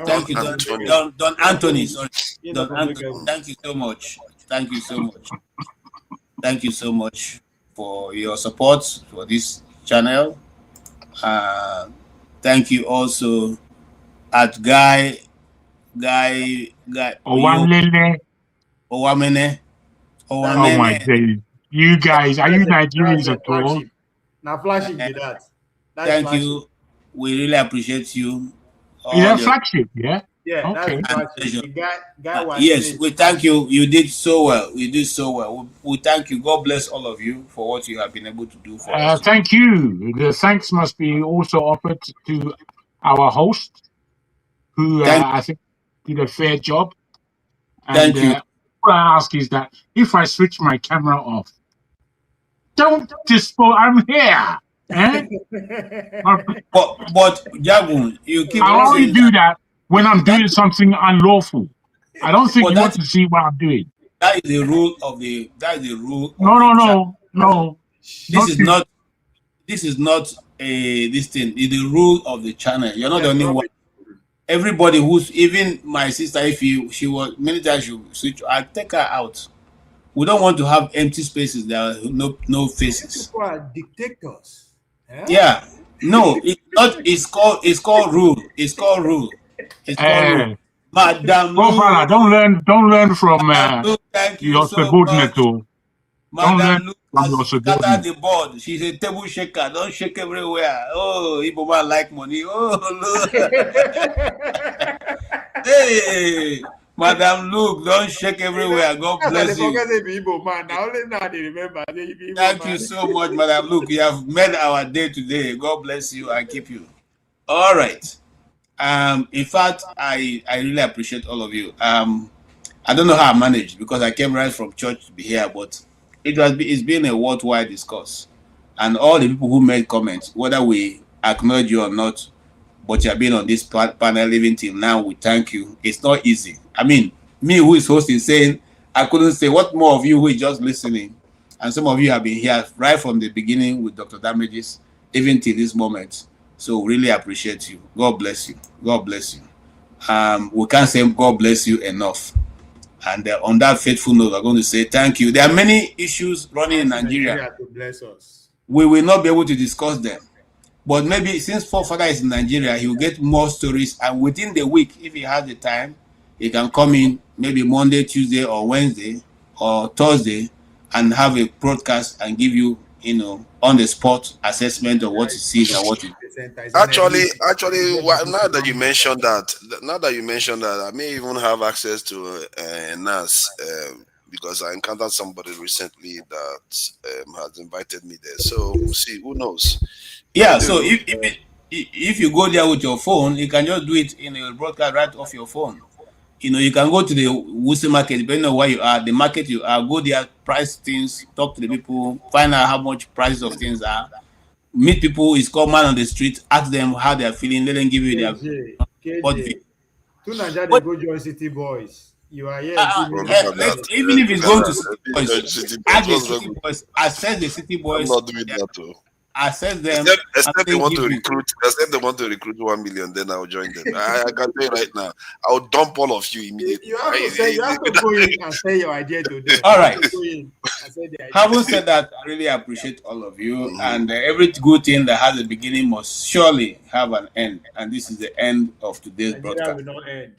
Thank you, Don Anthony. Sorry, Don Anthony. Thank you so much. Thank you so much. Thank you so much for your support for this channel. Thank you also at Guy Owamene. Oh my days. You guys, are you Nigerians at all? Now flashing with that. Thank you. We really appreciate you. Is that flagship? Yeah. Yeah, okay. That's flagship. Guy yes, we thank you. You did so well. You did so well. We thank you. God bless all of you for what you have been able to do for us. Thank you. The thanks must be also offered to our host, who I think did a fair job. And, thank you. What I ask is that if I switch my camera off, don't dispose. I'm here. Eh? but Jagun, you keep. I only do that when I'm doing something unlawful. I don't think you want to see what I'm doing. That is the rule of the. That is the rule. No. This is not this thing. It's the rule of the channel. You're not the only one. Everybody who's, even my sister, if she was many times she switch, I take her out. We don't want to have empty spaces. There are no faces. People are dictators. Yeah. No, it's not. It's called rule. It's called rule. It's called rule. Madam Luke, don't learn from your subordinate. Madam Luke has scattered the board. She's a table shaker. Don't shake everywhere. Oh, Igbo man like money. Oh, look. Hey, Madam Luke, don't shake everywhere. God bless you. Thank you so much, Madam Luke. You have made our day today. God bless you and keep you. All right. In fact, I really appreciate all of you. I don't know how I managed because I came right from church to be here, but it's been a worthwhile discourse. And all the people who made comments, whether we acknowledge you or not, but you have been on this panel even till now, we thank you. It's not easy. I mean, me who is hosting saying, I couldn't say, what more of you who is just listening? And some of you have been here right from the beginning with Dr. Damages, even till this moment. So really appreciate you. God bless you. God bless you. We can't say God bless you enough. And on that faithful note, we're going to say thank you. There are many issues running in Nigeria. To bless us. We will not be able to discuss them. But maybe since Forefather is in Nigeria, he will get more stories. And within the week, if he has the time, he can come in maybe Monday, Tuesday, or Wednesday, or Thursday, and have a broadcast and give you, on the spot assessment of what he sees and what he. Actually, now that you mentioned that, I may even have access to NAS because I encountered somebody recently that has invited me there. So we'll see. Who knows? Yeah. So if you go there with your phone, you can just do it in a broadcast right off your phone. You can go to the Wuse market, depending on where you are, the market you are, go there, price things, talk to the people, find out how much prices of things are, meet people, it's called man on the street, ask them how they are feeling, let them give you their KJ. They go join City Boys. You are here. Even if it's going to City Boys, ask the City Boys, assess the City Boys. I'm not doing that too. assess them. Except they want to recruit. Except they want to recruit 1 million, then I'll join them. I can say right now, I'll dump all of you immediately. You have to go in and say your idea to them. All right. Having said that, I really appreciate all of you, and every good thing that has a beginning must surely have an end, and this is the end of today's broadcast. Will not end.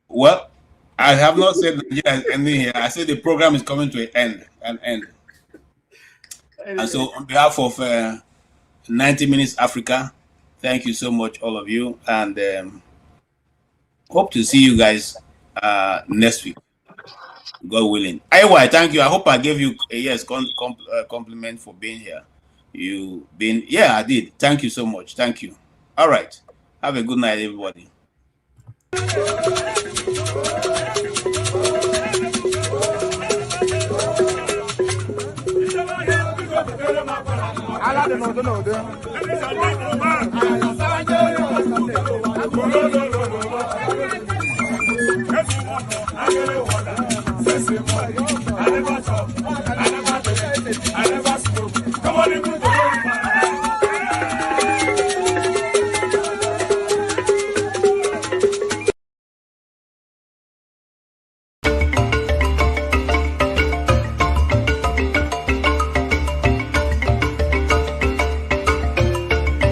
Well, I have not said Nigeria is ending here. I said the program is coming to an end. And so, on behalf of 90 Minutes Africa, thank you so much, all of you, and hope to see you guys next week, God willing. Anyway, thank you. I hope I gave you a compliment for being here. I did. Thank you so much. Thank you. All right. Have a good night, everybody. I never